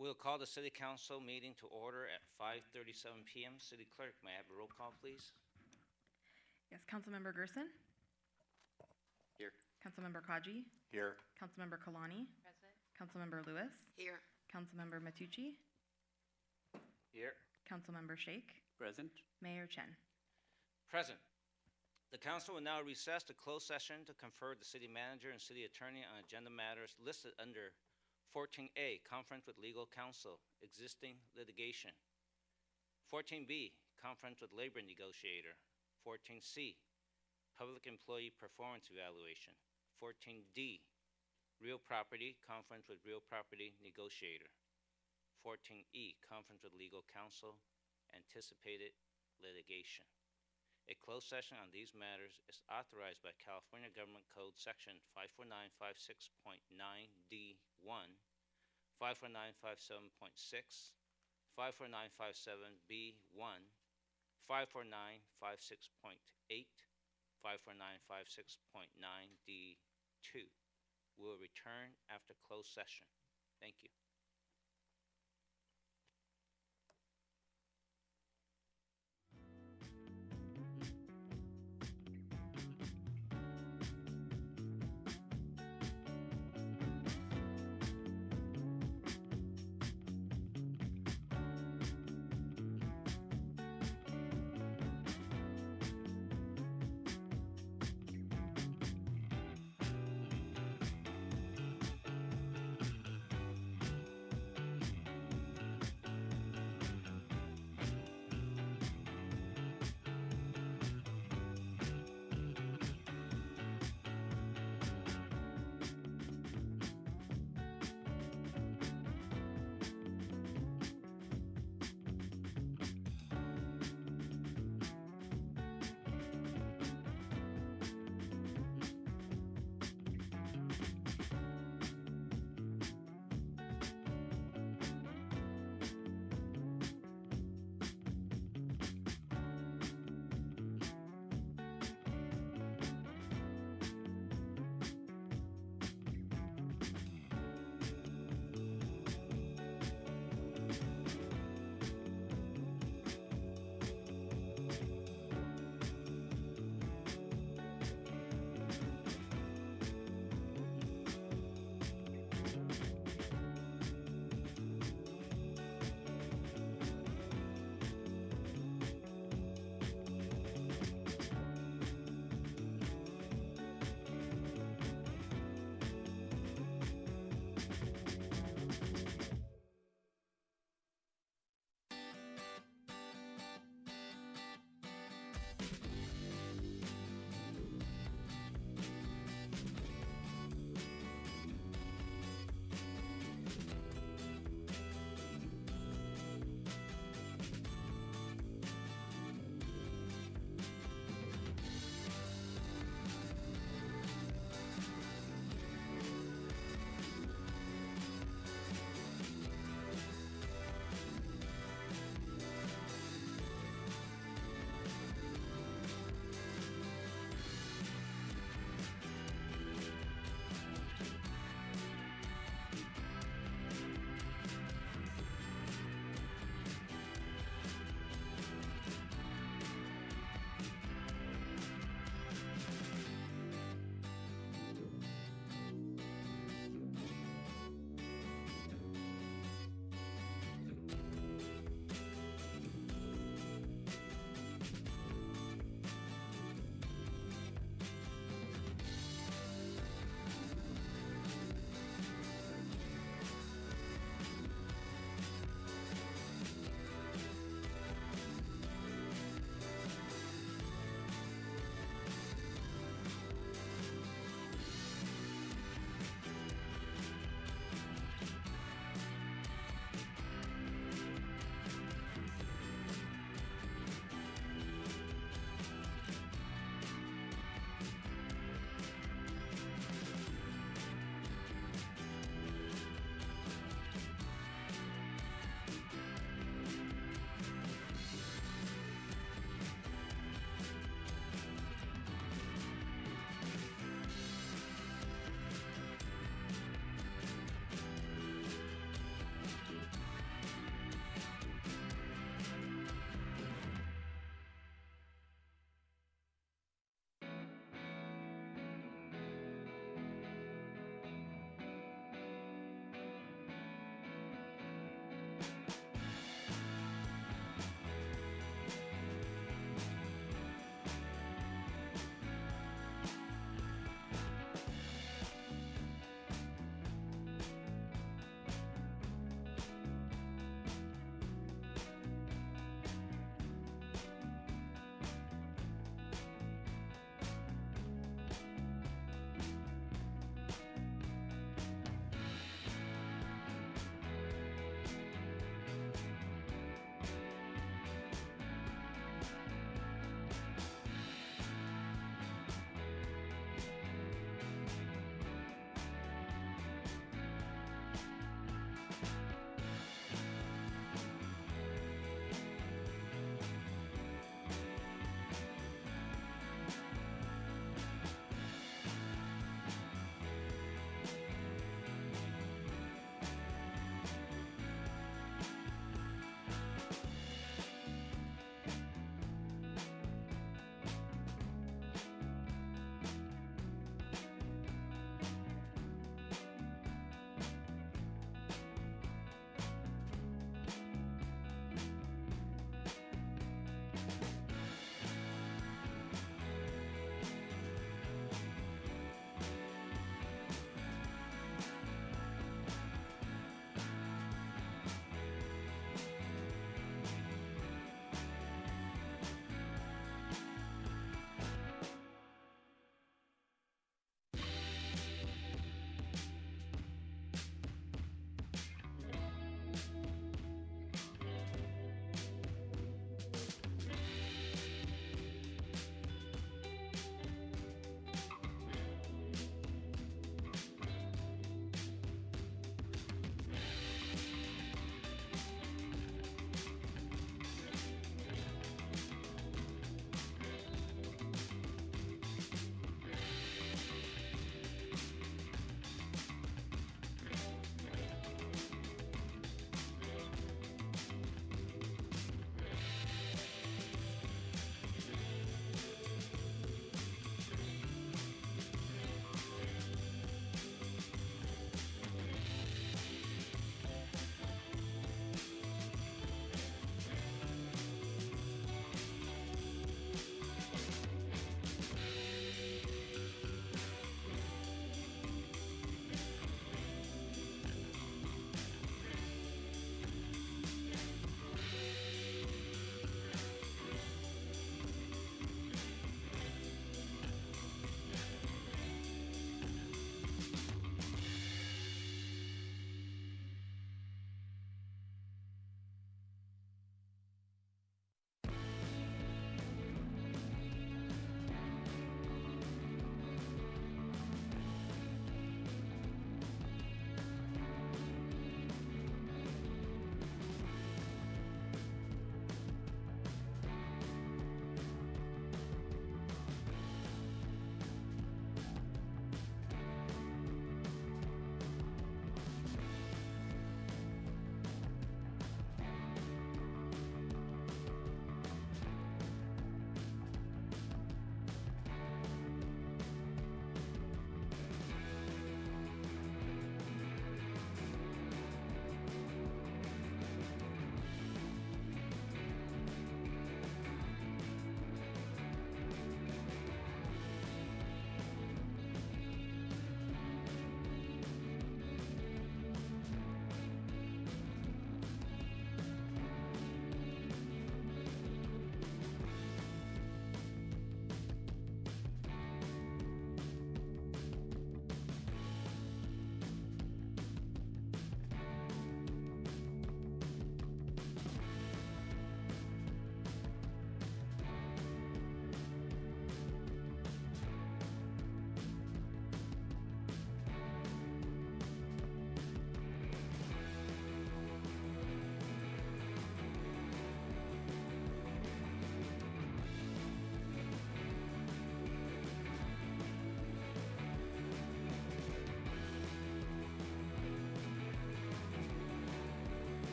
We'll call the City Council meeting to order at 5:37 p.m. City Clerk, may I have a roll call, please? Yes, Councilmember Gerson, Here. Councilmember Kaji, Here. Councilmember Kalani, Present. Councilmember Lewis, Here. Councilmember Matucci, Here. Councilmember Sheikh, Present. Mayor Chen. Present. The council will now recess to closed session to confer with the city manager and city attorney on agenda matters listed under 14A, conference with legal counsel, existing litigation. 14B, conference with labor negotiator. 14C, public employee performance evaluation. 14D, real property, conference with real property negotiator. 14E, conference with legal counsel, anticipated litigation. A closed session on these matters is authorized by California Government Code Section 54956.9D1, 54957.6, 54957B1, 54956.8, 54956.9D2. We will return after closed session. Thank you.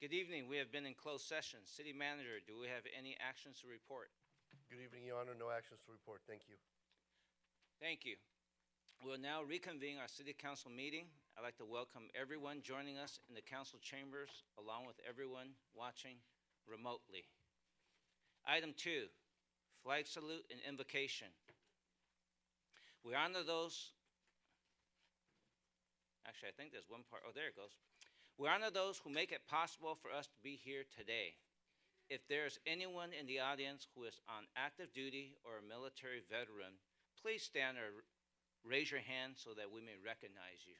Good evening. We have been in closed session. City Manager, do we have any actions to report? Good evening, Your Honor. No actions to report. Thank you. Thank you. We will now reconvene our City Council meeting. I'd like to welcome everyone joining us in the council chambers, along with everyone watching remotely. Item 2, flag salute and invocation. We honor those, actually, I think there's one part, oh, there it goes. We honor those who make it possible for us to be here today. If there's anyone in the audience who is on active duty or a military veteran, please stand or raise your hand so that we may recognize you.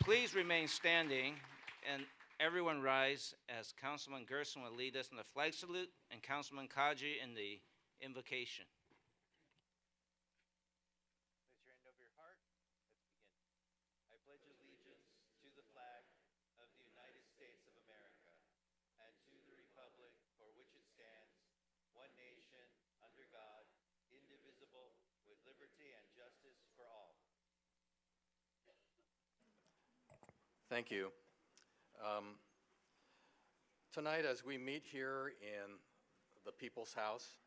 Please remain standing and everyone rise as Councilman Gerson will lead us in the flag salute and Councilman Kaji in the invocation. Place your hand over your heart. Let's begin. I pledge allegiance to the flag of the United States of America and to the republic for which it stands, one nation, under God, indivisible, with liberty and justice for all. Thank you. Tonight, as we meet here in the People's House,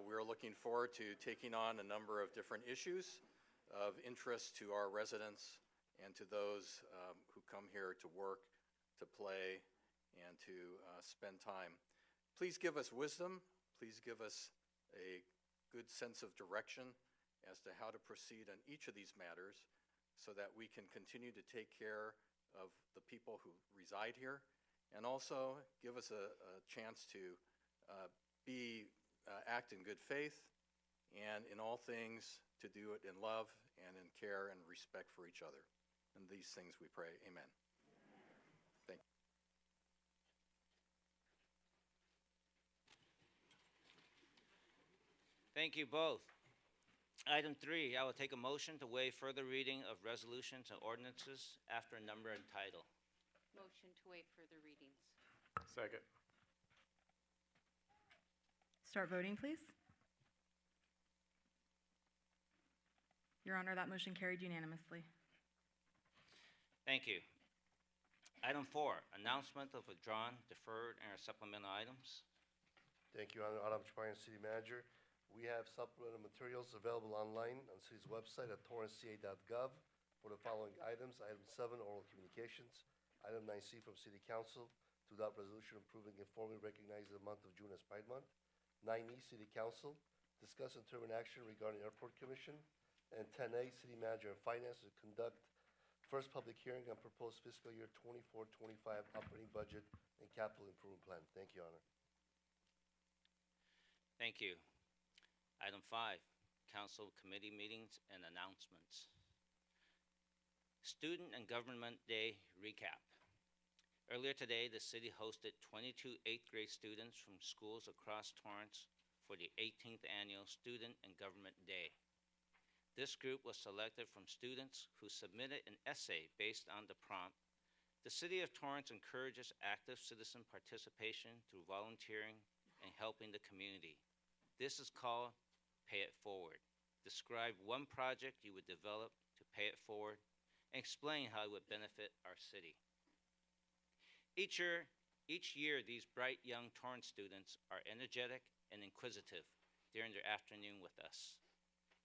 we're looking forward to taking on a number of different issues of interest to our residents and to those who come here to work, to play, and to spend time. Please give us wisdom. Please give us a good sense of direction as to how to proceed on each of these matters so that we can continue to take care of the people who reside here, and also give us a chance to act in good faith, and in all things to do it in love and in care and respect for each other. And these things we pray. Amen. Thank you. Thank you both. Item 3, I will take a motion to waive further reading of resolutions and ordinances after number and title. Motion to waive further readings. Second. Start voting, please. Your Honor, that motion carried unanimously. Thank you. Item 4, announcement of withdrawn, deferred, and supplemental items. Thank you, Your Honor. Adam Chaparro, City Manager. We have supplemental materials available online on the city's website at torranceca.gov for the following items. Item 7, oral communications. Item 9C from City Council to adopt resolution approving and formally recognizing the month of June as Pride Month. 9E, City Council, discuss and determine action regarding Airport Commission. And 10A, City Manager and Finance to conduct first public hearing on proposed fiscal year 24-25 operating budget and capital improvement plan. Thank you, Your Honor. Thank you. Item 5, council committee meetings and announcements. Student and Government Day recap. Earlier today, the city hosted 22 8th grade students from schools across Torrance for the 18th annual Student and Government Day. This group was selected from students who submitted an essay based on the prompt. The city of Torrance encourages active citizen participation through volunteering and helping the community. This is called Pay It Forward. Describe one project you would develop to pay it forward and explain how it would benefit our city. Each year, these bright young Torrance students are energetic and inquisitive during their afternoon with us.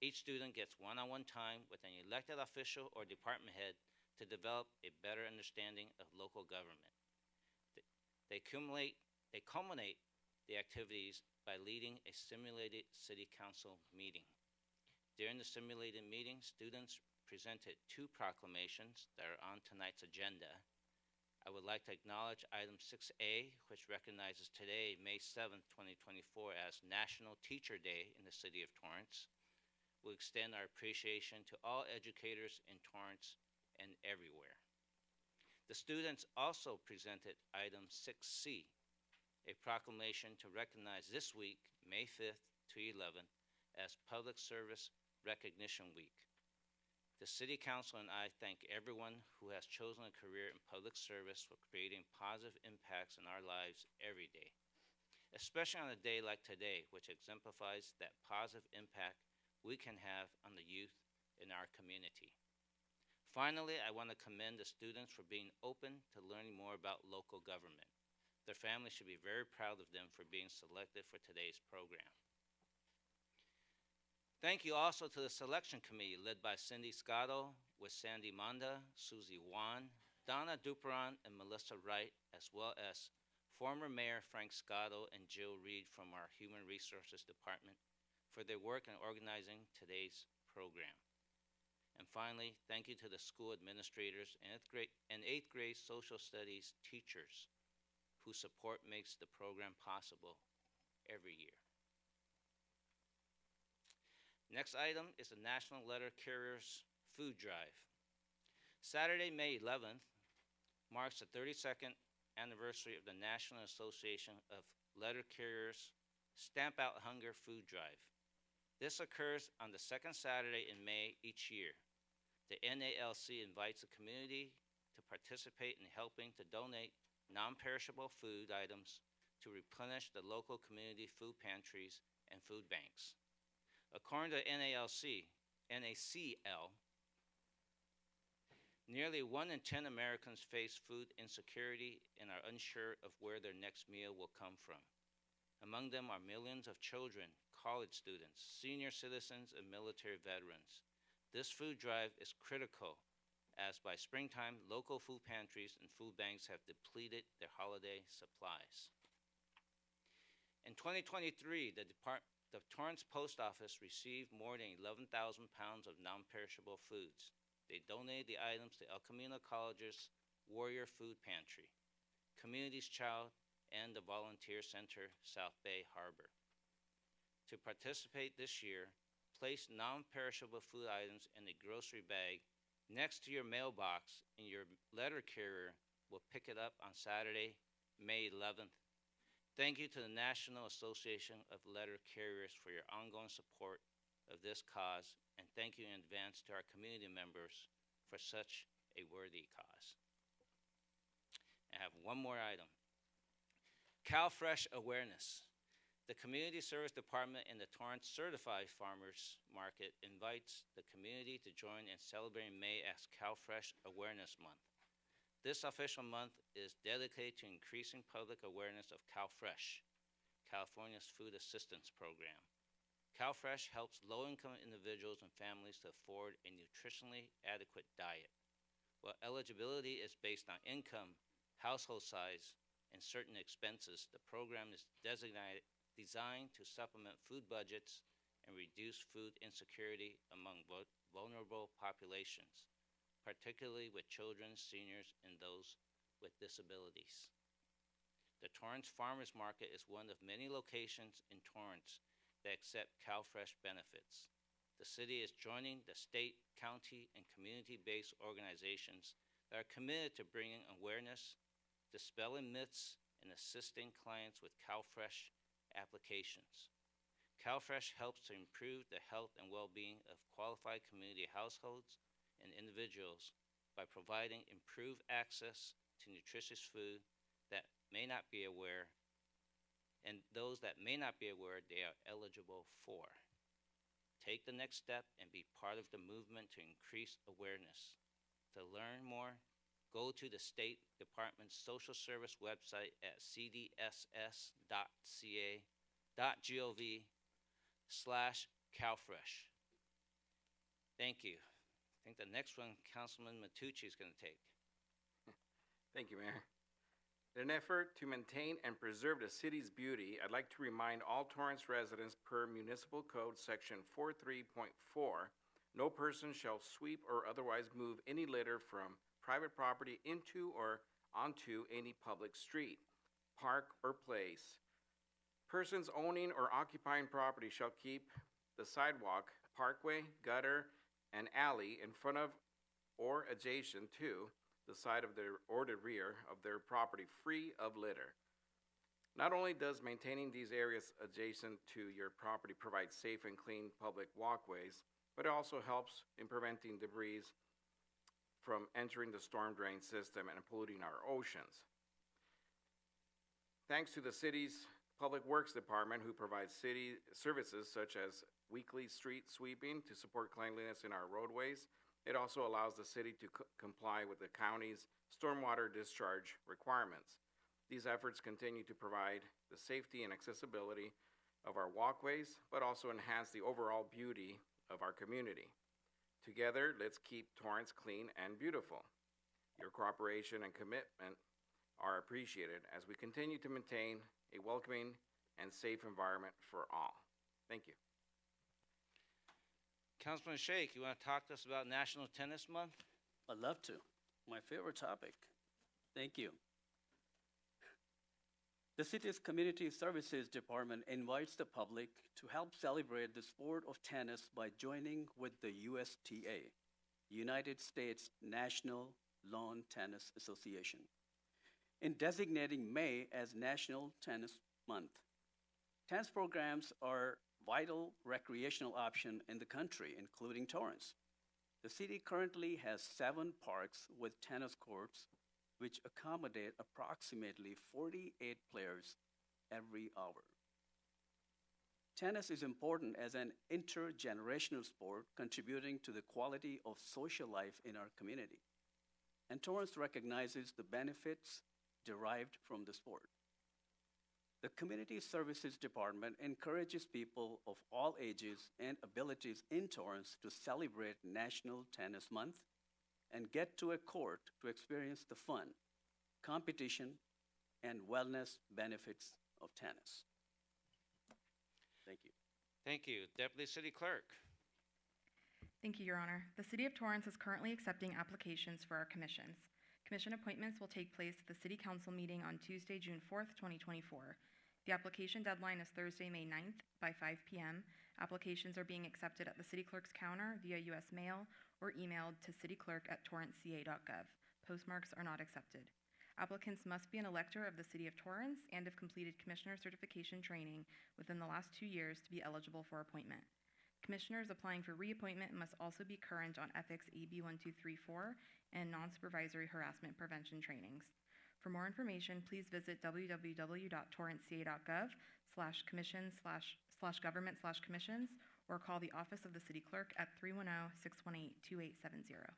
Each student gets one-on-one time with an elected official or department head to develop a better understanding of local government. They culminate the activities by leading a simulated city council meeting. During the simulated meeting, students presented 2 proclamations that are on tonight's agenda. I would like to acknowledge item 6A, which recognizes today, May 7th, 2024, as National Teacher Day in the city of Torrance. We extend our appreciation to all educators in Torrance and everywhere. The students also presented item 6C, a proclamation to recognize this week, May 5th to 11th, as Public Service Recognition Week. The City Council and I thank everyone who has chosen a career in public service for creating positive impacts in our lives every day. especially on a day like today, which exemplifies that positive impact we can have on the youth in our community. Finally, I want to commend the students for being open to learning more about local government. Their families should be very proud of them for being selected for today's program. Thank you also to the selection committee led by Cindy Scotto with Sandy Manda, Susie Wan, Donna Duperon, and Melissa Wright, as well as former Mayor Frank Scotto and Jill Reed from our Human Resources Department for their work in organizing today's program. And finally, thank you to the school administrators and eighth grade social studies teachers whose support makes the program possible every year. Next item is the National Letter Carriers Food Drive. Saturday, May 11th, marks the 32nd anniversary of the National Association of Letter Carriers Stamp Out Hunger Food Drive. This occurs on the second Saturday in May each year. The NALC invites the community to participate in helping to donate non-perishable food items to replenish the local community food pantries and food banks. According to NACL, nearly 1 in 10 Americans face food insecurity and are unsure of where their next meal will come from. Among them are millions of children, college students, senior citizens, and military veterans. This food drive is critical as by springtime, local food pantries and food banks have depleted their holiday supplies. In 2023, the Torrance Post Office received more than 11,000 pounds of non-perishable foods. They donated the items to El Camino College's Warrior Food Pantry, Community's Child, and the Volunteer Center, South Bay Harbor. To participate this year, place non-perishable food items in a grocery bag next to your mailbox, and your letter carrier will pick it up on Saturday, May 11th. Thank you to the National Association of Letter Carriers for your ongoing support of this cause, and thank you in advance to our community members for such a worthy cause. I have one more item. CalFresh Awareness. The Community Service Department and the Torrance Certified Farmers Market invites the community to join in celebrating May as CalFresh Awareness Month. This official month is dedicated to increasing public awareness of CalFresh, California's food assistance program. CalFresh helps low-income individuals and families to afford a nutritionally adequate diet. While eligibility is based on income, household size, and certain expenses, the program is designed to supplement food budgets and reduce food insecurity among vulnerable populations, particularly with children, seniors, and those with disabilities. The Torrance Farmers Market is one of many locations in Torrance that accept CalFresh benefits. The city is joining the state, county, and community-based organizations that are committed to bringing awareness, dispelling myths, and assisting clients with CalFresh applications. CalFresh helps to improve the health and well-being of qualified community households and individuals by providing improved access to nutritious food that may not be aware, and those that may not be aware they are eligible for. Take the next step and be part of the movement to increase awareness. To learn more, go to the State Department's social service website at cdss.ca.gov/CalFresh. Thank you. I think the next one, Councilman Matucci is going to take. Thank you, Mayor. In an effort to maintain and preserve the city's beauty, I'd like to remind all Torrance residents per Municipal Code Section 43.4, no person shall sweep or otherwise move any litter from private property into or onto any public street, park, or place. Persons owning or occupying property shall keep the sidewalk, parkway, gutter, and alley in front of or adjacent to the side of their or the rear of their property free of litter. Not only does maintaining these areas adjacent to your property provide safe and clean public walkways, but it also helps in preventing debris from entering the storm drain system and polluting our oceans. Thanks to the city's Public Works Department, who provides city services such as weekly street sweeping to support cleanliness in our roadways. It also allows the city to comply with the county's stormwater discharge requirements. These efforts continue to provide the safety and accessibility of our walkways, but also enhance the overall beauty of our community. Together, let's keep Torrance clean and beautiful. Your cooperation and commitment are appreciated as we continue to maintain a welcoming and safe environment for all. Thank you. Councilman Sheikh, you want to talk to us about National Tennis Month? I'd love to. My favorite topic. Thank you. The city's Community Services Department invites the public to help celebrate the sport of tennis by joining with the USTA, United States National Lawn Tennis Association, in designating May as National Tennis Month. Tennis programs are vital recreational option in the country, including Torrance. The city currently has 7 parks with tennis courts, which accommodate approximately 48 players every hour. Tennis is important as an intergenerational sport, contributing to the quality of social life in our community. And Torrance recognizes the benefits derived from the sport. The Community Services Department encourages people of all ages and abilities in Torrance to celebrate National Tennis Month and get to a court to experience the fun, competition, and wellness benefits of tennis. Thank you. Thank you. Deputy City Clerk. Thank you, Your Honor. The City of Torrance is currently accepting applications for our commissions. Commission appointments will take place at the City Council meeting on Tuesday, June 4th, 2024. The application deadline is Thursday, May 9th by 5 p.m. Applications are being accepted at the City Clerk's counter via U.S. mail or emailed to cityclerk@torranceca.gov. Postmarks are not accepted. Applicants must be an elector of the City of Torrance and have completed Commissioner certification training within the last 2 years to be eligible for appointment. Commissioners applying for reappointment must also be current on Ethics AB 1234 and non-supervisory harassment prevention trainings. For more information, please visit www.torranceca.gov/commission/government/commissions or call the Office of the City Clerk at 310-618-2870.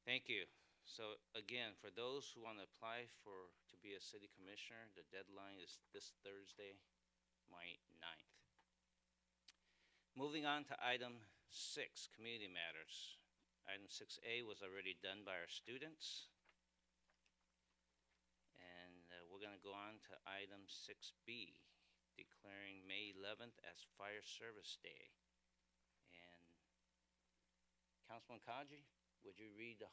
Thank you. So again, for those who want to apply to be a city commissioner, the deadline is this Thursday, May 9th. Moving on to item 6, community matters. Item 6A was already done by our students. And we're going to go on to item 6B, declaring May 11th as Fire Service Day. And Councilman Kaji, would you read the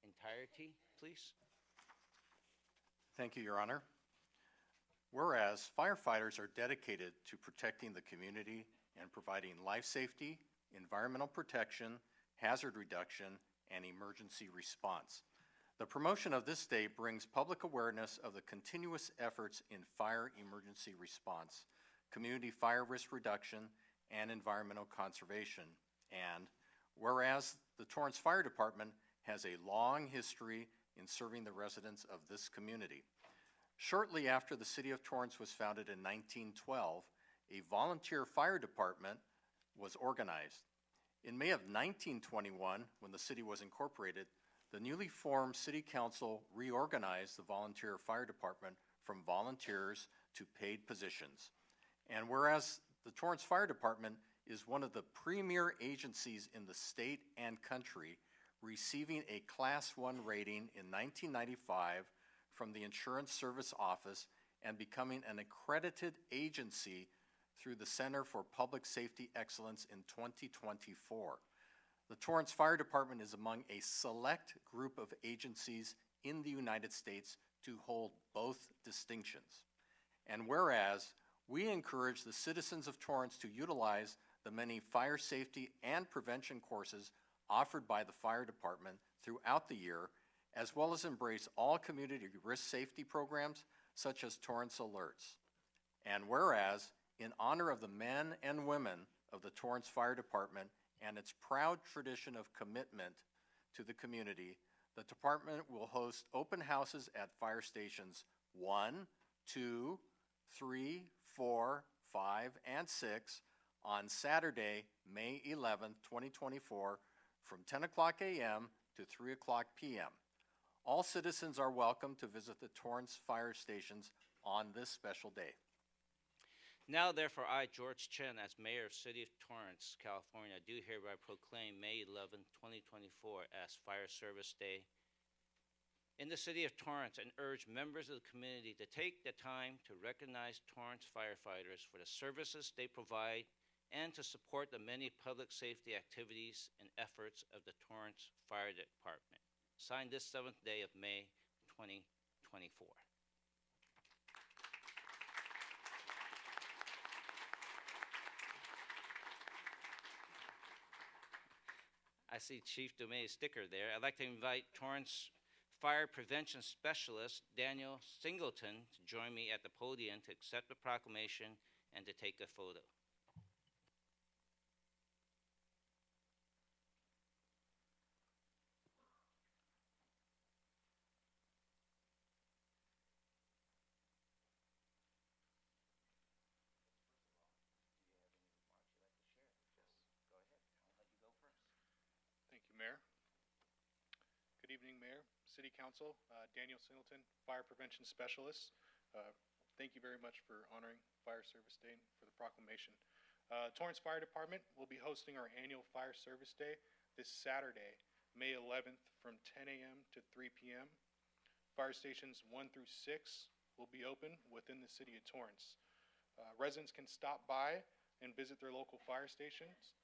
entirety, please? Thank you, Your Honor. Whereas firefighters are dedicated to protecting the community and providing life safety, environmental protection, hazard reduction, and emergency response. The promotion of this day brings public awareness of the continuous efforts in fire emergency response, community fire risk reduction, and environmental conservation. And whereas the Torrance Fire Department has a long history in serving the residents of this community. Shortly after the City of Torrance was founded in 1912, a volunteer fire department was organized. In May of 1921, when the city was incorporated, the newly formed City Council reorganized the volunteer fire department from volunteers to paid positions. And whereas the Torrance Fire Department is one of the premier agencies in the state and country, receiving a Class 1 rating in 1995 from the Insurance Service Office and becoming an accredited agency through the Center for Public Safety Excellence in 2024. The Torrance Fire Department is among a select group of agencies in the United States to hold both distinctions. And whereas we encourage the citizens of Torrance to utilize the many fire safety and prevention courses offered by the fire department throughout the year, as well as embrace all community risk safety programs such as Torrance Alerts. And whereas, in honor of the men and women of the Torrance Fire Department and its proud tradition of commitment to the community, the department will host open houses at fire stations 1, 2, 3, 4, 5, and 6 on Saturday, May 11th, 2024, from 10 o'clock a.m. to 3 o'clock p.m. All citizens are welcome to visit the Torrance fire stations on this special day. Now, therefore, I, George Chen, as Mayor of City of Torrance, California, do hereby proclaim May 11, 2024 as Fire Service Day in the City of Torrance and urge members of the community to take the time to recognize Torrance firefighters for the services they provide and to support the many public safety activities and efforts of the Torrance Fire Department. Signed this 7th day of May, 2024. I see Chief Dume's sticker there. I'd like to invite Torrance Fire Prevention Specialist Daniel Singleton to join me at the podium to accept the proclamation and to take a photo. Thank you, Mayor. Good evening, Mayor, City Council, Daniel Singleton, Fire Prevention Specialist. Thank you very much for honoring Fire Service Day for the proclamation. Torrance Fire Department will be hosting our annual Fire Service Day this Saturday, May 11th from 10 a.m. to 3 p.m. Fire stations 1 through 6 will be open within the City of Torrance. Residents can stop by and visit their local fire stations.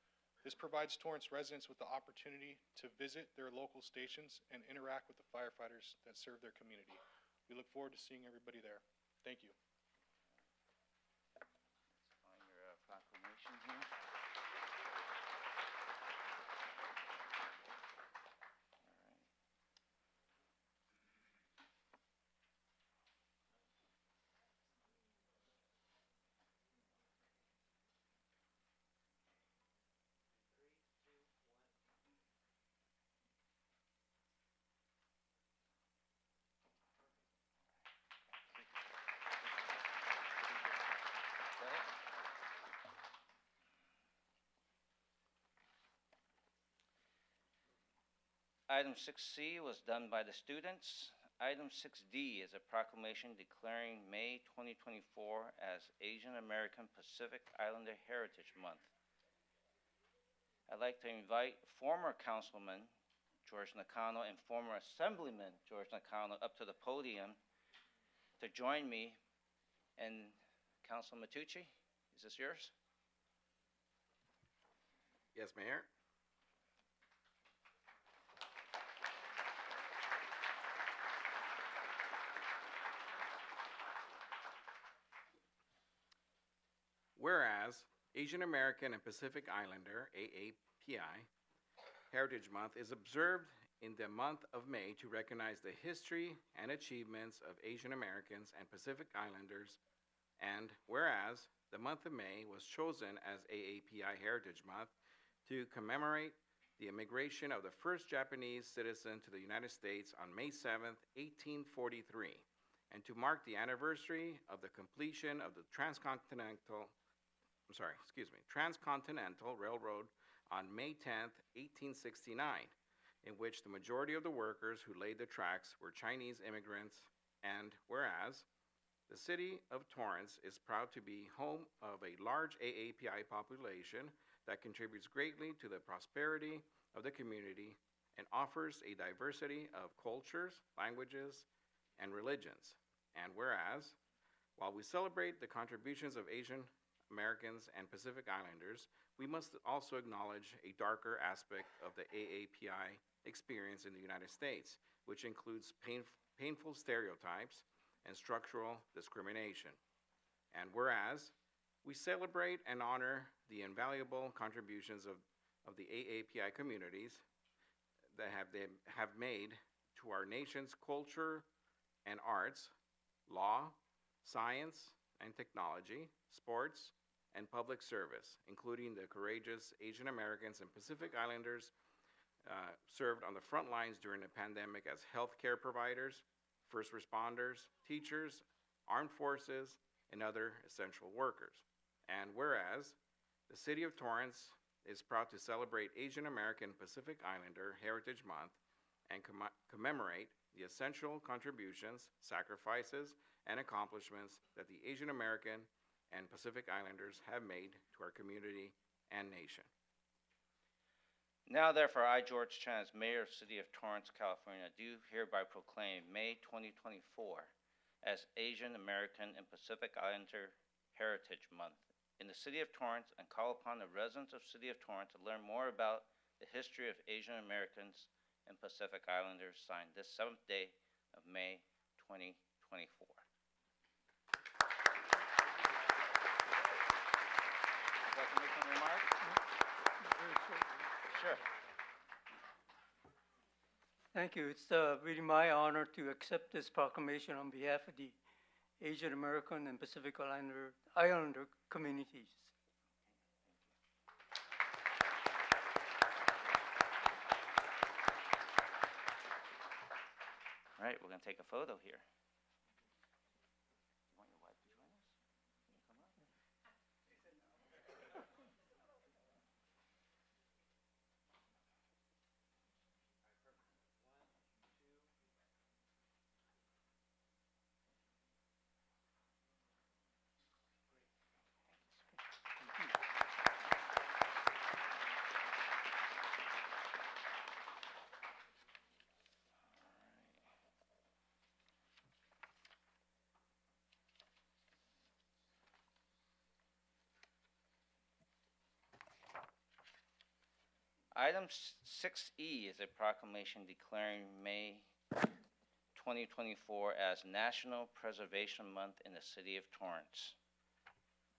This provides Torrance residents with the opportunity to visit their local stations and interact with the firefighters that serve their community. We look forward to seeing everybody there. Thank you. Find your proclamation here. Item 6C was done by the students. Item 6D is a proclamation declaring May 2024 as Asian American Pacific Islander Heritage Month. I'd like to invite former Councilman George Nakano and former Assemblyman George Nakano up to the podium to join me. And Councilman Matucci, is this yours? Yes, Mayor. Whereas Asian American and Pacific Islander, AAPI, Heritage Month is observed in the month of May to recognize the history and achievements of Asian Americans and Pacific Islanders, and whereas the month of May was chosen as AAPI Heritage Month to commemorate the immigration of the first Japanese citizen to the United States on May 7th, 1843, and to mark the anniversary of the completion of the Transcontinental Railroad on May 10th, 1869, in which the majority of the workers who laid the tracks were Chinese immigrants, and whereas the City of Torrance is proud to be home of a large AAPI population that contributes greatly to the prosperity of the community and offers a diversity of cultures, languages, and religions. And whereas, while we celebrate the contributions of Asian Americans and Pacific Islanders, we must also acknowledge a darker aspect of the AAPI experience in the United States, which includes painful stereotypes and structural discrimination. And whereas, we celebrate and honor the invaluable contributions of the AAPI communities that have made to our nation's culture and arts, law, science and technology, sports, and public service, including the courageous Asian Americans and Pacific Islanders served on the front lines during the pandemic as healthcare providers, first responders, teachers, armed forces, and other essential workers. And whereas the City of Torrance is proud to celebrate Asian American Pacific Islander Heritage Month and commemorate the essential contributions, sacrifices, and accomplishments that the Asian American and Pacific Islanders have made to our community and nation. Now, therefore, I, George Chen, as Mayor of the City of Torrance, California, do hereby proclaim May 2024 as Asian American and Pacific Islander Heritage Month in the City of Torrance, and call upon the residents of the City of Torrance to learn more about the history of Asian Americans and Pacific Islanders, signed this 7th day of May 2024. Would you like to make some remarks? Sure. Thank you. It's really my honor to accept this proclamation on behalf of the Asian American and Pacific Islander communities. All right, we're going to take a photo here. You want your wife to join us? Can you come up? Item 6E is a proclamation declaring May 2024 as National Preservation Month in the City of Torrance.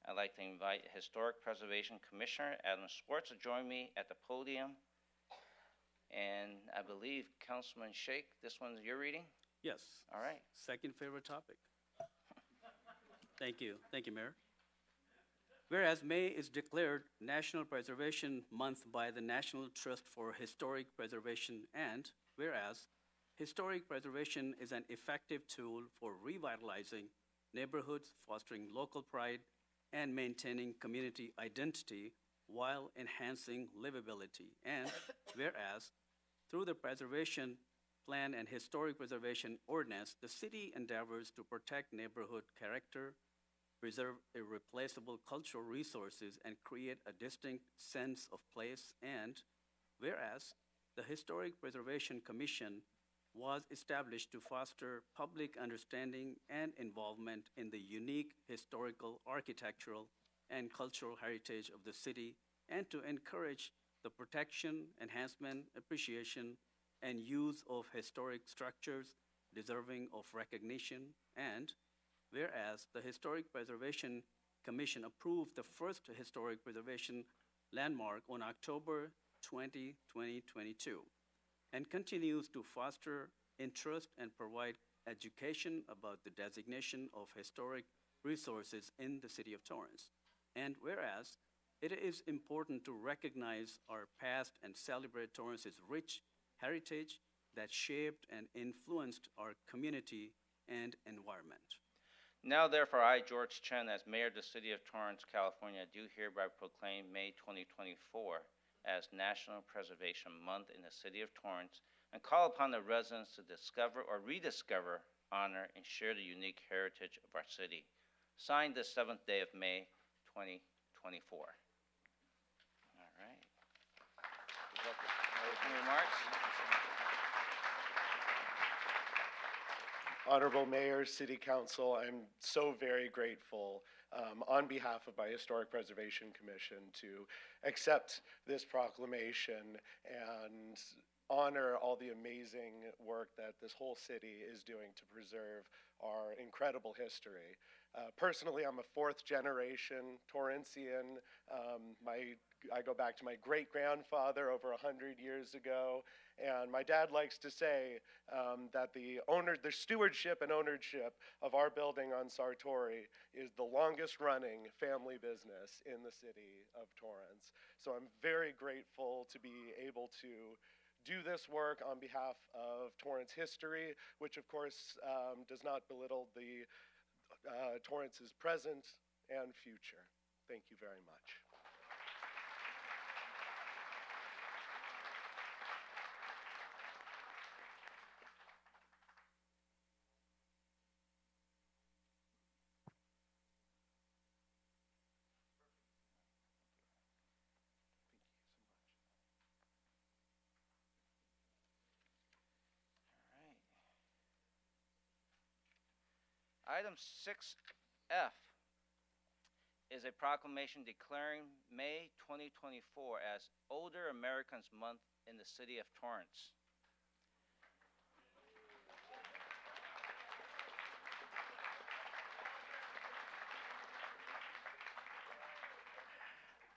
I'd like to invite Historic Preservation Commissioner Adam Schwartz to join me at the podium. And I believe Councilman Sheikh, this one's your reading? Yes. All right. Second favorite topic. Thank you. Thank you, Mayor. Whereas May is declared National Preservation Month by the National Trust for Historic Preservation, and whereas historic preservation is an effective tool for revitalizing neighborhoods, fostering local pride, and maintaining community identity while enhancing livability, and whereas through the Preservation Plan and Historic Preservation Ordinance, the city endeavors to protect neighborhood character, preserve irreplaceable cultural resources, and create a distinct sense of place, and whereas the Historic Preservation Commission was established to foster public understanding and involvement in the unique historical, architectural, and cultural heritage of the city, and to encourage the protection, enhancement, appreciation, and use of historic structures deserving of recognition, and whereas the Historic Preservation Commission approved the first historic preservation landmark on October 20, 2022, and continues to foster interest and provide education about the designation of historic resources in the City of Torrance. And whereas it is important to recognize our past and celebrate Torrance's rich heritage that shaped and influenced our community and environment. Now, therefore, I, George Chen, as Mayor of the City of Torrance, California, do hereby proclaim May 2024 as National Preservation Month in the City of Torrance, and call upon the residents to discover or rediscover, honor, and share the unique heritage of our city. Signed this 7th day of May 2024. All right. Any remarks? Honorable Mayor, City Council, I'm so very grateful on behalf of my Historic Preservation Commission to accept this proclamation and honor all the amazing work that this whole city is doing to preserve our incredible history. Personally, I'm a fourth-generation Torrancian. I go back to my great-grandfather over 100 years ago, and my dad likes to say that the stewardship and ownership of our building on Sartori is the longest-running family business in the city of Torrance. So I'm very grateful to be able to do this work on behalf of Torrance history, which of course does not belittle the Torrance's present and future. Thank you very much. Item 6F is a proclamation declaring May 2024 as Older Americans Month in the city of Torrance.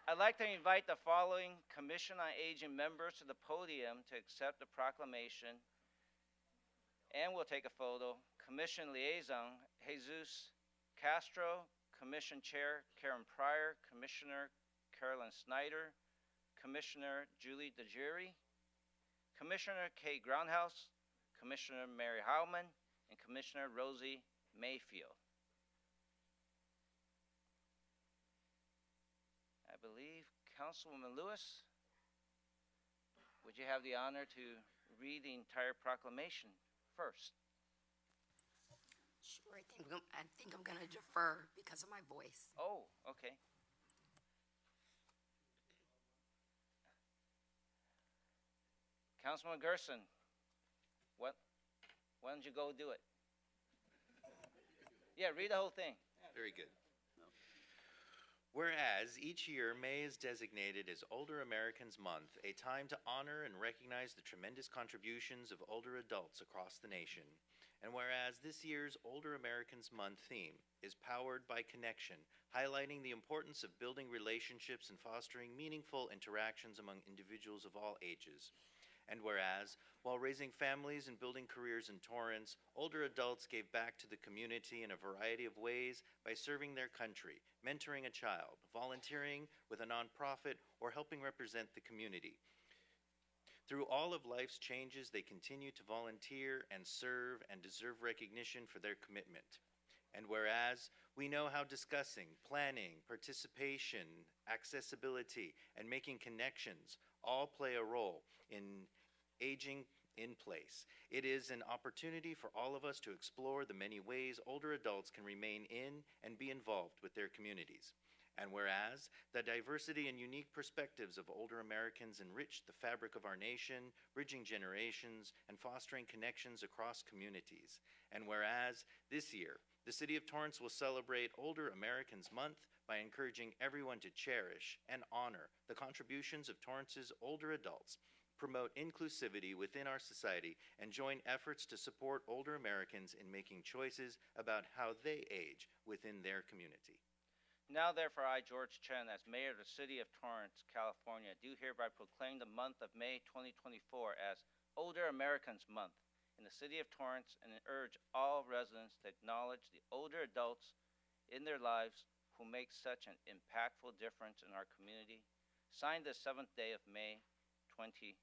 I'd like to invite the following Commission on Aging members to the podium to accept the proclamation, and we'll take a photo. Commission Liaison, Jesus Castro, Commission Chair, Karen Pryor, Commissioner Carolyn Snyder, Commissioner Julie DeJury, Commissioner Kay Groundhouse, Commissioner Mary Howman, and Commissioner Rosie Mayfield. I believe Councilwoman Lewis, would you have the honor to read the entire proclamation first? Sure, I think I'm going to defer because of my voice. Oh, okay. Councilman Gerson, why don't you go do it? Yeah, read the whole thing. Very good. Whereas each year May is designated as Older Americans Month, a time to honor and recognize the tremendous contributions of older adults across the nation. And whereas this year's Older Americans Month theme is powered by connection, highlighting the importance of building relationships and fostering meaningful interactions among individuals of all ages. And whereas, while raising families and building careers in Torrance, older adults gave back to the community in a variety of ways by serving their country, mentoring a child, volunteering with a nonprofit, or helping represent the community. Through all of life's changes, they continue to volunteer and serve and deserve recognition for their commitment. And whereas we know how discussing, planning, participation, accessibility, and making connections all play a role in aging in place, it is an opportunity for all of us to explore the many ways older adults can remain in and be involved with their communities. And whereas the diversity and unique perspectives of older Americans enrich the fabric of our nation, bridging generations and fostering connections across communities. And whereas this year, the City of Torrance will celebrate Older Americans Month by encouraging everyone to cherish and honor the contributions of Torrance's older adults, promote inclusivity within our society, and join efforts to support older Americans in making choices about how they age within their community. Now, therefore, I, George Chen, as Mayor of the City of Torrance, California, do hereby proclaim the month of May 2024 as Older Americans Month in the City of Torrance and urge all residents to acknowledge the older adults in their lives who make such an impactful difference in our community. Signed the 7th day of May 2024.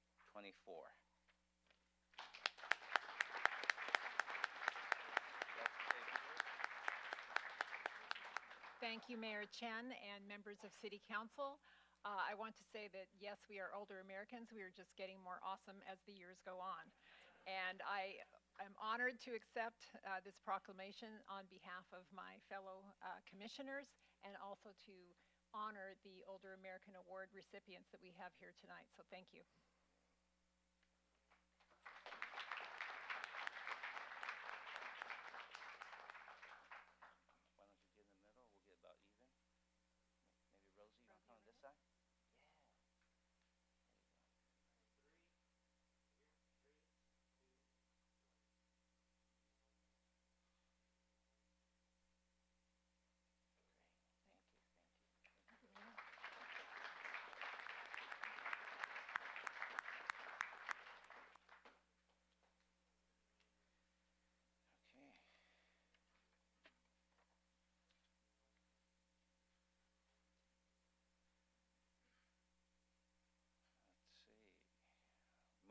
Thank you, Mayor Chen and members of City Council. I want to say that, yes, we are older Americans. We are just getting more awesome as the years go on. And I am honored to accept this proclamation on behalf of my fellow commissioners and also to honor the Older American Award recipients that we have here tonight. So thank you. Why don't you get in the middle? We'll get about even. Maybe Rosie, you want to come on this side?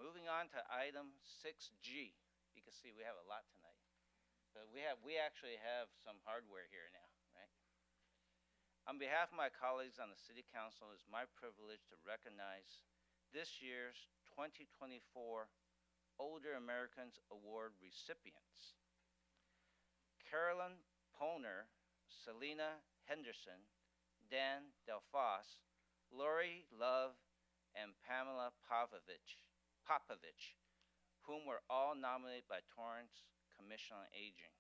Moving on to item 6G. You can see we have a lot tonight. But we actually have some hardware here now, right? On behalf of my colleagues on the City Council, it is my privilege to recognize this year's 2024 Older Americans Award recipients. Carolyn Poner, Selena Henderson, Dan Delfos, Lori Love, and Pamela Popovich, whom were all nominated by Torrance Commission on Aging.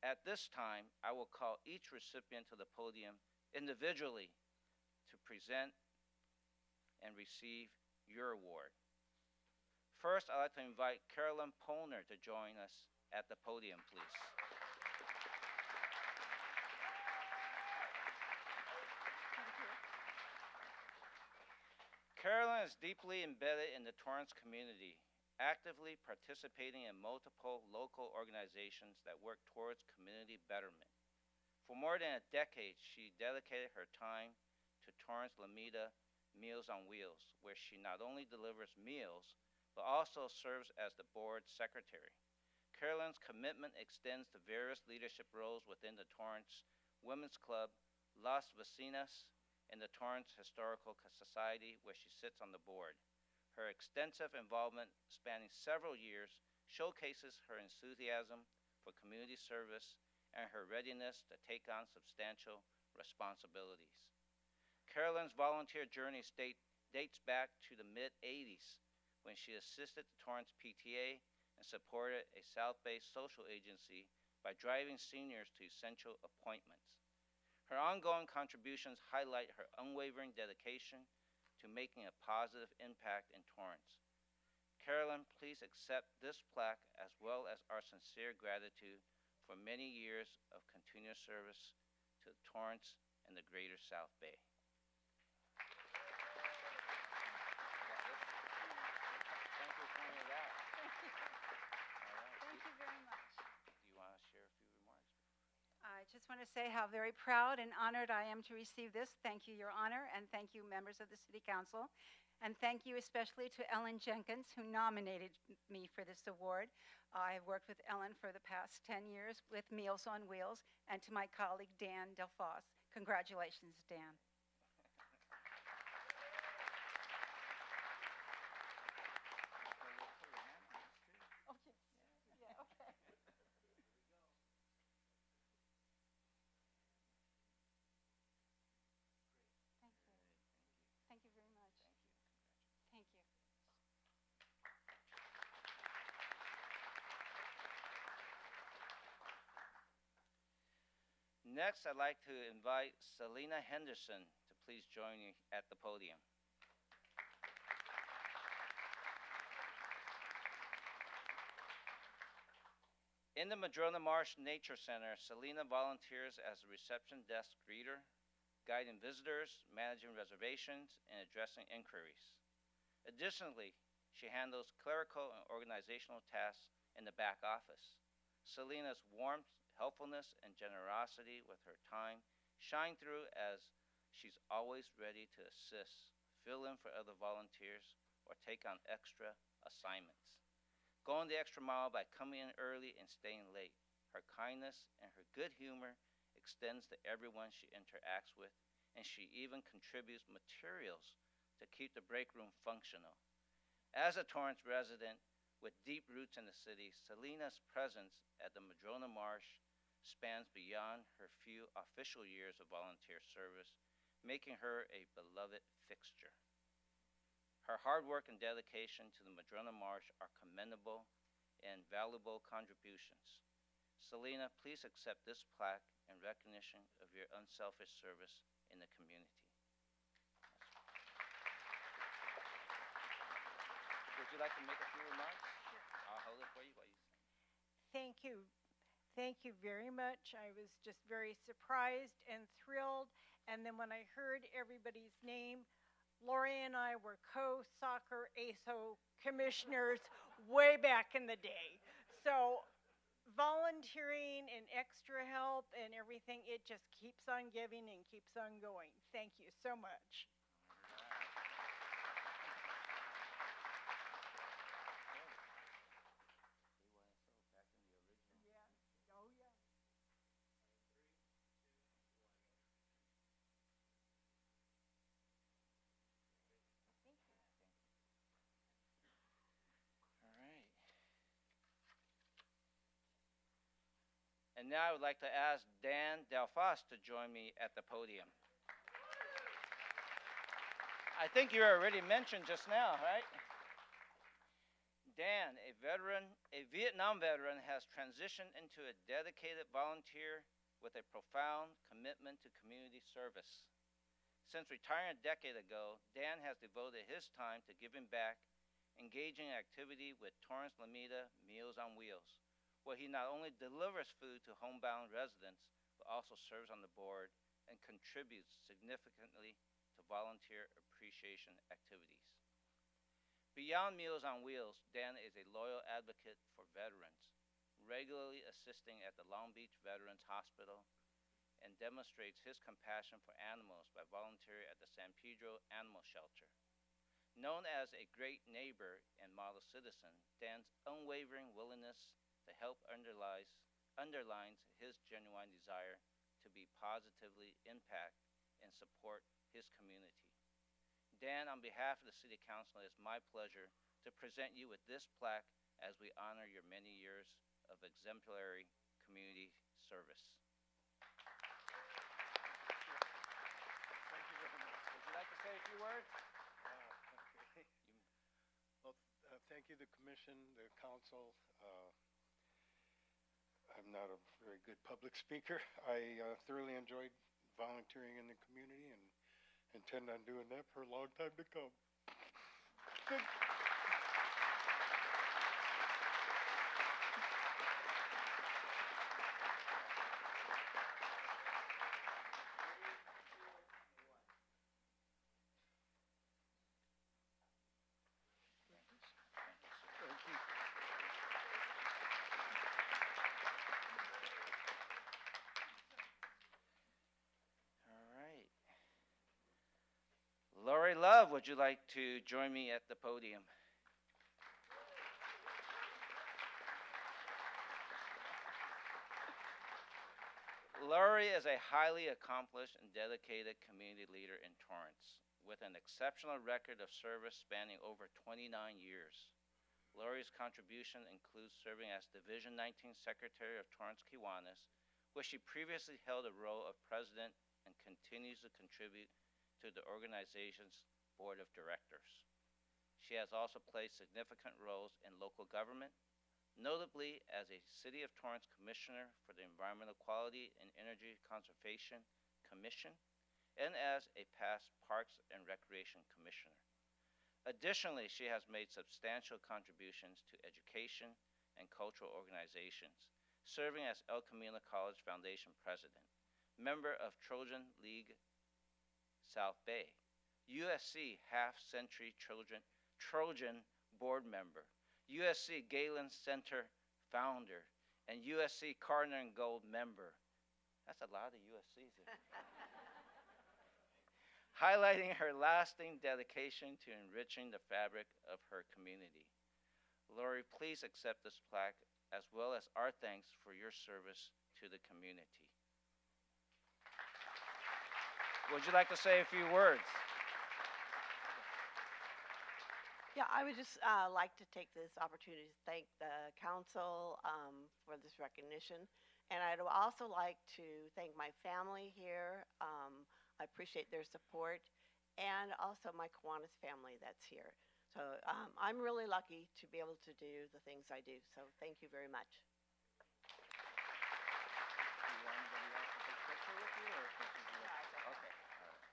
At this time, I will call each recipient to the podium individually to present and receive your award. First, I'd like to invite Carolyn Poner to join us at the podium, please. Carolyn is deeply embedded in the Torrance community, actively participating in multiple local organizations that work towards community betterment. For more than a decade, she dedicated her time to Torrance Lameda Meals on Wheels, where she not only delivers meals, but also serves as the board secretary. Carolyn's commitment extends to various leadership roles within the Torrance Women's Club, Las Vecinas, and the Torrance Historical Society, where she sits on the board. Her extensive involvement spanning several years showcases her enthusiasm for community service and her readiness to take on substantial responsibilities. Carolyn's volunteer journey dates back to the mid-'80s when she assisted the Torrance PTA and supported a South-based social agency by driving seniors to essential appointments. Her ongoing contributions highlight her unwavering dedication to making a positive impact in Torrance. Carolyn, please accept this plaque as well as our sincere gratitude for many years of continuous service to Torrance and the greater South Bay. Thank you for pointing it out. Thank you very much. Do you want to share a few remarks? I just want to say how very proud and honored I am to receive this. Thank you, Your Honor, and thank you, members of the City Council. And thank you especially to Ellen Jenkins, who nominated me for this award. I've worked with Ellen for the past 10 years with Meals on Wheels, and to my colleague, Dan Delfos. Congratulations, Dan. Thank you very much. Thank you. Next, I'd like to invite Selena Henderson to please join me at the podium. In the Madrona Marsh Nature Center, Selena volunteers as a reception desk greeter, guiding visitors, managing reservations, and addressing inquiries. Additionally, she handles clerical and organizational tasks in the back office. Selena's warmth, helpfulness, and generosity with her time shine through as she's always ready to assist, fill in for other volunteers, or take on extra assignments. Going the extra mile by coming in early and staying late. Her kindness and her good humor extends to everyone she interacts with, and she even contributes materials to keep the break room functional. As a Torrance resident with deep roots in the city, Selena's presence at the Madrona Marsh spans beyond her few official years of volunteer service, making her a beloved fixture. Her hard work and dedication to the Madrona Marsh are commendable and valuable contributions. Selena, please accept this plaque in recognition of your unselfish service in the community. Would you like to make a few remarks? Sure. I'll hold it for you while you sing. Thank you. Thank you very much. I was just very surprised and thrilled. And then when I heard everybody's name, Lori and I were co-soccer ASO commissioners way back in the day. So volunteering and extra help and everything, it just keeps on giving and keeps on going. Thank you so much. And now I would like to ask Dan Delfos to join me at the podium. I think you were already mentioned just now, right? Dan, a Vietnam veteran, has transitioned into a dedicated volunteer with a profound commitment to community service. Since retiring a decade ago, Dan has devoted his time to giving back, engaging in activity with Torrance Lameda Meals on Wheels, where he not only delivers food to homebound residents, but also serves on the board and contributes significantly to volunteer appreciation activities. Beyond Meals on Wheels, Dan is a loyal advocate for veterans, regularly assisting at the Long Beach Veterans Hospital, and demonstrates his compassion for animals by volunteering at the San Pedro Animal Shelter. Known as a great neighbor and model citizen, Dan's unwavering willingness to help underlines his genuine desire to be positively impact and support his community. Dan, on behalf of the City Council, it's my pleasure to present you with this plaque as we honor your many years of exemplary community service. Thank you very much. Would you like to say a few words? Okay. Well, thank you, the commission, the council. I'm not a very good public speaker. I thoroughly enjoyed volunteering in the community and intend on doing that for a long time to come. Thank you. Lori Love, would you like to join me at the podium? Lori is a highly accomplished and dedicated community leader in Torrance, with an exceptional record of service spanning over 29 years. Lori's contribution includes serving as Division 19 Secretary of Torrance Kiwanis, where she previously held the role of president and continues to contribute to the organization's board of directors. She has also played significant roles in local government, notably as a City of Torrance Commissioner for the Environmental Quality and Energy Conservation Commission, and as a past Parks and Recreation Commissioner. Additionally, she has made substantial contributions to education and cultural organizations, serving as El Camino College Foundation President, member of Trojan League South Bay, USC Half-Century Trojan Board Member, USC Galen Center Founder, and USC Cardinal and Gold Member. That's a lot of USCs. Highlighting her lasting dedication to enriching the fabric of her community. Lori, please accept this plaque as well as our thanks for your service to the community. Would you like to say a few words? Yeah, I would just like to take this opportunity to thank the council for this recognition. And I'd also like to thank my family here. I appreciate their support. And also my Kiwanis family that's here. So I'm really lucky to be able to do the things I do. So thank you very much. Do you want anybody else to take a picture with you? Or okay. All right.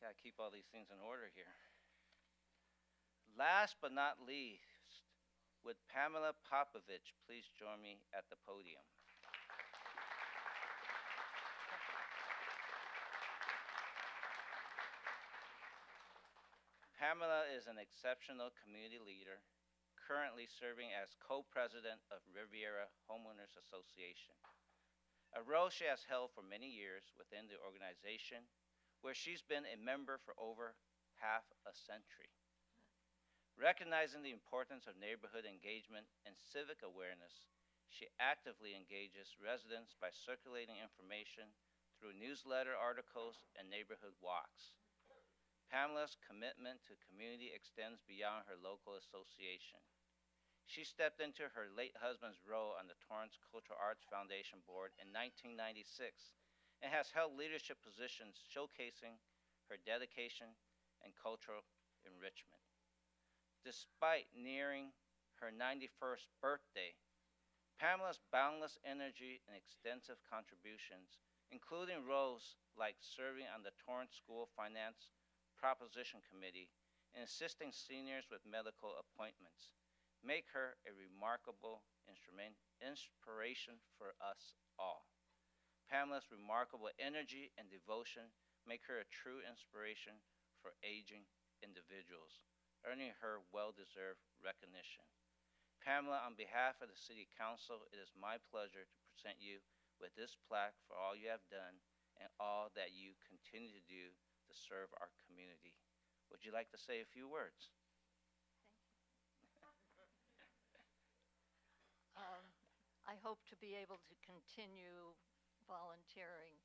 Gotta keep all these things in order here. Last but not least, would Pamela Popovich please join me at the podium? Pamela is an exceptional community leader, currently serving as co-president of Riviera Homeowners Association, a role she has held for many years within the organization, where she's been a member for over half a century. Recognizing the importance of neighborhood engagement and civic awareness, she actively engages residents by circulating information through newsletter articles and neighborhood walks. Pamela's commitment to community extends beyond her local association. She stepped into her late husband's role on the Torrance Cultural Arts Foundation Board in 1996 and has held leadership positions showcasing her dedication and cultural enrichment. Despite nearing her 91st birthday, Pamela's boundless energy and extensive contributions, including roles like serving on the Torrance School Finance Proposition Committee and assisting seniors with medical appointments, make her a remarkable inspiration for us all. Pamela's remarkable energy and devotion make her a true inspiration for aging individuals, earning her well-deserved recognition. Pamela, on behalf of the City Council, it is my pleasure to present you with this plaque for all you have done and all that you continue to do to serve our community. Would you like to say a few words? I hope to be able to continue volunteering.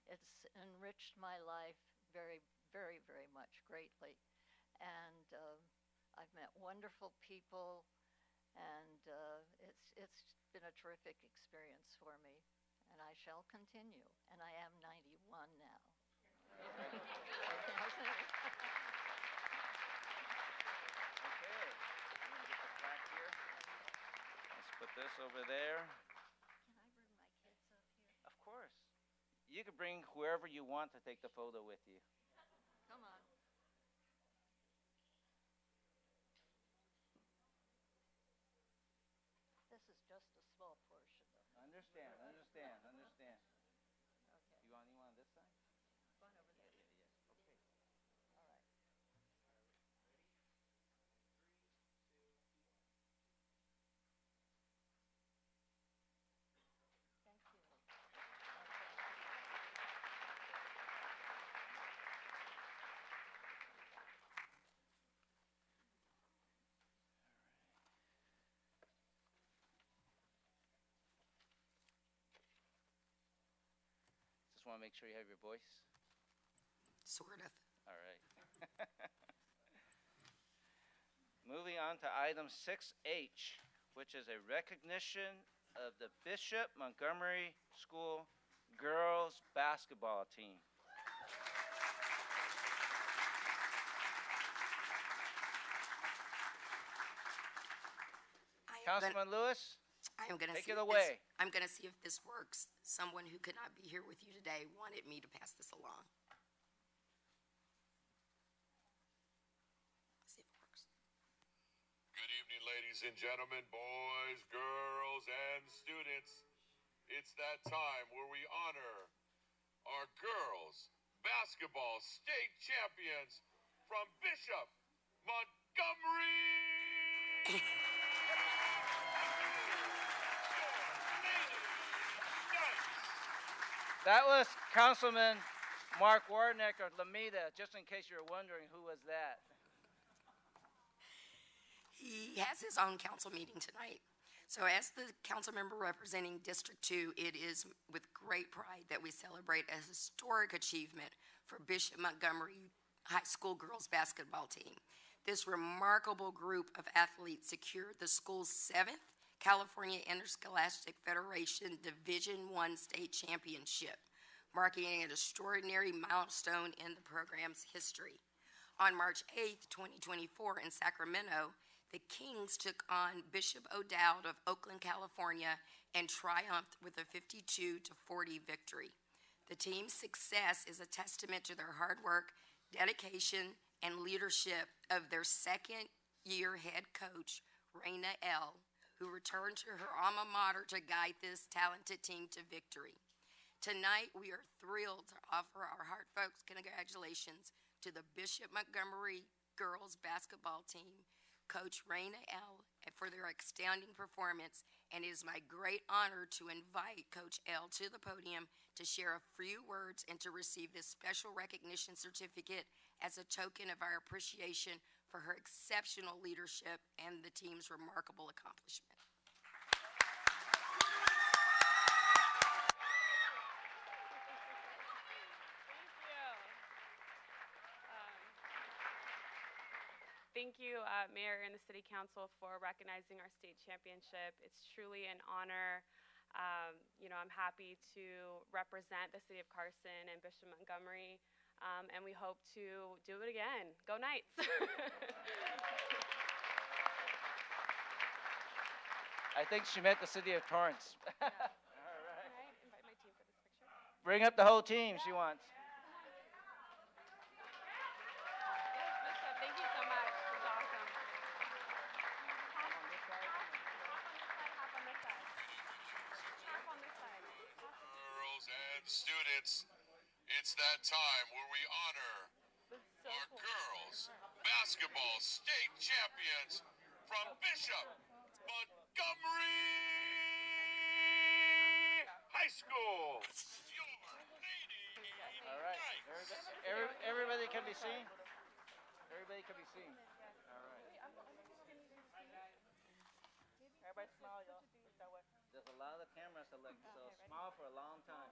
It's enriched my life very, very, very much greatly. And I've met wonderful people, and it's been a terrific experience for me. And I shall continue. And I am 91 now. Okay. I'm going to get the plaque here. Let's put this over there. Can I bring my kids up here? Of course. You can bring whoever you want to take the photo with you. Come on. This is just a small portion of it. Understand. Okay. You want on this side? One over there. Yes. Okay. All right. Thank you. Just want to make sure you have your voice. Sort of. All right. Moving on to item 6H, which is a recognition of the Bishop Montgomery School girls basketball team. Councilman Lewis, take it away. I'm going to see if this works. Someone who could not be here with you today wanted me to pass this along. Let's see if it works. Good evening, ladies and gentlemen, boys, girls, and students. It's that time where we honor our girls basketball state champions from Bishop Montgomery. That was Councilman Mark Warnick of Lameda, just in case you're wondering who was that. He has his own council meeting tonight. So as the council member representing District 2, it is with great pride that we celebrate a historic achievement for Bishop Montgomery High School girls basketball team. This remarkable group of athletes secured the school's 7th California Interscholastic Federation Division I state championship, marking an extraordinary milestone in the program's history. On March 8, 2024, in Sacramento, the Kings took on Bishop O'Dowd of Oakland, California, and triumphed with a 52-40 victory. The team's success is a testament to their hard work, dedication, and leadership of their second-year head coach, Raina L., who returned to her alma mater to guide this talented team to victory. Tonight, we are thrilled to offer our heartfelt congratulations to the Bishop Montgomery girls basketball team, Coach Raina L., for their outstanding performance, and it is my great honor to invite Coach L. to the podium to share a few words and to receive this special recognition certificate as a token of our appreciation for her exceptional leadership and the team's remarkable accomplishment. Thank you, Mayor and the City Council, for recognizing our state championship. It's truly an honor. I'm happy to represent the City of Carson and Bishop Montgomery, and we hope to do it again. Go Knights! I think she meant the City of Torrance. All right, invite my team for this picture. Bring up the whole team she wants. Thank you so much. It's awesome. Girls and students, it's that time where we honor our girls basketball state champions from Bishop Montgomery High School. All right. Everybody can be seen? Everybody can be seen. All right. Everybody smile, y'all. That way. There's a lot of cameras to look, so smile for a long time.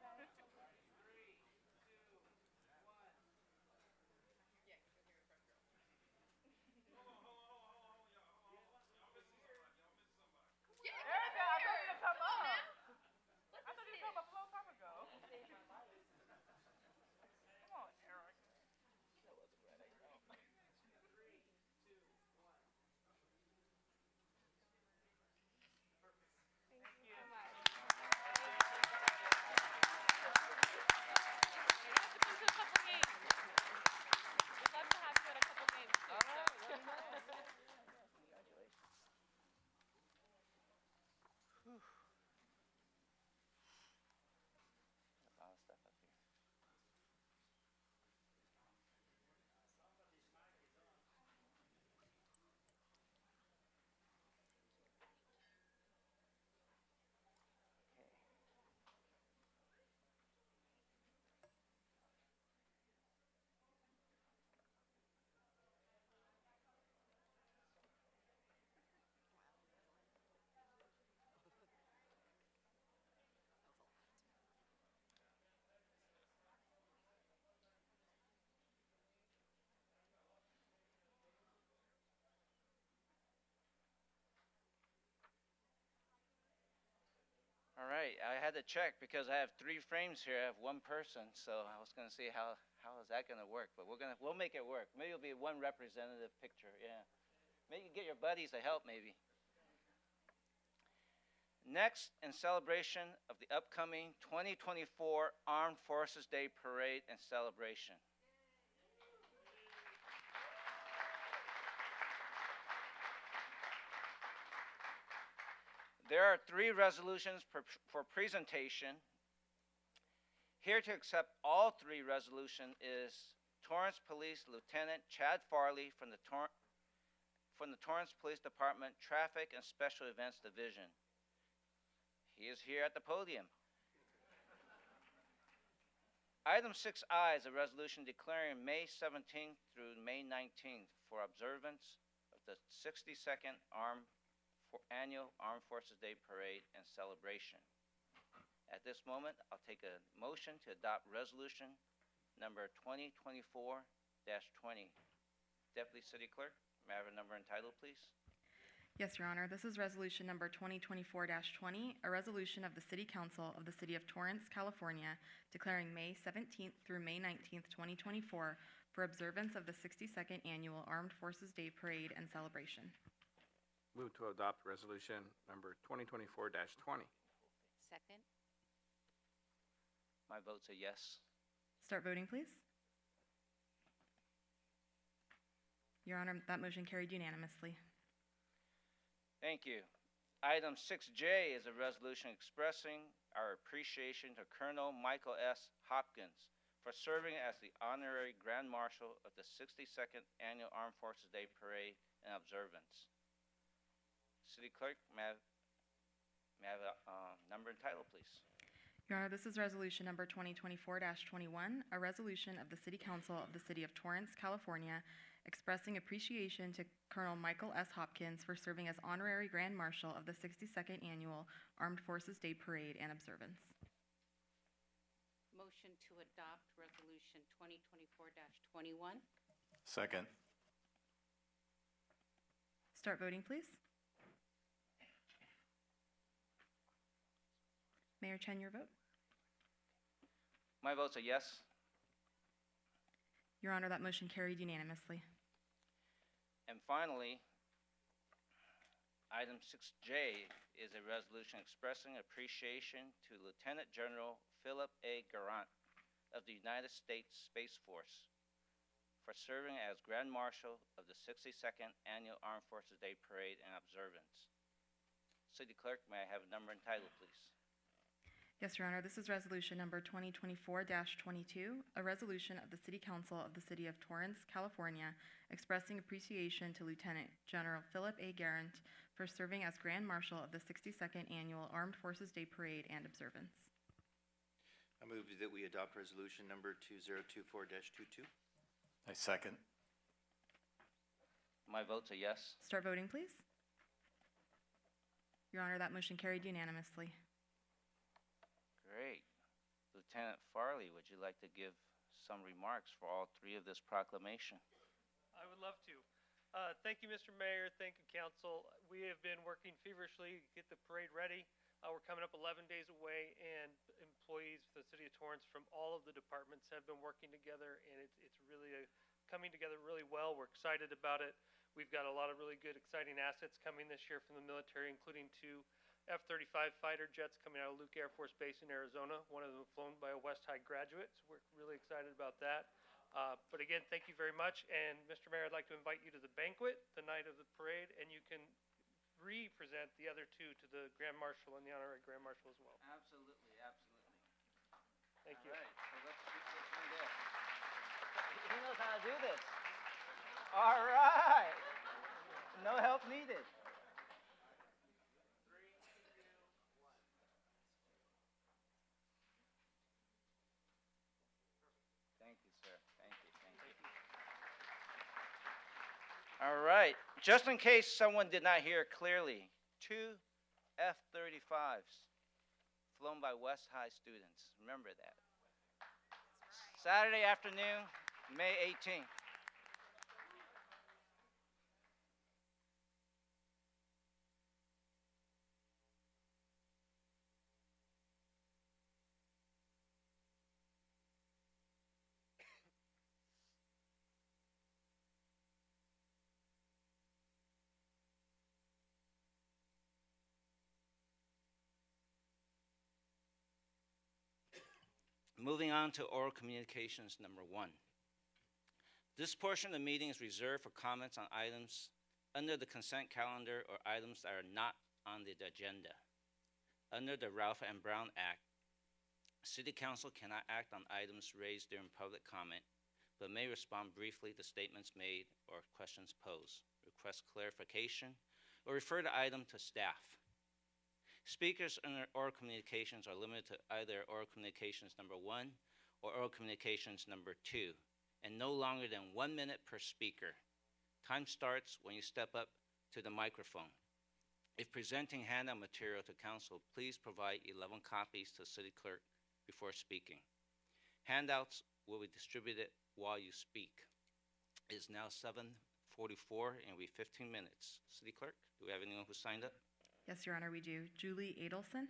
All right, I had to check because I have 3 frames here. I have 1 person, so I was going to see how is that going to work, but we'll make it work. Maybe it'll be 1 representative picture. Yeah, maybe you get your buddies to help. Maybe. Next, in celebration of the upcoming 2024 Armed Forces Day Parade and celebration. There are 3 resolutions for presentation. Here to accept all 3 resolutions is Torrance Police Lieutenant Chad Farley from the Torrance Police Department Traffic and Special Events Division. He is here at the podium. Item 6I is a resolution declaring May 17th through May 19th for observance of the 62nd Annual Armed Forces Day Parade and celebration. At this moment, I'll take a motion to adopt resolution number 2024-20. Deputy City Clerk, may I have a number and title, please? Yes, Your Honor. This is resolution number 2024-20, a resolution of the City Council of the City of Torrance, California, declaring May 17th through May 19th, 2024 for observance of the 62nd Annual Armed Forces Day Parade and celebration. Move to adopt resolution number 2024-20. Second. My vote's a yes. Start voting, please. Your Honor, that motion carried unanimously. Thank you. Item 6J is a resolution expressing our appreciation to Colonel Michael S. Hopkins for serving as the Honorary Grand Marshal of the 62nd Annual Armed Forces Day Parade and observance. City Clerk, may I have a number and title, please? Your Honor, this is resolution number 2024-21, a resolution of the City Council of the City of Torrance, California, expressing appreciation to Colonel Michael S. Hopkins for serving as Honorary Grand Marshal of the 62nd Annual Armed Forces Day Parade and Observance. Motion to adopt Resolution 2024-21. Second. Start voting, please. Mayor Chen, your vote. My vote's a yes. Your Honor, that motion carried unanimously. And finally, item 6J is a resolution expressing appreciation to Lieutenant General Philip A. Garant of the United States Space Force for serving as Grand Marshal of the 62nd Annual Armed Forces Day Parade and Observance. City Clerk, may I have a number and title, please? Yes, Your Honor, this is resolution number 2024-22, a resolution of the City Council of the City of Torrance, California, expressing appreciation to Lieutenant General Philip A. Garant for serving as Grand Marshal of the 62nd Annual Armed Forces Day Parade and Observance. I move that we adopt resolution number 2024-22. I second. My vote's a yes. Start voting, please. Your Honor, that motion carried unanimously. Great. Lieutenant Farley, would you like to give some remarks for all three of this proclamation? I would love to. Thank you, Mr. Mayor. Thank you, Council. We have been working feverishly to get the parade ready. We're coming up 11 days away, and employees of the City of Torrance from all of the departments have been working together, and it's really coming together really well. We're excited about it. We've got a lot of really good, exciting assets coming this year from the military, including 2 F-35 fighter jets coming out of Luke Air Force Base in Arizona. One of them flown by a West High graduate, so we're really excited about that. But again, thank you very much. And Mr. Mayor, I'd like to invite you to the banquet the night of the parade, and you can re-present the other 2 to the Grand Marshal and the Honorary Grand Marshal as well. Absolutely, absolutely. Thank you. All right, so let's keep this one there. He knows how to do this. All right. No help needed. Thank you, sir. Thank you, thank you. All right, just in case someone did not hear clearly, 2 F-35s flown by West High students. Remember that. Saturday afternoon, May 18th. Moving on to oral communications number 1. This portion of the meeting is reserved for comments on items under the consent calendar or items that are not on the agenda. Under the Ralph M. Brown Act, City Council cannot act on items raised during public comment, but may respond briefly to statements made or questions posed, request clarification, or refer the item to staff. Speakers under oral communications are limited to either oral communications number 1 or oral communications number 2, and no longer than 1 minute per speaker. Time starts when you step up to the microphone. If presenting handout material to council, please provide 11 copies to City Clerk before speaking. Handouts will be distributed while you speak. It is now 7:44 and will be 15 minutes. City Clerk, do we have anyone who signed up? Yes, Your Honor, we do. Julie Adelson.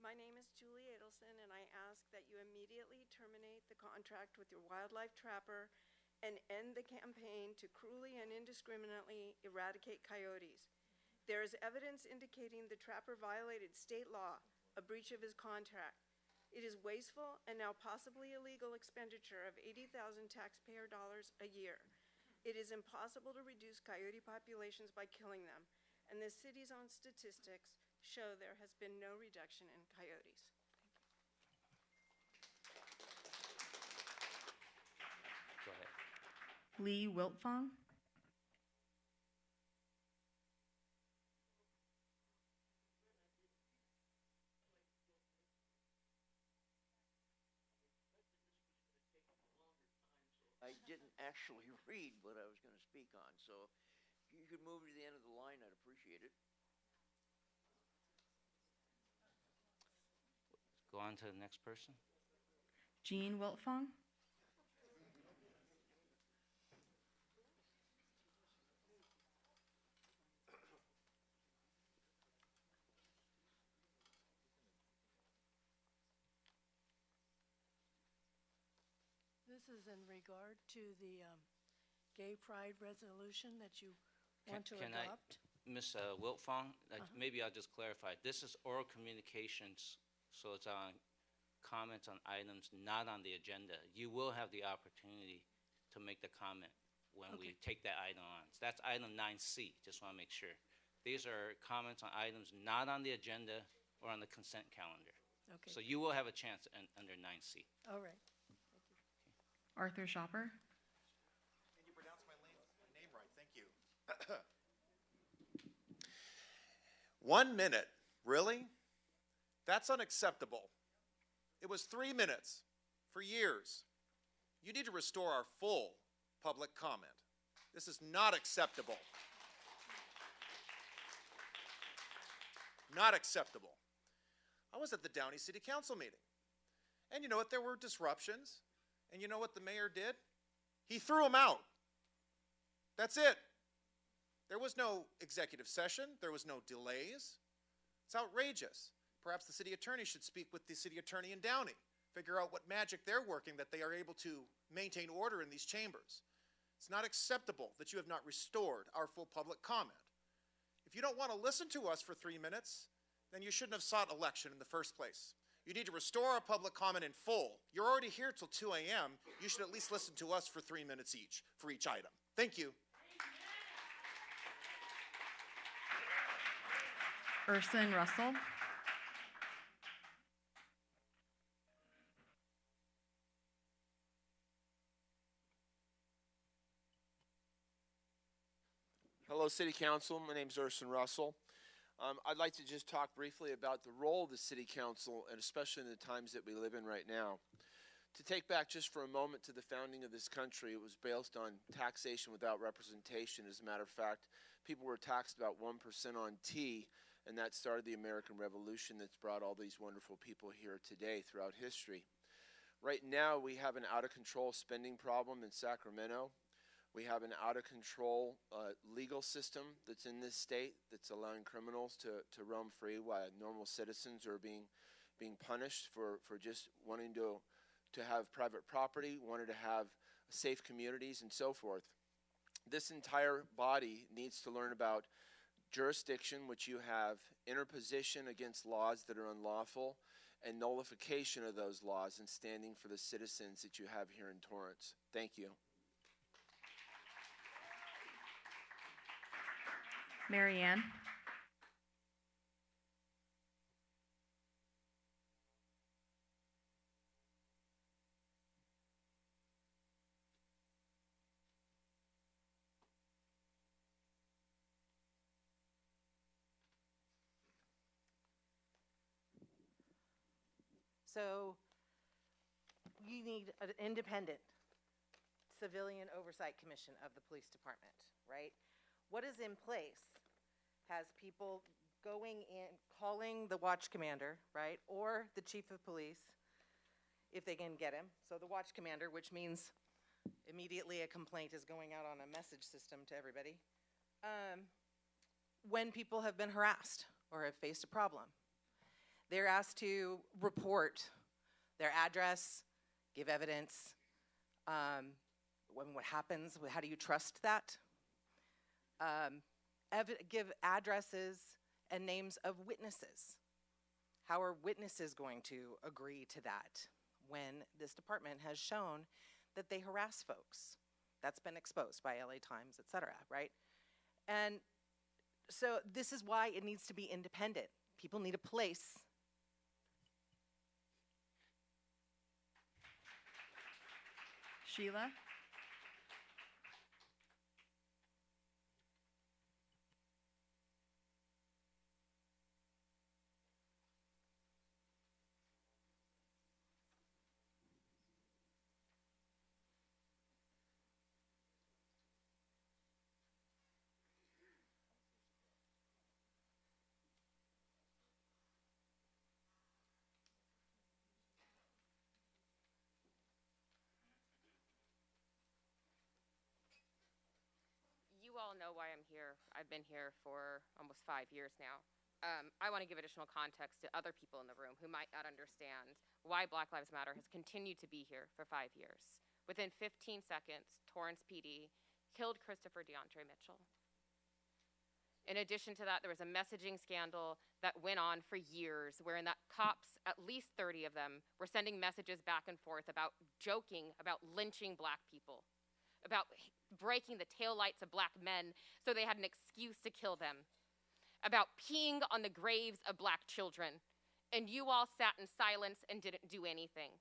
My name is Julie Adelson, and I ask that you immediately terminate the contract with your wildlife trapper and end the campaign to cruelly and indiscriminately eradicate coyotes. There is evidence indicating the trapper violated state law, a breach of his contract. It is wasteful and now possibly illegal expenditure of $80,000 taxpayer dollars a year. It is impossible to reduce coyote populations by killing them, and the city's own statistics show there has been no reduction in coyotes. Lee Wiltfong. I didn't actually read what I was going to speak on, so if you could move to the end of the line, I'd appreciate it. Go on to the next person. Jean Wiltfong. This is in regard to the gay pride resolution that you want to adopt. Ms. Wiltfong, maybe I'll just clarify. This is oral communications, so it's on comments on items not on the agenda. You will have the opportunity to make the comment when we take that item on. So that's item 9C, just want to make sure. These are comments on items not on the agenda or on the consent calendar. Okay. So you will have a chance under 9C. All right. Arthur Shopper. Can you pronounce my name right? Thank you. 1 minute. Really? That's unacceptable. It was 3 minutes for years. You need to restore our full public comment. This is not acceptable. Not acceptable. I was at the Downey City Council meeting. And you know what? There were disruptions. And you know what the mayor did? He threw them out. That's it. There was no executive session. There was no delays. It's outrageous. Perhaps the city attorney should speak with the city attorney in Downey, figure out what magic they're working that they are able to maintain order in these chambers. It's not acceptable that you have not restored our full public comment. If you don't want to listen to us for 3 minutes, then you shouldn't have sought election in the first place. You need to restore our public comment in full. You're already here till 2 a.m. You should at least listen to us for 3 minutes each, for each item. Thank you. Urson Russell. Hello, City Council. My name is Urson Russell. I'd like to just talk briefly about the role of the City Council, and especially in the times that we live in right now. To take back just for a moment to the founding of this country, it was based on taxation without representation. As a matter of fact, people were taxed about 1% on tea, and that started the American Revolution that's brought all these wonderful people here today throughout history. Right now, we have an out-of-control spending problem in Sacramento. We have an out-of-control legal system that's in this state that's allowing criminals to roam free while normal citizens are being punished for just wanting to have private property, wanting to have safe communities, and so forth. This entire body needs to learn about jurisdiction, which you have interposition against laws that are unlawful, and nullification of those laws and standing for the citizens that you have here in Torrance. Thank you. Marianne. So you need an independent civilian oversight commission of the police department, right? What is in place has people going in, calling the watch commander, right, or the chief of police, if they can get him. So the watch commander, which means immediately a complaint is going out on a message system to everybody, when people have been harassed or have faced a problem. They're asked to report their address, give evidence. What happens? How do you trust that? Give addresses and names of witnesses. How are witnesses going to agree to that when this department has shown that they harass folks? That's been exposed by LA Times, et cetera, right? And so this is why it needs to be independent. People need a place. Sheila. I've been here for almost 5 years now. I want to give additional context to other people in the room who might not understand why Black Lives Matter has continued to be here for 5 years. Within 15 seconds, Torrance PD killed Christopher DeAndre Mitchell. In addition to that, there was a messaging scandal that went on for years, wherein that cops, at least 30 of them, were sending messages back and forth about joking about lynching Black people, about breaking the taillights of Black men so they had an excuse to kill them, about peeing on the graves of Black children. And you all sat in silence and didn't do anything.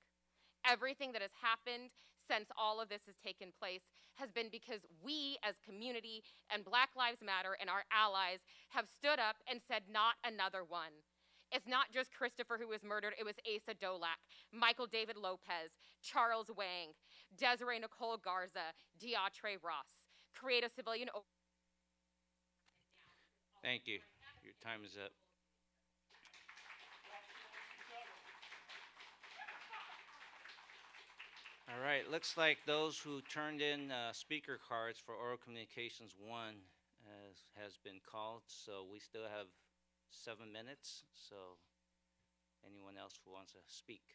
Everything that has happened since all of this has taken place has been because we as community and Black Lives Matter and our allies have stood up and said not another one. It's not just Christopher who was murdered, it was Asa Dolak, Michael David Lopez, Charles Wang, Desiree Nicole Garza, Deatre Ross. Create a civilian. Thank you. Your time is up. All right, looks like those who turned in speaker cards for Oral Communications 1 has been called, so we still have 7 minutes, so anyone else who wants to speak?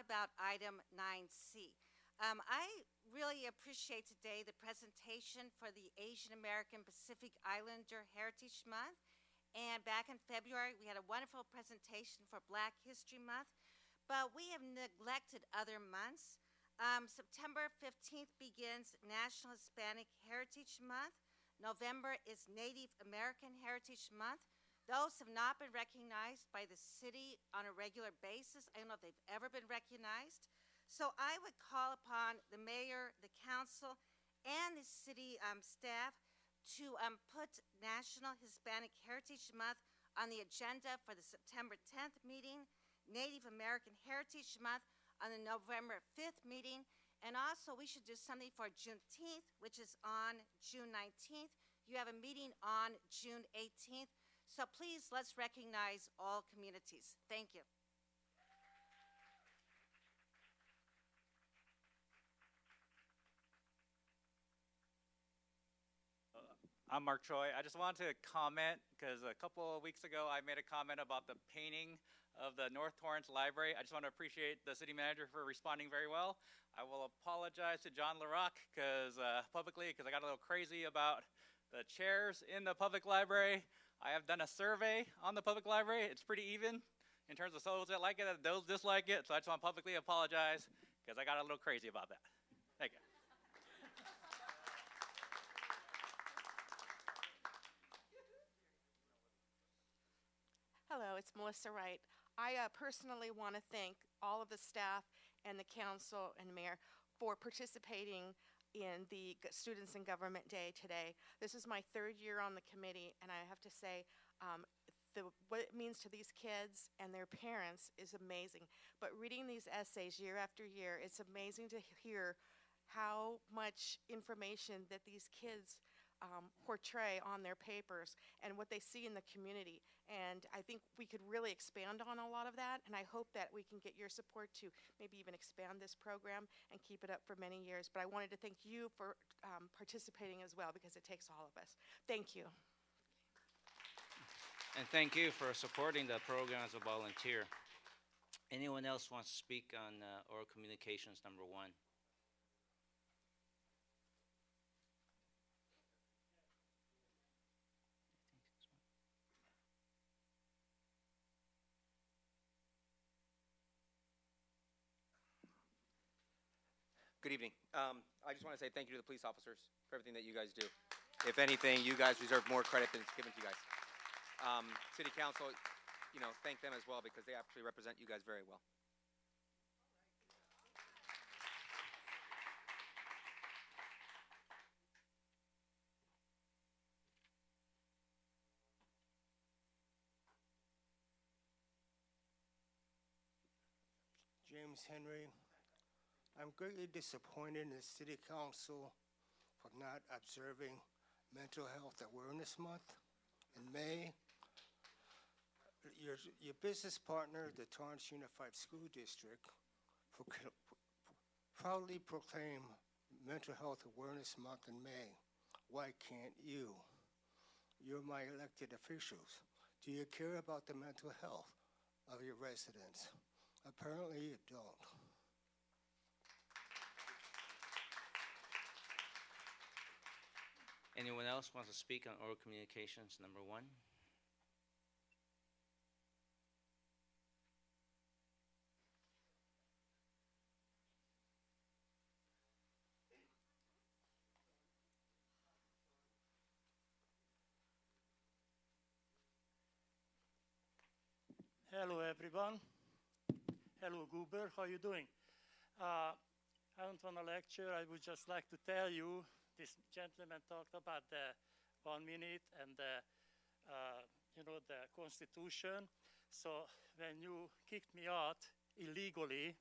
About item 9C. I really appreciate today the presentation for the Asian American Pacific Islander Heritage Month. And back in February, we had a wonderful presentation for Black History Month, but we have neglected other months. September 15th begins National Hispanic Heritage Month. November is Native American Heritage Month. Those have not been recognized by the city on a regular basis. I don't know if they've ever been recognized. So I would call upon the mayor, the council, and the city staff to put National Hispanic Heritage Month on the agenda for the September 10th meeting, Native American Heritage Month on the November 5th meeting, and also we should do something for Juneteenth, which is on June 19th. You have a meeting on June 18th, so please let's recognize all communities. Thank you. I'm Mark Troy. I just wanted to comment because a couple of weeks ago I made a comment about the painting of the North Torrance Library. I just want to appreciate the city manager for responding very well. I will apologize to John LaRocque publicly because I got a little crazy about the chairs in the public library. I have done a survey on the public library. It's pretty even in terms of those that like it and those dislike it. So I just want to publicly apologize because I got a little crazy about that. Thank you. Hello, it's Melissa Wright. I personally want to thank all of the staff and the council and the mayor for participating in the Students in Government Day today. This is my 3rd year on the committee, and I have to say what it means to these kids and their parents is amazing. But reading these essays year after year, it's amazing to hear how much information that these kids portray on their papers and what they see in the community. And I think we could really expand on a lot of that, and I hope that we can get your support to maybe even expand this program and keep it up for many years. But I wanted to thank you for participating as well, because it takes all of us. Thank you. And thank you for supporting the program as a volunteer. Anyone else wants to speak on Oral Communications number 1? Good evening. I just want to say thank you to the police officers for everything that you guys do. If anything, you guys deserve more credit than it's given to you guys. City Council, thank them as well, because they actually represent you guys very well. James Henry. I'm greatly disappointed in the City Council for not observing Mental Health Awareness Month in May. Your business partner, the Torrance Unified School District, proudly proclaimed Mental Health Awareness Month in May. Why can't you? You're my elected officials. Do you care about the mental health of your residents? Apparently you don't. Anyone else wants to speak on oral communications number 1? Hello, everyone. Hello, Goober. How are you doing? I don't want to lecture. I would just like to tell you, this gentleman talked about the 1 minute and the, the Constitution. So when you kicked me out illegally,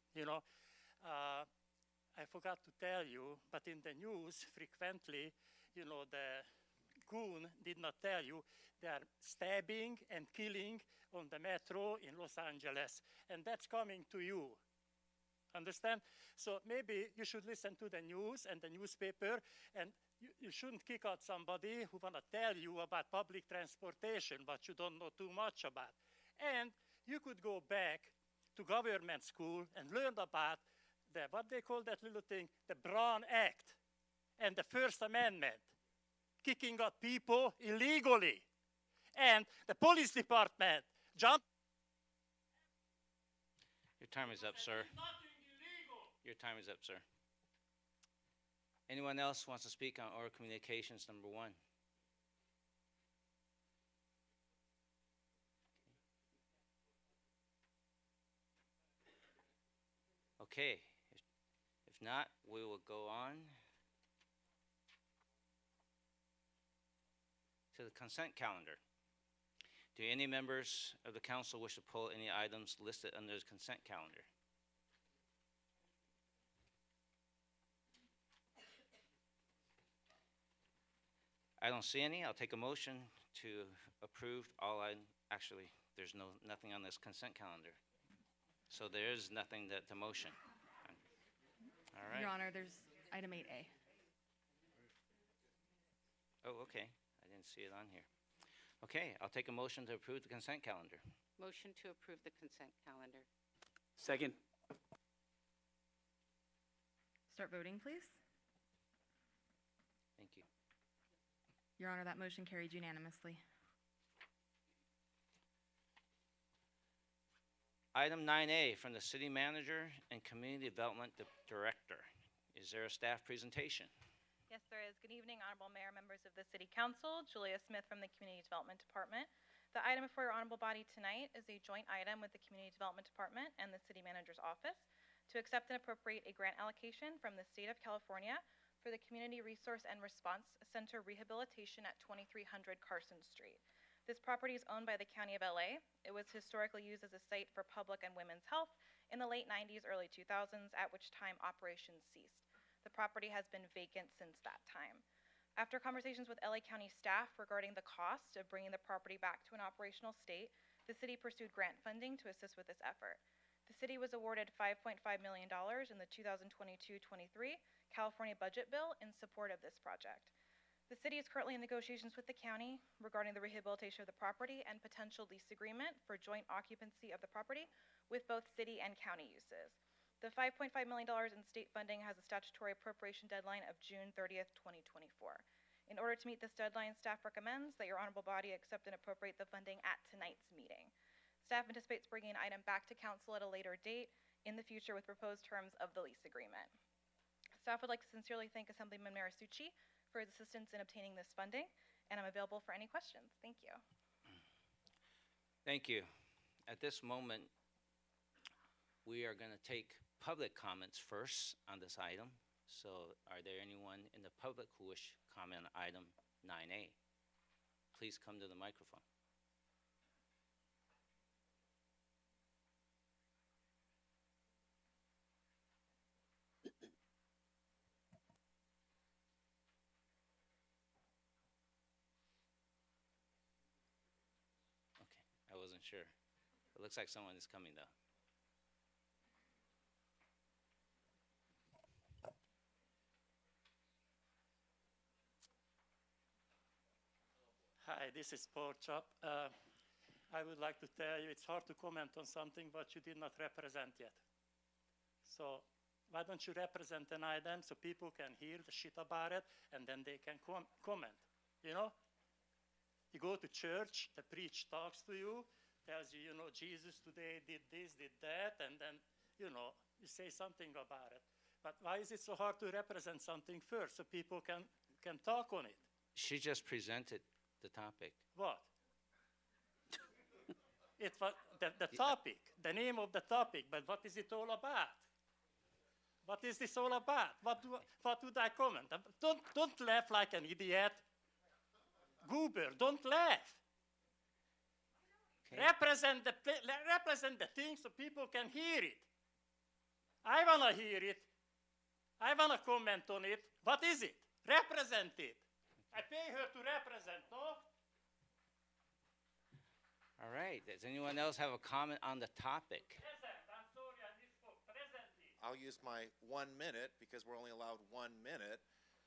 I forgot to tell you, but in the news frequently, the goon did not tell you they are stabbing and killing on the metro in Los Angeles, and that's coming to you. Understand? So maybe you should listen to the news and the newspaper, and you shouldn't kick out somebody who want to tell you about public transportation, but you don't know too much about. And you could go back to government school and learn about what they call that little thing, the Brown Act and the First Amendment, kicking out people illegally. And the police department jumped. Your time is up, sir. Your time is up, sir. Anyone else wants to speak on oral communications number 1? Okay. If not, we will go on to the consent calendar. Do any members of the council wish to pull any items listed under the consent calendar? I don't see any. I'll take a motion to approve all actually, there's nothing on this consent calendar. So there is nothing to motion. All right. Your Honor, there's item 8A. Oh, okay. I didn't see it on here. Okay, I'll take a motion to approve the consent calendar. Motion to approve the consent calendar. Second. Start voting, please. Thank you. Your Honor, that motion carried unanimously. Item 9A from the City Manager and Community Development Director. Is there a staff presentation? Yes, there is. Good evening, Honorable Mayor, members of the City Council. Julia Smith from the Community Development Department. The item before your honorable body tonight is a joint item with the Community Development Department and the City Manager's Office to accept and appropriate a grant allocation from the State of California for the Community Resource and Response Center rehabilitation at 2300 Carson Street. This property is owned by the County of LA. It was historically used as a site for public and women's health in the late 90s, early 2000s, at which time operations ceased. The property has been vacant since that time. After conversations with LA County staff regarding the cost of bringing the property back to an operational state, the city pursued grant funding to assist with this effort. The city was awarded $5.5 million in the 2022-23 California budget bill in support of this project. The city is currently in negotiations with the county regarding the rehabilitation of the property and potential lease agreement for joint occupancy of the property with both city and county uses. The $5.5 million in state funding has a statutory appropriation deadline of June 30th, 2024. In order to meet this deadline, staff recommends that your honorable body accept and appropriate the funding at tonight's meeting. Staff anticipates bringing an item back to council at a later date in the future with proposed terms of the lease agreement. Staff would like to sincerely thank Assemblyman Marisucci for his assistance in obtaining this funding, and I'm available for any questions. Thank you. Thank you. At this moment, we are going to take public comments first on this item. So are there anyone in the public who wish to comment on item 9A? Please come to the microphone. I wasn't sure. It looks like someone is coming, though. Hi, this is Pork Chop. I would like to tell you it's hard to comment on something what you did not represent yet. So why don't you represent an item so people can hear the shit about it and then they can comment, you know? You go to church, the preach talks to you, tells you, you know, Jesus today did this, did that, and then, you know, you say something about it. But why is it so hard to represent something first so people can talk on it? She just presented the topic. What? It was the topic, the name of the topic, but what is it all about? What is this all about? What would I comment? Don't laugh like an idiot. Goober, don't laugh. Okay. Represent the thing so people can hear it. I want to hear it. I want to comment on it. What is it? Represent it. I pay her to represent, no? All right. Does anyone else have a comment on the topic? Present. I'm sorry, I misspoke. Present it. I'll use my 1 minute because we're only allowed 1 minute.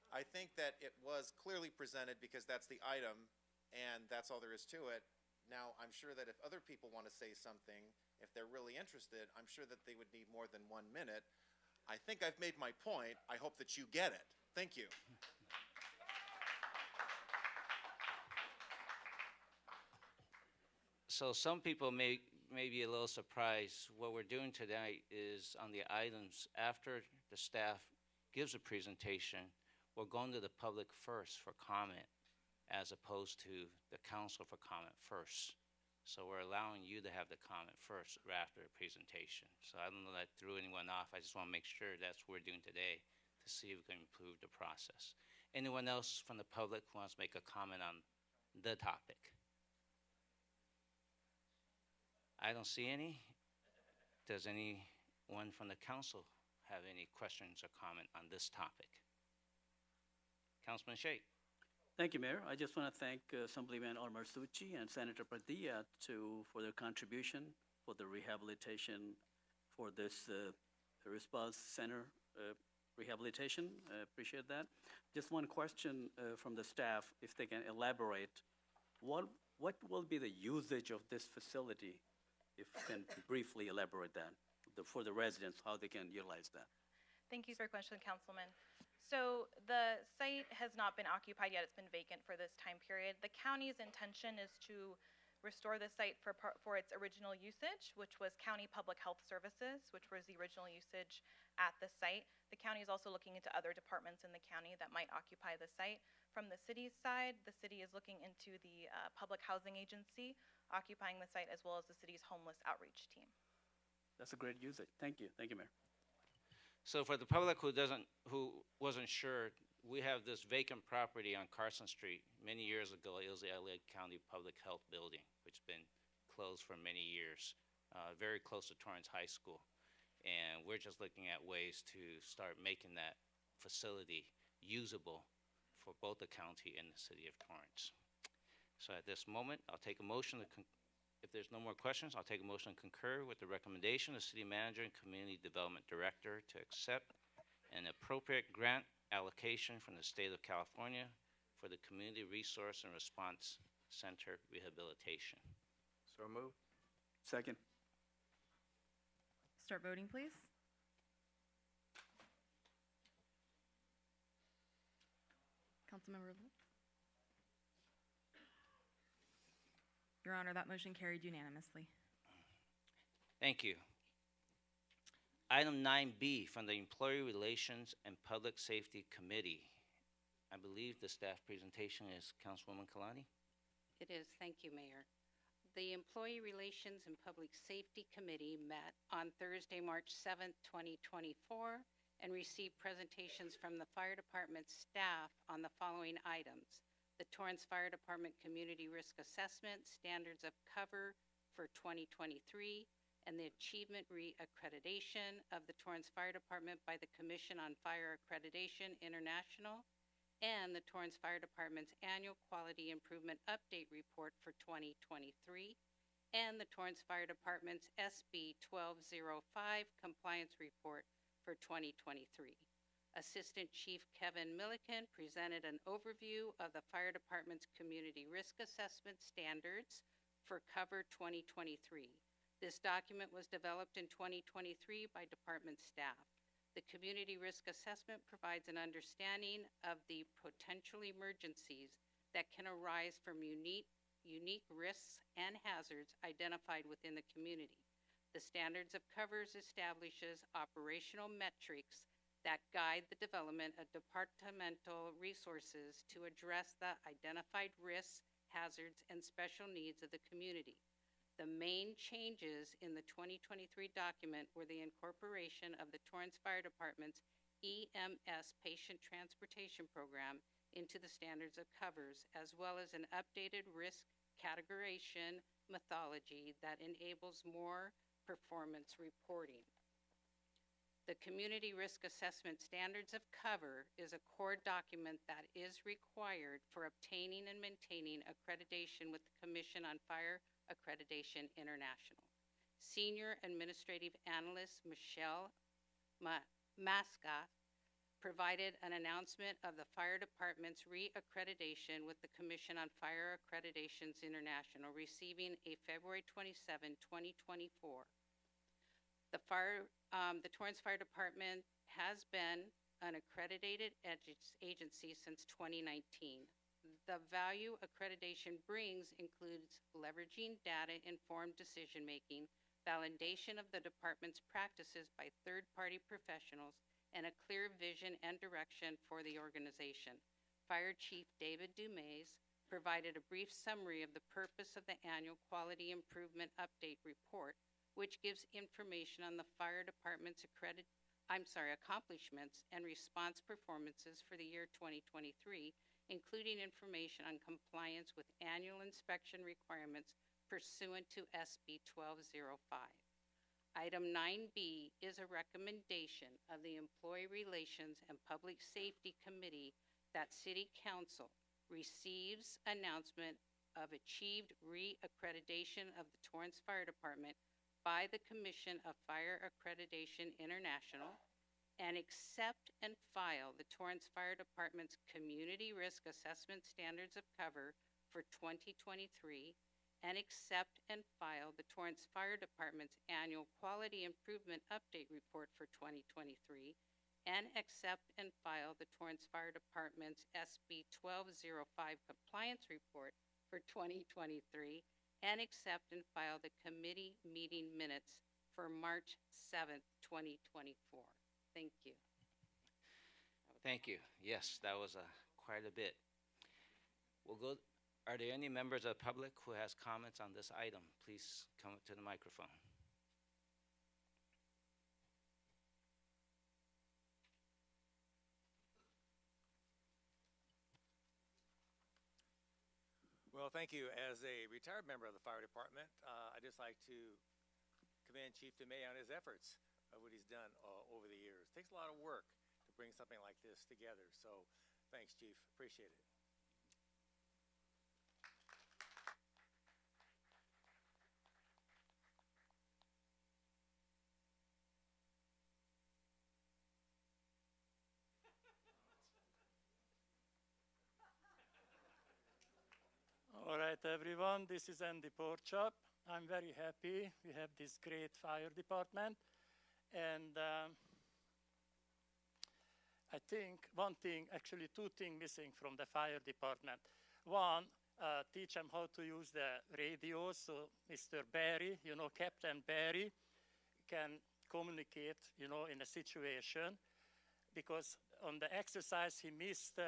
I think that it was clearly presented because that's the item and that's all there is to it. Now, I'm sure that if other people want to say something, if they're really interested, I'm sure that they would need more than 1 minute. I think I've made my point. I hope that you get it. Thank you. So some people may be a little surprised. What we're doing tonight is on the items after the staff gives a presentation, we're going to the public first for comment as opposed to the council for comment first. So we're allowing you to have the comment first right after the presentation. So I don't know that threw anyone off. I just want to make sure that's what we're doing today to see if we can improve the process. Anyone else from the public who wants to make a comment on the topic? I don't see any. Does anyone from the council have any questions or comment on this topic? Councilman Shea. Thank you, Mayor. I just want to thank Assemblyman Almarsucci and Senator Padilla for their contribution for the rehabilitation for this response center rehabilitation. I appreciate that. Just one question from the staff, if they can elaborate. What will be the usage of this facility? If you can briefly elaborate that for the residents, how they can utilize that. Thank you for your question, Councilman. So the site has not been occupied yet. It's been vacant for this time period. The county's intention is to restore the site for its original usage, which was county public health services, which was the original usage at the site. The county is also looking into other departments in the county that might occupy the site. From the city's side, the city is looking into the public housing agency occupying the site as well as the city's homeless outreach team. That's a great usage. Thank you. Thank you, Mayor. So for the public who wasn't sure, we have this vacant property on Carson Street. Many years ago, it was the LA County Public Health Building, which has been closed for many years, very close to Torrance High School. And we're just looking at ways to start making that facility usable for both the county and the city of Torrance. So at this moment, I'll take a motion if there's no more questions, I'll take a motion to concur with the recommendation of City Manager and Community Development Director to accept an appropriate grant allocation from the state of California for the Community Resource and Response Center rehabilitation. So moved. Second. Start voting, please. Councilmember Lutz. Your Honor, that motion carried unanimously. Thank you. Item 9B from the Employee Relations and Public Safety Committee. I believe the staff presentation is Councilwoman Kalani. It is. Thank you, Mayor. The Employee Relations and Public Safety Committee met on Thursday, March 7th, 2024, and received presentations from the Fire Department staff on the following items: the Torrance Fire Department Community Risk Assessment, Standards of Cover for 2023, and the Achievement Re-Accreditation of the Torrance Fire Department by the Commission on Fire Accreditation International, and the Torrance Fire Department's Annual Quality Improvement Update Report for 2023, and the Torrance Fire Department's SB 1205 Compliance Report for 2023. Assistant Chief Kevin Milliken presented an overview of the Fire Department's Community Risk Assessment Standards for Cover 2023. This document was developed in 2023 by department staff. The Community Risk Assessment provides an understanding of the potential emergencies that can arise from unique risks and hazards identified within the community. The Standards of Covers establishes operational metrics that guide the development of departmental resources to address the identified risks, hazards, and special needs of the community. The main changes in the 2023 document were the incorporation of the Torrance Fire Department's EMS Patient Transportation Program into the Standards of Covers, as well as an updated risk categorization methodology that enables more performance reporting. The Community Risk Assessment Standards of Cover is a core document that is required for obtaining and maintaining accreditation with the Commission on Fire Accreditation International. Senior Administrative Analyst Michelle Mascot provided an announcement of the Fire Department's re-accreditation with the Commission on Fire Accreditations International, receiving a February 27, 2024. The Torrance Fire Department has been an accredited agency since 2019. The value accreditation brings includes leveraging data-informed decision-making, validation of the department's practices by third-party professionals, and a clear vision and direction for the organization. Fire Chief David Dumays provided a brief summary of the purpose of the annual Quality Improvement Update Report, which gives information on the fire department's accomplishments and response performances for the year 2023, including information on compliance with annual inspection requirements pursuant to SB 1205. Item 9B is a recommendation of the Employee Relations and Public Safety Committee that City Council receives announcement of achieved re-accreditation of the Torrance Fire Department by the Commission of Fire Accreditation International, and accept and file the Torrance Fire Department's Community Risk Assessment Standards of Cover for 2023, and accept and file the Torrance Fire Department's Annual Quality Improvement Update Report for 2023, and accept and file the Torrance Fire Department's SB 1205 Compliance Report for 2023, and accept and file the committee meeting minutes for March 7th, 2024. Thank you. Thank you. Yes, that was quite a bit. Are there any members of the public who has comments on this item? Please come up to the microphone. Well, thank you. As a retired member of the fire department, I'd just like to commend Chief DeMay on his efforts of what he's done over the years. It takes a lot of work to bring something like this together. So thanks, Chief. Appreciate it. All right, everyone, this is Andy Porchop. I'm very happy we have this great fire department. And I think one thing, actually two things missing from the fire department. One, teach them how to use the radio, so Mr. Barry, Captain Barry, can communicate, in a situation. Because on the exercise, he missed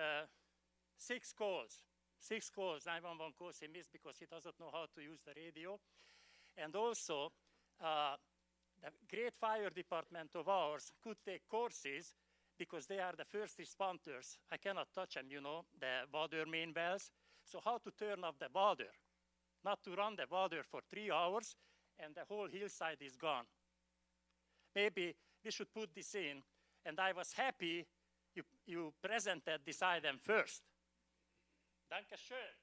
6 calls. 6 calls, 911 calls he missed because he doesn't know how to use the radio. And also, the great fire department of ours could take courses because they are the first responders. I cannot touch them, the water main wells. So how to turn off the water, not to run the water for 3 hours and the whole hillside is gone. Maybe we should put this in, and I was happy you presented this item first. Dankeschön.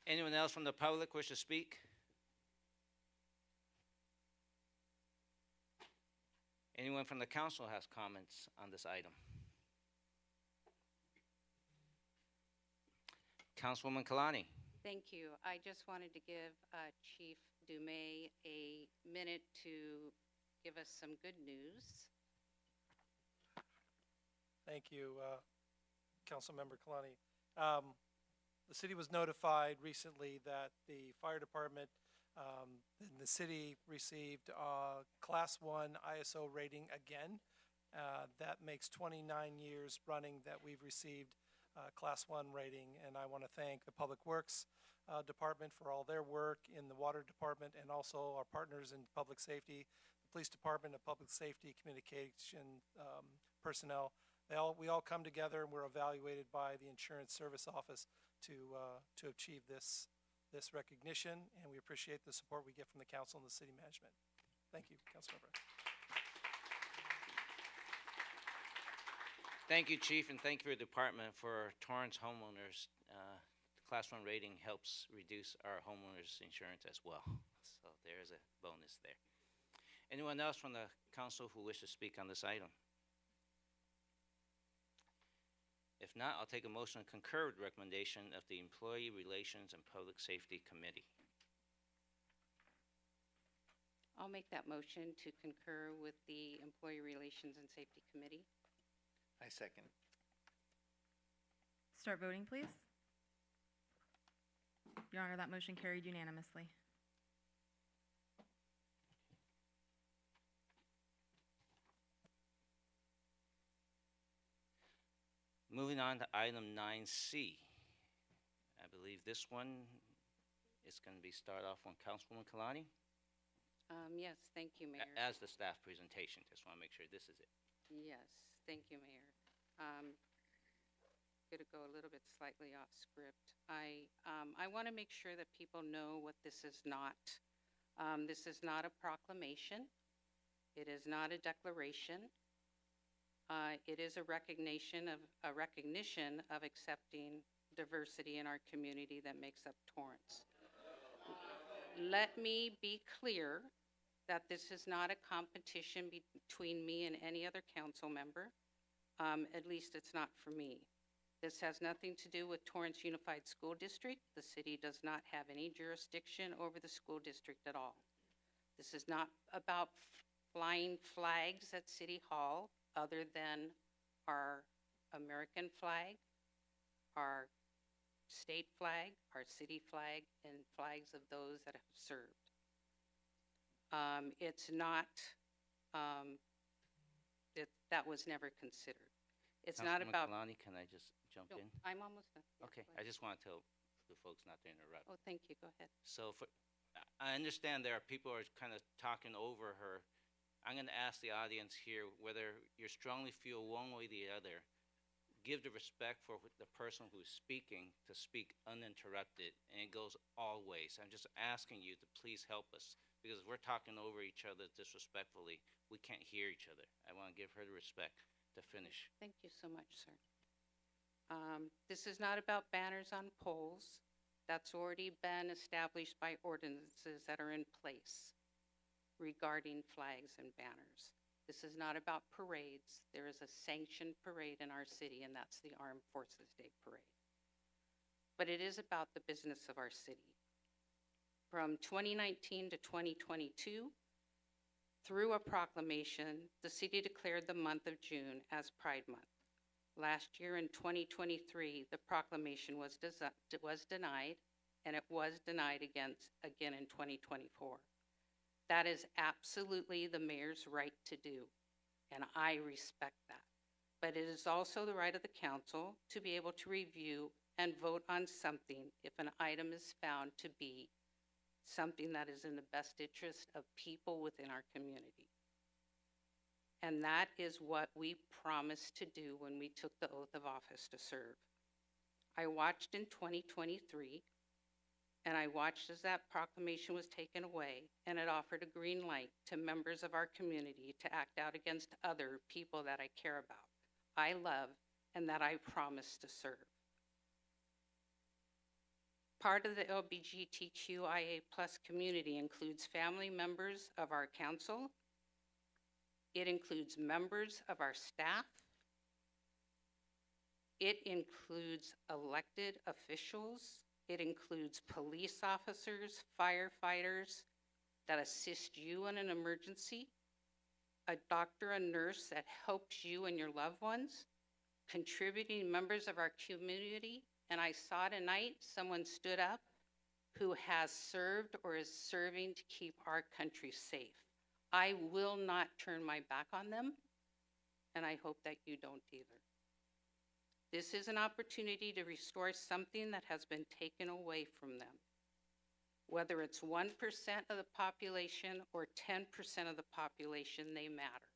Anyone else from the public wish to speak? Anyone from the council has comments on this item? Councilwoman Kalani. Thank you. I just wanted to give Chief Dumais a minute to give us some good news. Thank you, Councilmember Kalani. The city was notified recently that the fire department in the city received Class 1 ISO rating again. That makes 29 years running that we've received Class 1 rating, and I want to thank the Public Works Department for all their work, in the Water Department, and also our partners in public safety, the Police Department, the Public Safety Communication personnel. We all come together, and we're evaluated by the Insurance Service Office to achieve this recognition, and we appreciate the support we get from the council and the city management. Thank you, Councilmember. Thank you, Chief, and thank you for your department. For Torrance homeowners, Class 1 rating helps reduce our homeowners insurance as well. So there's a bonus there. Anyone else from the council who wishes to speak on this item? If not, I'll take a motion to concur with the recommendation of the Employee Relations and Public Safety Committee. I'll make that motion to concur with the Employee Relations and Safety Committee. I second. Start voting, please. Your Honor, that motion carried unanimously. Moving on to item 9C. I believe this one is going to be start off on Councilwoman Kalani. Yes, thank you, Mayor. As the staff presentation, just want to make sure this is it. Yes, thank you, Mayor. Going to go a little bit slightly off script. I want to make sure that people know what this is not. This is not a proclamation. It is not a declaration. It is a recognition of accepting diversity in our community that makes up Torrance. Let me be clear that this is not a competition between me and any other council member. At least it's not for me. This has nothing to do with Torrance Unified School District. The city does not have any jurisdiction over the school district at all. This is not about flying flags at City Hall other than our American flag, our state flag, our city flag, and flags of those that have served. It's not, that was never considered. It's not about. Kalani, can I just jump in? I'm almost done. Okay, I just want to tell the folks not to interrupt. Oh, thank you. Go ahead. So I understand there are people who are kind of talking over her. I'm going to ask the audience here whether you strongly feel one way or the other. Give the respect for the person who's speaking to speak uninterrupted, and it goes all ways. I'm just asking you to please help us, because if we're talking over each other disrespectfully, we can't hear each other. I want to give her the respect to finish. Thank you so much, sir. This is not about banners on poles. That's already been established by ordinances that are in place regarding flags and banners. This is not about parades. There is a sanctioned parade in our city, and that's the Armed Forces Day Parade. But it is about the business of our city. From 2019 to 2022, through a proclamation, the city declared the month of June as Pride Month. Last year in 2023, the proclamation was denied, and it was denied again in 2024. That is absolutely the mayor's right to do, and I respect that. But it is also the right of the council to be able to review and vote on something if an item is found to be something that is in the best interest of people within our community. And that is what we promised to do when we took the oath of office to serve. I watched in 2023, and I watched as that proclamation was taken away, and it offered a green light to members of our community to act out against other people that I care about, I love, and that I promise to serve. Part of the LGBTQIA+ community includes family members of our council, It includes members of our staff. It includes elected officials. It includes police officers, firefighters that assist you in an emergency, a doctor, a nurse that helps you and your loved ones, contributing members of our community. And I saw tonight someone stood up who has served or is serving to keep our country safe. I will not turn my back on them, and I hope that you don't either. This is an opportunity to restore something that has been taken away from them. Whether it's 1% of the population or 10% of the population, they matter.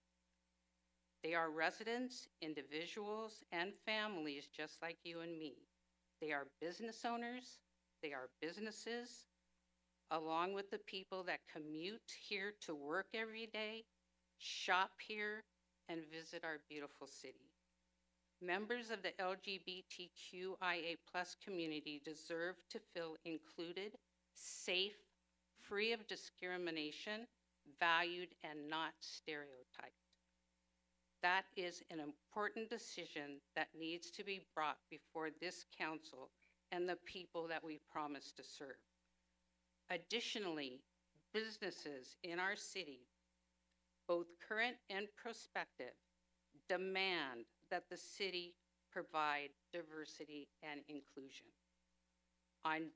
They are residents, individuals, and families just like you and me. They are business owners, they are businesses, along with the people that commute here to work every day, shop here, and visit our beautiful city. Members of the LGBTQIA+ community deserve to feel included, safe, free of discrimination, valued, and not stereotyped. That is an important decision that needs to be brought before this council and the people that we promise to serve. Additionally, businesses in our city, both current and prospective, demand that the city provide diversity and inclusion. On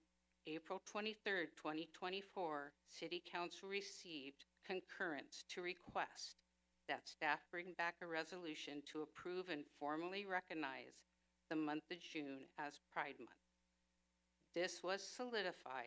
April 23rd, 2024, City Council received concurrence to request that staff bring back a resolution to approve and formally recognize the month of June as Pride Month. This will solidify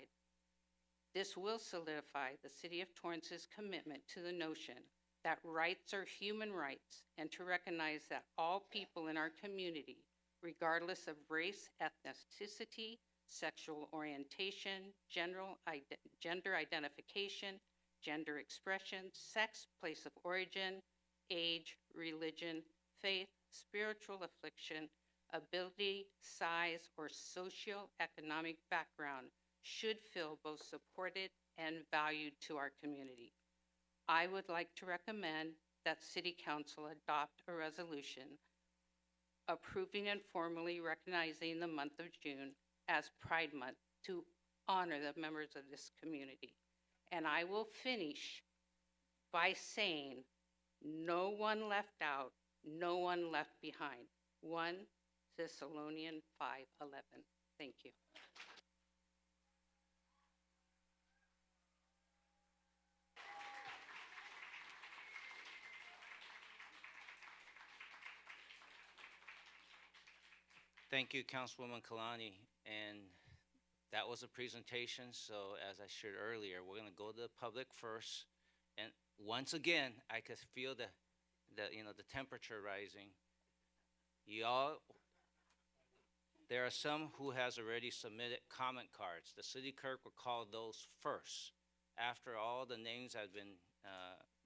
the City of Torrance's commitment to the notion that rights are human rights, and to recognize that all people in our community, regardless of race, ethnicity, sexual orientation, gender identification, gender expression, sex, place of origin, age, religion, faith, spiritual affliction, ability, size, or socioeconomic background should feel both supported and valued to our community. I would like to recommend that City Council adopt a resolution approving and formally recognizing the month of June as Pride Month to honor the members of this community. And I will finish by saying, no one left out, no one left behind. 1 Thessalonians 5:11. Thank you. Thank you, Councilwoman Kalani. And that was a presentation. So as I shared earlier, we're going to go to the public first. And once again, I could feel the temperature rising. There are some who has already submitted comment cards. The city clerk will call those first, after all the names have been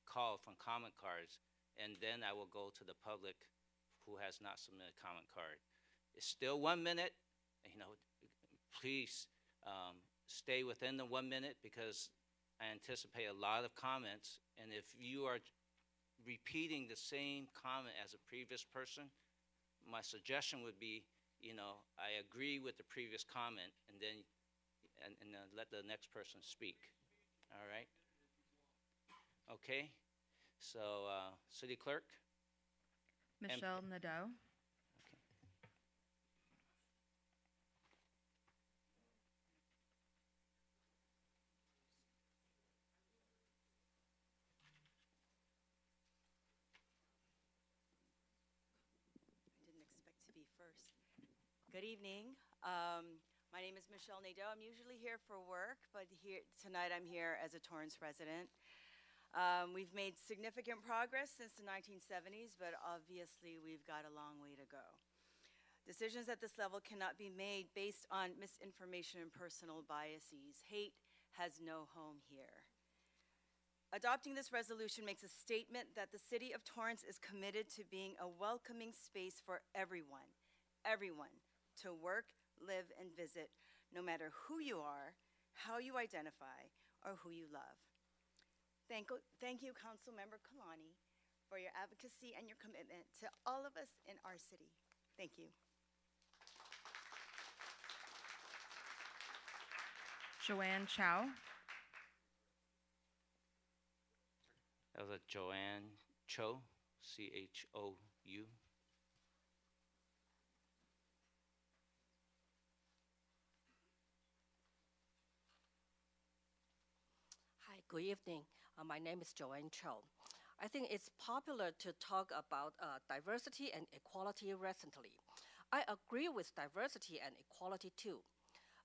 called from comment cards, and then I will go to the public who has not submitted a comment card. It's still 1 minute. Please stay within the 1 minute, because I anticipate a lot of comments. And if you are repeating the same comment as a previous person, my suggestion would be, I agree with the previous comment, and then let the next person speak. All right? Okay. So, City Clerk? Michelle Nadeau. Good evening. My name is Michelle Nadeau. I'm usually here for work, but tonight I'm here as a Torrance resident. We've made significant progress since the 1970s, but obviously we've got a long way to go. Decisions at this level cannot be made based on misinformation and personal biases. Hate has no home here. Adopting this resolution makes a statement that the City of Torrance is committed to being a welcoming space for everyone to work, live, and visit, no matter who you are, how you identify, or who you love. Thank you, Councilmember Kalani, for your advocacy and your commitment to all of us in our city. Thank you. Joanne Chow. That was a Joanne Cho, C-H-O-U. Hi, good evening. My name is Joanne Cho. I think it's popular to talk about diversity and equality recently. I agree with diversity and equality too.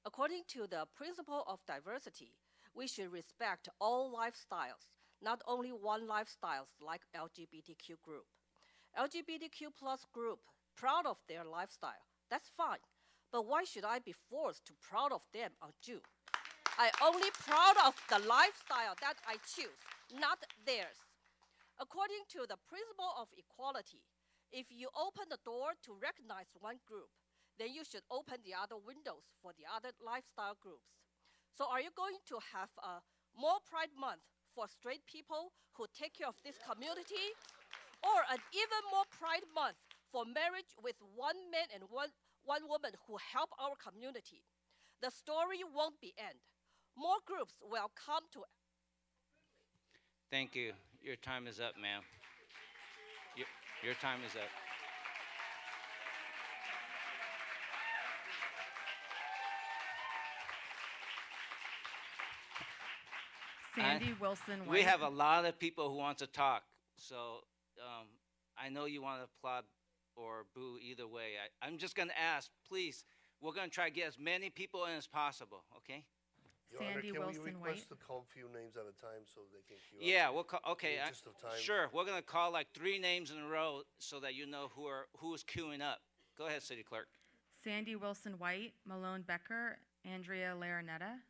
According to the principle of diversity, we should respect all lifestyles, not only one lifestyle like LGBTQ group. LGBTQ plus group, proud of their lifestyle, that's fine. But why should I be forced to proud of them or Jew? I only proud of the lifestyle that I choose, not theirs. According to the principle of equality, if you open the door to recognize one group, then you should open the other windows for the other lifestyle groups. So are you going to have a more Pride Month for straight people who take care of this community? Or an even more Pride Month for marriage with one man and one woman who help our community? The story won't be end. More groups will come to. Thank you. Your time is up, ma'am. Your time is up. Sandy Wilson White. We have a lot of people who want to talk, so I know you want to applaud or boo either way. I'm just going to ask, please, we're going to try to get as many people in as possible, okay? Your Honor, Sandy can Wilson we White. request to call a few names at a time so they can queue up? Yeah, we'll call, okay. In the interest of time. Sure, we're going to call like 3 names in a row so that you know who's queuing up. Go ahead, City Clerk. Sandy Wilson White, Malone Becker, Andrea Larinetta.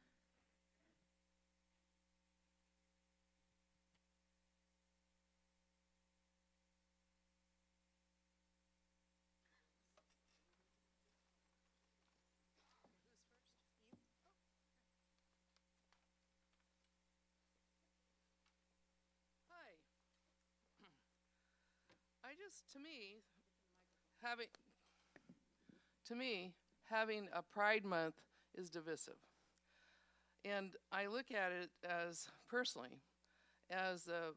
To me, having a Pride Month is divisive. And I look at it as, personally, as it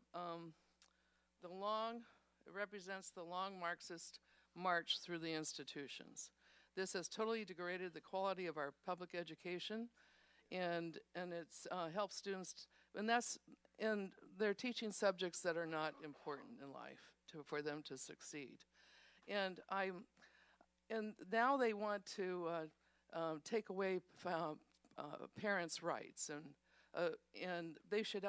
represents the long Marxist march through the institutions. This has totally degraded the quality of our public education, and it's helped students, and they're teaching subjects that are not important in life for them to succeed. And now they want to take away parents' rights, and they should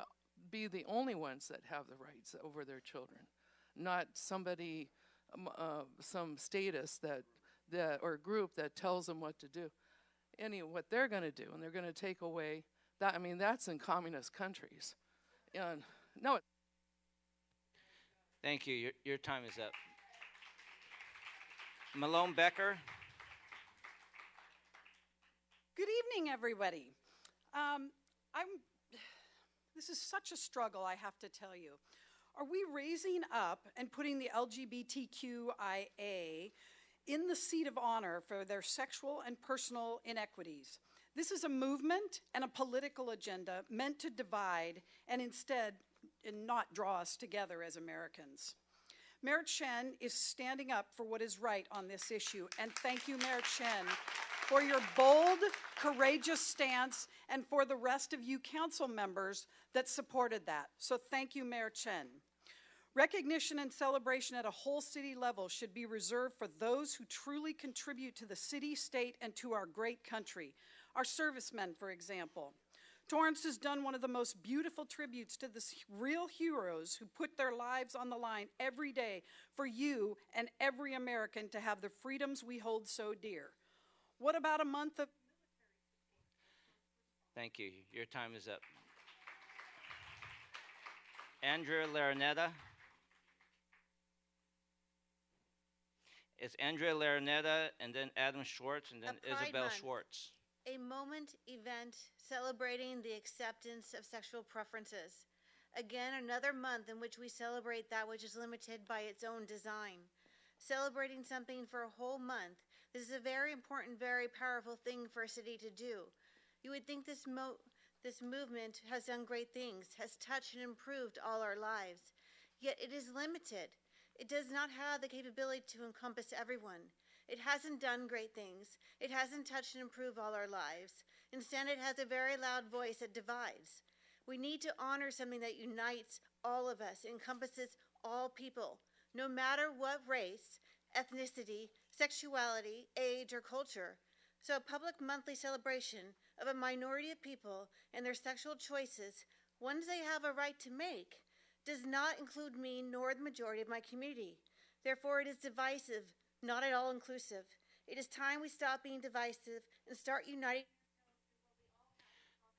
be the only ones that have the rights over their children, not somebody, some status that or group that tells them what to do. What they're going to do, and they're going to take away that. I mean, that's in communist countries. And no. Thank you. Your time is up. Malone Becker. Good evening, everybody. This is such a struggle, I have to tell you. Are we raising up and putting the LGBTQIA in the seat of honor for their sexual and personal inequities? This is a movement and a political agenda meant to divide and instead not draw us together as Americans. Mayor Chen is standing up for what is right on this issue, and thank you, Mayor Chen, for your bold, courageous stance, and for the rest of you council members that supported that. So thank you, Mayor Chen. Recognition and celebration at a whole city level should be reserved for those who truly contribute to the city, state, and to our great country. Our servicemen, for example. Torrance has done one of the most beautiful tributes to the real heroes who put their lives on the line every day for you and every American to have the freedoms we hold so dear. What about a month of... Thank you. Your time is up. Andrea Larinetta. It's Andrea Larinetta, and then Adam Schwartz, and then Isabel Schwartz. A moment event celebrating the acceptance of sexual preferences. Again, another month in which we celebrate that which is limited by its own design. Celebrating something for a whole month, this is a very important, very powerful thing for a city to do. You would think this movement has done great things, has touched and improved all our lives. Yet it is limited. It does not have the capability to encompass everyone. It hasn't done great things. It hasn't touched and improved all our lives. Instead, it has a very loud voice that divides. We need to honor something that unites all of us, encompasses all people, no matter what race, ethnicity, sexuality, age, or culture. So a public monthly celebration of a minority of people and their sexual choices, ones they have a right to make, does not include me nor the majority of my community. Therefore, it is divisive, not at all inclusive. It is time we stop being divisive and start uniting.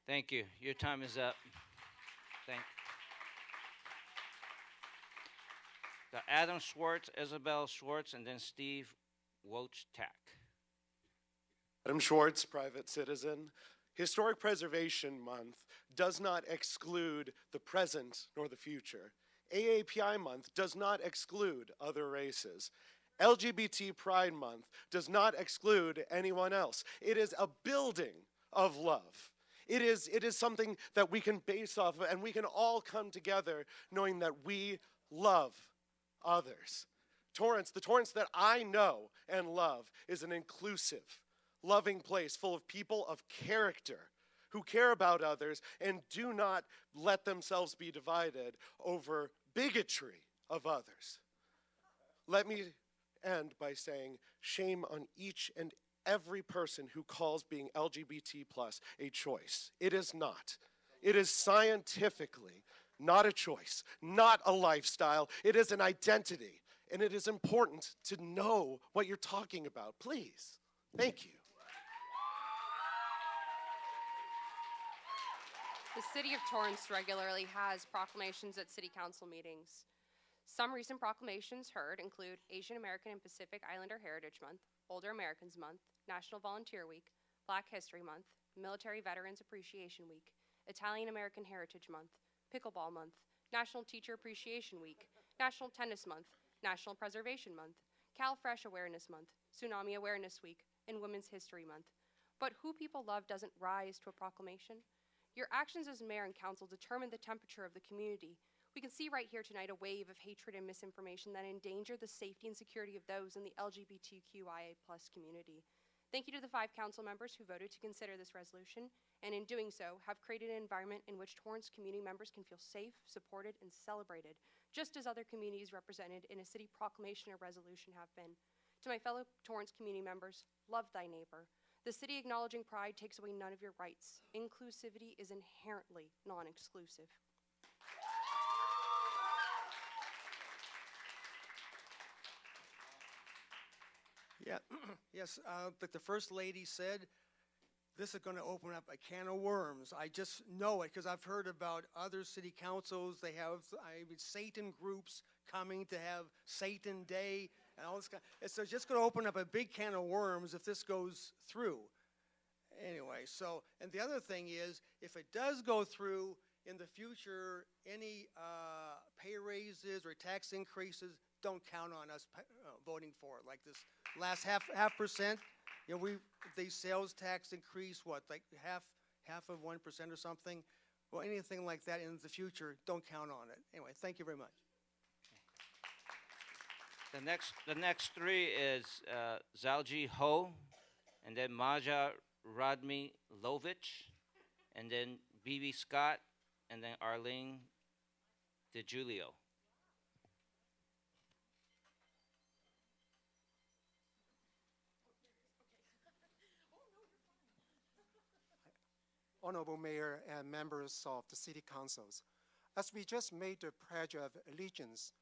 Thank you. Your time is up. Adam Schwartz, Isabel Schwartz, and then Steve Wojtak. Adam Schwartz, private citizen. Historic Preservation Month does not exclude the present nor the future. AAPI Month does not exclude other races. LGBT Pride Month does not exclude anyone else. It is a building of love. It is something that we can base off of, and we can all come together knowing that we love others. Torrance, the Torrance that I know and love, is an inclusive, loving place full of people of character who care about others and do not let themselves be divided over bigotry of others. Let me end by saying shame on each and every person who calls being LGBT plus a choice. It is not. It is scientifically not a choice, not a lifestyle. It is an identity, and it is important to know what you're talking about. Please. Thank you. The City of Torrance regularly has proclamations at City Council meetings. Some recent proclamations heard include Asian American and Pacific Islander Heritage Month, Older Americans Month, National Volunteer Week, Black History Month, Military Veterans Appreciation Week, Italian American Heritage Month, Pickleball Month, National Teacher Appreciation Week, National Tennis Month, National Preservation Month, Cal Fresh Awareness Month, Tsunami Awareness Week, and Women's History Month. But who people love doesn't rise to a proclamation. Your actions as mayor and council determine the temperature of the community. We can see right here tonight a wave of hatred and misinformation that endanger the safety and security of those in the LGBTQIA+ community. Thank you to the 5 council members who voted to consider this resolution, and in doing so, have created an environment in which Torrance community members can feel safe, supported, and celebrated, just as other communities represented in a city proclamation or resolution have been. To my fellow Torrance community members, love thy neighbor. The city acknowledging pride takes away none of your rights. Inclusivity is inherently non-exclusive. Yeah, yes, but the First Lady said this is going to open up a can of worms. I just know it because I've heard about other city councils. They have Satan groups coming to have Satan Day and all this kind. So it's just going to open up a big can of worms if this goes through. Anyway, so, and the other thing is, if it does go through in the future, any pay raises or tax increases, don't count on us voting for it. Like this last half percent, you know, the sales tax increase, what, like half of 1% or something? Well, anything like that in the future, don't count on it. Anyway, thank you very much. The next 3 is Zalji Ho, and then Maja Radmi Lovich, and then B.B. Scott, and then Arlene DeGiulio. Honorable Mayor and members of the City Councils, as we just made the Pledge of Allegiance,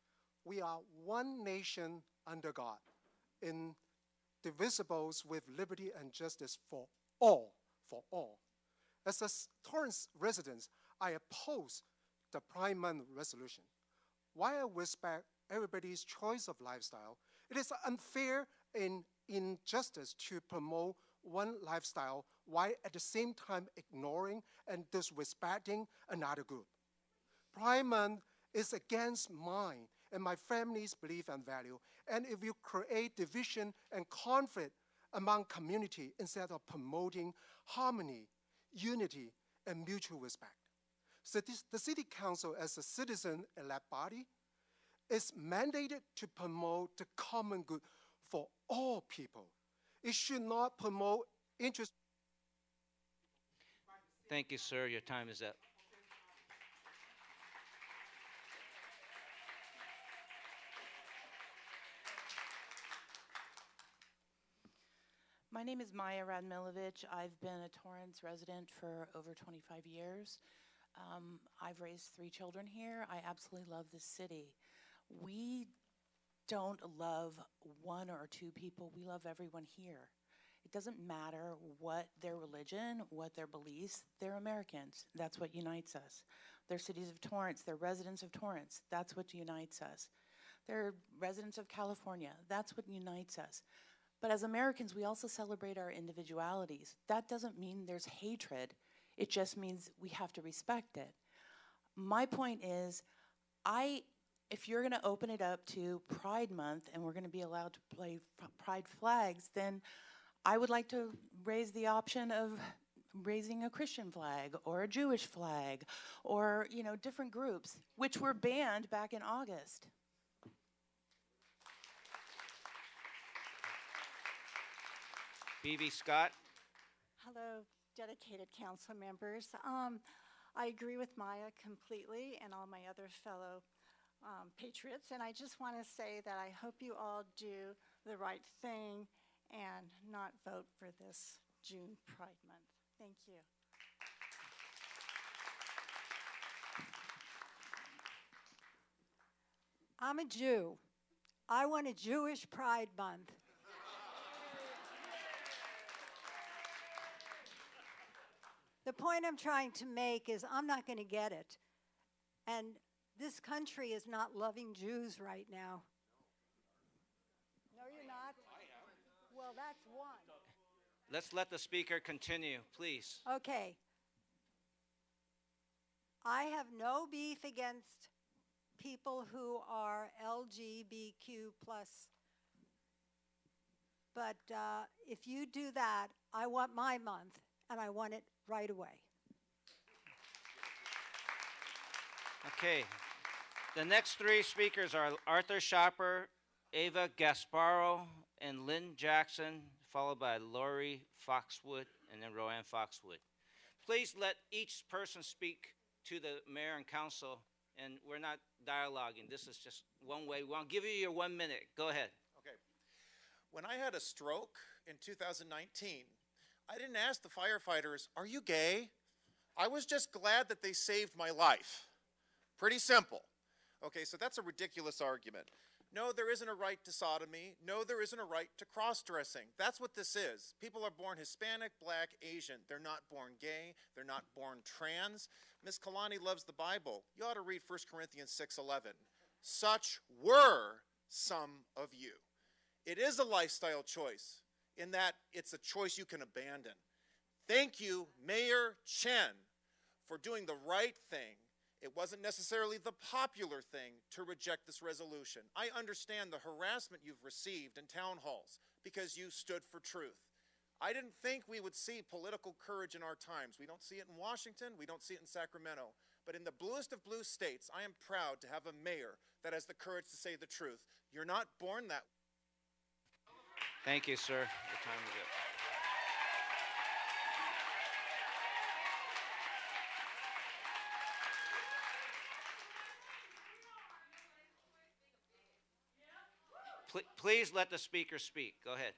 we are one nation under God, indivisible with liberty and justice for all, for all. As a Torrance resident, I oppose the Pride Month resolution. While I respect everybody's choice of lifestyle, it is unfair and injustice to promote one lifestyle while at the same time ignoring and disrespecting another group. Pride Month is against mine and my family's belief and value, and it will create division and conflict among community instead of promoting harmony, unity, and mutual respect. So the City Council, as a citizen-elect body, is mandated to promote the common good for all people. It should not promote interest. Thank you, sir. Your time is up. My name is Maya Radmilovich. I've been a Torrance resident for over 25 years. I've raised 3 children here. I absolutely love this city. We don't love 1 or 2 people. We love everyone here. It doesn't matter what their religion, what their beliefs. They're Americans. That's what unites us. They're cities of Torrance. They're residents of Torrance. That's what unites us. They're residents of California. That's what unites us. But as Americans, we also celebrate our individualities. That doesn't mean there's hatred. It just means we have to respect it. My point is, if you're going to open it up to Pride Month and we're going to be allowed to play pride flags, then I would like to raise the option of raising a Christian flag or a Jewish flag or, different groups, which were banned back in August. B.B. Scott. Hello, dedicated council members. I agree with Maya completely and all my other fellow patriots, and I just want to say that I hope you all do the right thing and not vote for this June Pride Month. Thank you. I'm a Jew. I want a Jewish Pride Month. The point I'm trying to make is I'm not going to get it. And this country is not loving Jews right now. No, you're not? Well, that's one. Let's let the speaker continue, please. Okay. I have no beef against people who are LGBTQ+. But if you do that, I want my month, and I want it right away. Okay. The next 3 speakers are Arthur Shopper, Ava Gasparo, and Lynn Jackson, followed by Lori Foxwood, and then Roanne Foxwood. Please let each person speak to the mayor and council, and we're not dialoguing. This is just one way. We'll give you your 1 minute. Go ahead. Okay. When I had a stroke in 2019, I didn't ask the firefighters, "Are you gay?" I was just glad that they saved my life. Pretty simple. Okay, so that's a ridiculous argument. No, there isn't a right to sodomy. No, there isn't a right to cross-dressing. That's what this is. People are born Hispanic, Black, Asian. They're not born gay. They're not born trans. Ms. Kalani loves the Bible. You ought to read 1 Corinthians 6:11. Such were some of you. It is a lifestyle choice in that it's a choice you can abandon. Thank you, Mayor Chen, for doing the right thing. It wasn't necessarily the popular thing to reject this resolution. I understand the harassment you've received in town halls because you stood for truth. I didn't think we would see political courage in our times. We don't see it in Washington, we don't see it in Sacramento. But in the bluest of blue states, I am proud to have a mayor that has the courage to say the truth. You're not born that way. Thank you, sir. Your time is up. Please let the speaker speak. Go ahead.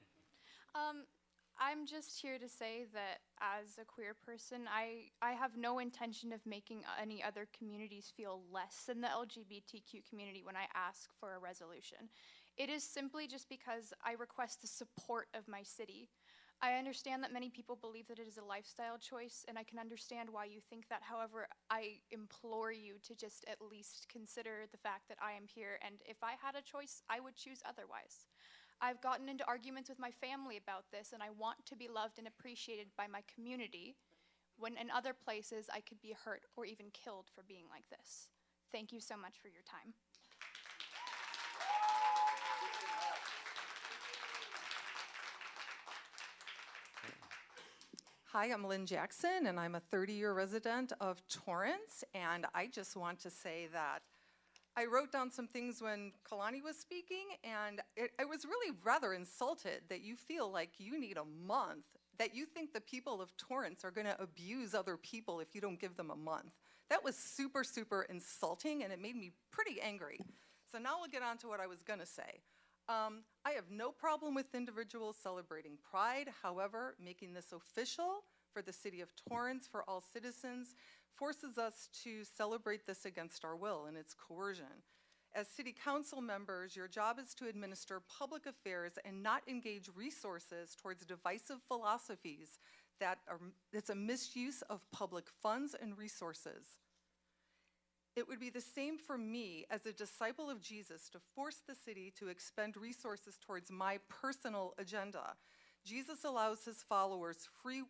I'm just here to say that as a queer person, I have no intention of making any other communities feel less than the LGBTQ community when I ask for a resolution. It is simply just because I request the support of my city. I understand that many people believe that it is a lifestyle choice, and I can understand why you think that. However, I implore you to just at least consider the fact that I am here, and if I had a choice, I would choose otherwise. I've gotten into arguments with my family about this, and I want to be loved and appreciated by my community, when in other places I could be hurt or even killed for being like this. Thank you so much for your time. Hi, I'm Lynn Jackson, and I'm a 30-year resident of Torrance, and I just want to say that I wrote down some things when Kalani was speaking, and I was really rather insulted that you feel like you need a month, that you think the people of Torrance are going to abuse other people if you don't give them a month. That was super, super insulting, and it made me pretty angry. So now we'll get on to what I was going to say. I have no problem with individuals celebrating Pride. However, making this official for the city of Torrance for all citizens forces us to celebrate this against our will, and it's coercion. As city council members, your job is to administer public affairs and not engage resources towards divisive philosophies that's a misuse of public funds and resources. It would be the same for me as a disciple of Jesus to force the city to expend resources towards my personal agenda. Jesus allows his followers free.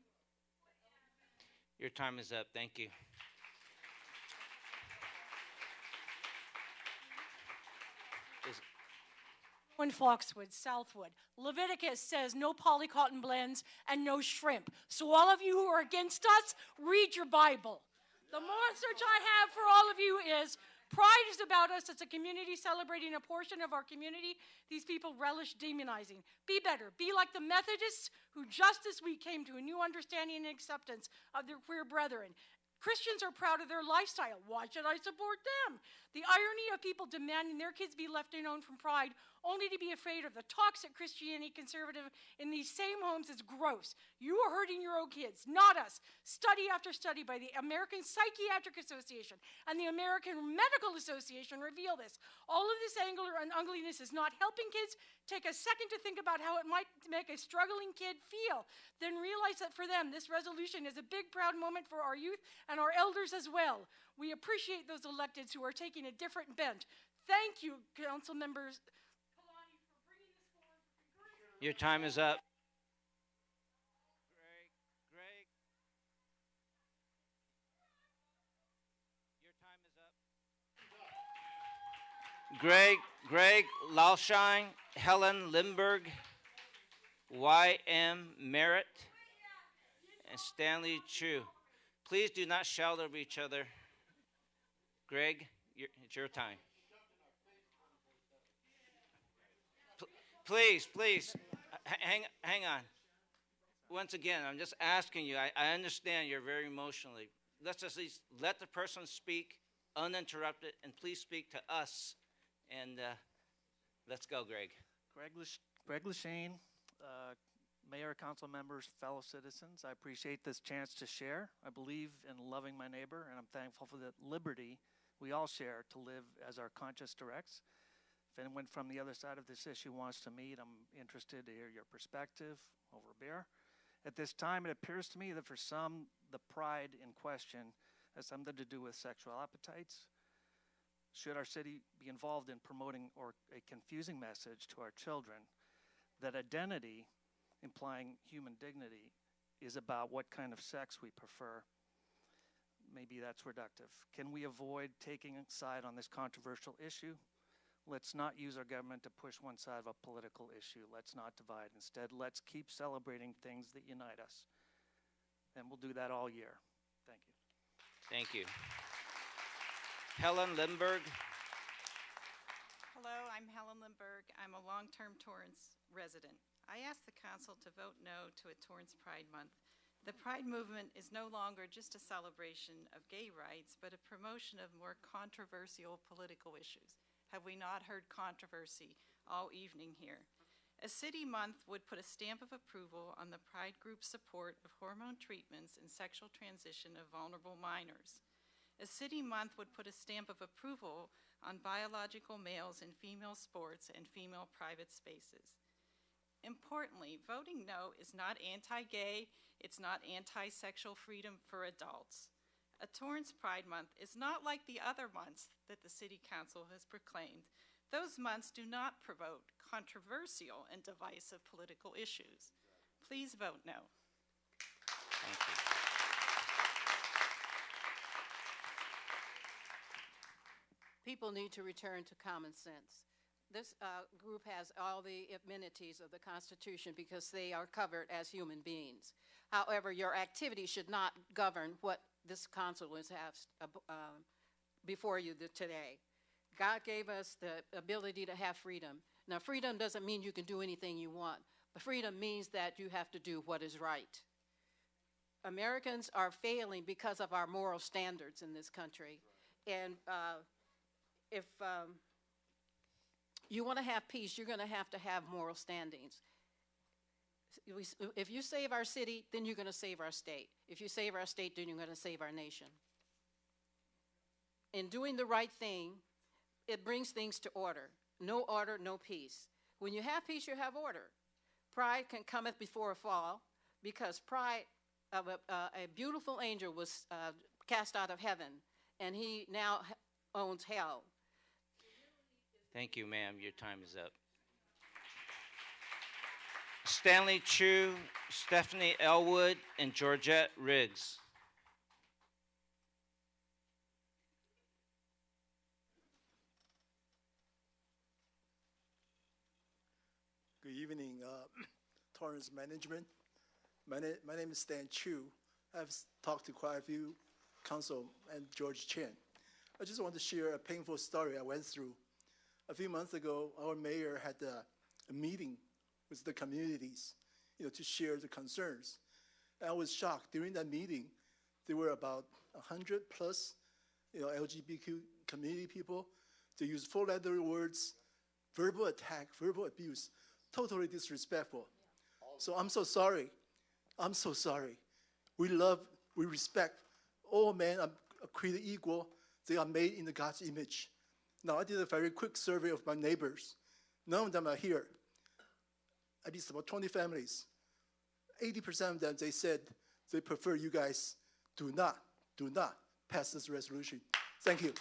Your time is up. Thank you. In Foxwood, Southwood. Leviticus says no polycotton blends and no shrimp. So all of you who are against us, read your Bible. The message I have for all of you is pride is about us. It's a community celebrating a portion of our community. These people relish demonizing. Be better. Be like the Methodists who just this week came to a new understanding and acceptance of their queer brethren. Christians are proud of their lifestyle. Why should I support them? The irony of people demanding their kids be left alone from pride only to be afraid of the toxic Christianity conservative in these same homes is gross. You are hurting your own kids, not us. Study after study by the American Psychiatric Association and the American Medical Association reveal this. All of this anger and ugliness is not helping kids. Take a second to think about how it might make a struggling kid feel. Then realize that for them, this resolution is a big, proud moment for our youth and our elders as well. We appreciate those electeds who are taking a different bent. Thank you, council members. Your time is up. Greg Laushein, Helen Lindberg, Y.M. Merritt, and Stanley Chu. Please do not shout over each other. Greg, it's your time. Please, hang on. Once again, I'm just asking you. I understand you're very emotionally. Let's at least let the person speak uninterrupted, and please speak to us. And let's go, Greg. Greg Lashane, Mayor, council members, fellow citizens. I appreciate this chance to share. I believe in loving my neighbor, and I'm thankful for the liberty we all share to live as our conscience directs. If anyone from the other side of this issue wants to meet, I'm interested to hear your perspective over beer. At this time, it appears to me that for some, the pride in question has something to do with sexual appetites. Should our city be involved in promoting or a confusing message to our children that identity, implying human dignity, is about what kind of sex we prefer? Maybe that's reductive. Can we avoid taking a side on this controversial issue? Let's not use our government to push one side of a political issue. Let's not divide. Instead, let's keep celebrating things that unite us. And we'll do that all year. Thank you. Thank you. Helen Lindberg. Hello, I'm Helen Lindberg. I'm a long-term Torrance resident. I ask the council to vote no to a Torrance Pride Month. The Pride movement is no longer just a celebration of gay rights, but a promotion of more controversial political issues. Have we not heard controversy all evening here? A city month would put a stamp of approval on the Pride group's support of hormone treatments and sexual transition of vulnerable minors. A city month would put a stamp of approval on biological males in female sports and female private spaces. Importantly, voting no is not anti-gay, it's not anti-sexual freedom for adults. A Torrance Pride Month is not like the other months that the City Council has proclaimed. Those months do not promote controversial and divisive political issues. Please vote no. Thank you. people need to return to common sense. This group has all the amenities of the Constitution because they are covered as human beings. However, your activity should not govern what this council has before you today. God gave us the ability to have freedom. Now, freedom doesn't mean you can do anything you want, but freedom means that you have to do what is right. Americans are failing because of our moral standards in this country. And if you want to have peace, you're going to have moral standings. If you save our city, then you're going to save our state. If you save our state, then you're going to save our nation. In doing the right thing, it brings things to order. No order, no peace. When you have peace, you have order. Pride can cometh before a fall, because pride of a beautiful angel was cast out of heaven, and he now owns hell. Thank you, ma'am. Your time is up. Stanley Chu, Stephanie Elwood, and Georgette Riggs. Good evening, Torrance management. My name is Stan Chu. I've talked to quite a few council and George Chen. I just want to share a painful story I went through. A few months ago, our mayor had a meeting with the communities, to share the concerns. I was shocked. During that meeting, there were about 100 plus, LGBTQ community people. They used four-letter words, verbal attack, verbal abuse, totally disrespectful. So I'm so sorry. I'm so sorry. We respect all men are created equal. They are made in the God's image. Now, I did a very quick survey of my neighbors. None of them are here. At least about 20 families. 80% of them, they said they prefer you guys do not pass this resolution. Thank you.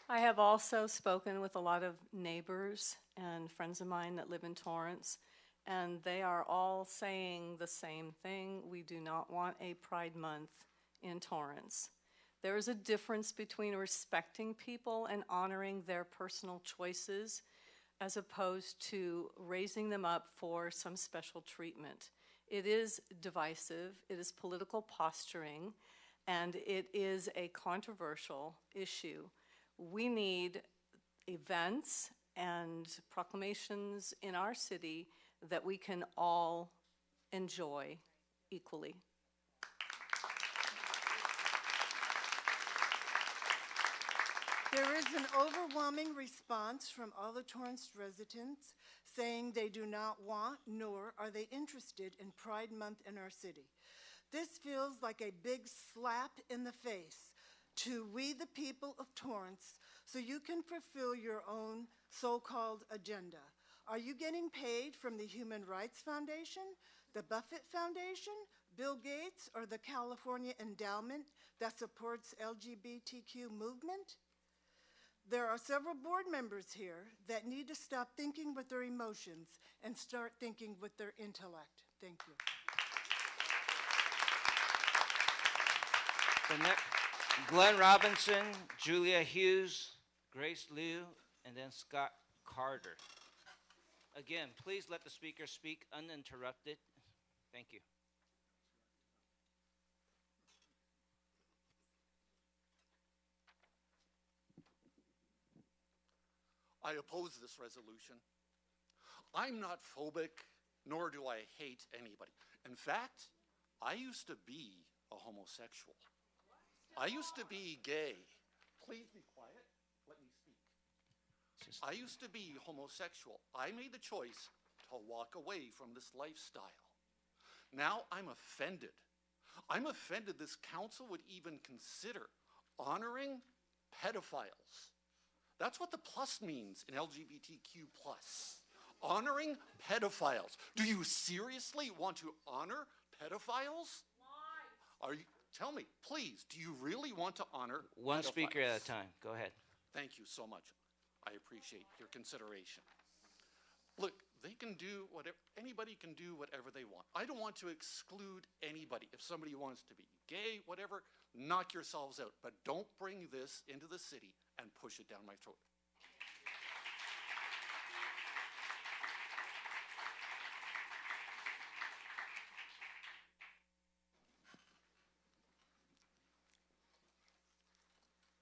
I have also spoken with a lot of neighbors and friends of mine that live in Torrance, and they are all saying the same thing. We do not want a Pride Month in Torrance. There is a difference between respecting people and honoring their personal choices as opposed to raising them up for some special treatment. It is divisive, it is political posturing, and it is a controversial issue. We need events and proclamations in our city that we can all enjoy equally. There is an overwhelming response from all the Torrance residents saying they do not want nor are they interested in Pride Month in our city. This feels like a big slap in the face to we the people of Torrance so you can fulfill your own so-called agenda. Are you getting paid from the Human Rights Foundation, the Buffett Foundation, Bill Gates, or the California Endowment that supports LGBTQ movement? There are several board members here that need to stop thinking with their emotions and start thinking with their intellect. Thank you. The next, Glenn Robinson, Julia Hughes, Grace Liu, and then Scott Carter. Again, please let the speaker speak uninterrupted. Thank you. I oppose this resolution. I'm not phobic, nor do I hate anybody. In fact, I used to be a homosexual. I used to be gay. Please be quiet. Let me speak. I used to be homosexual. I made the choice to walk away from this lifestyle. Now I'm offended. I'm offended this council would even consider honoring pedophiles. That's what the plus means in LGBTQ+. Honoring pedophiles. Do you seriously want to honor pedophiles? Why? Tell me, please, do you really want to honor One pedophiles? speaker at a time. Go ahead. Thank you so much. I appreciate your consideration. Look, they can do whatever, anybody can do whatever they want. I don't want to exclude anybody. If somebody wants to be gay, whatever, knock yourselves out. But don't bring this into the city and push it down my throat.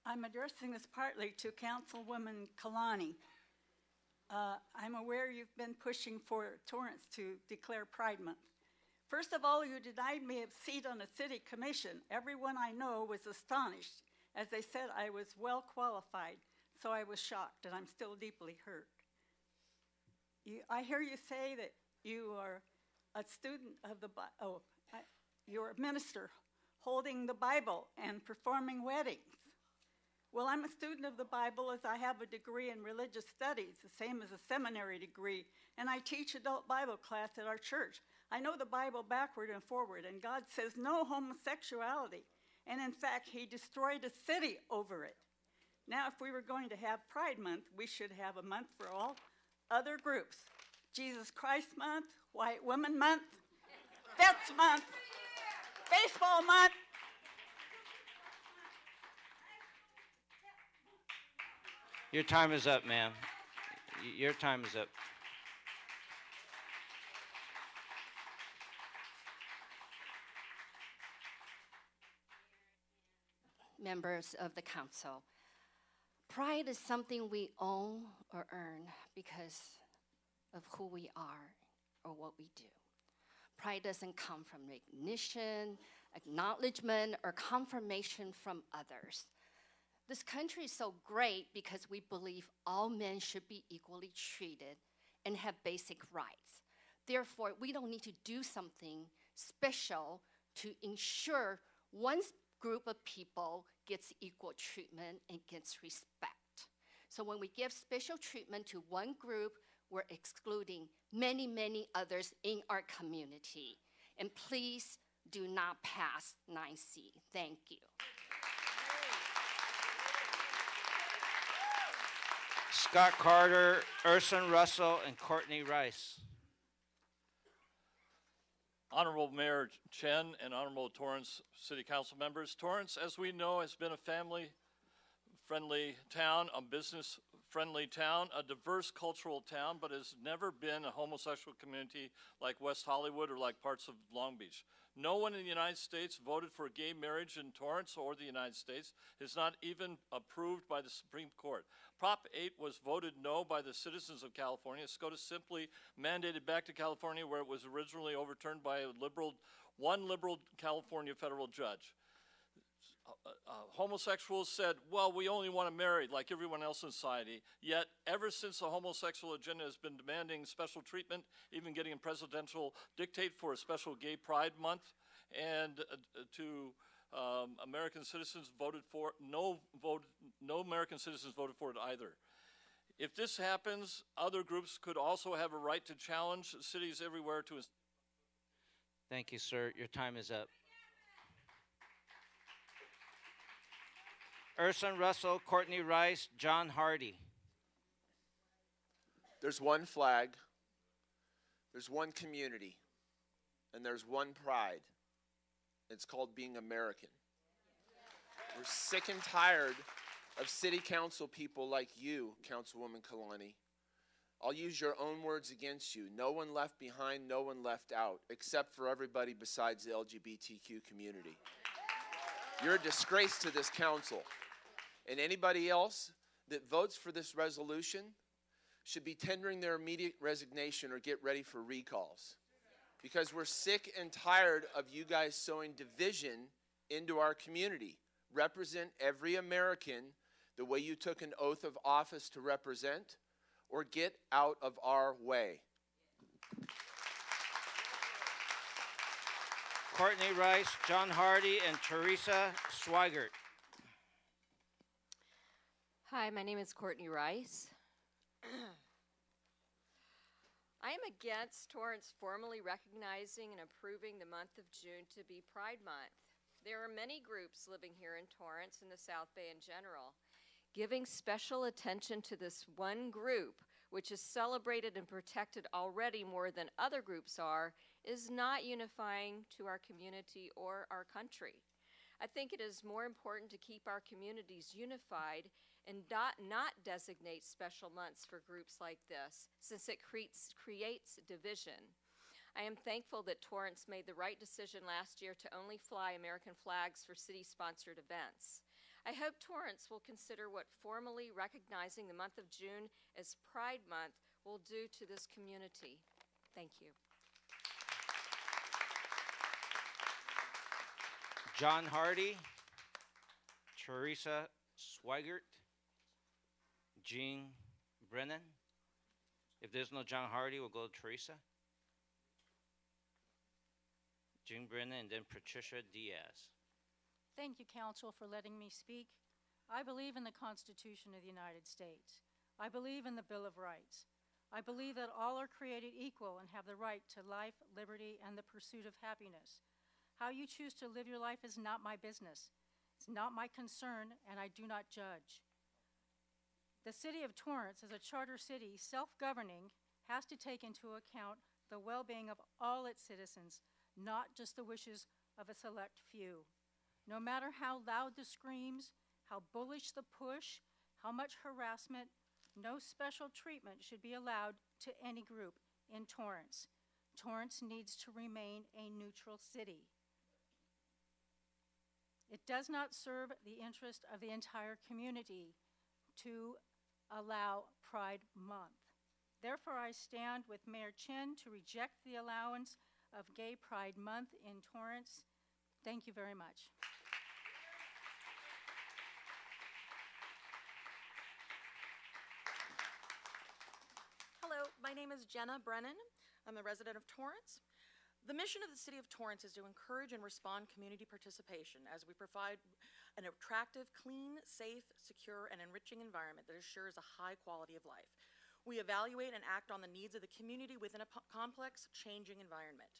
I'm addressing this partly to Councilwoman Kalani. I'm aware you've been pushing for Torrance to declare Pride Month. First of all, you denied me a seat on the city commission. Everyone I know was astonished, as they said I was well qualified, so I was shocked, and I'm still deeply hurt. I hear you say that you are a student of the Bible. You're a minister holding the Bible and performing weddings. Well, I'm a student of the Bible as I have a degree in religious studies, the same as a seminary degree, and I teach adult Bible class at our church. I know the Bible backward and forward, and God says no homosexuality. And in fact, he destroyed a city over it. Now, if we were going to have Pride Month, we should have a month for all other groups. Jesus Christ Month, White Women Month, Vets Month, Baseball Month. Your time is up, ma'am. Your time is up. Members of the council, pride is something we own or earn because of who we are or what we do. Pride doesn't come from recognition, acknowledgement, or confirmation from others. This country is so great because we believe all men should be equally treated and have basic rights. Therefore, we don't need to do something special to ensure one group of people gets equal treatment and gets respect. So when we give special treatment to one group, we're excluding many, many others in our community. And please do not pass 9C. Thank you. Scott Carter, Urson Russell, and Courtney Rice. Honorable Mayor Chen and Honorable Torrance City Council members, Torrance, as we know, has been a family-friendly town, a business-friendly town, a diverse cultural town, but has never been a homosexual community like West Hollywood or like parts of Long Beach. No one in the United States voted for gay marriage in Torrance or the United States. It's not even approved by the Supreme Court. Prop 8 was voted no by the citizens of California. SCOTUS simply mandated back to California where it was originally overturned by one liberal California federal judge. Homosexuals said, well, we only want to marry like everyone else in society. Yet, ever since the homosexual agenda has been demanding special treatment, even getting a presidential dictate for a special gay pride month, and American citizens voted for, no American citizens voted for it either. If this happens, other groups could also have a right to challenge cities everywhere to. Thank you, sir. Your time is up. Urson Russell, Courtney Rice, John Hardy. There's one flag, there's one community, and there's one pride. It's called being American. We're sick and tired of city council people like you, Councilwoman Kalani. I'll use your own words against you. No one left behind, no one left out, except for everybody besides the LGBTQ community. You're a disgrace to this council. And anybody else that votes for this resolution should be tendering their immediate resignation or get ready for recalls. Because we're sick and tired of you guys sowing division into our community. Represent every American the way you took an oath of office to represent, or get out of our way. Courtney Rice, John Hardy, and Teresa Swigert. Hi, my name is Courtney Rice. I am against Torrance formally recognizing and approving the month of June to be Pride Month. There are many groups living here in Torrance and the South Bay in general. Giving special attention to this one group which is celebrated and protected already more than other groups are, is not unifying to our community or our country. I think it is more important to keep our communities unified and not designate special months for groups like this, since it creates division. I am thankful that Torrance made the right decision last year to only fly American flags for city-sponsored events. I hope Torrance will consider what formally recognizing the month of June as Pride Month will do to this community. Thank you. John Hardy, Teresa Swigert, Jean Brennan. If there's no John Hardy, we'll go to Teresa. Jean Brennan, and then Patricia Diaz. Thank you, Council, for letting me speak. I believe in the Constitution of the United States. I believe in the Bill of Rights. I believe that all are created equal and have the right to life, liberty, and the pursuit of happiness. How you choose to live your life is not my business. It's not my concern, and I do not judge. The City of Torrance, as a charter city, self-governing, has to take into account the well-being of all its citizens, not just the wishes of a select few. No matter how loud the screams, how bullish the push, how much harassment, no special treatment should be allowed to any group in Torrance. Torrance needs to remain a neutral city. It does not serve the interest of the entire community to allow Pride Month. Therefore, I stand with Mayor Chen to reject the allowance of Gay Pride Month in Torrance. Thank you very much. Hello, my name is Jenna Brennan. I'm a resident of Torrance. The mission of the City of Torrance is to encourage and respond community participation as we provide an attractive, clean, safe, secure, and enriching environment that assures a high quality of life. We evaluate and act on the needs of the community within a complex, changing environment.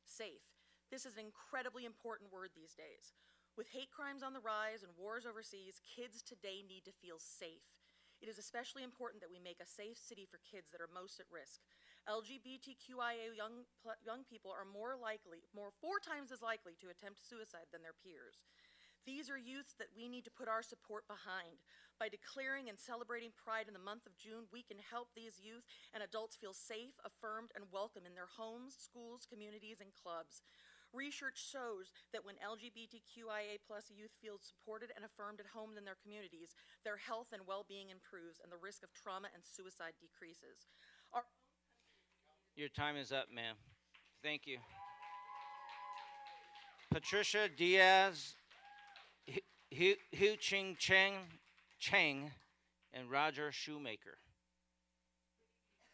Safe. This is an incredibly important word these days. With hate crimes on the rise and wars overseas, kids today need to feel safe. It is especially important that we make a safe city for kids that are most at risk. LGBTQIA young people are four times as likely to attempt suicide than their peers. These are youth that we need to put our support behind. By declaring and celebrating Pride in the month of June, we can help these youth and adults feel safe, affirmed, and welcome in their homes, schools, communities, and clubs. Research shows that when LGBTQIA+ youth feel supported and affirmed at home in their communities, their health and well-being improves and the risk of trauma and suicide decreases. Your time is up, ma'am. Thank you. Patricia Diaz, Hu Ching Cheng, and Roger Shoemaker.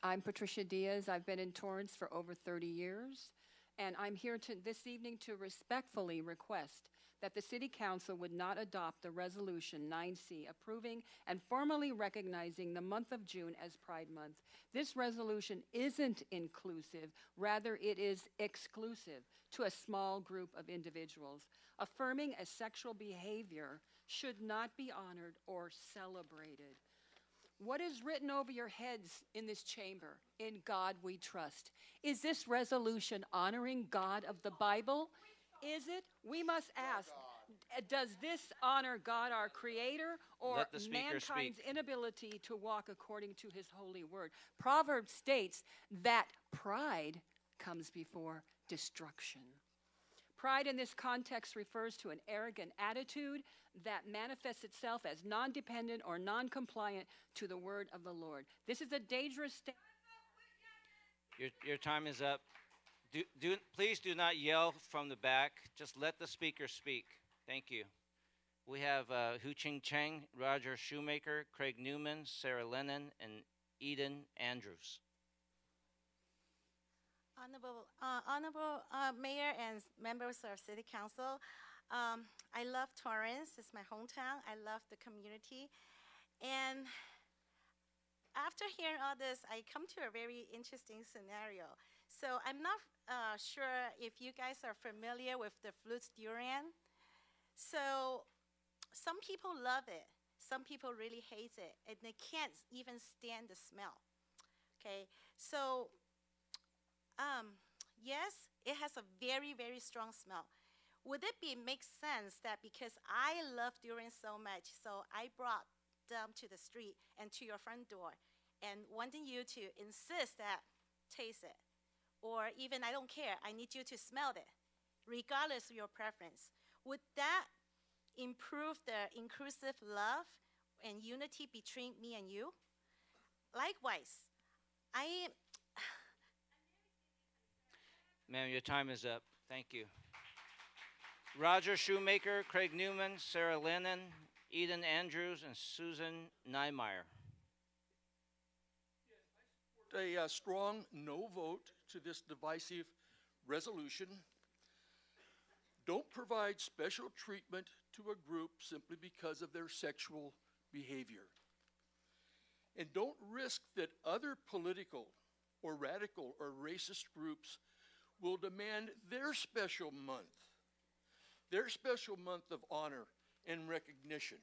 I'm Patricia Diaz. I've been in Torrance for over 30 years, and I'm here this evening to respectfully request that the City Council would not adopt the Resolution 9C approving and formally recognizing the month of June as Pride Month. This resolution isn't inclusive, rather it is exclusive to a small group of individuals. Affirming a sexual behavior should not be honored or celebrated. What is written over your heads in this chamber? In God we trust. Is this resolution honoring God of the Bible? Is it? We must ask, does this honor God our Creator or mankind's inability to walk according to his holy word? Proverbs states that pride comes before destruction. Pride in this context refers to an arrogant attitude that manifests itself as non-dependent or non-compliant to the word of the Lord. This is a dangerous state. Your time is up. Please do not yell from the back. Just let the speaker speak. Thank you. We have Hu Ching Cheng, Roger Shoemaker, Craig Newman, Sarah Lennon, and Eden Andrews. Honorable Mayor and members of City Council, I love Torrance. It's my hometown. I love the community. And after hearing all this, I come to a very interesting scenario. So I'm not sure if you guys are familiar with the flutes durian. So some people love it. Some people really hate it, and they can't even stand the smell. Okay, so yes, it has a very, very strong smell. Would it make sense that because I love durian so much, so I brought them to the street and to your front door and wanting you to insist that taste it, or even I don't care, I need you to smell it, regardless of your preference. Would that improve the inclusive love and unity between me and you? Likewise, Ma'am, your time is up. Thank you. Roger Shoemaker, Craig Newman, Sarah Lennon, Eden Andrews, and Susan Niemeyer. A strong no vote to this divisive resolution. Don't provide special treatment to a group simply because of their sexual behavior. And don't risk that other political or radical or racist groups will demand their special month of honor and recognition.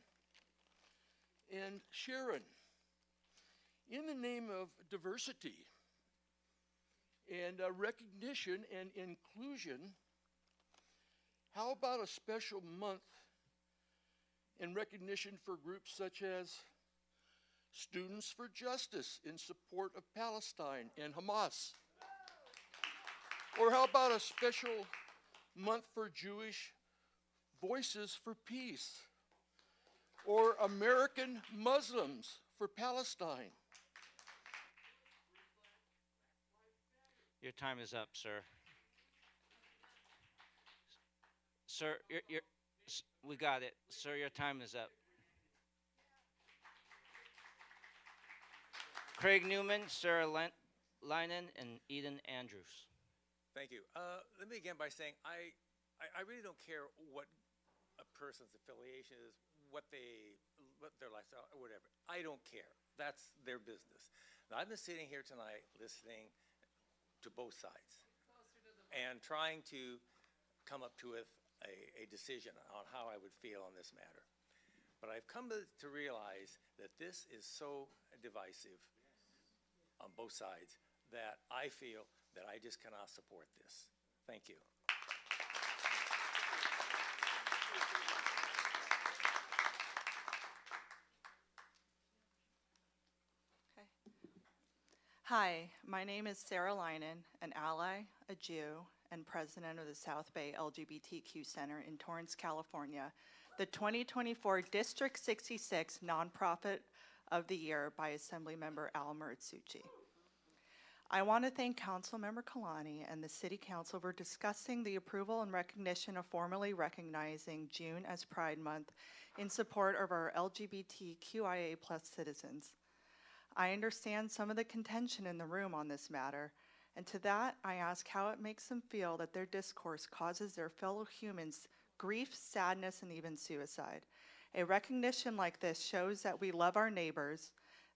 And Sharon, in the name of diversity and recognition and inclusion, how about a special month in recognition for groups such as Students for Justice in support of Palestine and Hamas? Or how about a special month for Jewish Voices for Peace? Or American Muslims for Palestine? Your time is up, sir. Sir, we got it. Sir, your time is up. Craig Newman, Sarah Linen, and Eden Andrews. Thank you. Let me begin by saying I really don't care what a person's affiliation is, what their lifestyle, or whatever. I don't care. That's their business. Now, I've been sitting here tonight listening to both sides and trying to come up to a decision on how I would feel on this matter. But I've come to realize that this is so divisive on both sides that I feel that I just cannot support this. Thank you. Hi, my name is Sarah Linen, an ally, a Jew, and president of the South Bay LGBTQ Center in Torrance, California, the 2024 District 66 Nonprofit of the Year by Assemblymember Al Muritsuchi. I want to thank Councilmember Kalani and the City Council for discussing the approval and recognition of formally recognizing June as Pride Month in support of our LGBTQIA+ citizens. I understand some of the contention in the room on this matter, and to that I ask how it makes them feel that their discourse causes their fellow humans grief, sadness, and even suicide. A recognition like this shows that we love our neighbors,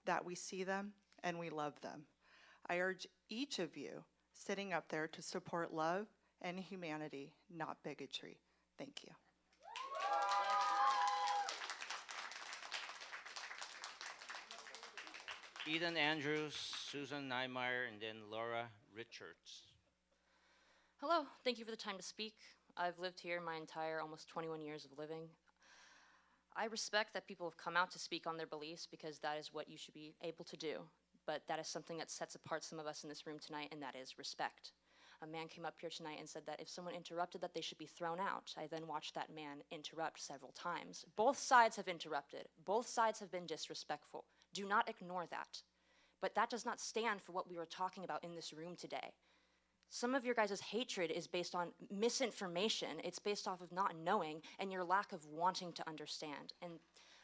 that we see them, and we love them. I urge each of you sitting up there to support love and humanity, not bigotry. Thank you. Eden Andrews, Susan Niemeyer, and then Laura Richards. Hello, thank you for the time to speak. I've lived here my entire almost 21 years of living. I respect that people have come out to speak on their beliefs because that is what you should be able to do. But that is something that sets apart some of us in this room tonight, and that is respect. A man came up here tonight and said that if someone interrupted that they should be thrown out. I then watched that man interrupt several times. Both sides have interrupted. Both sides have been disrespectful. Do not ignore that. But that does not stand for what we were talking about in this room today. Some of your guys' hatred is based on misinformation. It's based off of not knowing and your lack of wanting to understand. And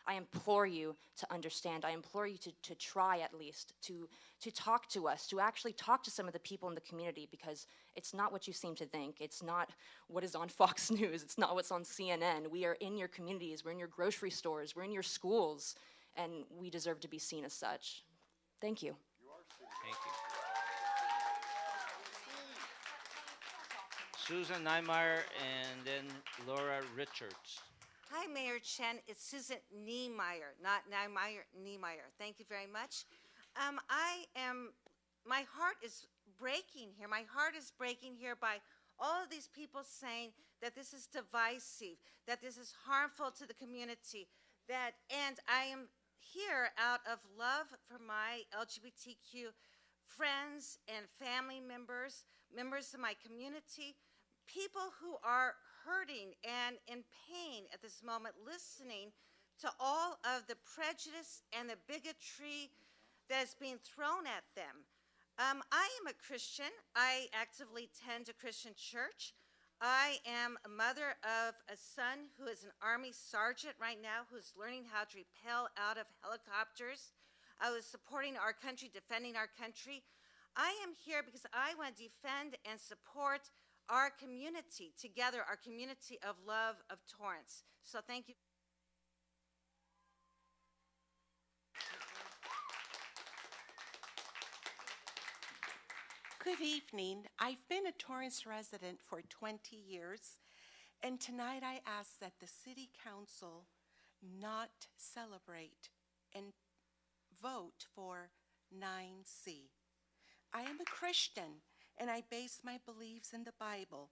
I implore you to understand. I implore you to try at least, to talk to us, to actually talk to some of the people in the community, because it's not what you seem to think. It's not what is on Fox News. It's not what's on CNN. We are in your communities. We're in your grocery stores. We're in your schools. And we deserve to be seen as such. Thank you. Thank you. Susan Niemeyer and then Laura Richards. Hi, Mayor Chen. It's Susan Niemeyer, not Niemeyer, Niemeyer. Thank you very much. I am my heart is breaking here. My heart is breaking here by all of these people saying that this is divisive, that this is harmful to the community, and I am here out of love for my LGBTQ friends and family members, members of my community, people who are hurting and in pain at this moment, listening to all of the prejudice and the bigotry that is being thrown at them. I am a Christian. I actively attend a Christian church. I am a mother of a son who is an Army sergeant right now who's learning how to rappel out of helicopters. I was supporting our country, defending our country. I am here because I want to defend and support our community together, our community of love of Torrance. So thank you. Good evening. I've been a Torrance resident for 20 years, and tonight I ask that the City Council not celebrate and vote for 9C. I am a Christian, and I base my beliefs in the Bible.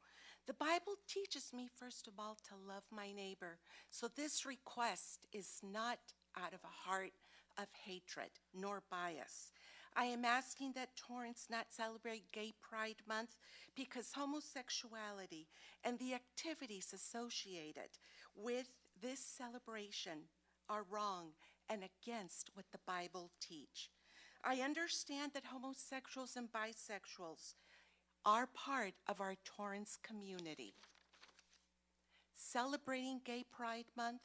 The Bible teaches me, first of all, to love my neighbor. So this request is not out of a heart of hatred nor bias. I am asking that Torrance not celebrate Gay Pride Month because homosexuality and the activities associated with this celebration are wrong and against what the Bible teach. I understand that homosexuals and bisexuals are part of our Torrance community. Celebrating Gay Pride Month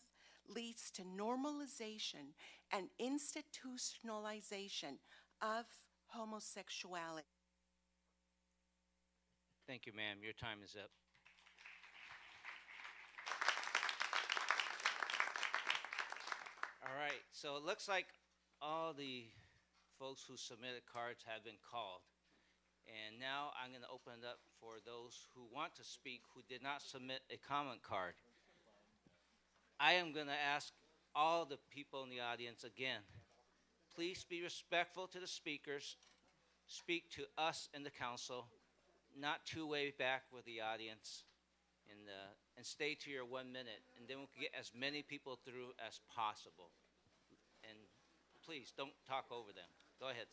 leads to normalization and institutionalization of homosexuality. Thank you, ma'am. Your time is up. All right, so it looks like all the folks who submitted cards have been called. And now I'm going to open it up for those who want to speak who did not submit a comment card. I am going to ask all the people in the audience again, please be respectful to the speakers. Speak to us in the council, not two-way back with the audience, and stay to your 1 minute, and then we can get as many people through as possible. And please, don't talk over them. Go ahead.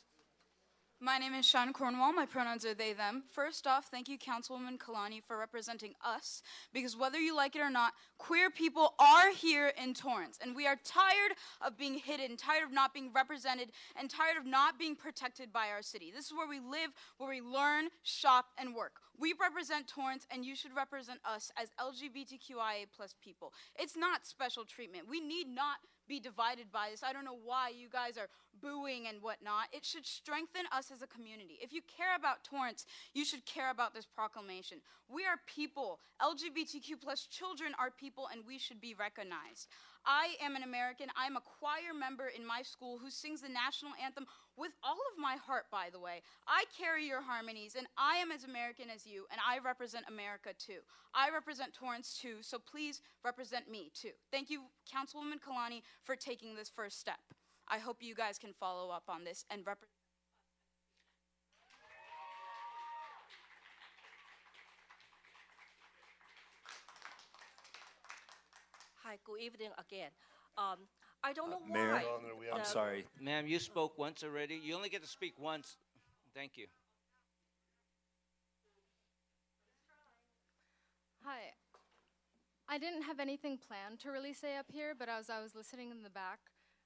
My name is Sean Cornwall. My pronouns are they, them. First off, thank you, Councilwoman Kalani, for representing us, because whether you like it or not, queer people are here in Torrance, and we are tired of being hidden, tired of not being represented, and tired of not being protected by our city. This is where we live, where we learn, shop, and work. We represent Torrance, and you should represent us as LGBTQIA+ people. It's not special treatment. We need not be divided by this. I don't know why you guys are booing and whatnot. It should strengthen us as a community. If you care about Torrance, you should care about this proclamation. We are people. LGBTQ+ children are people, and we should be recognized. I am an American. I'm a choir member in my school who sings the national anthem with all of my heart, by the way. I carry your harmonies, and I am as American as you, and I represent America too. I represent Torrance too, so please represent me too. Thank you, Councilwoman Kalani, for taking this first step. I hope you guys can follow up on this and represent. Hi, good evening again. I don't know Mayor, why. I'm sorry. Ma'am, you spoke once already. You only get to speak once. Thank you. Hi. I didn't have anything planned to really say up here, but as I was listening in the back,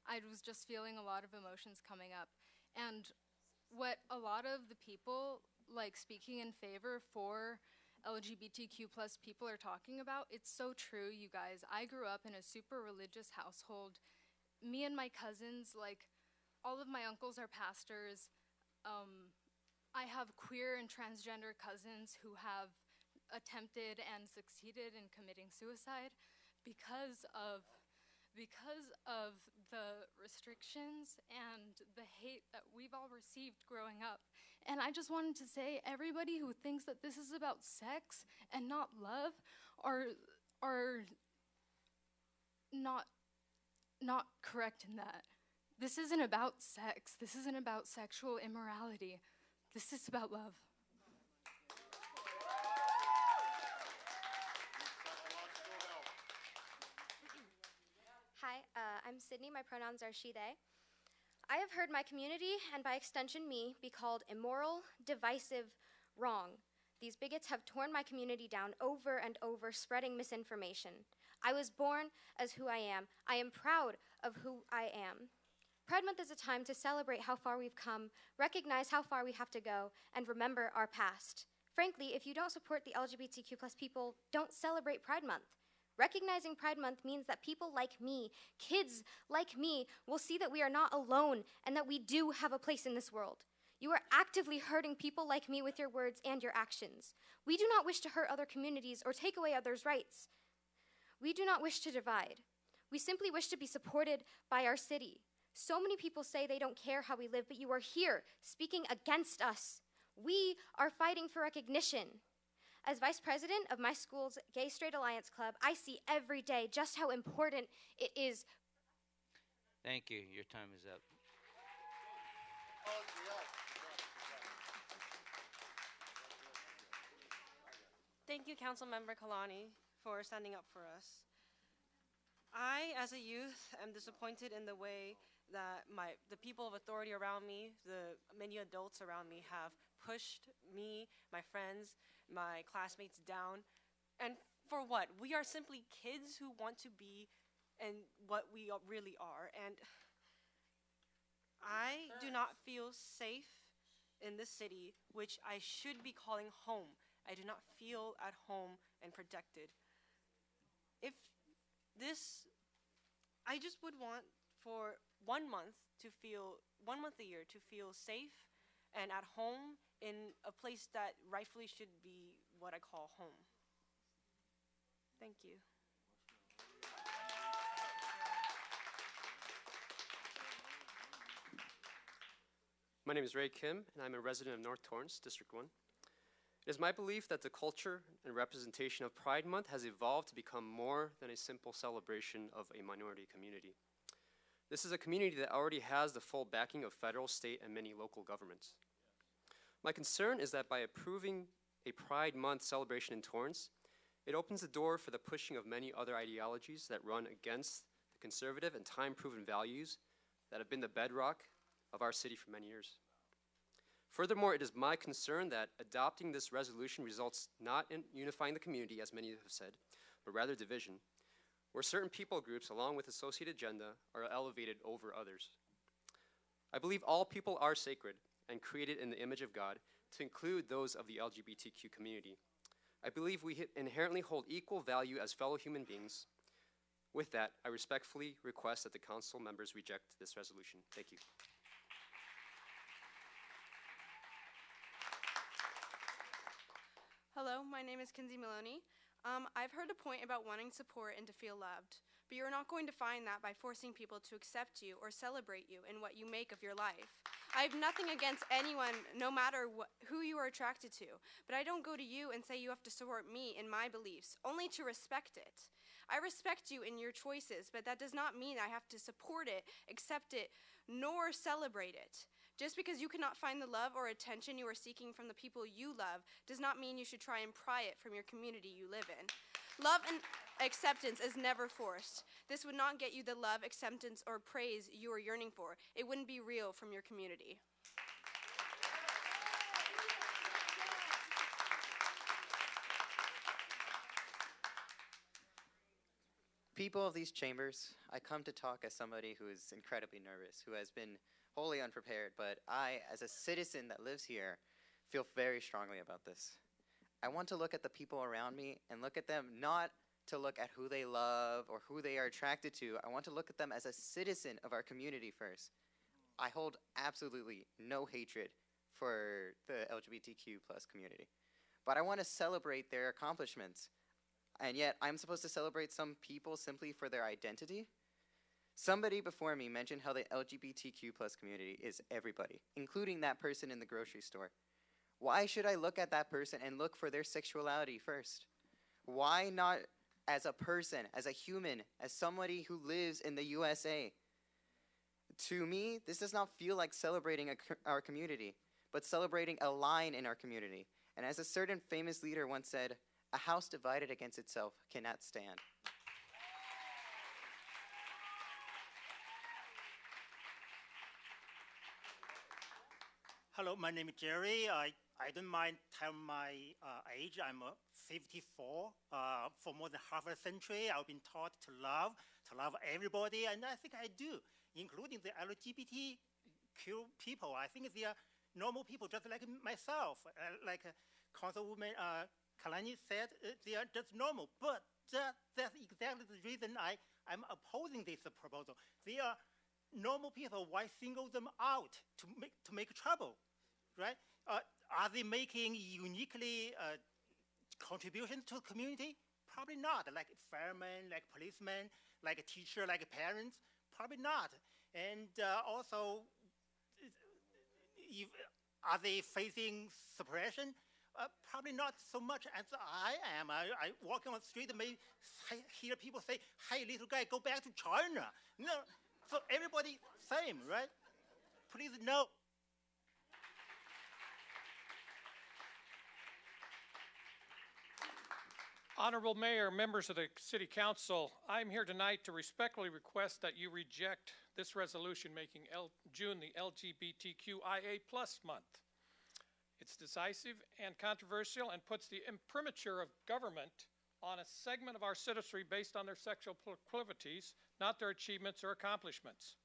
I was just feeling a lot of emotions coming up. And what a lot of the people, like speaking in favor for LGBTQ+ people are talking about, it's so true, you guys. I grew up in a super religious household. Me and my cousins, like, all of my uncles are pastors. I have queer and transgender cousins who have attempted and succeeded in committing suicide because of the restrictions and the hate that we've all received growing up. And I just wanted to say, everybody who thinks that this is about sex and not love are not correct in that. This isn't about sex. This isn't about sexual immorality. This is about love. Hi, I'm Sydney. My pronouns are she, they. I have heard my community, and by extension me, be called immoral, divisive, wrong. These bigots have torn my community down over and over, spreading misinformation. I was born as who I am. I am proud of who I am. Pride Month is a time to celebrate how far we've come, recognize how far we have to go, and remember our past. Frankly, if you don't support the LGBTQ plus people, don't celebrate Pride Month. Recognizing Pride Month means that people like me, kids like me, will see that we are not alone and that we do have a place in this world. You are actively hurting people like me with your words and your actions. We do not wish to hurt other communities or take away others' rights. We do not wish to divide. We simply wish to be supported by our city. So many people say they don't care how we live, but you are here speaking against us. We are fighting for recognition. As vice president of my school's Gay Straight Alliance Club, I see every day just how important it is. Thank you. Your time is up. Thank you, Councilmember Kalani, for standing up for us. I, as a youth, am disappointed in the way that the people of authority around me, the many adults around me, have pushed me, my friends, my classmates down. And for what? We are simply kids who want to be and what we really are. And I do not feel safe in this city, which I should be calling home. I do not feel at home and protected. I just would want for 1 month a year to feel safe and at home in a place that rightfully should be what I call home. Thank you. My name is Ray Kim, and I'm a resident of North Torrance, District 1. It is my belief that the culture and representation of Pride Month has evolved to become more than a simple celebration of a minority community. This is a community that already has the full backing of federal, state, and many local governments. My concern is that by approving a Pride Month celebration in Torrance, it opens the door for the pushing of many other ideologies that run against the conservative and time-proven values that have been the bedrock of our city for many years. Furthermore, it is my concern that adopting this resolution results not in unifying the community, as many have said, but rather division, where certain people groups, along with associated agenda, are elevated over others. I believe all people are sacred and created in the image of God, to include those of the LGBTQ community. I believe we inherently hold equal value as fellow human beings. With that, I respectfully request that the council members reject this resolution. Thank you. Hello, my name is Kinsey Maloney. I've heard a point about wanting support and to feel loved, but you're not going to find that by forcing people to accept you or celebrate you in what you make of your life. I have nothing against anyone, no matter who you are attracted to, but I don't go to you and say you have to support me in my beliefs, only to respect it. I respect you in your choices, but that does not mean I have to support it, accept it, nor celebrate it. Just because you cannot find the love or attention you are seeking from the people you love does not mean you should try and pry it from your community you live in. Love and acceptance is never forced. This would not get you the love, acceptance, or praise you are yearning for. It wouldn't be real from your community. People of these chambers, I come to talk as somebody who is incredibly nervous, who has been wholly unprepared, but I, as a citizen that lives here, feel very strongly about this. I want to look at the people around me and look at them not to look at who they love or who they are attracted to. I want to look at them as a citizen of our community first. I hold absolutely no hatred for the LGBTQ plus community, but I want to celebrate their accomplishments. And yet, I'm supposed to celebrate some people simply for their identity? Somebody before me mentioned how the LGBTQ plus community is everybody, including that person in the grocery store. Why should I look at that person and look for their sexuality first? Why not as a person, as a human, as somebody who lives in the USA? To me, this does not feel like celebrating our community, but celebrating a line in our community. And as a certain famous leader once said, a house divided against itself cannot stand. Hello, my name is Jerry. I don't mind telling my age. I'm 54. For more than half a century, I've been taught to love everybody, and I think I do, including the LGBTQ people. I think they are normal people, just like myself. Like Councilwoman Kalani said, they are just normal. But that's exactly the reason I'm opposing this proposal. They are normal people. Why single them out to make trouble, right? Are they making uniquely contributions to the community? Probably not. Like firemen, like policemen, like a teacher, like parents. Probably not. And also, are they facing suppression? Probably not so much as I am. I walk on the street and may hear people say, "Hey, little guy, go back to China." No, so everybody same, right? Please no. Honorable Mayor, members of the City Council, I'm here tonight to respectfully request that you reject this resolution making June the LGBTQIA+ month. It's decisive and controversial and puts the imprimatur of government on a segment of our citizenry based on their sexual proclivities, not their achievements or accomplishments.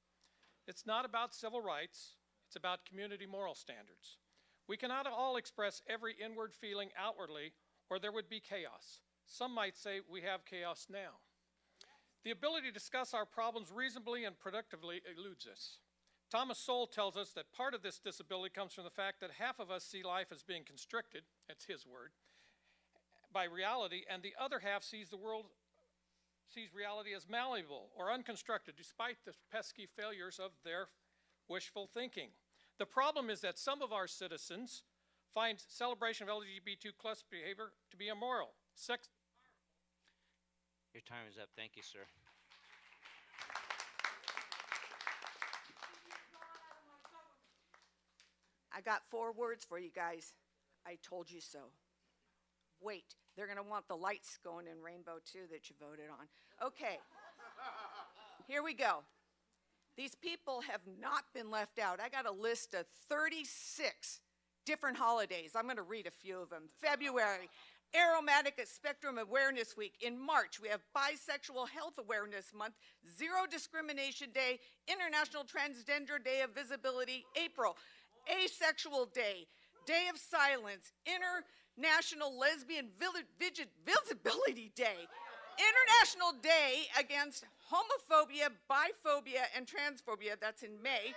It's not about civil rights, it's about community moral standards. We cannot all express every inward feeling outwardly, or there would be chaos. Some might say we have chaos now. The ability to discuss our problems reasonably and productively eludes us. Thomas Sowell tells us that part of this disability comes from the fact that half of us see life as being constricted, that's his word, by reality, and the other half sees reality as malleable or unconstructed, despite the pesky failures of their wishful thinking. The problem is that some of our citizens find celebration of LGBTQ+ behavior to be immoral. Your time is up. Thank you, sir. I got 4 words for you guys. I told you so. Wait, they're going to want the lights going in rainbow too that you voted on. Okay, here we go. These people have not been left out. I got a list of 36 different holidays. I'm going to read a few of them. February, Aromatic Spectrum Awareness Week. In March, we have Bisexual Health Awareness Month, Zero Discrimination Day, International Transgender Day of Visibility. April, Asexual Day, Day of Silence, International Lesbian Visibility Day, International Day Against Homophobia, Biphobia, and Transphobia, that's in May,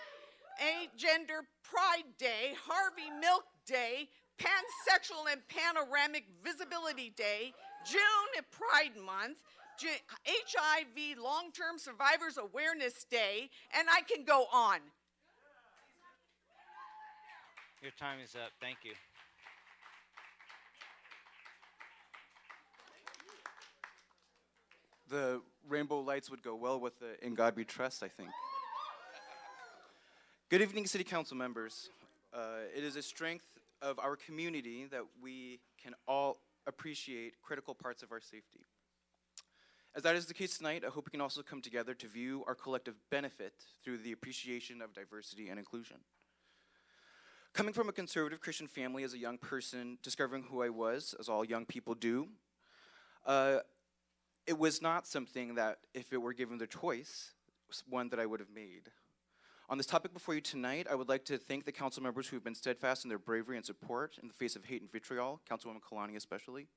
Agender Pride Day, Harvey Milk Day, Pansexual and Panoramic Visibility Day, June Pride Month, HIV Long-Term Survivors Awareness Day, and I can go on. Your time is up. Thank you. The rainbow lights would go well with the "In God We Trust," I think. Good evening, City Council members. It is a strength of our community that we can all appreciate critical parts of our safety. As that is the case tonight, I hope we can also come together to view our collective benefit through the appreciation of diversity and inclusion. Coming from a conservative Christian family as a young person, discovering who I was, as all young people do, it was not something that, if it were given the choice, was one that I would have made. On this topic before you tonight, I would like to thank the council members who have been steadfast in their bravery and support in the face of hate and vitriol, Councilwoman Kalani especially.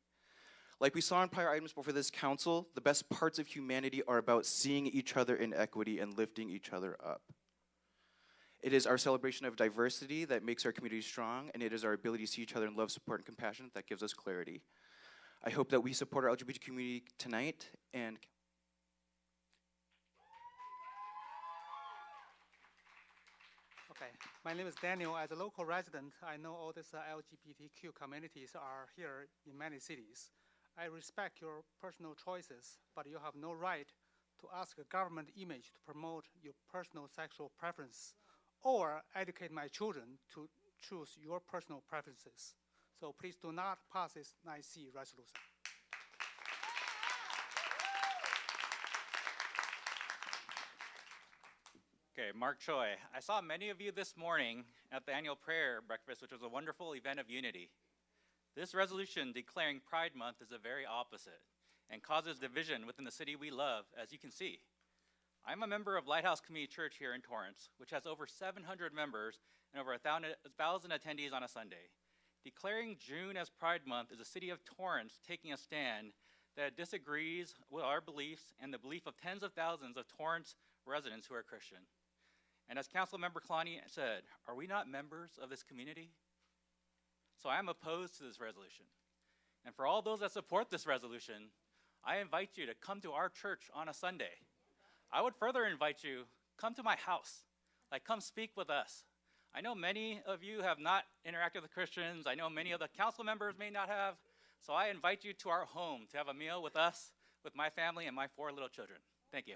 Like we saw in prior items before this council, the best parts of humanity are about seeing each other in equity and lifting each other up. It is our celebration of diversity that makes our community strong, and it is our ability to see each other in love, support, and compassion that gives us clarity. I hope that we support our LGBT community tonight, and okay, my name is Daniel. As a local resident, I know all these LGBTQ communities are here in many cities. I respect your personal choices, but you have no right to ask a government image to promote your personal sexual preference or educate my children to choose your personal preferences. So please do not pass this 9C resolution. Okay, Mark Choi. I saw many of you this morning at the annual prayer breakfast, which was a wonderful event of unity. This resolution declaring Pride Month is the very opposite and causes division within the city we love, as you can see. I'm a member of Lighthouse Community Church here in Torrance, which has over 700 members and over 1,000 attendees on a Sunday. Declaring June as Pride Month is the city of Torrance taking a stand that disagrees with our beliefs and the belief of tens of thousands of Torrance residents who are Christian. And as Councilmember Kalani said, are we not members of this community? So I am opposed to this resolution. And for all those that support this resolution, I invite you to come to our church on a Sunday. I would further invite you, come to my house. Like, come speak with us. I know many of you have not interacted with Christians. I know many of the council members may not have. So I invite you to our home to have a meal with us, with my family and my 4 little children. Thank you.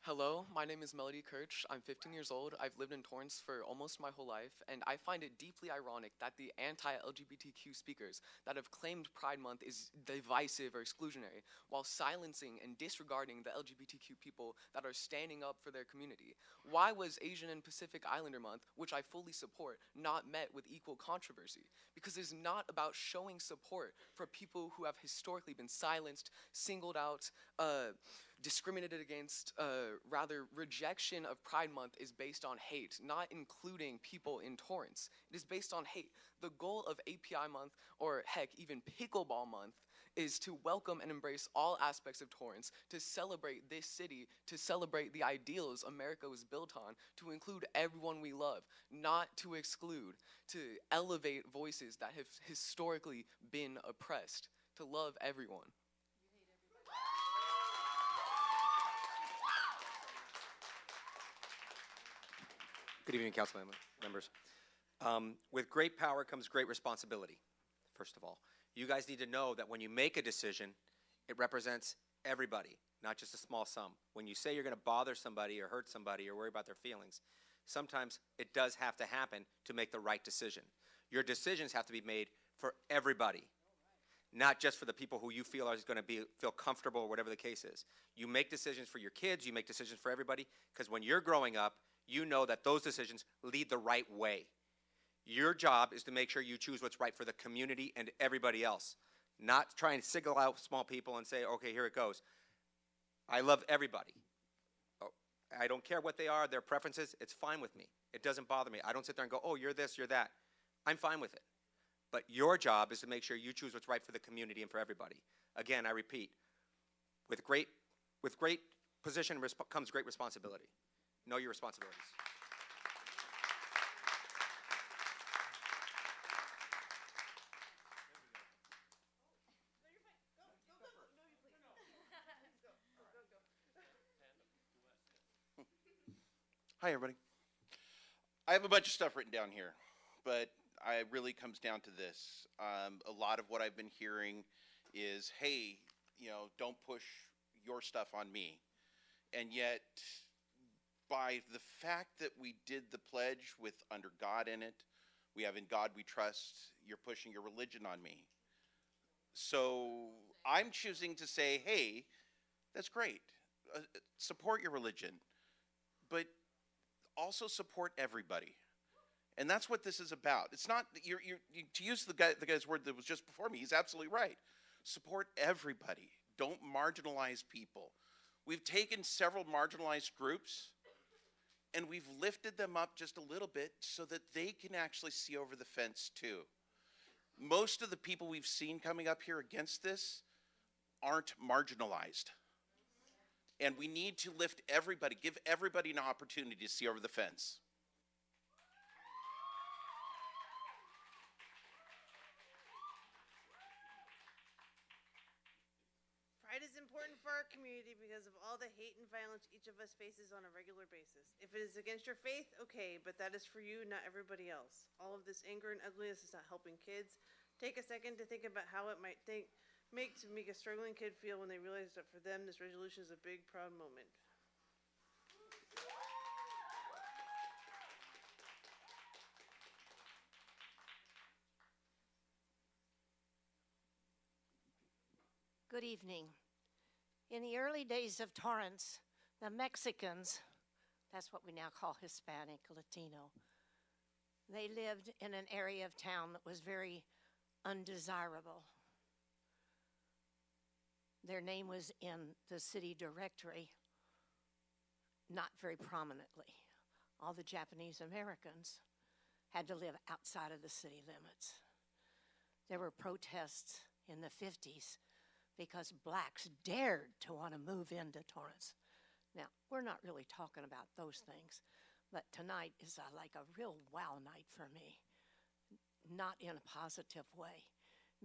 Hello, my name is Melody Kirch. I'm 15 years old. I've lived in Torrance for almost my whole life, and I find it deeply ironic that the anti-LGBTQ speakers that have claimed Pride Month is divisive or exclusionary, while silencing and disregarding the LGBTQ people that are standing up for their community. Why was Asian and Pacific Islander Month, which I fully support, not met with equal controversy? Because it's not about showing support for people who have historically been silenced, singled out, discriminated against, rather rejection of Pride Month is based on hate, not including people in Torrance. It is based on hate. The goal of API Month, or heck, even Pickleball Month, is to welcome and embrace all aspects of Torrance, to celebrate this city, to celebrate the ideals America was built on, to include everyone we love, not to exclude, to elevate voices that have historically been oppressed, to love everyone. Good evening, council members. With great power comes great responsibility, first of all. You guys need to know that when you make a decision, it represents everybody, not just a small sum. When you say you're going to bother somebody or hurt somebody or worry about their feelings, sometimes it does have to happen to make the right decision. Your decisions have to be made for everybody, not just for the people who you feel are going to feel comfortable or whatever the case is. You make decisions for your kids, you make decisions for everybody, because when you're growing up, you know that those decisions lead the right way. Your job is to make sure you choose what's right for the community and everybody else, not try and single out small people and say, okay, here it goes. I love everybody. Oh, I don't care what they are, their preferences, it's fine with me. It doesn't bother me. I don't sit there and go, oh, you're this, you're that. I'm fine with it. But your job is to make sure you choose what's right for the community and for everybody. Again, I repeat, with great position comes great responsibility. Know your responsibilities. Hi, everybody. I have a bunch of stuff written down here, but it really comes down to this. A lot of what I've been hearing is, hey, don't push your stuff on me. And yet, by the fact that we did the pledge with under God in it, we have in God we trust, you're pushing your religion on me. So I'm choosing to say, hey, that's great. Support your religion, but also support everybody. And that's what this is about. It's not, to use the guy's word that was just before me, he's absolutely right. Support everybody. Don't marginalize people. We've taken several marginalized groups and we've lifted them up just a little bit so that they can actually see over the fence too. Most of the people we've seen coming up here against this aren't marginalized. And we need to lift everybody, give everybody an opportunity to see over the fence. Pride is important for our community because of all the hate and violence each of us faces on a regular basis. If it is against your faith, okay, but that is for you, not everybody else. All of this anger and ugliness is not helping kids. Take a second to think about how it might make to make a struggling kid feel when they realize that for them this resolution is a big, proud moment? Good evening. In the early days of Torrance, the Mexicans, that's what we now call Hispanic, Latino, they lived in an area of town that was very undesirable. Their name was in the city directory, not very prominently. All the Japanese Americans had to live outside of the city limits. There were protests in the 50s because blacks dared to want to move into Torrance. Now, we're not really talking about those things, but tonight is like a real wow night for me, not in a positive way,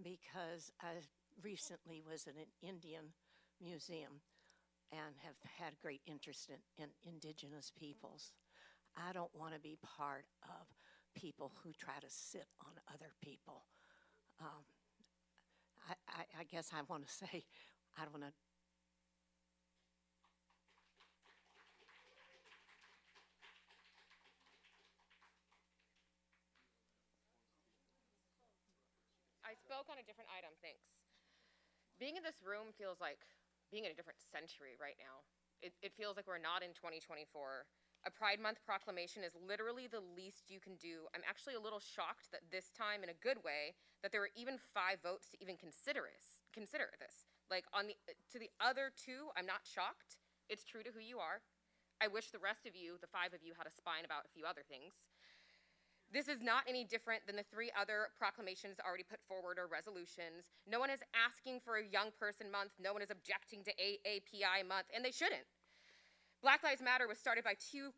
because I recently was in an Indian museum and have had great interest in indigenous peoples. I don't want to be part of people who try to sit on other people. I guess I want to say, I don't want to. I spoke on a different item, thanks. Being in this room feels like being in a different century right now. It feels like we're not in 2024. A Pride Month proclamation is literally the least you can do. I'm actually a little shocked that this time, in a good way, that there were even 5 votes to even consider this. Like, to the other 2, I'm not shocked. It's true to who you are. I wish the rest of you, the 5 of you, had a spine about a few other things. This is not any different than the 3 other proclamations already put forward or resolutions. No one is asking for a young person month. No one is objecting to AAPI month, and they shouldn't. Black Lives Matter was started by two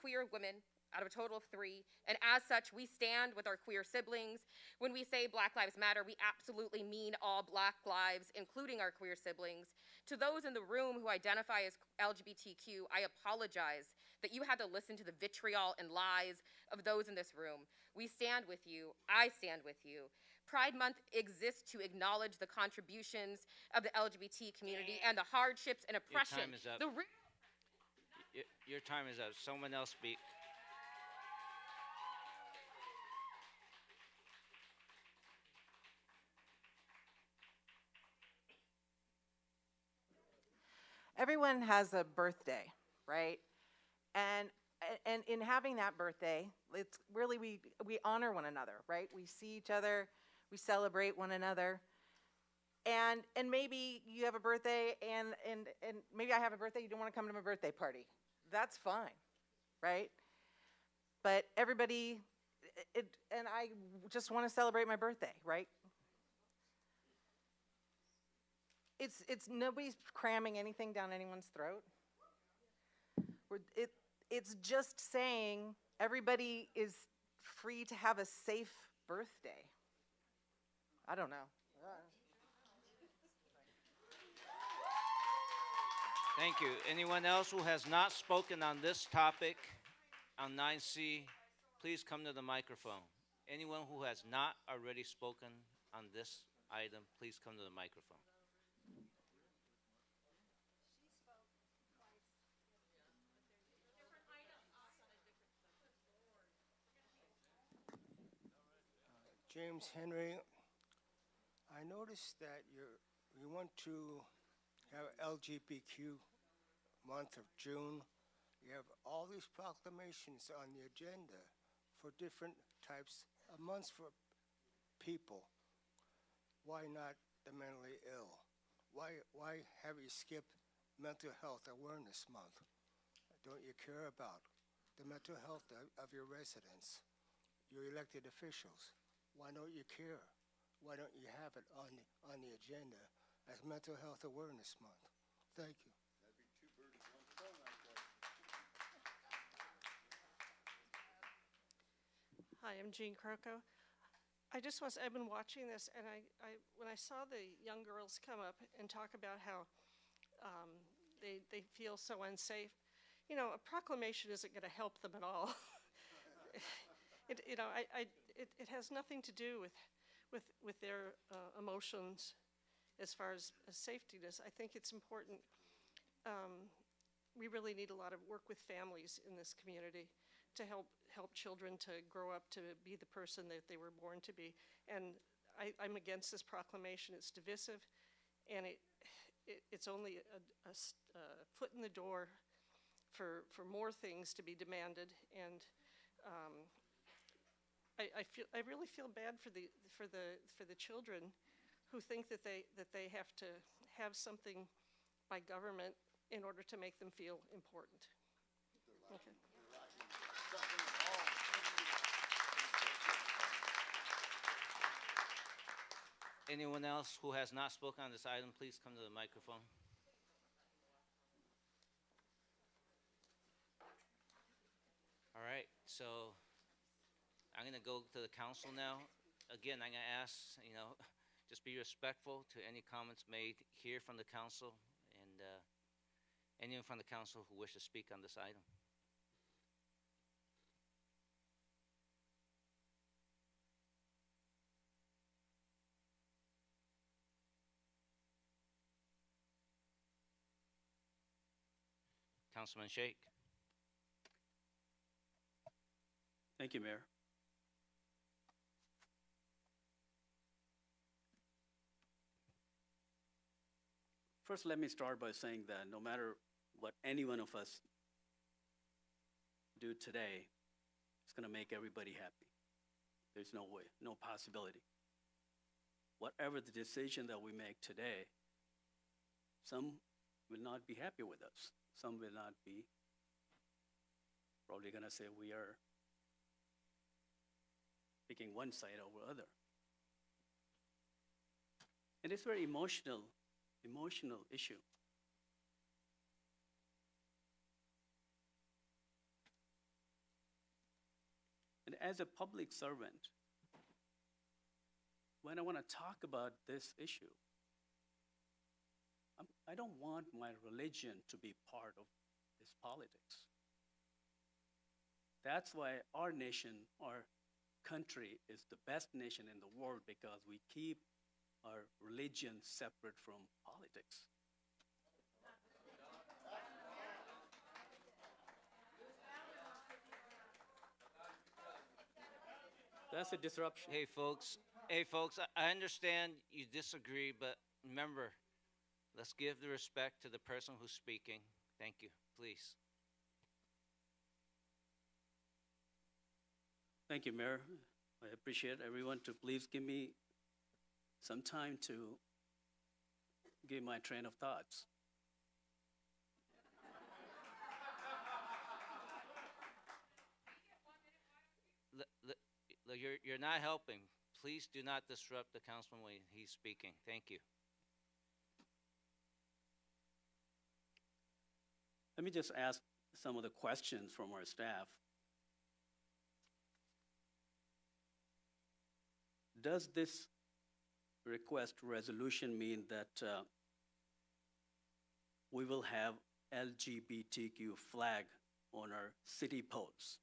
queer women out of a total of 3, and as such, we stand with our queer siblings. When we say Black Lives Matter, we absolutely mean all Black lives, including our queer siblings. To those in the room who identify as LGBTQ, I apologize that you had to listen to the vitriol and lies of those in this room. We stand with you. I stand with you. Pride Month exists to acknowledge the contributions of the LGBT community and the hardships and oppression. Your time is up. Your time is up. Someone else speak. Everyone has a birthday, right? And in having that birthday, it's really, we honor one another, right? We see each other, we celebrate one another. And maybe you have a birthday and maybe I have a birthday, you don't want to come to my birthday party. That's fine, right? But everybody, and I just want to celebrate my birthday, right? It's nobody's cramming anything down anyone's throat. It's just saying everybody is free to have a safe birthday. I don't know. Thank you. Anyone else who has not spoken on this topic on 9C, please come to the microphone. Anyone who has not already spoken on this item, please come to the microphone. James Henry, I noticed that you want to have LGBTQ month of June. You have all these proclamations on the agenda for different types of months for people. Why not the mentally ill? Why have you skipped Mental Health Awareness Month? Don't you care about the mental health of your residents, your elected officials? Why don't you care? Why don't you have it on the agenda as Mental Health Awareness Month? Thank you. That'd be 2 birds with 1 stone, I think. Hi, I'm Jean Croco. I've been watching this, and when I saw the young girls come up and talk about how they feel so unsafe, you know, a proclamation isn't going to help them at all. It has nothing to do with their emotions as far as safetyness, I think it's important. We really need a lot of work with families in this community to help children to grow up to be the person that they were born to be. And I'm against this proclamation. It's divisive, and it's only a foot in the door for more things to be demanded. And I really feel bad for the children who think that they have to have something by government in order to make them feel important. Okay. Anyone else who has not spoken on this item, please come to the microphone. All right, so I'm going to go to the council now. Again, I'm going to ask, just be respectful to any comments made here from the council and anyone from the council who wish to speak on this item. Councilman Sheikh. Thank you, Mayor. First, let me start by saying that no matter what any one of us do today, it's going to make everybody happy. There's no way, no possibility. Whatever the decision that we make today, some will not be happy with us. Some will not be. Probably going to say we are picking one side over other. And it's very emotional issue. And as a public servant, when I want to talk about this issue, I don't want my religion to be part of this politics. That's why our nation, our country is the best nation in the world, because we keep our religion separate from politics. That's a disruption. Hey, folks, I understand you disagree, but remember, let's give the respect to the person who's speaking. Thank you, please. Thank you, Mayor. I appreciate everyone to please give me some time to give my train of thoughts. You're not helping. Please do not disrupt the councilman when he's speaking. Thank you. Let me just ask some of the questions from our staff. Does this request resolution mean that we will have LGBTQ flag on our city poles?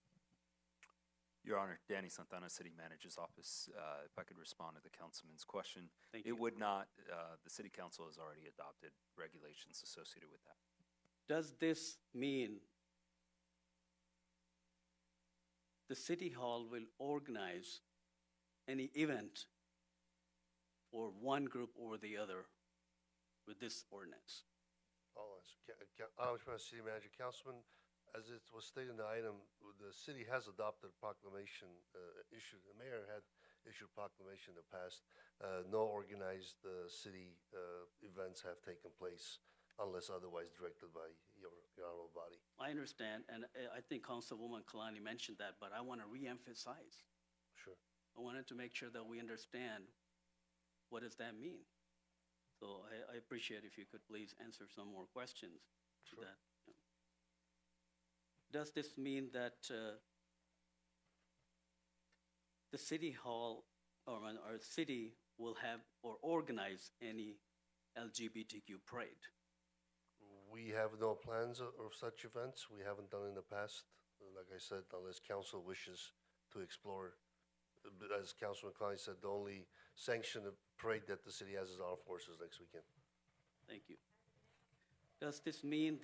Your Honor, Danny Santana, City Manager's Office. If I could respond to the councilman's question. Thank you. It would not. The City Council has already adopted regulations associated with that. Does this mean the City Hall will organize any event for one group or the other with this ordinance? I'll answer. City Manager, Councilman, as it was stated in the item, the city has adopted a proclamation issued. The mayor had issued a proclamation in the past. No organized city events have taken place unless otherwise directed by your honorable body. I understand, and I think Councilwoman Kalani mentioned that, but I want to re-emphasize. Sure. I wanted to make sure that we understand what does that mean. So I appreciate if you could please answer some more questions to that. Does this mean that the City Hall or our city will have or organize any LGBTQ parade? We have no plans of such events. We haven't done in the past. Like I said, unless council wishes to explore. As Councilman Klein said, the only sanction the parade that the city has as armed forces next weekend. Thank you. Does this mean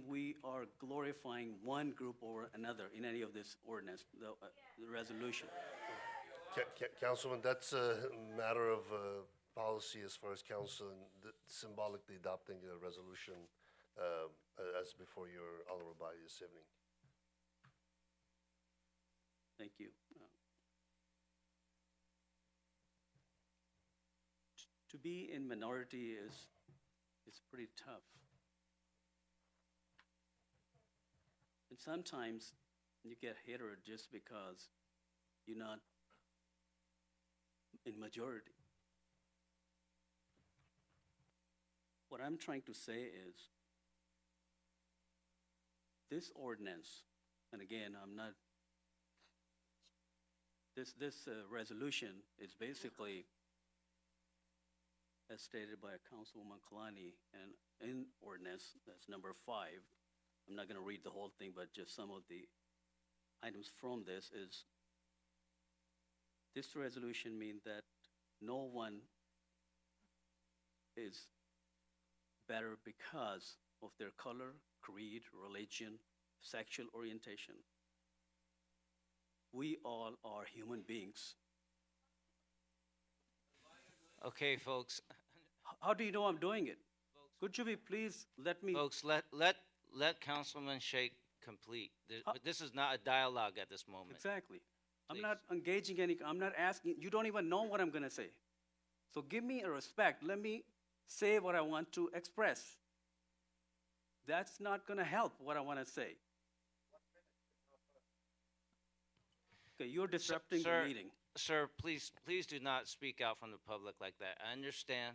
we are glorifying one group over another in any of this ordinance, the resolution? Councilman, that's a matter of policy as far as council and symbolically adopting a resolution as before your honorable body this evening. Thank you. To be in minority is pretty tough. And sometimes you get hated just because you're not in majority. What I'm trying to say is this ordinance, and again, this resolution is basically, as stated by Councilwoman Kalani, and in ordinance, that's number 5. I'm not going to read the whole thing, but just some of the items from this is, this resolution means that no one is better because of their color, creed, religion, sexual orientation. We all are human beings. Okay, folks. How do you know I'm doing it? Could you be please let me... Folks, let Councilman Sheikh complete. This is not a dialogue at this moment. Exactly. I'm Please. not engaging I'm not asking, you don't even know what I'm going to say. So give me a respect. Let me say what I want to express. That's not going to help what I want to say. Okay, you're disrupting the meeting. Sir, please do not speak out from the public like that. I understand.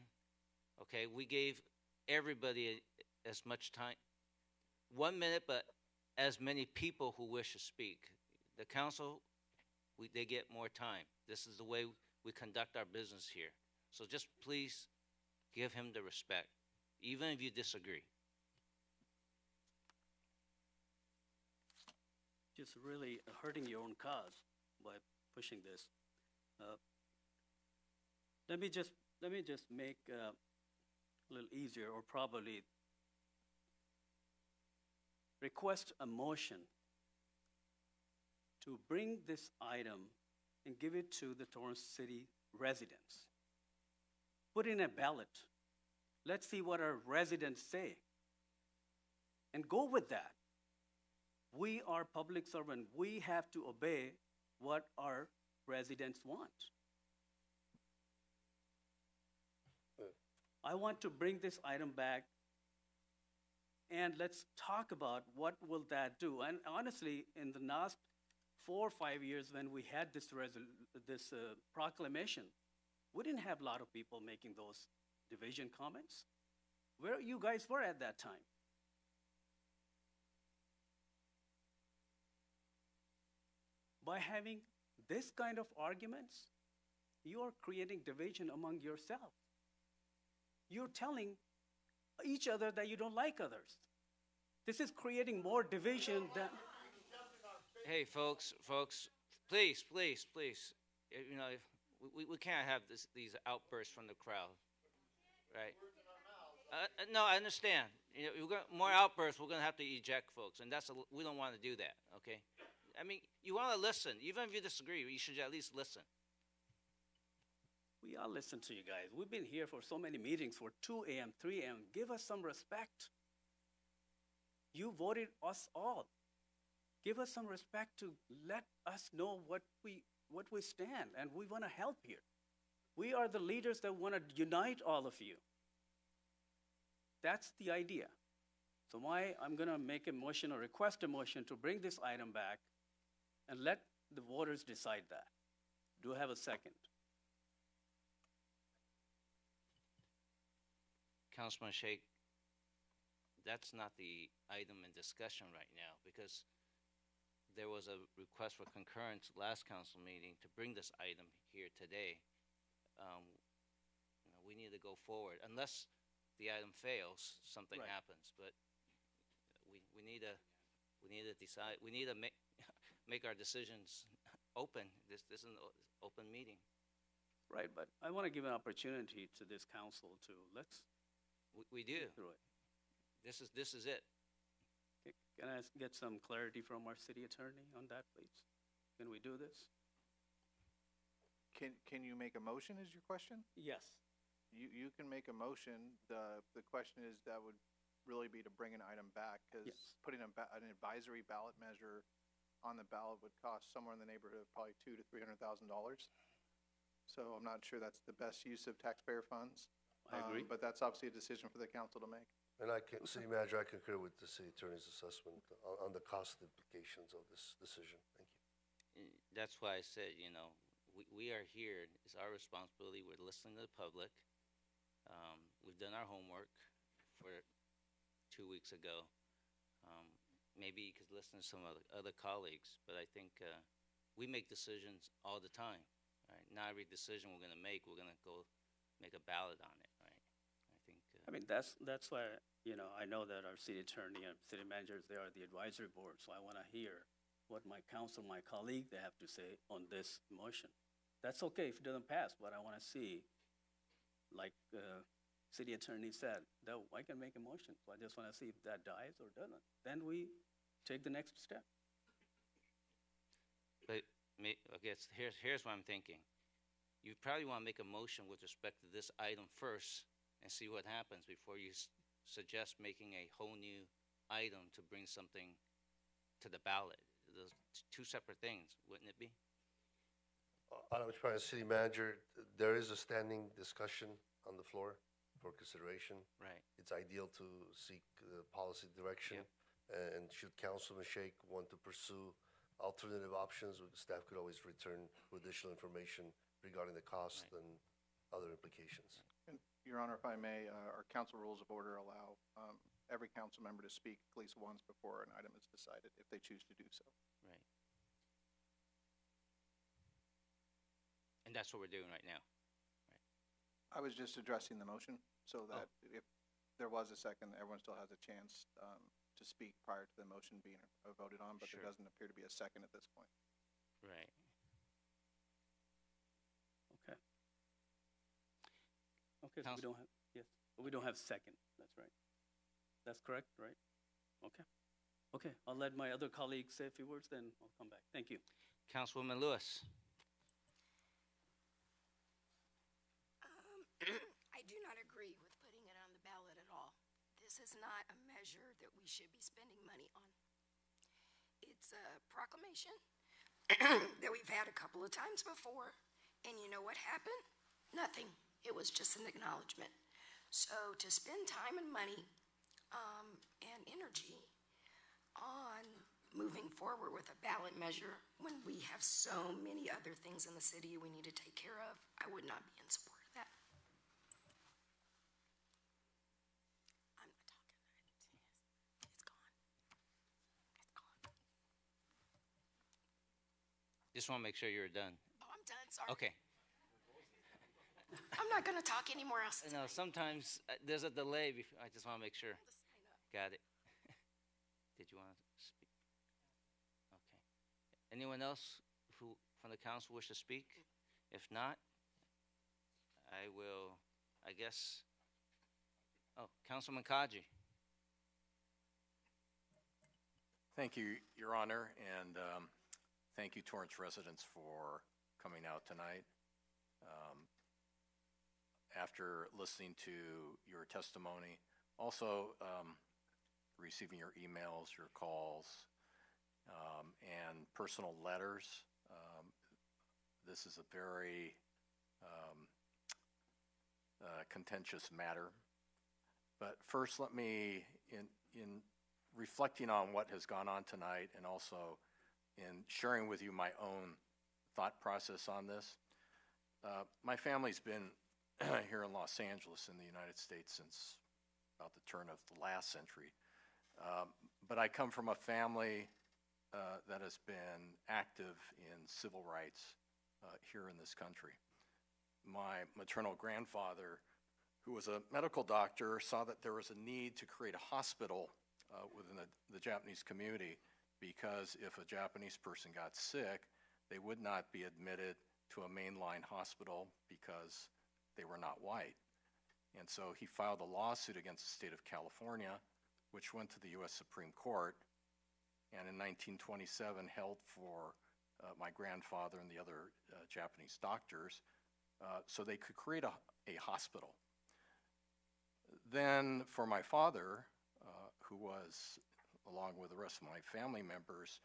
Okay, we gave everybody as much time. 1 minute, but as many people who wish to speak. The council, they get more time. This is the way we conduct our business here. So just please give him the respect, even if you disagree. Just really hurting your own cause by pushing this. Let me just make a little easier, or probably request a motion to bring this item and give it to the Torrance City residents. Put in a ballot. Let's see what our residents say. And go with that. We are public servants. We have to obey what our residents want. I want to bring this item back, and let's talk about what will that do. And honestly, in the last 4 or 5 years when we had this proclamation, we didn't have a lot of people making those division comments. Where you guys were at that time? By having this kind of arguments, you are creating division among yourselves. You're telling each other that you don't like others. This is creating more division than... Hey, folks, please. You know, we can't have these outbursts from the crowd, right? No, I understand. You know, more outbursts, we're going to have to eject folks, and we don't want to do that, okay? I mean, you want to listen. Even if you disagree, you should at least listen. We all listen to you guys. We've been here for so many meetings for 2 a.m., 3 a.m. Give us some respect. You voted us all. Give us some respect to let us know what we stand, and we want to help here. We are the leaders that want to unite all of you. That's the idea. So I'm going to make a motion or request a motion to bring this item back and let the voters decide that. Do I have a second? Councilman Sheikh, that's not the item in discussion right now, because there was a request for concurrence last council meeting to bring this item here today. You know, we need to go forward. Unless the item fails, something happens. But we need to decide. We need to make our decisions open. This is an open meeting. Right, but I want to give an opportunity to this council to, let's We do. get through it. This is it. Can I get some clarity from our city attorney on that, please? Can we do this? Can you make a motion is your question? Yes. You can make a motion. The question is, that would really be to bring an item back, because Yes. putting an advisory ballot measure on the ballot would cost somewhere in the neighborhood of probably $200,000 to $300,000. So I'm not sure that's the best use of taxpayer funds. I agree. But that's obviously a decision for the council to make. And City Manager, I concur with the city attorney's assessment on the cost implications of this decision. Thank you. That's why I said, we are here. It's our responsibility. We're listening to the public. We've done our homework for 2 weeks ago. Maybe you could listen to some other colleagues, but I think we make decisions all the time. Right? Not every decision we're going to make, we're going to go make a ballot on it. Right? I think. I mean, that's why, I know that our city attorney and city managers, they are the advisory board, so I want to hear what my council, my colleague, they have to say on this motion. That's okay if it doesn't pass, but I want to see, like city attorney said, no, I can make a motion, so I just want to see if that dies or doesn't. Then we take the next step. But I guess here's what I'm thinking. You probably want to make a motion with respect to this item first and see what happens before you suggest making a whole new item to bring something to the ballot. Those two separate things, wouldn't it be? City Manager, there is a standing discussion on the floor for consideration. Right. It's ideal to seek policy direction. And should Councilman Sheikh want to pursue alternative options, staff could always return with additional information regarding the cost and other implications. And Your Honor, if I may, our council rules of order allow every council member to speak at least once before an item is decided, if they choose to do so. Right. And that's what we're doing right now. I was just addressing the motion, so that if there was a second, everyone still has a chance to speak prior to the motion being voted on, but Sure. there doesn't appear to be a second at this point. Right. Okay. Okay, so we don't have, yes, but we don't have second, that's right. That's correct, right? Okay. Okay, I'll let my other colleagues say a few words, then I'll come back. Thank you. Councilwoman Lewis. I do not agree with putting it on the ballot at all. This is not a measure that we should be spending money on. It's a proclamation that we've had a couple of times before, and you know what happened? Nothing. It was just an acknowledgement. So to spend time and money and energy on moving forward with a ballot measure when we have so many other things in the city we need to take care of, I would not be in support of that. I'm not talking. It's gone. It's gone. Just want to make sure you're done. Oh, I'm done. Sorry. Okay. I'm not going to talk anymore else. No, sometimes there's a delay. I just want to make sure. Got it. Did you want to speak? Okay. Anyone else who from the council wish to speak? If not, I will, I guess. Oh, Councilman Kaji. Thank you, Your Honor, and thank you, Torrance residents, for coming out tonight. After listening to your testimony, also receiving your emails, your calls, and personal letters. This is a very contentious matter. But first, let me, in reflecting on what has gone on tonight and also in sharing with you my own thought process on this, my family's been here in Los Angeles in the United States since about the turn of the last century. But I come from a family that has been active in civil rights here in this country. My maternal grandfather, who was a medical doctor, saw that there was a need to create a hospital within the Japanese community, because if a Japanese person got sick, they would not be admitted to a mainline hospital because they were not white. And so he filed a lawsuit against the state of California, which went to the U.S. Supreme Court, and in 1927 held for my grandfather and the other Japanese doctors so they could create a hospital. Then for my father, who was, along with the rest of my family members,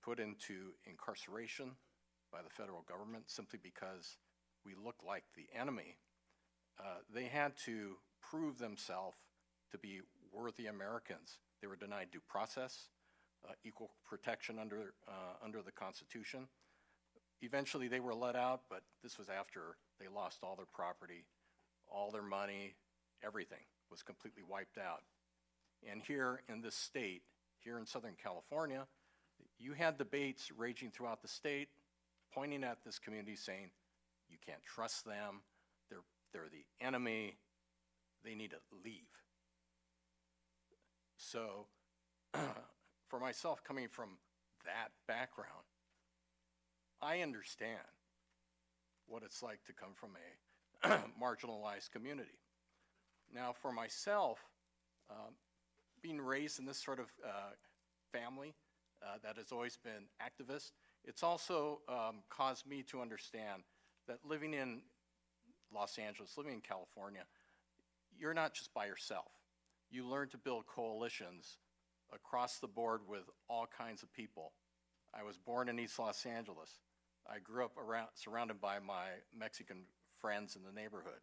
put into incarceration by the federal government simply because we looked like the enemy, they had to prove themselves to be worthy Americans. They were denied due process, equal protection under the Constitution. Eventually they were let out, but this was after they lost all their property, all their money, everything was completely wiped out. And here in this state, here in Southern California, you had debates raging throughout the state, pointing at this community saying, you can't trust them, they're the enemy, they need to leave. So for myself, coming from that background, I understand what it's like to come from a marginalized community. Now for myself, being raised in this sort of family that has always been activist, it's also caused me to understand that living in Los Angeles, living in California, you're not just by yourself. You learn to build coalitions across the board with all kinds of people. I was born in East Los Angeles. I grew up surrounded by my Mexican friends in the neighborhood,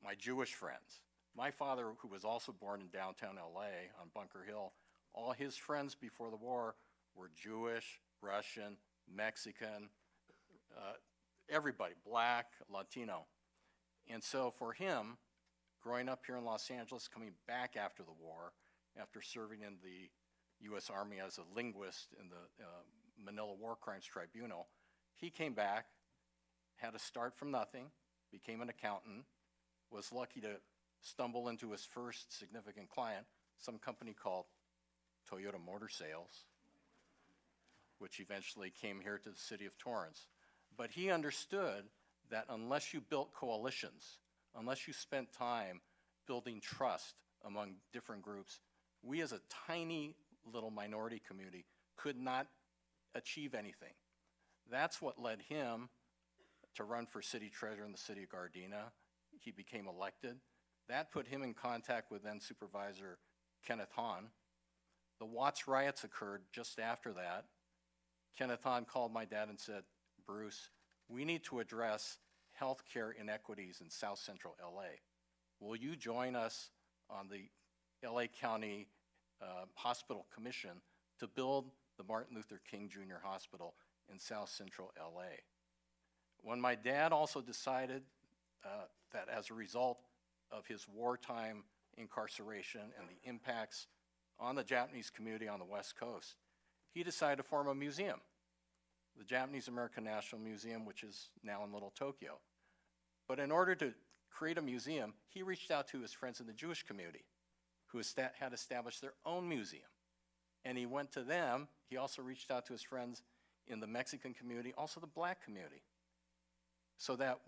my Jewish friends. My father, who was also born in downtown LA on Bunker Hill, all his friends before the war were Jewish, Russian, Mexican, everybody, black, Latino. And so for him, growing up here in Los Angeles, coming back after the war, after serving in the U.S. Army as a linguist in the Manila War Crimes Tribunal, he came back, had to start from nothing, became an accountant, was lucky to stumble into his first significant client, some company called Toyota Motor Sales, which eventually came here to the city of Torrance. But he understood that unless you built coalitions, unless you spent time building trust among different groups, we as a tiny little minority community could not achieve anything. That's what led him to run for city treasurer in the city of Gardena. He became elected. That put him in contact with then Supervisor Kenneth Hahn. The Watts riots occurred just after that. Kenneth Hahn called my dad and said, Bruce, we need to address healthcare inequities in South Central LA. Will you join us on the LA County Hospital Commission to build the Martin Luther King Jr. Hospital in South Central LA? When my dad also decided that as a result of his wartime incarceration and the impacts on the Japanese community on the West Coast, he decided to form a museum, the Japanese American National Museum, which is now in Little Tokyo. But in order to create a museum, he reached out to his friends in the Jewish community who had established their own museum. And he went to them. He also reached out to his friends in the Mexican community, also the black community. So that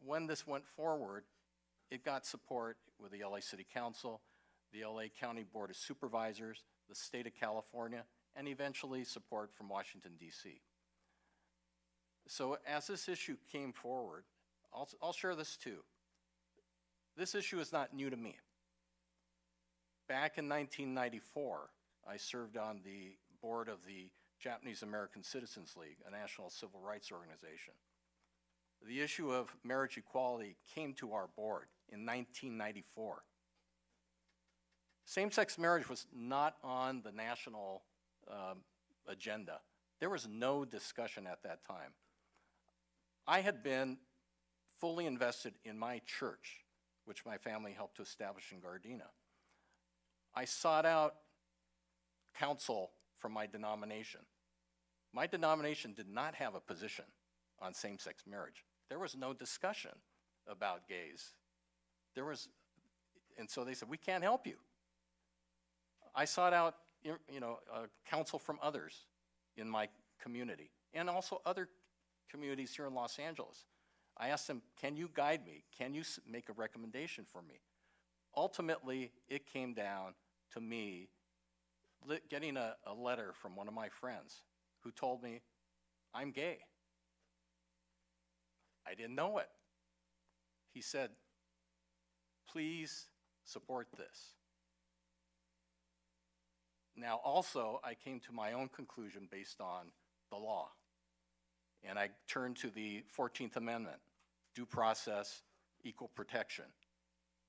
when this went forward, it got support with the LA City Council, the LA County Board of Supervisors, the state of California, and eventually support from Washington, D.C. So as this issue came forward, I'll share this too. This issue is not new to me. Back in 1994, I served on the board of the Japanese American Citizens League, a national civil rights organization. The issue of marriage equality came to our board in 1994. Same-sex marriage was not on the national agenda. There was no discussion at that time. I had been fully invested in my church, which my family helped to establish in Gardena. I sought out counsel from my denomination. My denomination did not have a position on same-sex marriage. There was no discussion about gays. And so they said, we can't help you. I sought out counsel from others in my community. and also other communities here in Los Angeles. I asked them, can you guide me? Can you make a recommendation for me? Ultimately, it came down to me getting a letter from one of my friends who told me, I'm gay. I didn't know it. He said, please support this. Now, also, I came to my own conclusion based on the law. And I turned to the 14th Amendment, due process, equal protection.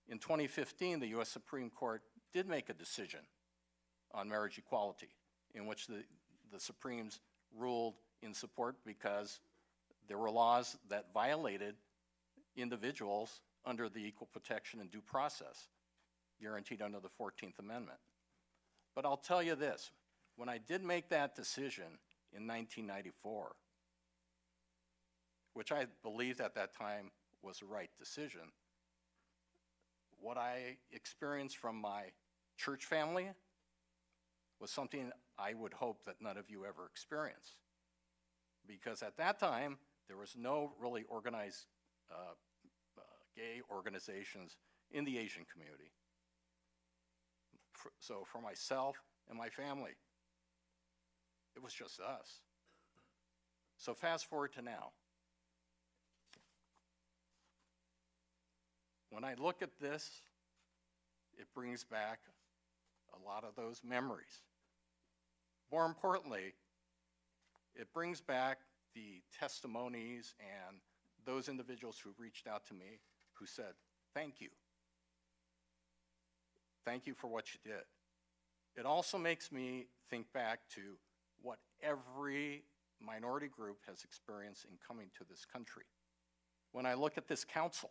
In 2015, the U.S. Supreme Court did make a decision on marriage equality, in which the Supremes ruled in support because there were laws that violated individuals under the equal protection and due process guaranteed under the 14th Amendment. But I'll tell you this, when I did make that decision in 1994, which I believed at that time was the right decision, what I experienced from my church family was something I would hope that none of you ever experience. Because at that time, there was no really organized gay organizations in the Asian community. So for myself and my family, it was just us. So fast forward to now. When I look at this, it brings back a lot of those memories. More importantly, it brings back the testimonies and those individuals who reached out to me who said, thank you. Thank you for what you did. It also makes me think back to what every minority group has experienced in coming to this country. When I look at this council,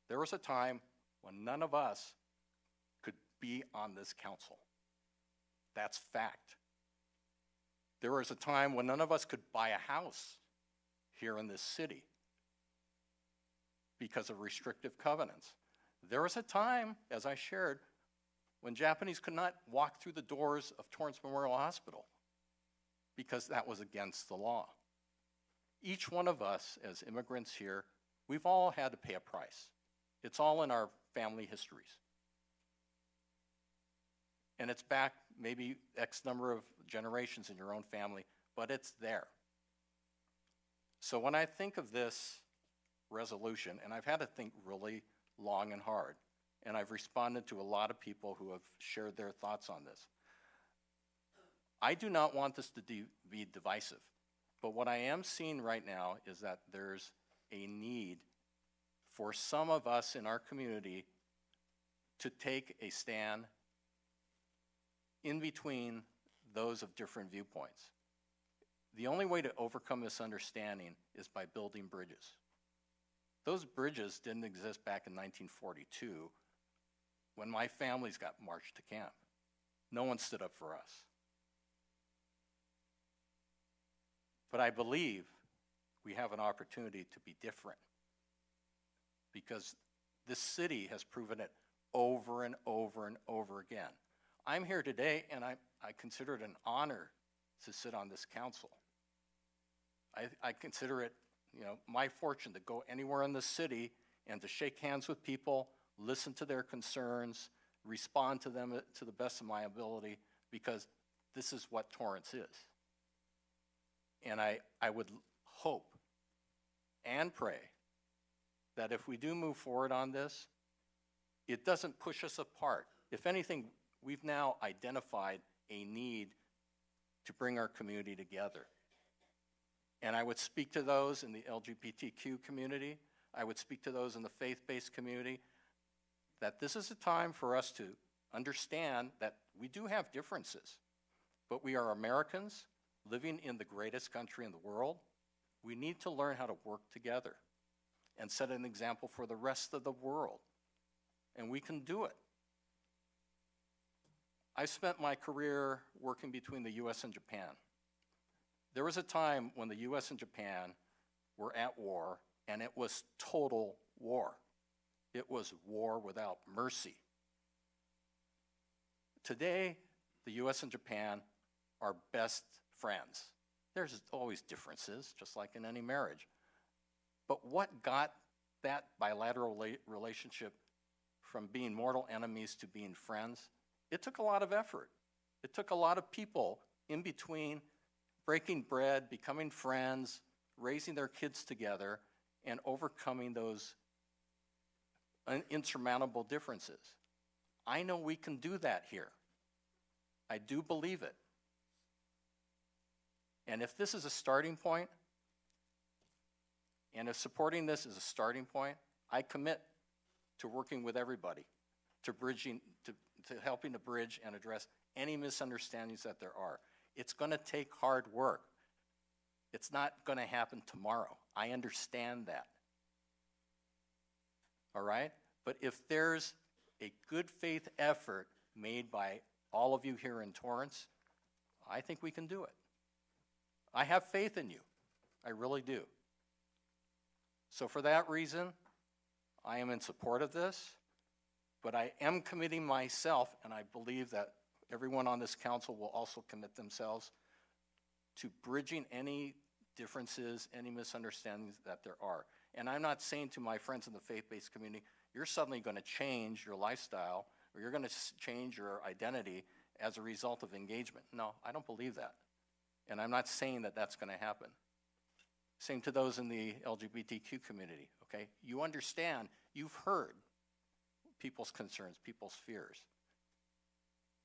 there was a time when none of us could be on this council. That's fact. There was a time when none of us could buy a house here in this city because of restrictive covenants. There was a time, as I shared, when Japanese could not walk through the doors of Torrance Memorial Hospital because that was against the law. Each one of us as immigrants here, we've all had to pay a price. It's all in our family histories. And it's back maybe X number of generations in your own family, but it's there. So when I think of this resolution, and I've had to think really long and hard, and I've responded to a lot of people who have shared their thoughts on this. I do not want this to be divisive, but what I am seeing right now is that there's a need for some of us in our community to take a stand in between those of different viewpoints. The only way to overcome misunderstanding is by building bridges. Those bridges didn't exist back in 1942 when my families got marched to camp. No one stood up for us. But I believe we have an opportunity to be different because this city has proven it over and over and over again. I'm here today and I consider it an honor to sit on this council. I consider it, my fortune to go anywhere in the city and to shake hands with people, listen to their concerns, respond to them to the best of my ability, because this is what Torrance is. And I would hope and pray that if we do move forward on this, it doesn't push us apart. If anything, we've now identified a need to bring our community together. And I would speak to those in the LGBTQ community. I would speak to those in the faith-based community, that this is a time for us to understand that we do have differences, but we are Americans living in the greatest country in the world. We need to learn how to work together and set an example for the rest of the world. And we can do it. I spent my career working between the US and Japan. There was a time when the US and Japan were at war, and it was total war. It was war without mercy. Today, the US and Japan are best friends. There's always differences, just like in any marriage. But what got that bilateral relationship from being mortal enemies to being friends? It took a lot of effort. It took a lot of people in between breaking bread, becoming friends, raising their kids together, and overcoming those insurmountable differences. I know we can do that here. I do believe it. And if this is a starting point, and if supporting this is a starting point, I commit to working with everybody, to helping to bridge and address any misunderstandings that there are. It's going to take hard work. It's not going to happen tomorrow. I understand that. All right? But if there's a good faith effort made by all of you here in Torrance, I think we can do it. I have faith in you. I really do. So for that reason, I am in support of this, but I am committing myself, and I believe that everyone on this council will also commit themselves to bridging any differences, any misunderstandings that there are. And I'm not saying to my friends in the faith-based community, you're suddenly going to change your lifestyle or you're going to change your identity as a result of engagement. No, I don't believe that. And I'm not saying that that's going to happen. Same to those in the LGBTQ community, okay? You understand, you've heard people's concerns, people's fears.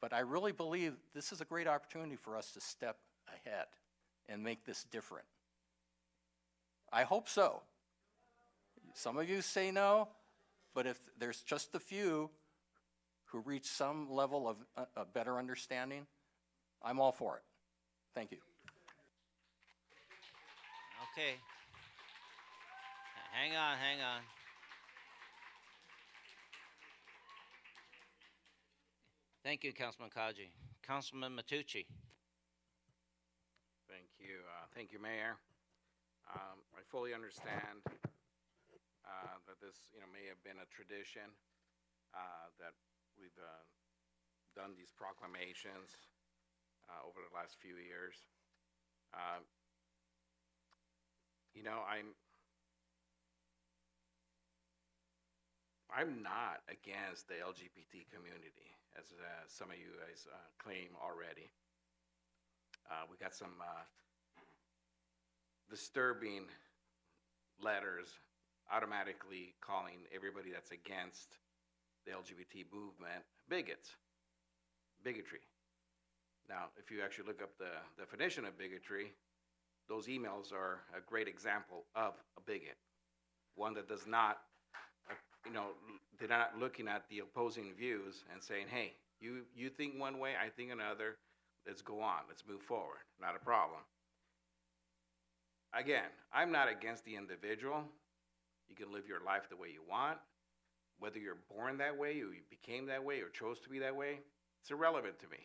But I really believe this is a great opportunity for us to step ahead and make this different. I hope so. Some of you say no, but if there's just a few who reach some level of a better understanding, I'm all for it. Thank you. Okay. Hang on, hang on. Thank you, Councilman Kaji. Councilman Matucci. Thank you, Mayor. I fully understand that this, may have been a tradition that we've done these proclamations over the last few years. I'm not against the LGBT community, as some of you guys claim already. We got some disturbing letters automatically calling everybody that's against the LGBT movement bigotry. Now, if you actually look up the definition of bigotry, those emails are a great example of a bigot, one that does not, they're not looking at the opposing views and saying, hey, you think one way, I think another, let's go on, let's move forward, not a problem. Again, I'm not against the individual. You can live your life the way you want. Whether you're born that way, or you became that way, or chose to be that way, it's irrelevant to me.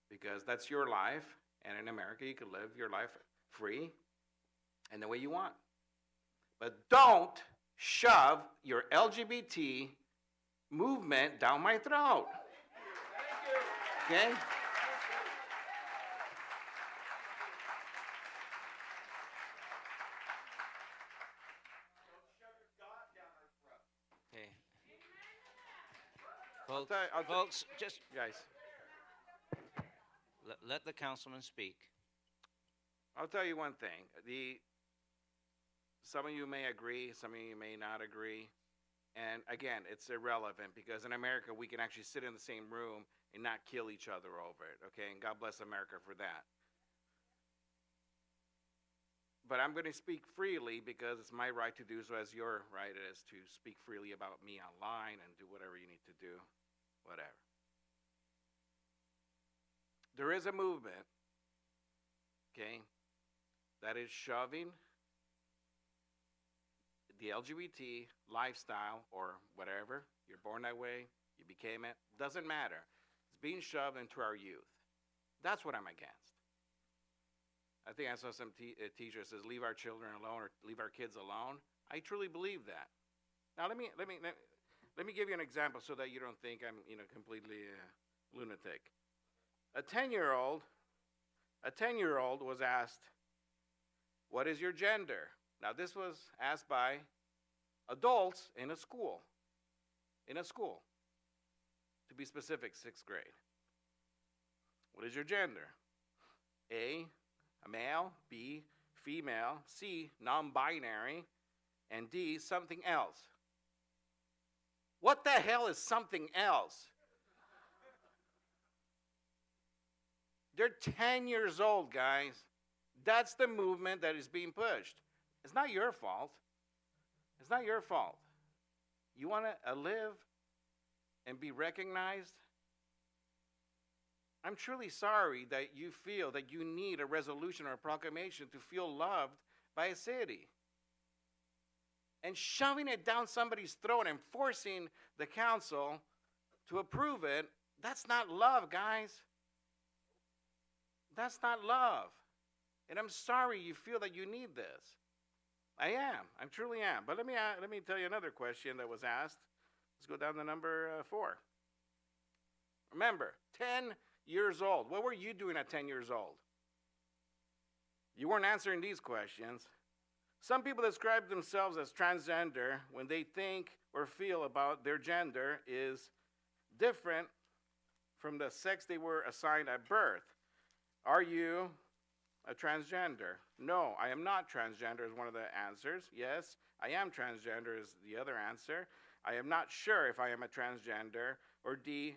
Because that's your life, and in America, you can live your life free and the way you want. But don't shove your LGBT movement down my throat. Okay? Folks, just guys, let the councilman speak. I'll tell you one thing. Some of you may agree, some of you may not agree. And again, it's irrelevant because in America, we can actually sit in the same room and not kill each other over it, okay? And God bless America for that. But I'm going to speak freely because it's my right to do so, as your right is to speak freely about me online and do whatever you need to do, whatever. There is a movement, okay, that is shoving the LGBT lifestyle or whatever, you're born that way, you became it, doesn't matter. It's being shoved into our youth. That's what I'm against. I think I saw some teacher says, leave our children alone or leave our kids alone. I truly believe that. Now let me give you an example so that you don't think I'm completely lunatic. A 10-year-old was asked What is your gender? Now, this was asked by adults in a school. In a school. To be specific, 6th grade. What is your gender? A male, B, female, C, non-binary, and D, something else. What the hell is something else? They're 10 years old, guys. That's the movement that is being pushed. It's not your fault. It's not your fault. You want to live and be recognized? I'm truly sorry that you feel that you need a resolution or a proclamation to feel loved by a city. And shoving it down somebody's throat and forcing the council to approve it, that's not love, guys. That's not love. And I'm sorry you feel that you need this. I am. I truly am. But let me tell you another question that was asked. Let's go down to number 4. Remember, 10 years old. What were you doing at 10 years old? You weren't answering these questions. Some people describe themselves as transgender when they think or feel about their gender is different from the sex they were assigned at birth. Are you a transgender? No, I am not transgender is one of the answers. Yes, I am transgender is the other answer. I am not sure if I am a transgender. Or D,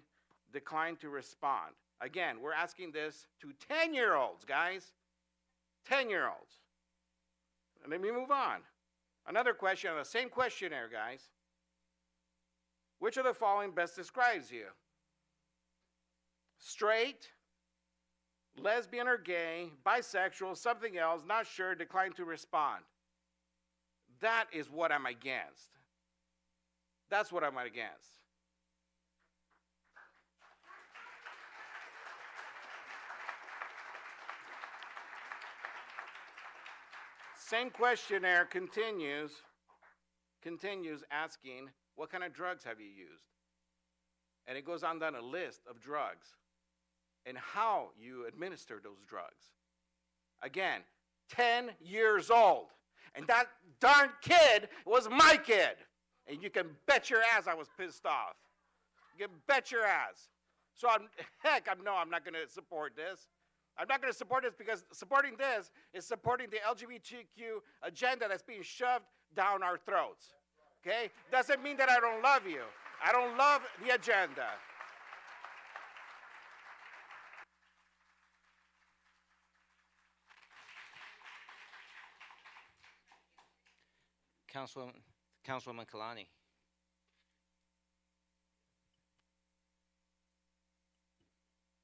decline to respond. Again, we're asking this to 10-year-olds, guys. 10-year-olds. And let me move on. Another question on the same questionnaire, guys. Which of the following best describes you? Straight, lesbian or gay, bisexual, something else, not sure, decline to respond. That is what I'm against. That's what I'm against. Same questionnaire continues asking, what kind of drugs have you used? And it goes on down a list of drugs and how you administer those drugs. Again, 10 years old. And that darn kid was my kid. And you can bet your ass I was pissed off. You can bet your ass. So I'm not going to support this. I'm not going to support this because supporting this is supporting the LGBTQ agenda that's being shoved down our throats. Okay? Doesn't mean that I don't love you. I don't love the agenda. Councilwoman Kalani.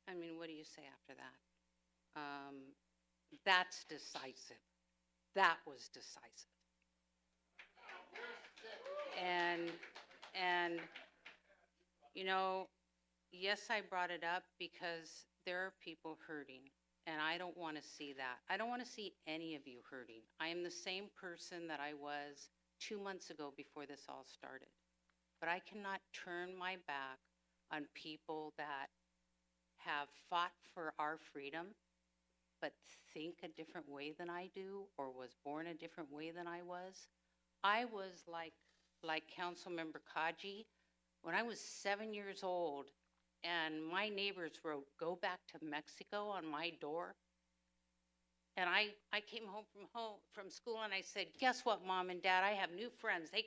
I mean, what do you say after that? That's decisive. That was decisive. And you know, yes, I brought it up because there are people hurting, and I don't want to see that. I don't want to see any of you hurting. I am the same person that I was 2 months ago before this all started. But I cannot turn my back on people that have fought for our freedom, but think a different way than I do, or was born a different way than I was. I was like Councilmember Kaji, when I was 7 years old, and my neighbors wrote, "Go back to Mexico" on my door. And I came home from school and I said, "Guess what, Mom and Dad? I have new friends. They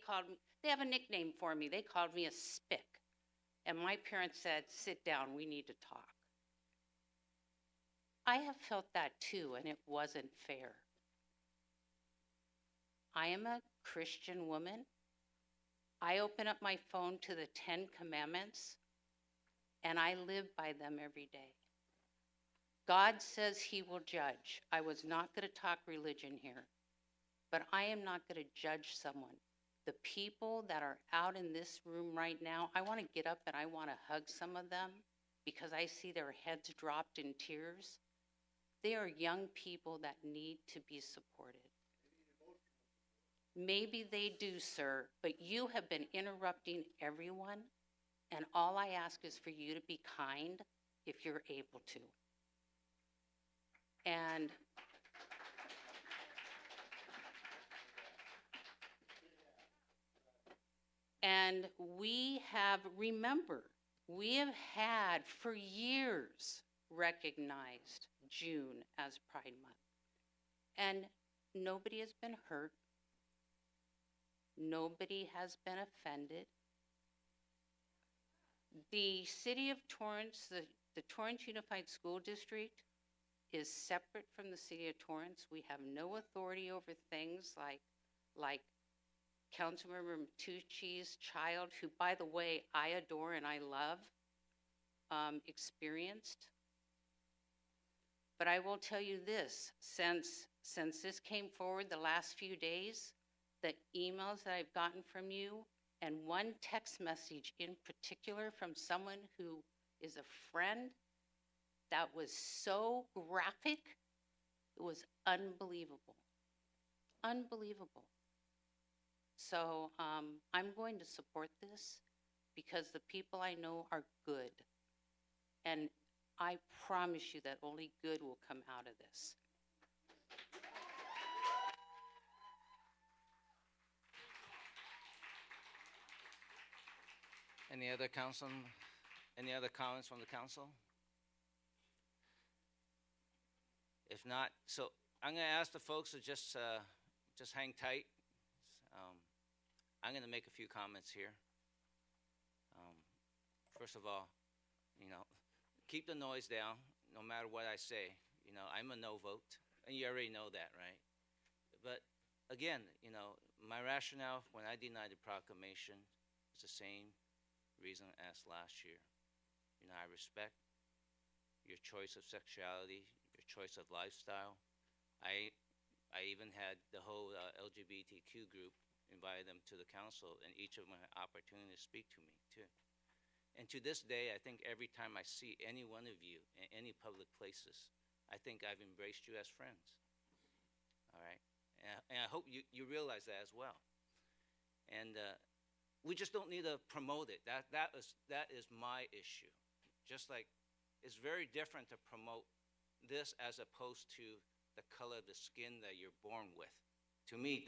have a nickname for me. They called me a spick." And my parents said, "Sit down, we need to talk." I have felt that too, and it wasn't fair. I am a Christian woman. I open up my phone to the 10 Commandments, and I live by them every day. God says he will judge. I was not going to talk religion here, but I am not going to judge someone. The people that are out in this room right now, I want to get up and I want to hug some of them because I see their heads dropped in tears. They are young people that need to be supported. Maybe they do, sir, but you have been interrupting everyone, and all I ask is for you to be kind if you're able to. And And remember, we have had for years recognized June as Pride Month. And nobody has been hurt. Nobody has been offended. The city of Torrance, the Torrance Unified School District is separate from the city of Torrance. We have no authority over things like Councilmember Matucci's child, who, by the way, I adore and I love, experienced. But I will tell you this, since this came forward the last few days, the emails that I've gotten from you, and one text message in particular from someone who is a friend, that was so graphic, it was unbelievable. Unbelievable. So I'm going to support this because the people I know are good. And I promise you that only good will come out of this. Any other comments from the council? If not, so I'm going to ask the folks to just hang tight. I'm going to make a few comments here. First of all, keep the noise down, no matter what I say. I'm a no vote, and you already know that, right? But again, my rationale when I denied the proclamation is the same reason as last year. I respect your choice of sexuality, your choice of lifestyle. I even had the whole LGBTQ group invited them to the council, and each of them had opportunity to speak to me too. And to this day, I think every time I see any one of you in any public places, I think I've embraced you as friends. All right, and I hope you realize that as well. And we just don't need to promote it. That is my issue. Just like it's very different to promote this as opposed to the color of the skin that you're born with. To me,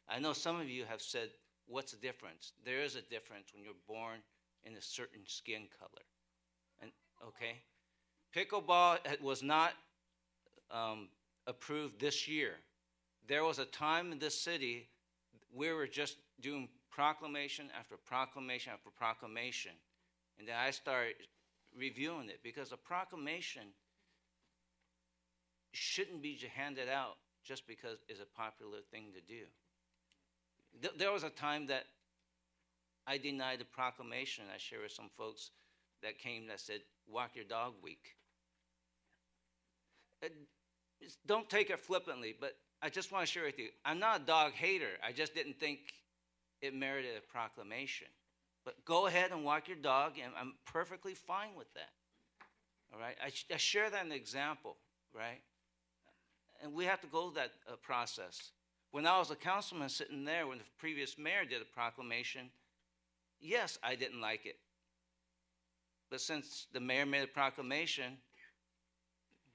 I know some of you have said, what's the difference? There is a difference when you're born in a certain skin color. And okay, pickleball was not approved this year. There was a time in this city we were just doing proclamation after proclamation after proclamation. And then I started reviewing it because a proclamation shouldn't be handed out just because it's a popular thing to do. There was a time that I denied the proclamation. I shared with some folks that came that said, walk your dog week. Don't take it flippantly, but I just want to share with you, I'm not a dog hater. I just didn't think it merited a proclamation. But go ahead and walk your dog, and I'm perfectly fine with that. All right? I share that an example, right? And we have to go that process. When I was a councilman sitting there, when the previous mayor did a proclamation, yes, I didn't like it. But since the mayor made a proclamation,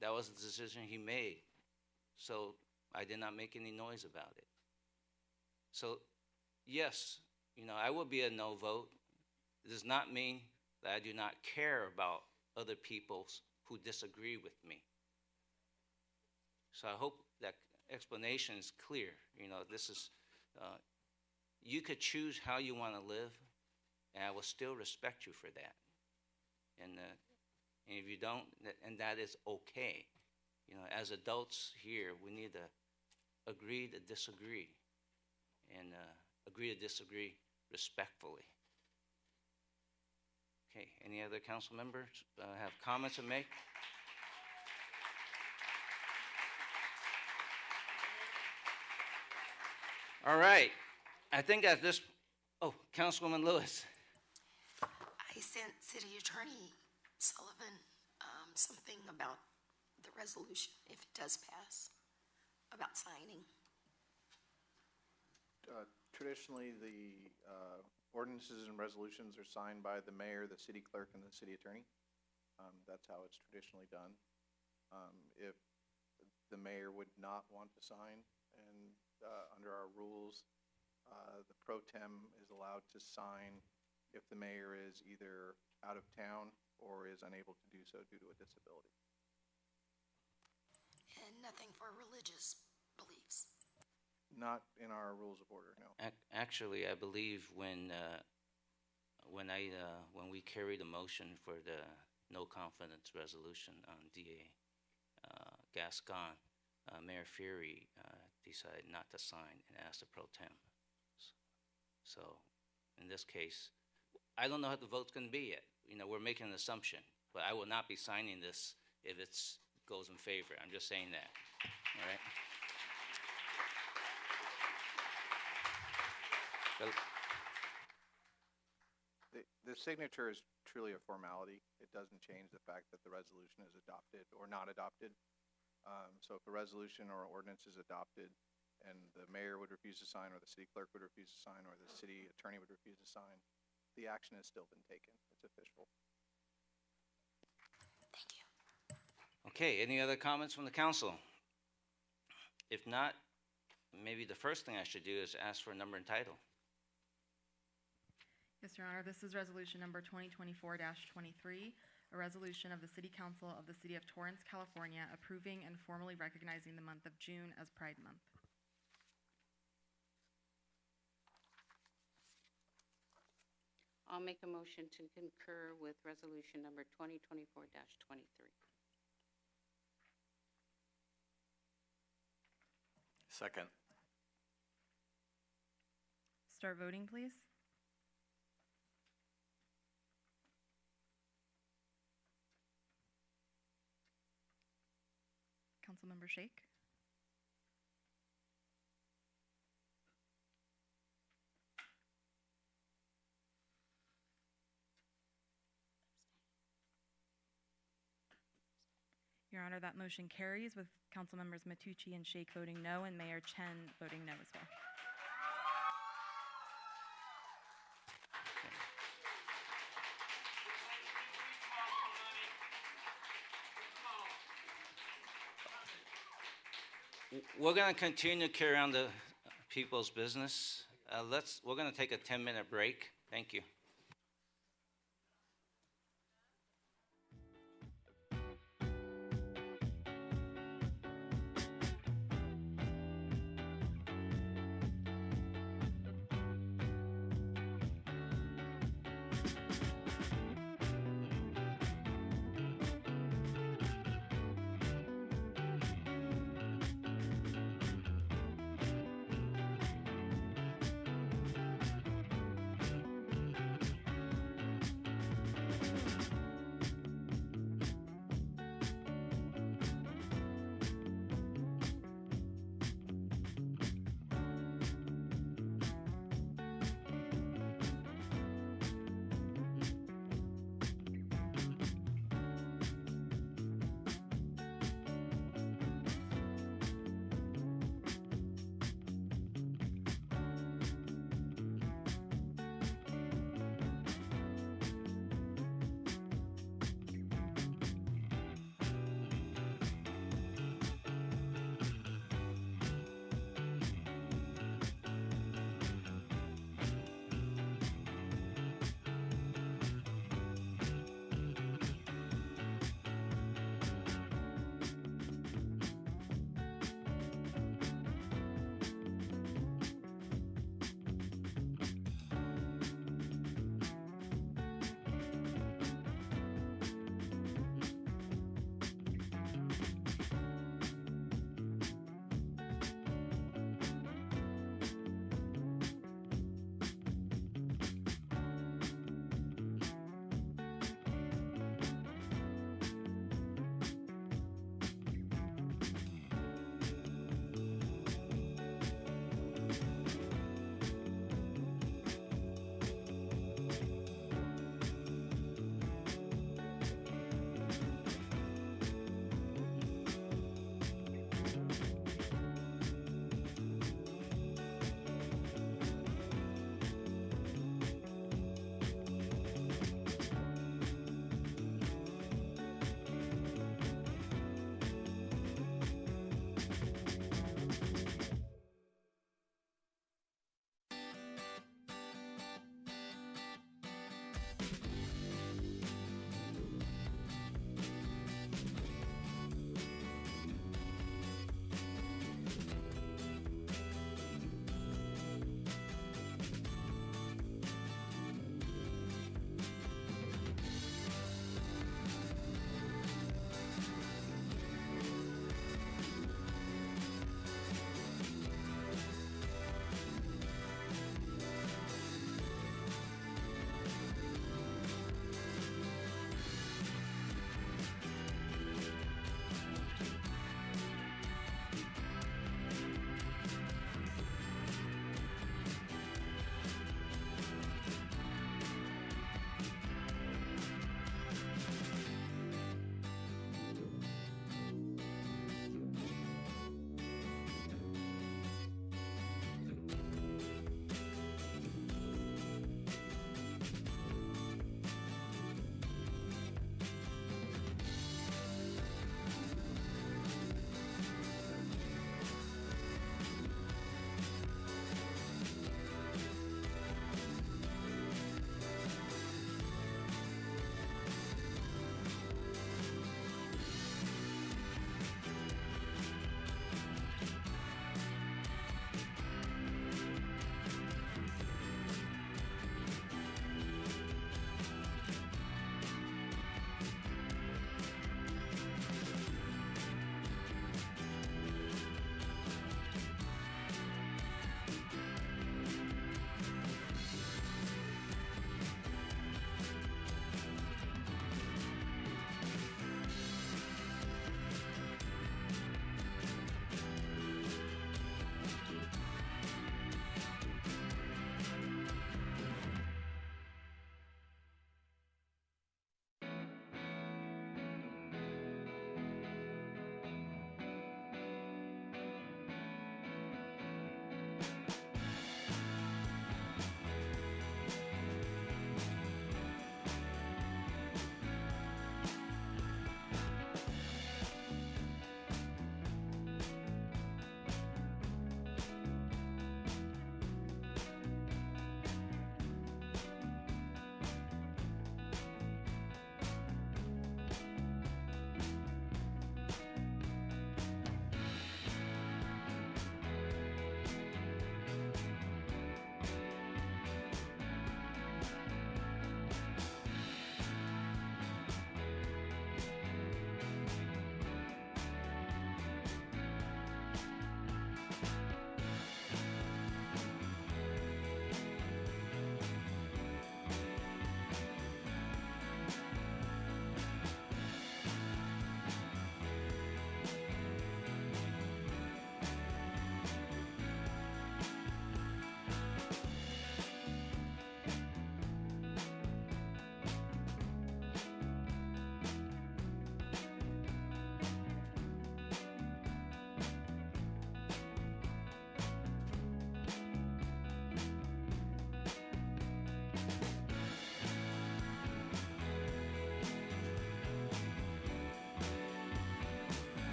that was the decision he made. So I did not make any noise about it. So, yes, I will be a no vote. It does not mean that I do not care about other people who disagree with me. So I hope that explanation is clear. This is, you could choose how you want to live, and I will still respect you for that. And if you don't, and that is okay. As adults here, we need to agree to disagree, and agree to disagree respectfully. Okay, any other council members have comments to make? All right, I think at this, Councilwoman Lewis. I sent City Attorney Sullivan something about the resolution, if it does pass, about signing. Traditionally, the ordinances and resolutions are signed by the mayor, the city clerk, and the city attorney. That's how it's traditionally done. If the mayor would not want to sign, and under our rules, The pro tem is allowed to sign if the mayor is either out of town or is unable to do so due to a disability. And nothing for religious beliefs. Not in our rules of order, no. Actually, I believe when we carried a motion for the no confidence resolution on DA Gascon, Mayor Fury decided not to sign and asked the pro tem. So, in this case, I don't know what the vote's going to be yet. You know, we're making an assumption, but I will not be signing this if it goes in favor. I'm just saying that. All right. The signature is truly a formality. It doesn't change the fact that the resolution is adopted or not adopted. So if a resolution or ordinance is adopted and the mayor would refuse to sign, or the city clerk would refuse to sign, or the city attorney would refuse to sign, the action has still been taken. It's official. Thank you. Okay, any other comments from the council? If not, maybe the first thing I should do is ask for a number and title. Yes, Your Honor, this is resolution number 2024-23, a resolution of the City Council of the City of Torrance, California, approving and formally recognizing the month of June as Pride Month. I'll make a motion to concur with resolution number 2024-23. Second. Start voting, please. Councilmember Shake? Your Honor, that motion carries with Councilmembers Matucci and Shake voting no and Mayor Chen voting no as well. We're going to continue to carry on the people's business. We're going to take a 10-minute break. Thank you.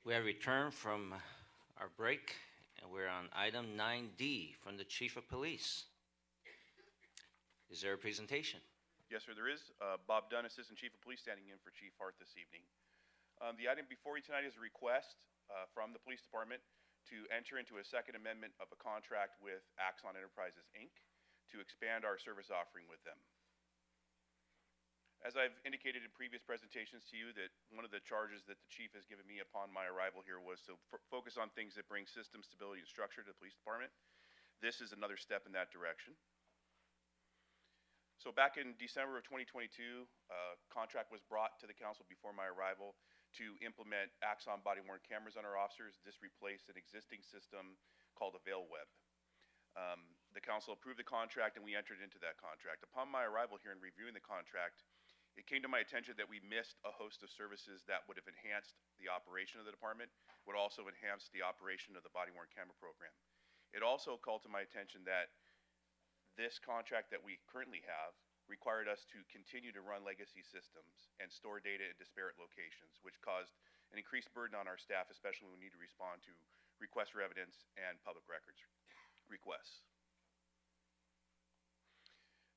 We have returned from our break, and we're on item 9D from the Chief of Police. Is there a presentation? Yes, sir, there is. Bob Dunn, Assistant Chief of Police, standing in for Chief Hart this evening. The item before you tonight is a request from the Police Department to enter into a second amendment of a contract with Axon Enterprises, Inc. to expand our service offering with them. As I've indicated in previous presentations to you, that one of the charges that the chief has given me upon my arrival here was to focus on things that bring system stability and structure to the police department. This is another step in that direction. So back in December of 2022, a contract was brought to the council before my arrival to implement Axon body-worn cameras on our officers. This replaced an existing system called AvailWeb. The council approved the contract and we entered into that contract. Upon my arrival here and reviewing the contract, it came to my attention that we missed a host of services that would have enhanced the operation of the department, would also enhance the operation of the body-worn camera program. It also called to my attention that this contract that we currently have required us to continue to run legacy systems and store data in disparate locations, which caused an increased burden on our staff, especially when we need to respond to requests for evidence and public records requests.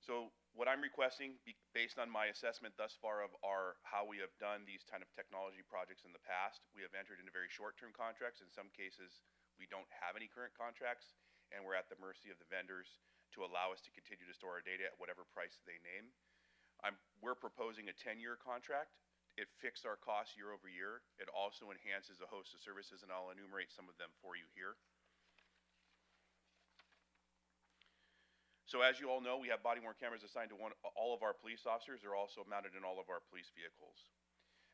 So what I'm requesting, based on my assessment thus far of how we have done these kind of technology projects in the past, we have entered into very short-term contracts. In some cases, we don't have any current contracts, and we're at the mercy of the vendors to allow us to continue to store our data at whatever price they name. We're proposing a 10-year contract. It fixes our costs year over year. It also enhances a host of services, and I'll enumerate some of them for you here. So as you all know, we have body-worn cameras assigned to all of our police officers. They're also mounted in all of our police vehicles.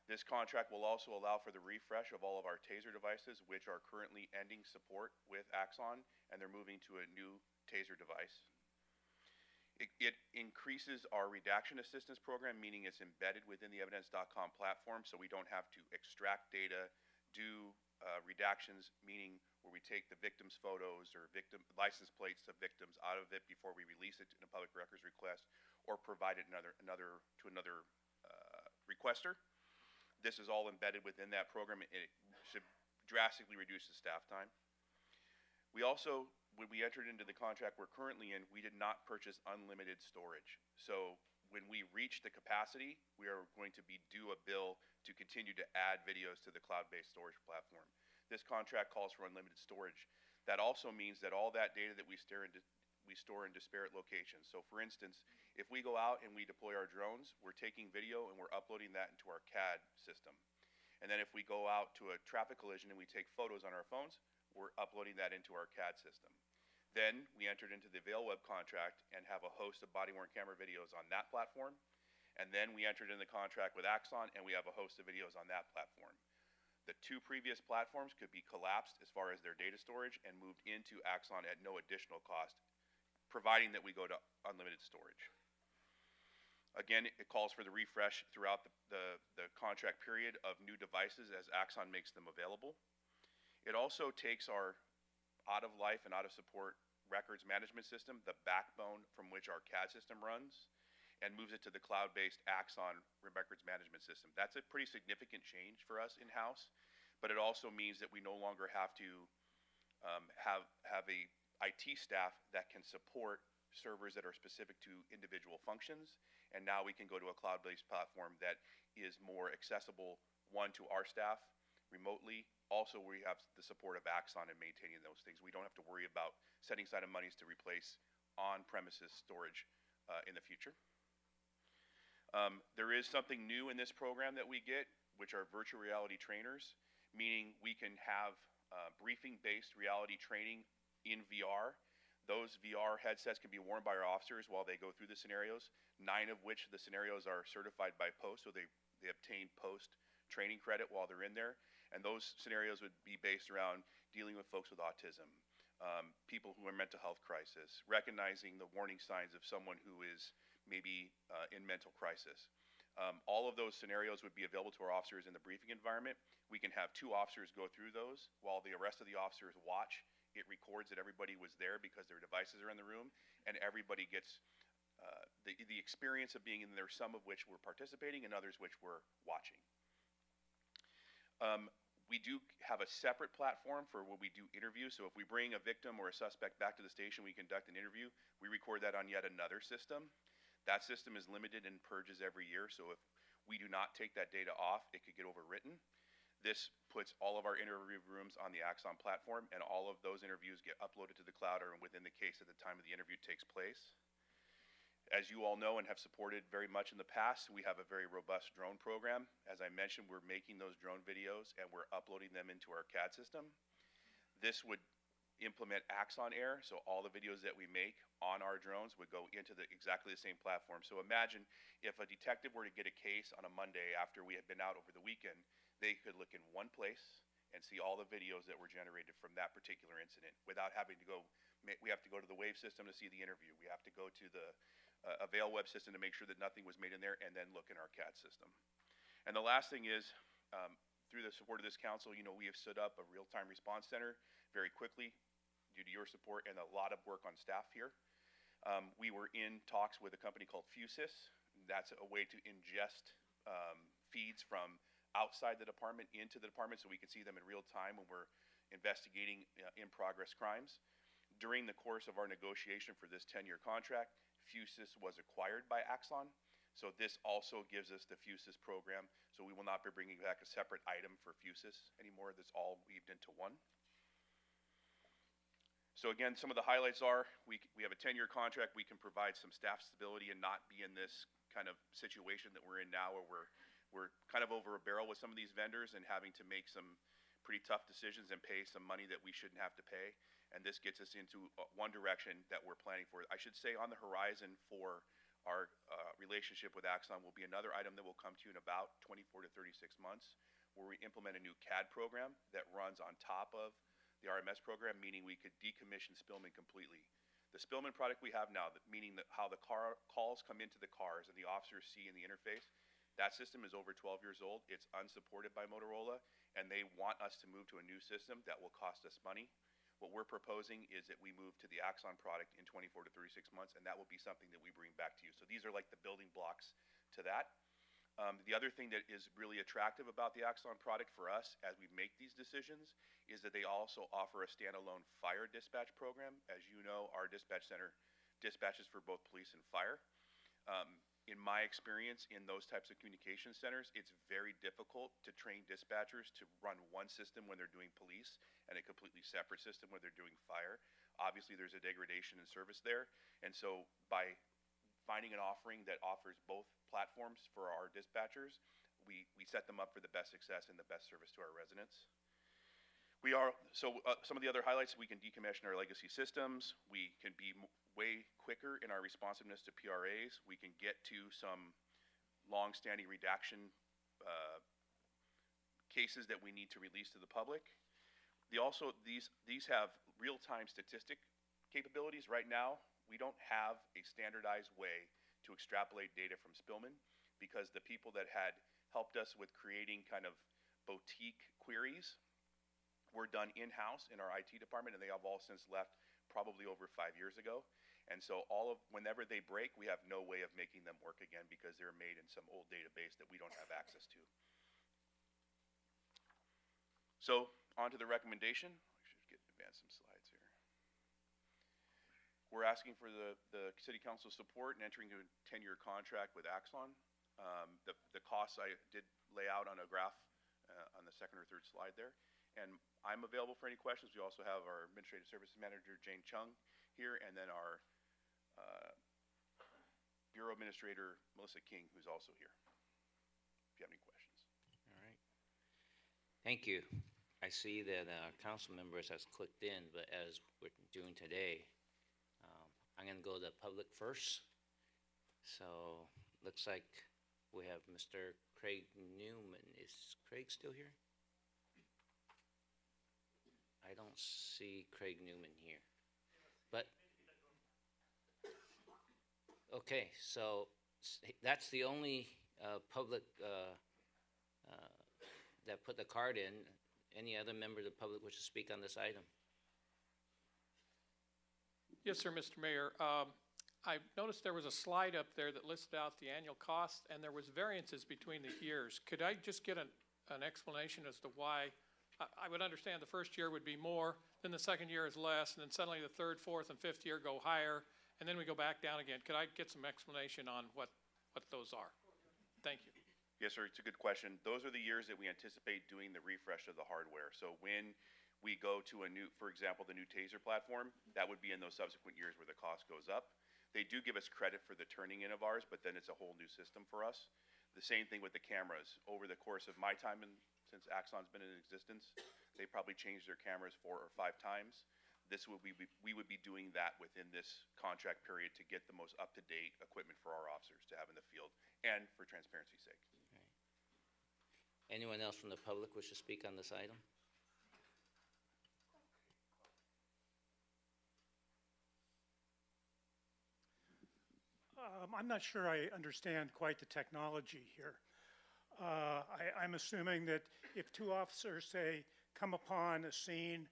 This contract will also allow for the refresh of all of our TASER devices, which are currently ending support with Axon, and they're moving to a new TASER device. It increases our redaction assistance program, meaning it's embedded within the evidence.com platform, so we don't have to extract data, do redactions, meaning where we take the victim's photos or license plates of victims out of it before we release it in a public records request or provide it to another requester. This is all embedded within that program, and it should drastically reduce the staff time. We also, when we entered into the contract we're currently in, we did not purchase unlimited storage. So when we reach the capacity, we are going to be due a bill to continue to add videos to the cloud-based storage platform. This contract calls for unlimited storage. That also means that all that data that we store in disparate locations. So for instance, if we go out and we deploy our drones, we're taking video and we're uploading that into our CAD system. And then if we go out to a traffic collision and we take photos on our phones, we're uploading that into our CAD system. Then we entered into the AvailWeb contract and have a host of body-worn camera videos on that platform. And then we entered in the contract with Axon and we have a host of videos on that platform. The two previous platforms could be collapsed as far as their data storage and moved into Axon at no additional cost, providing that we go to unlimited storage. Again, it calls for the refresh throughout the contract period of new devices as Axon makes them available. It also takes our out-of-life and out-of-support records management system, the backbone from which our CAD system runs, and moves it to the cloud-based Axon records management system. That's a pretty significant change for us in-house, but it also means that we no longer have to have a IT staff that can support servers that are specific to individual functions, and now we can go to a cloud-based platform that is more accessible, one, to our staff remotely. Also, we have the support of Axon in maintaining those things. We don't have to worry about setting aside monies to replace on-premises storage in the future. There is something new in this program that we get, which are virtual reality trainers, meaning we can have briefing-based reality training in VR. Those VR headsets can be worn by our officers while they go through the scenarios, 9 of which the scenarios are certified by POST, so they obtain POST training credit while they're in there. And those scenarios would be based around dealing with folks with autism, people who are in mental health crisis, recognizing the warning signs of someone who is maybe in mental crisis. All of those scenarios would be available to our officers in the briefing environment. We can have 2 officers go through those while the rest of the officers watch. It records that everybody was there because their devices are in the room, and everybody gets the experience of being in there, some of which were participating and others which were watching. We do have a separate platform for when we do interviews. So if we bring a victim or a suspect back to the station, we conduct an interview, we record that on yet another system. That system is limited and purges every year. So if we do not take that data off, it could get overwritten. This puts all of our interview rooms on the Axon platform, and all of those interviews get uploaded to the cloud or within the case at the time of the interview takes place. As you all know and have supported very much in the past, we have a very robust drone program. As I mentioned, we're making those drone videos and we're uploading them into our CAD system. This would implement Axon Air, so all the videos that we make on our drones would go into exactly the same platform. So imagine if a detective were to get a case on a Monday after we had been out over the weekend, they could look in one place and see all the videos that were generated from that particular incident without having to go. We have to go to the Wave system to see the interview. We have to go to the Avail web system to make sure that nothing was made in there, and then look in our CAD system. And the last thing is, through the support of this council, you know, we have stood up a real-time response center very quickly due to your support and a lot of work on staff here. We were in talks with a company called Fusus. That's a way to ingest feeds from outside the department into the department so we can see them in real time when we're investigating in-progress crimes. During the course of our negotiation for this 10-year contract, Fusus was acquired by Axon, so this also gives us the Fusus program, so we will not be bringing back a separate item for Fusus anymore. That's all weaved into one. So again, some of the highlights are, we have a 10-year contract. We can provide some staff stability and not be in this kind of situation that we're in now where we're kind of over a barrel with some of these vendors and having to make some pretty tough decisions and pay some money that we shouldn't have to pay. And this gets us into one direction that we're planning for. I should say on the horizon for our relationship with Axon will be another item that will come to you in about 24 to 36 months, where we implement a new CAD program that runs on top of the RMS program, meaning we could decommission Spillman completely. The Spillman product we have now, meaning that how the calls come into the cars and the officers see in the interface, that system is over 12 years old. It's unsupported by Motorola, and they want us to move to a new system that will cost us money. What we're proposing is that we move to the Axon product in 24 to 36 months, and that will be something that we bring back to you. So these are like the building blocks to that. The other thing that is really attractive about the Axon product for us as we make these decisions is that they also offer a standalone fire dispatch program. As you know, our dispatch center dispatches for both police and fire. In my experience in those types of communication centers, it's very difficult to train dispatchers to run one system when they're doing police and a completely separate system when they're doing fire. Obviously, there's a degradation in service there. And so by finding an offering that offers both platforms for our dispatchers, we set them up for the best success and the best service to our residents. Some of the other highlights, we can decommission our legacy systems. We can be way quicker in our responsiveness to PRAs. We can get to some long-standing redaction cases that we need to release to the public. These have real-time statistic capabilities. Right now, we don't have a standardized way to extrapolate data from Spillman because the people that had helped us with creating kind of boutique queries were done in-house in our IT department, and they have all since left probably over 5 years ago. And so whenever they break, we have no way of making them work again because they're made in some old database that we don't have access to. So on to the recommendation. I should advance some slides here. We're asking for the City Council support in entering into a 10-year contract with Axon. The costs I did lay out on a graph on the second or third slide there. And I'm available for any questions. We also have our Administrative Services Manager, Jane Chung, here, and then our Bureau Administrator, Melissa King, who's also here, if you have any questions. All right. Thank you. I see that our council members has clicked in, but as we're doing today, I'm going to go to the public first. So looks like we have Mr. Craig Newman. Is Craig still here? I don't see Craig Newman here, but, okay, so that's the only public that put the card in. Any other member of the public wish to speak on this item? Yes, sir, Mr. Mayor. I noticed there was a slide up there that listed out the annual cost, and there was variances between the years. Could I just get an explanation as to why I would understand the first year would be more, then the second year is less, and then suddenly the third, fourth, and fifth year go higher, and then we go back down again. Could I get some explanation on what those are? Thank you. Yes, sir, it's a good question. Those are the years that we anticipate doing the refresh of the hardware. So when we go to a new, for example, the new TASER platform, that would be in those subsequent years where the cost goes up. They do give us credit for the turning in of ours, but then it's a whole new system for us. The same thing with the cameras. Over the course of my time since Axon's been in existence, they probably changed their cameras 4 or 5 times. We would be doing that within this contract period to get the most up-to-date equipment for our officers to have in the field and for transparency's sake. Anyone else from the public wish to speak on this item? I'm not sure I understand quite the technology here. I'm assuming that if 2 officers, say, come upon a scene,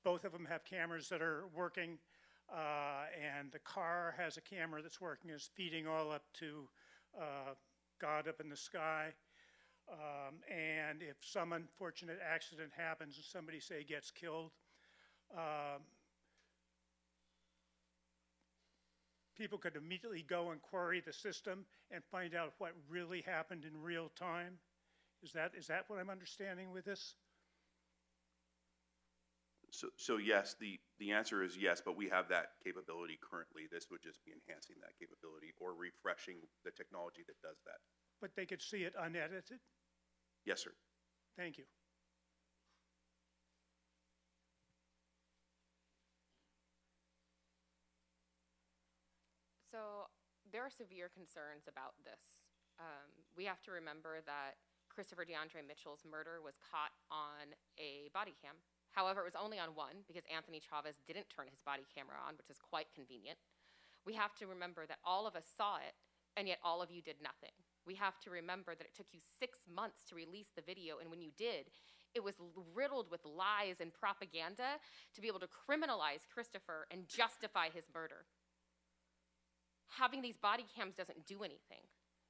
both of them have cameras that are working, and the car has a camera that's working, is feeding all up to God up in the sky. And if some unfortunate accident happens and somebody, say, gets killed, people could immediately go and query the system and find out what really happened in real time. Is that what I'm understanding with this? So yes, the answer is yes, but we have that capability currently. This would just be enhancing that capability or refreshing the technology that does that. But they could see it unedited? Yes, sir. Thank you. So there are severe concerns about this. We have to remember that Christopher DeAndre Mitchell's murder was caught on a body cam. However, it was only on one because Anthony Chavez didn't turn his body camera on, which is quite convenient. We have to remember that all of us saw it, and yet all of you did nothing. We have to remember that it took you 6 months to release the video, and when you did, it was riddled with lies and propaganda to be able to criminalize Christopher and justify his murder. Having these body cams doesn't do anything.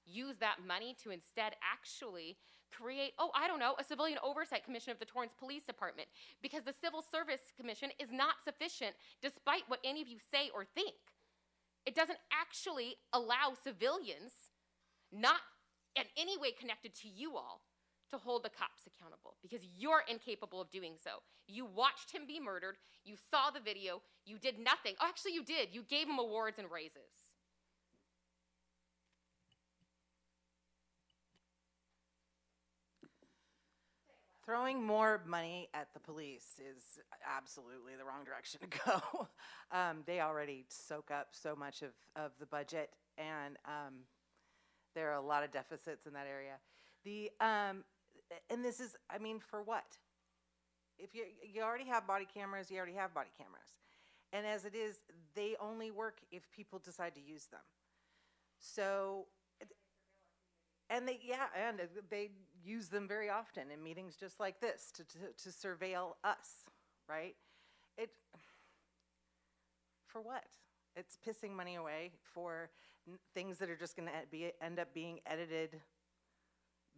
Use that money to instead actually create, a civilian oversight commission of the Torrance Police Department, because the Civil Service Commission is not sufficient despite what any of you say or think. It doesn't actually allow civilians, not in any way connected to you all, to hold the cops accountable because you're incapable of doing so. You watched him be murdered, you saw the video, you did nothing. Oh, actually you did. You gave him awards and raises. Throwing more money at the police is absolutely the wrong direction to go. They already soak up so much of the budget, and there are a lot of deficits in that area. And this is, for what? If you already have body cameras, you already have body cameras. And as it is, they only work if people decide to use them. So, and they use them very often in meetings just like this to surveil us, right? For what? It's pissing money away for things that are just going to end up being edited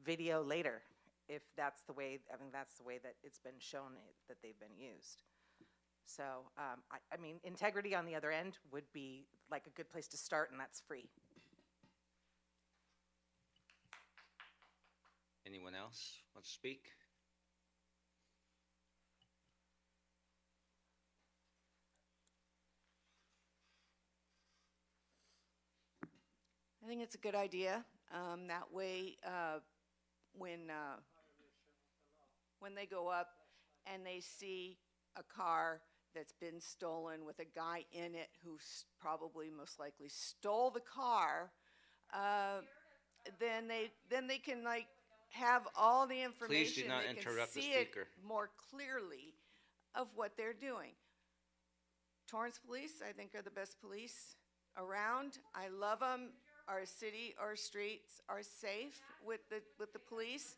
video later, if that's the way. That's the way that it's been shown that they've been used. So, integrity on the other end would be like a good place to start, and that's free. Anyone else want to speak? I think it's a good idea. That way, when they go up and they see a car that's been stolen with a guy in it who probably most likely stole the car, then they can have all the information. Please do not interrupt the speaker. They can see it more clearly of what they're doing. Torrance Police, I think, are the best police around. I love them. Our city, our streets are safe with the police.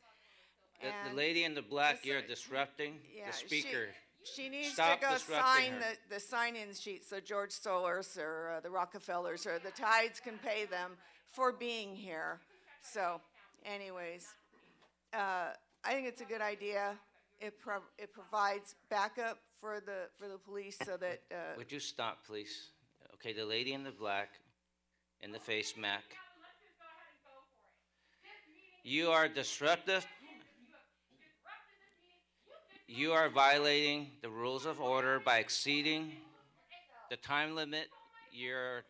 The lady in the black, you're disrupting the speaker. She needs Stop to go sign her. the sign-in sheet so George Soros or the Rockefellers or the Tides can pay them for being here. So, anyways, I think it's a good idea. it provides backup for the police so that, Would you stop, please? Okay, the lady in the black, in the face mask. You are disruptive. You are violating the rules of order by exceeding the time limit. You're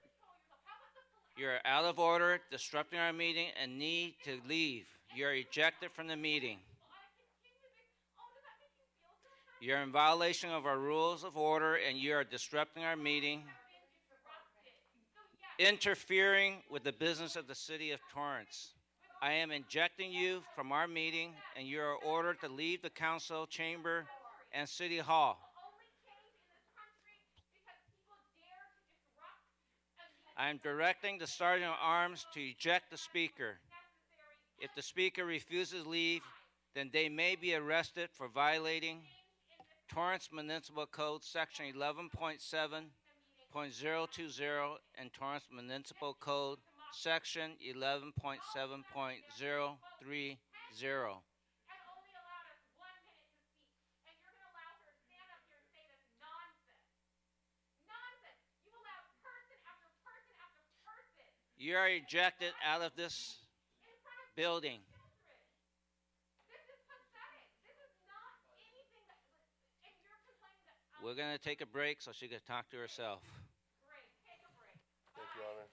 out of order, disrupting our meeting, and need to leave. You're ejected from the meeting. You're in violation of our rules of order, and you are disrupting our meeting, interfering with the business of the city of Torrance. I am ejecting you from our meeting, and you are ordered to leave the council chamber and city hall. I am directing the Sergeant at Arms to eject the speaker. If the speaker refuses to leave, then they may be arrested for violating Torrance Municipal Code Section 11.7.020 and Torrance Municipal Code Section 11.7.030. You are ejected out of this building. We're going to take a break so she can talk to herself. Thank you, Honor.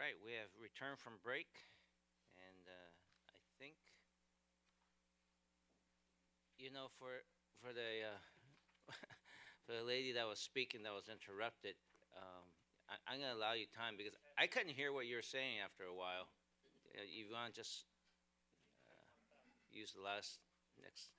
right, we have returned from break, and I think, for the for the lady that was speaking that was interrupted, I'm gonna allow you time because I couldn't hear what you were saying after a while. You want to just use the last next.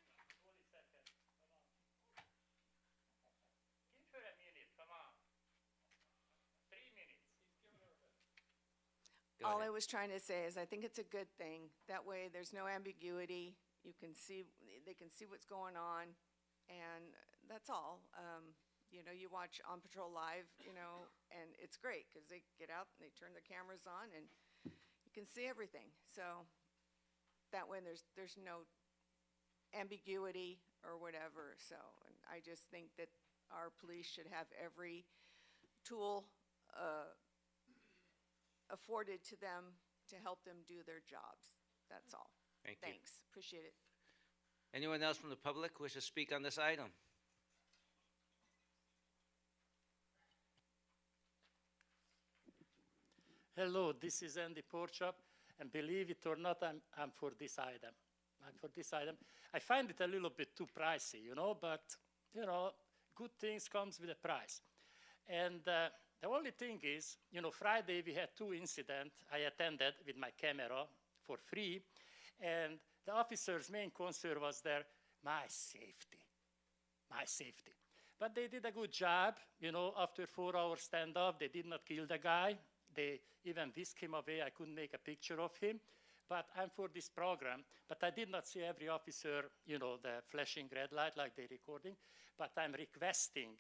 Go All ahead. I was trying to say is I think it's a good thing. That way, there's no ambiguity. You can see, they can see what's going on, and that's all. You watch On Patrol Live, and it's great because they get out and they turn the cameras on, and you can see everything. So that way, there's no ambiguity or whatever. So and I just think that our police should have every tool afforded to them to help them do their jobs. That's all. Thank you. Thanks. Appreciate it. Anyone else from the public who wishes to speak on this item? Hello, this is Andy Porchop, and believe it or not, I'm for this item. I'm for this item. I find it a little bit too pricey, but, good things comes with a price. And the only thing is, Friday we had 2 incidents I attended with my camera for free, and the officer's main concern was my safety. But they did a good job, after 4 hours standoff, they did not kill the guy. They even whisked him away. I couldn't make a picture of him. But I'm for this program. But I did not see every officer, the flashing red light like they're recording. But I'm requesting,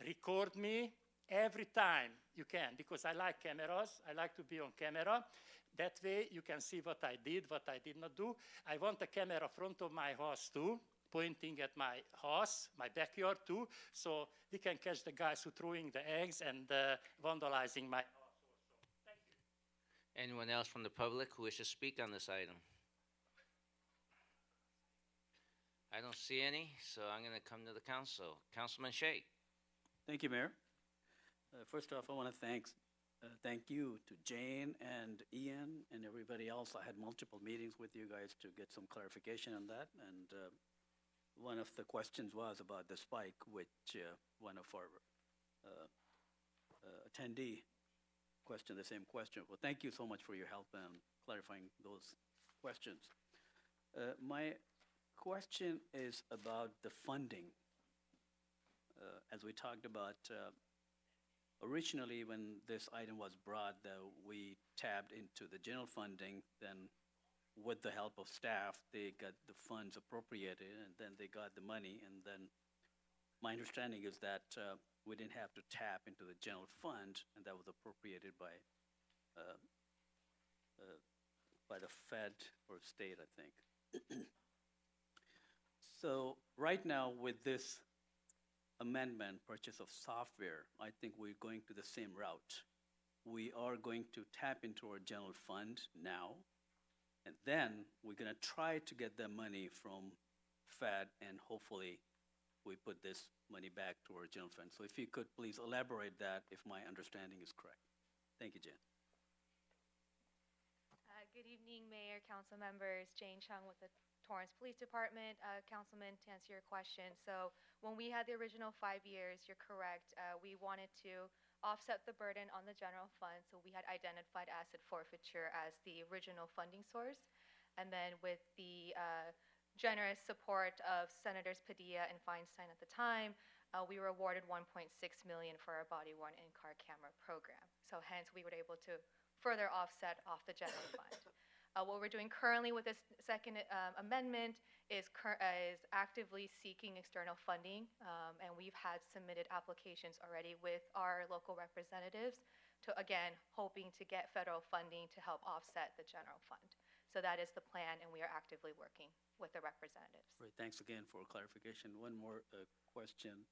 record me every time you can, because I like cameras. I like to be on camera. That way you can see what I did not do. I want a camera front of my house too, pointing at my house, my backyard too, so we can catch the guys who throwing the eggs and vandalizing my house also. Thank you. Anyone else from the public who wishes to speak on this item? I don't see any, so I'm going to come to the council. Councilman Shea. Thank you, Mayor. First off, I want to thank you to Jane and Ian and everybody else. I had multiple meetings with you guys to get some clarification on that. And one of the questions was about the spike, which one of our attendee questioned the same question. Well, thank you so much for your help in clarifying those questions. My question is about the funding. As we talked about, originally when this item was brought, we tapped into the general funding, then with the help of staff, they got the funds appropriated, and then they got the money, and then my understanding is that we didn't have to tap into the general fund, and that was appropriated by the Fed or state, I think. So right now with this amendment, purchase of software, I think we're going to the same route. We are going to tap into our general fund now, and then we're going to try to get the money from Fed, and hopefully we put this money back to our general fund. So if you could please elaborate that if my understanding is correct. Thank you, Jen. Good evening, Mayor, council members. Jane Chung with the Torrance Police Department. Councilman, to answer your question, so when we had the original 5 years, you're correct, we wanted to offset the burden on the general fund, so we had identified asset forfeiture as the original funding source. And then with the generous support of Senators Padilla and Feinstein at the time, we were awarded $1.6 million for our body-worn in-car camera program. So hence, we were able to further offset off the general fund. What we're doing currently with this second amendment is actively seeking external funding, and we've had submitted applications already with our local representatives to, again, hoping to get federal funding to help offset the general fund. So that is the plan, and we are actively working with the representatives. Great, thanks again for clarification. One more question,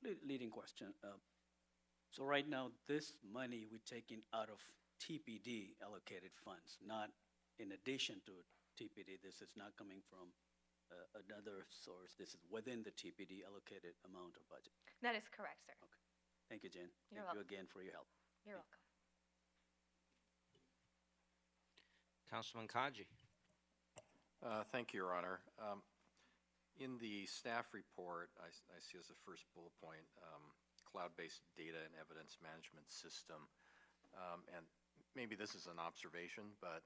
leading question. So right now, this money we're taking out of TPD allocated funds, not in addition to TPD. This is not coming from another source. This is within the TPD allocated amount of budget. That is correct, sir. Okay. Thank you, Jen. You're Thank you welcome. again for your help. You're welcome. Councilman Kaji. Thank you, Your Honor. In the staff report, I see as the first bullet point, cloud-based data and evidence management system. And maybe this is an observation, but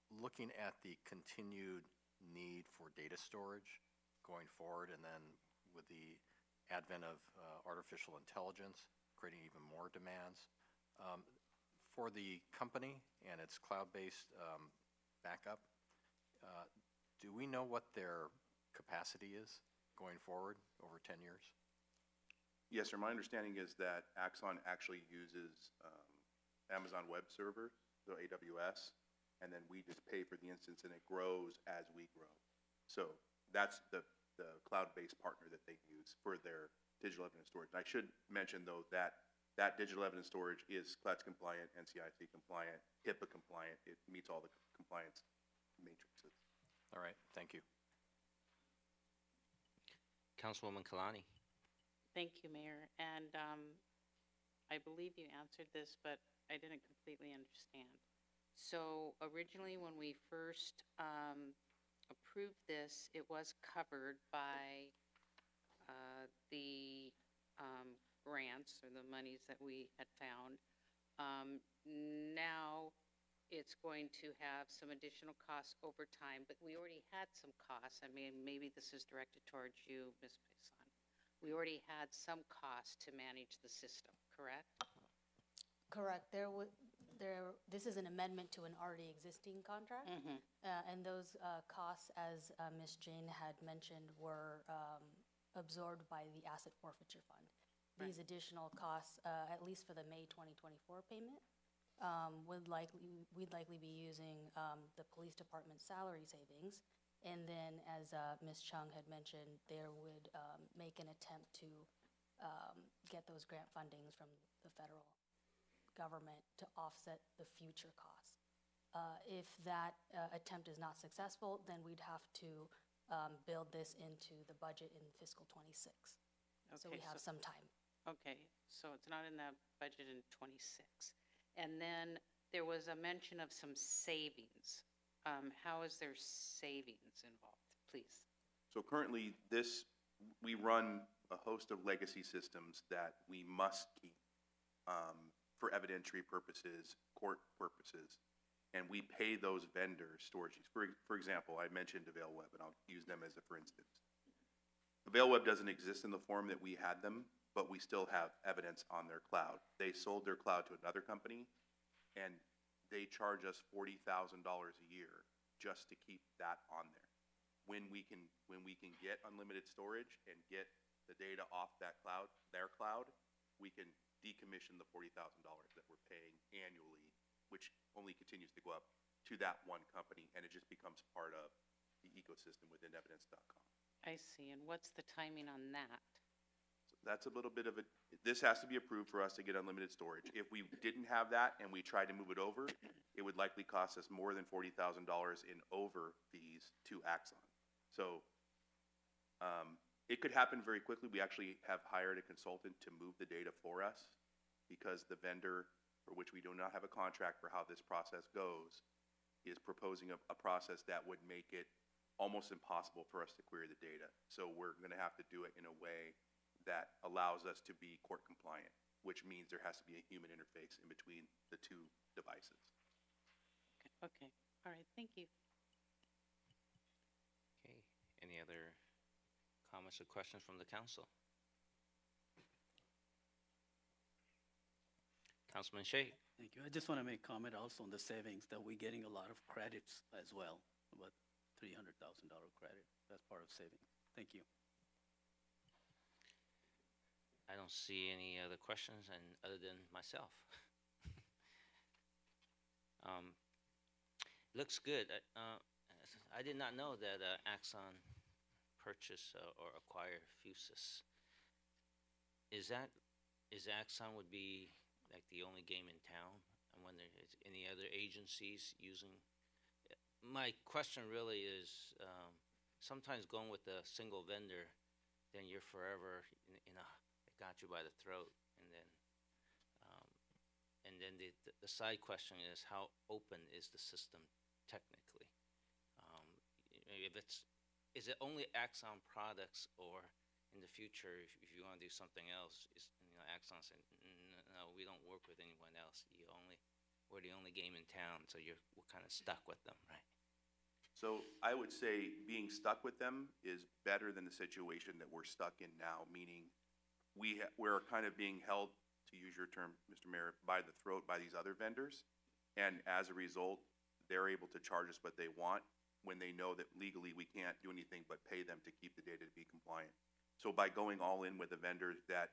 looking at the continued need for data storage going forward, and then with the advent of artificial intelligence creating even more demands, for the company and its cloud-based backup, do we know what their capacity is going forward over 10 years? Yes, sir. My understanding is that Axon actually uses Amazon Web Server, so AWS, and then we just pay for the instance, and it grows as we grow. So that's the cloud-based partner that they use for their digital evidence storage. And I should mention, though, that that digital evidence storage is CLETS compliant, NCIC compliant, HIPAA compliant. It meets all the compliance matrices. All right, thank you. Councilwoman Kalani. Thank you, Mayor. And I believe you answered this, but I didn't completely understand. So originally, when we first approved this, it was covered by the grants or the monies that we had found. Now it's going to have some additional costs over time, but we already had some costs. I mean, maybe this is directed towards you, Ms. Payson. We already had some cost to manage the system, correct? Correct. This is an amendment to an already existing contract. And those costs, as Ms. Jane had mentioned, were absorbed by the asset forfeiture fund. These additional costs, at least for the May 2024 payment, we'd likely be using the police department salary savings. And then, as Ms. Chung had mentioned, there would make an attempt to get those grant fundings from the federal government to offset the future costs. If that attempt is not successful, then we'd have to build this into the budget in fiscal 26. So we have some time. Okay, so it's not in the budget in 26. And then there was a mention of some savings. How is there savings involved, please? So currently, we run a host of legacy systems that we must keep for evidentiary purposes, court purposes, and we pay those vendors storage. For example, I mentioned AvailWeb, and I'll use them as a for instance. AvailWeb doesn't exist in the form that we had them, but we still have evidence on their cloud. They sold their cloud to another company, and they charge us $40,000 a year just to keep that on there. When we can get unlimited storage and get the data off that cloud, their cloud, we can decommission the $40,000 that we're paying annually, which only continues to go up to that one company, and it just becomes part of the ecosystem within evidence.com. I see. And what's the timing on that? That's a little bit of this has to be approved for us to get unlimited storage. If we didn't have that and we tried to move it over, it would likely cost us more than $40,000 in over fees to Axon. So it could happen very quickly. We actually have hired a consultant to move the data for us because the vendor, for which we do not have a contract for how this process goes, is proposing a process that would make it almost impossible for us to query the data. So we're going to have to do it in a way that allows us to be court compliant, which means there has to be a human interface in between the two devices. Okay. All right. Thank you. Okay. Any other comments or questions from the council? Councilman Shea. Thank you. I just want to make comment also on the savings that we're getting a lot of credits as well, about $300,000 credit. That's part of savings. Thank you. I don't see any other questions, and other than myself. Looks good. I did not know that Axon purchased or acquired Fusus. Is Axon would be like the only game in town? I wonder is any other agencies using? My question really is, sometimes going with a single vendor, then you're forever in a got you by the throat, and then the side question is how open is the system technically. If it's, is it only Axon products, or in the future, if you want to do something else, is, Axon said, no, we don't work with anyone else. We're the only game in town, so we're kind of stuck with them, right? So I would say being stuck with them is better than the situation that we're stuck in now, meaning we're kind of being held, to use your term, Mr. Mayor, by the throat by these other vendors. And as a result, they're able to charge us what they want when they know that legally we can't do anything but pay them to keep the data to be compliant. So by going all in with a vendor that,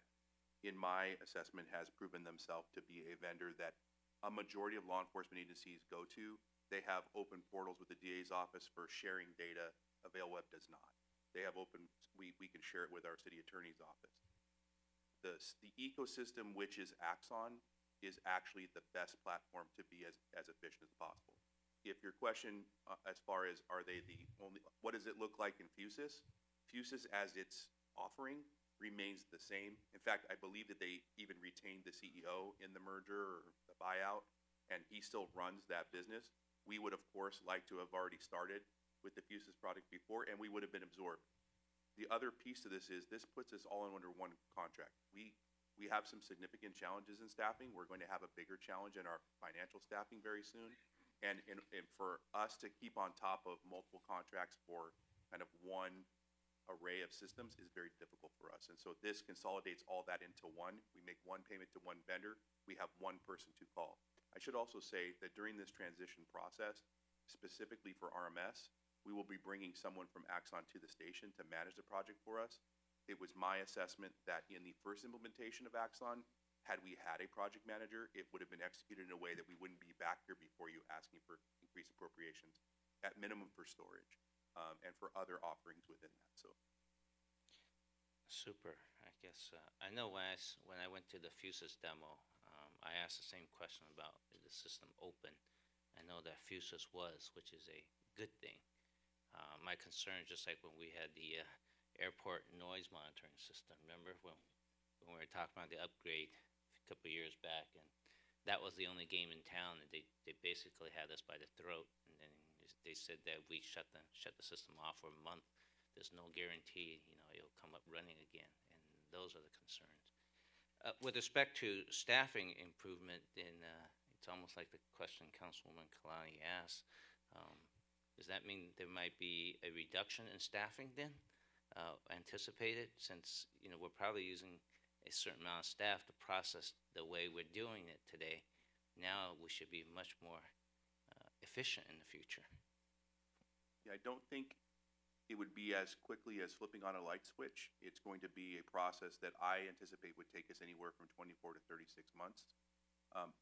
in my assessment, has proven themselves to be a vendor that a majority of law enforcement agencies go to, they have open portals with the DA's office for sharing data. AvailWeb does not. They have open, we can share it with our city attorney's office. The ecosystem, which is Axon, is actually the best platform to be as efficient as possible. If your question as far as are they the only, what does it look like in Fusus? Fusus as its offering remains the same. In fact, I believe that they even retained the CEO in the merger or the buyout, and he still runs that business. We would, of course, like to have already started with the Fusus product before, and we would have been absorbed. The other piece to this is this puts us all under one contract. We have some significant challenges in staffing. We're going to have a bigger challenge in our financial staffing very soon. And for us to keep on top of multiple contracts for kind of one array of systems is very difficult for us. And so this consolidates all that into one. We make one payment to one vendor. We have one person to call. I should also say that during this transition process, specifically for RMS, we will be bringing someone from Axon to the station to manage the project for us. It was my assessment that in the first implementation of Axon, had we had a project manager, it would have been executed in a way that we wouldn't be back here before you asking for increased appropriations, at minimum for storage, and for other offerings within that. So, Super. I guess I know when I went to the Fusus demo, I asked the same question about is the system open. I know that Fusus was, which is a good thing. My concern, just like when we had the airport noise monitoring system, remember when we were talking about the upgrade a couple of years back, and that was the only game in town, and they basically had us by the throat, and then they said that we shut the system off for a month. There's no guarantee, it'll come up running again, and those are the concerns. With respect to staffing improvement, then it's almost like the question Councilwoman Kalani asked. Does that mean there might be a reduction in staffing then, anticipated, since we're probably using a certain amount of staff to process the way we're doing it today? Now we should be much more efficient in the future. yeah, I don't think it would be as quickly as flipping on a light switch. It's going to be a process that I anticipate would take us anywhere from 24 to 36 months.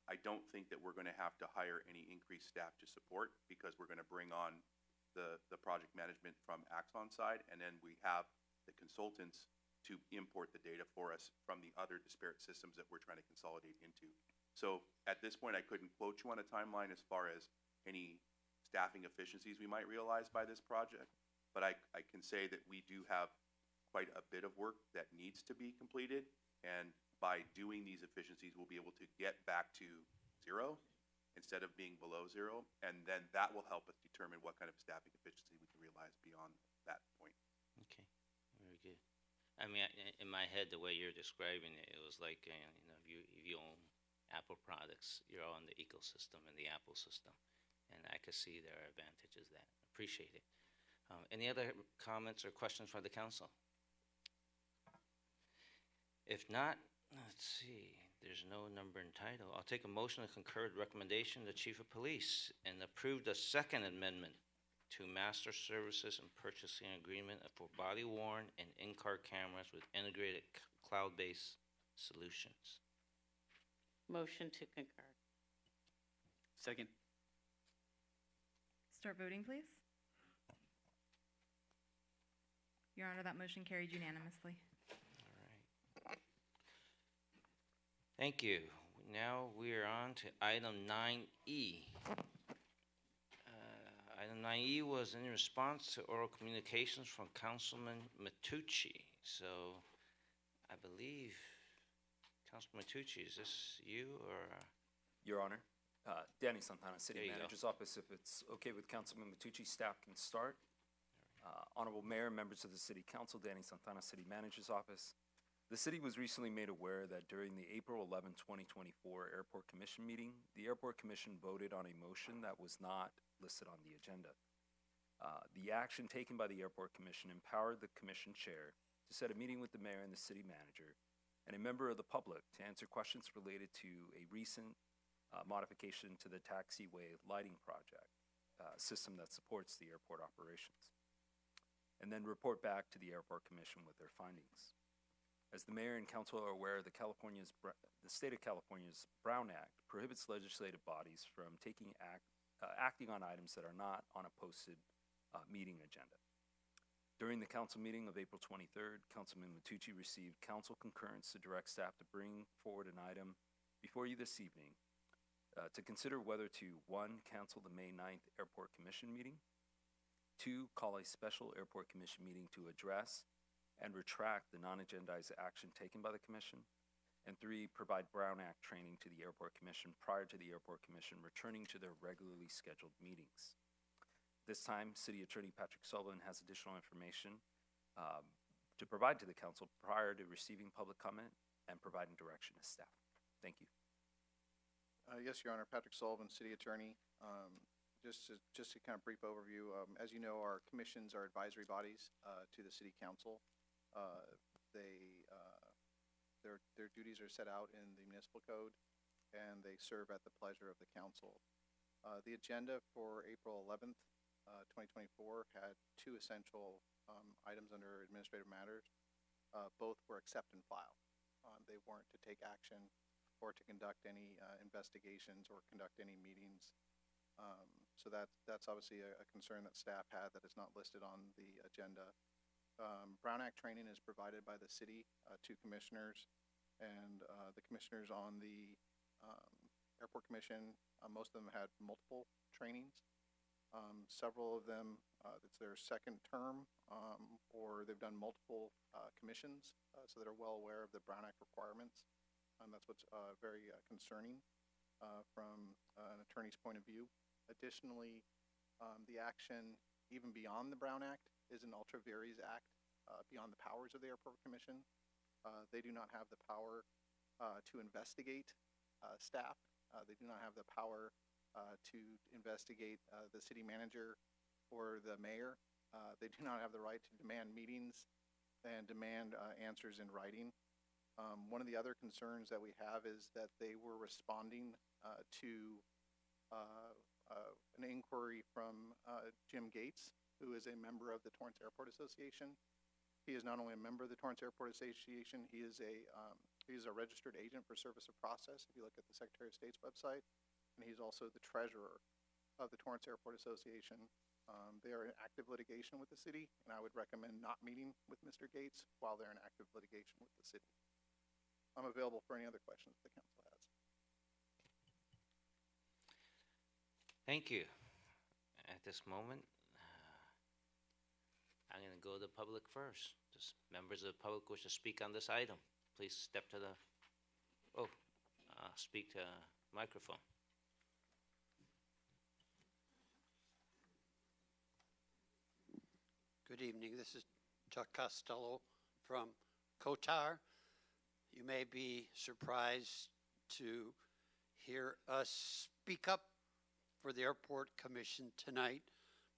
I don't think that we're going to have to hire any increased staff to support, because we're going to bring on the project management from Axon side, and then we have the consultants to import the data for us from the other disparate systems that we're trying to consolidate into. So at this point, I couldn't quote you on a timeline as far as any staffing efficiencies we might realize by this project, but I can say that we do have quite a bit of work that needs to be completed, and by doing these efficiencies, we'll be able to get back to zero instead of being below zero, and then that will help us determine what kind of staffing efficiency we can realize beyond that point. Okay, very good. I mean, in my head, the way you're describing it, it was like, if you own Apple products, you're all in the ecosystem and the Apple system, and I could see there are advantages that. Appreciate it. Any other comments or questions from the council? If not, let's see. There's no number and title. I'll take a motion to concur the recommendation of the Chief of Police and approve the second amendment to Master Services and Purchasing Agreement for body-worn and in-car cameras with integrated cloud-based solutions. Motion to concur. Second. Start voting, please. Your Honor, that motion carried unanimously. Thank you. Now we are on to item 9E. Item 9E was in response to oral communications from Councilman Matucci. So I believe, Councilman Matucci, is this you or? Your Honor. Danny Santana, City There you go. Manager's Office. If it's okay with Councilman Matucci, staff can start. Honorable Mayor, members of the City Council, Danny Santana, City Manager's Office. The city was recently made aware that during the April 11, 2024 Airport Commission meeting, the Airport Commission voted on a motion that was not listed on the agenda. The action taken by the Airport Commission empowered the Commission Chair to set a meeting with the Mayor and the City Manager and a member of the public to answer questions related to a recent modification to the taxiway lighting project system that supports the airport operations, and then report back to the Airport Commission with their findings. As the Mayor and Council are aware, the State of California's Brown Act prohibits legislative bodies from acting on items that are not on a posted meeting agenda. During the council meeting of April 23rd, Councilman Matucci received council concurrence to direct staff to bring forward an item before you this evening to consider whether to, 1, cancel the May 9th Airport Commission meeting, 2, call a special Airport Commission meeting to address and retract the non-agendized action taken by the Commission, and 3, provide Brown Act training to the Airport Commission prior to the Airport Commission returning to their regularly scheduled meetings. This time, City Attorney Patrick Sullivan has additional information to provide to the Council prior to receiving public comment and providing direction to staff. Thank you. Yes, Your Honor, Patrick Sullivan, City Attorney. Just a kind of brief overview. As you know, our commissions are advisory bodies to the City Council. Their duties are set out in the Municipal Code, and they serve at the pleasure of the Council. The agenda for April 11th, 2024 had 2 essential items under Administrative Matters. Both were accept and file. They weren't to take action or to conduct any investigations or conduct any meetings. So that's obviously a concern that staff had that is not listed on the agenda. Brown Act training is provided by the city to commissioners, and the commissioners on the Airport Commission, most of them had multiple trainings. Several of them, it's their second term, or they've done multiple commissions, so they're well aware of the Brown Act requirements. That's what's very concerning from an attorney's point of view. Additionally, the action, even beyond the Brown Act, is an ultra vires act beyond the powers of the Airport Commission. They do not have the power to investigate staff. They do not have the power to investigate the city manager or the mayor. They do not have the right to demand meetings and demand answers in writing. One of the other concerns that we have is that they were responding to an inquiry from Jim Gates, who is a member of the Torrance Airport Association. He is not only a member of the Torrance Airport Association, he is a registered agent for service of process, if you look at the Secretary of State's website, and he's also the treasurer of the Torrance Airport Association. They are in active litigation with the city, and I would recommend not meeting with Mr. Gates while they're in active litigation with the city. I'm available for any other questions the council has. Thank you. At this moment, I'm going to go to the public first. Does members of the public wish to speak on this item? Please step to the, speak to microphone. Good evening. This is Chuck Costello from Kotar. You may be surprised to hear us speak up for the Airport Commission tonight,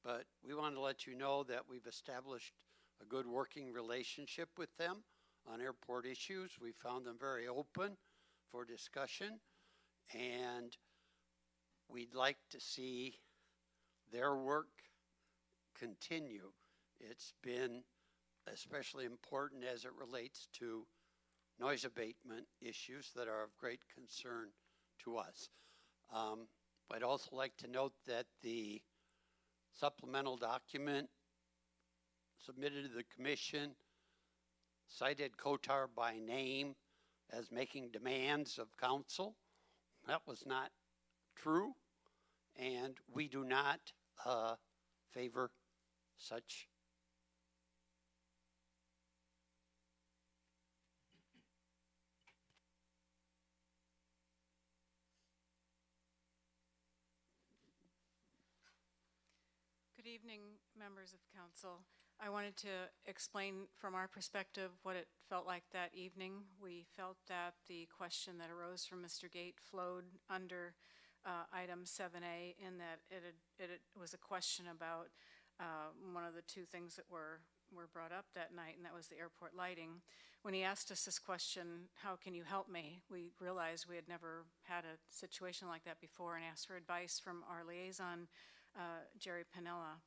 but we want to let you know that we've established a good working relationship with them on airport issues. We found them very open for discussion, and we'd like to see their work continue. It's been especially important as it relates to noise abatement issues that are of great concern to us. I'd also like to note that the supplemental document submitted to the commission cited Kotar by name as making demands of council. That was not true, and we do not favor such Good evening, members of council. I wanted to explain from our perspective what it felt like that evening. We felt that the question that arose from Mr. Gate flowed under item 7A in that it was a question about one of the two things that were brought up that night, and that was the airport lighting. When he asked us this question, how can you help me, we realized we had never had a situation like that before and asked for advice from our liaison, Jerry Pinella.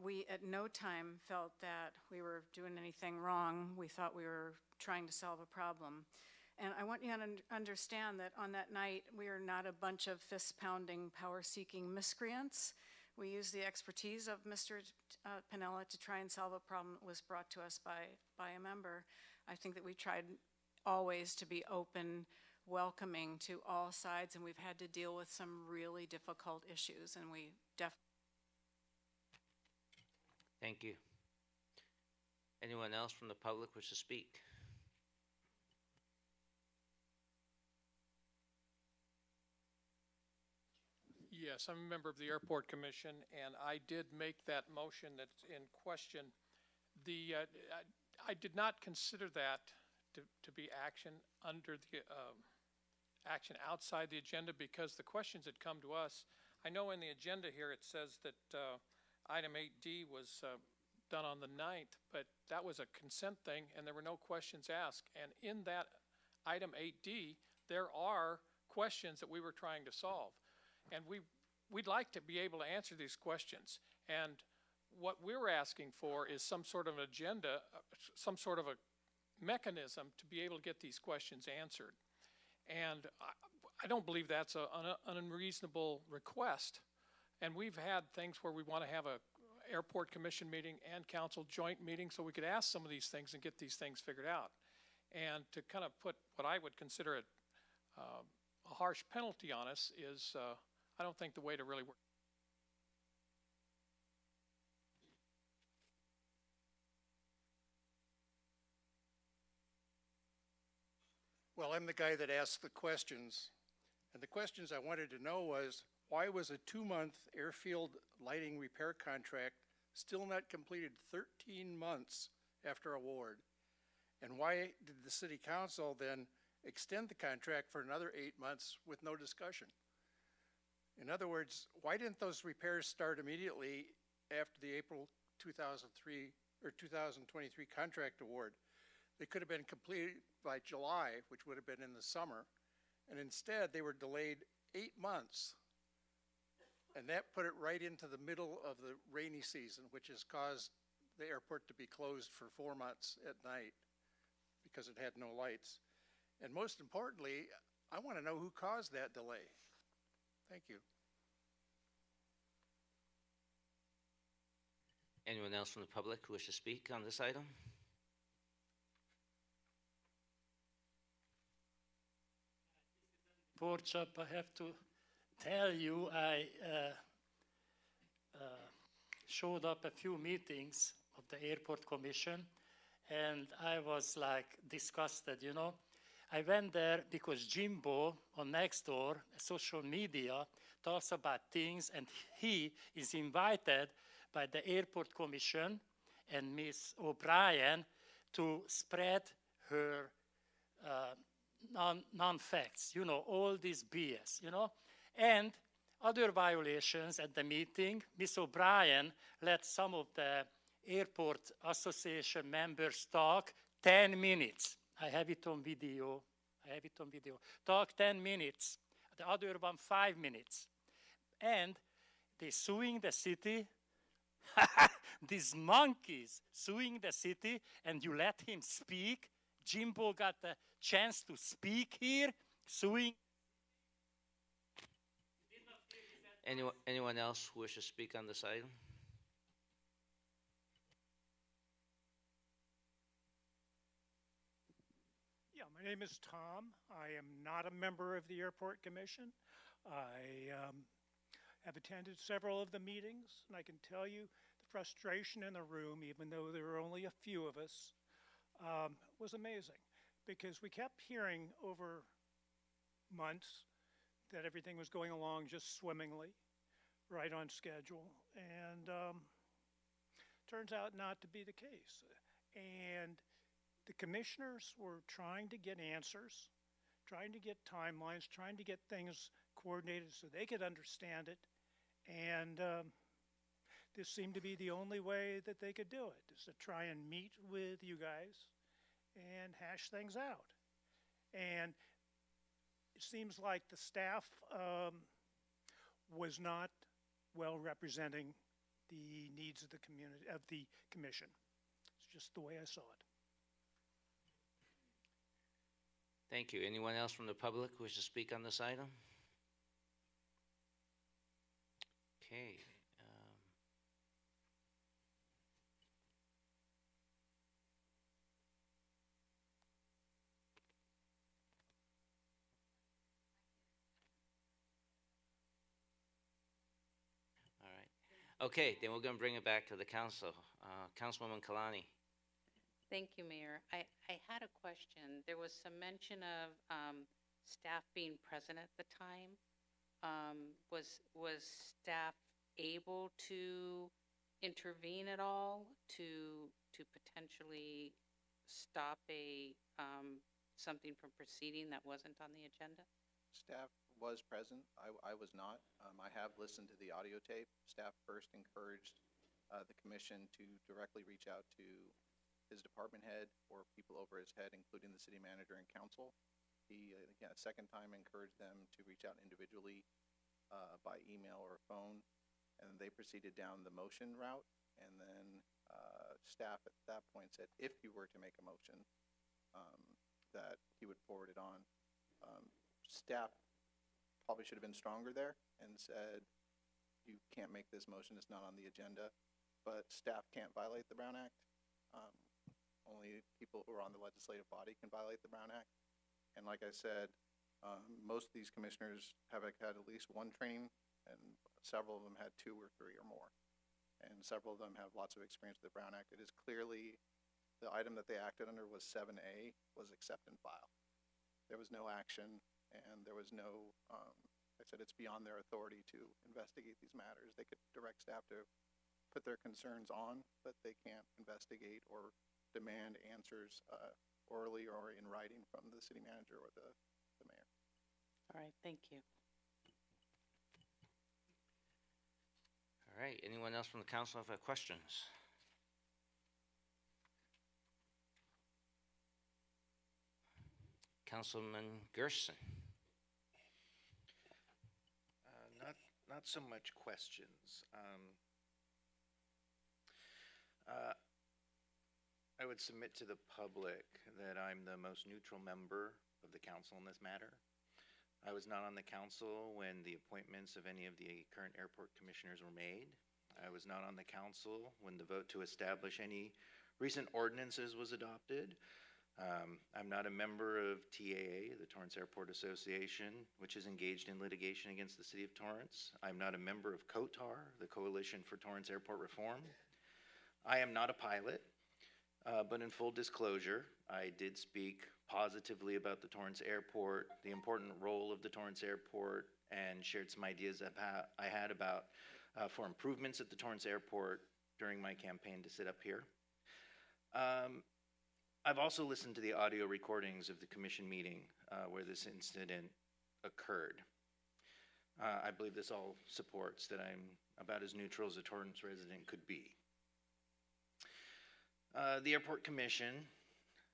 We at no time felt that we were doing anything wrong. We thought we were trying to solve a problem. And I want you to understand that on that night, we are not a bunch of fist-pounding, power-seeking miscreants. We used the expertise of Mr. Pinella to try and solve a problem that was brought to us by a member. I think that we tried always to be open, welcoming to all sides, and we've had to deal with some really difficult issues, and we definitely. Thank you. Anyone else from the public wish to speak? Yes, I'm a member of the Airport Commission, and I did make that motion that's in question. I did not consider that to be action under the action outside the agenda because the questions had come to us. I know in the agenda here it says that item 8D was done on the 9th, but that was a consent thing, and there were no questions asked. And in that item 8D, there are questions that we were trying to solve. And we'd like to be able to answer these questions. And what we're asking for is some sort of an agenda, some sort of a mechanism to be able to get these questions answered. And I don't believe that's an unreasonable request. And we've had things where we want to have a airport commission meeting and council joint meeting so we could ask some of these things and get these things figured out. And to kind of put what I would consider a harsh penalty on us is I don't think the way to really work. Well, I'm the guy that asked the questions, and the questions I wanted to know was, why was a 2-month airfield lighting repair contract still not completed 13 months after award? And why did the city council then extend the contract for another 8 months with no discussion? In other words, why didn't those repairs start immediately after the April 2003 or 2023 contract award? They could have been completed by July, which would have been in the summer, and instead they were delayed 8 months. And that put it right into the middle of the rainy season, which has caused the airport to be closed for 4 months at night because it had no lights. And most importantly, I want to know who caused that delay. Thank you. Anyone else from the public who wish to speak on this item? Board Chop, I have to tell you, I showed up a few meetings of the Airport Commission, and I was like disgusted, you know. I went there because Jimbo on Nextdoor, social media, talks about things, and he is invited by the Airport Commission and Miss O'Brien to spread her non-facts, you know, all this BS, you know. And other violations at the meeting, Miss O'Brien let some of the Airport Association members talk 10 minutes. I have it on video. Talk 10 minutes. The other one 5 minutes. And they suing the city. These monkeys suing the city, and you let him speak. Jimbo got the chance to speak here, suing. Anyone else who wishes to speak on this item? Yeah, my name is Tom. I am not a member of the Airport Commission. I have attended several of the meetings, and I can tell you the frustration in the room, even though there were only a few of us, was amazing, because we kept hearing over months that everything was going along just swimmingly, right on schedule, and turns out not to be the case. And the commissioners were trying to get answers, trying to get timelines, trying to get things coordinated so they could understand it. And this seemed to be the only way that they could do it, is to try and meet with you guys and hash things out. And it seems like the staff was not well representing the needs of the community, of the commission. It's just the way I saw it. Thank you. Anyone else from the public who wishes to speak on this item? Okay. All right. Okay, then we're going to bring it back to the council. Councilwoman Kalani. Thank you, Mayor. I had a question. There was some mention of staff being present at the time. Was staff able to intervene at all to potentially stop something from proceeding that wasn't on the agenda? Staff was present. I was not. I have listened to the audio tape. Staff first encouraged the commission to directly reach out to his department head or people over his head, including the city manager and council. He, again, a second time encouraged them to reach out individually by email or phone, and they proceeded down the motion route. And then staff at that point said, if you were to make a motion, that he would forward it on. Staff probably should have been stronger there and said, you can't make this motion, it's not on the agenda. But staff can't violate the Brown Act. Only people who are on the legislative body can violate the Brown Act. And like I said, most of these commissioners have had at least one training, and several of them had 2 or 3 or more. And several of them have lots of experience with the Brown Act. It is clearly, the item that they acted under was 7A, was accept and file. There was no action, and there was no, I said it's beyond their authority to investigate these matters. They could direct staff to put their concerns on, but they can't investigate or demand answers orally or in writing from the city manager or the mayor. All right, thank you. All right. Anyone else from the council have questions? Councilman Gerson. Not so much questions. I would submit to the public that I'm the most neutral member of the council in this matter. I was not on the council when the appointments of any of the current airport commissioners were made. I was not on the council when the vote to establish any recent ordinances was adopted. I'm not a member of TAA, the Torrance Airport Association, which is engaged in litigation against the city of Torrance. I'm not a member of COTAR, the Coalition for Torrance Airport Reform. I am not a pilot, but in full disclosure, I did speak positively about the Torrance Airport, the important role of the Torrance Airport, and shared some ideas I had about for improvements at the Torrance Airport during my campaign to sit up here. I've also listened to the audio recordings of the commission meeting where this incident occurred. I believe this all supports that I'm about as neutral as a Torrance resident could be. The Airport Commission,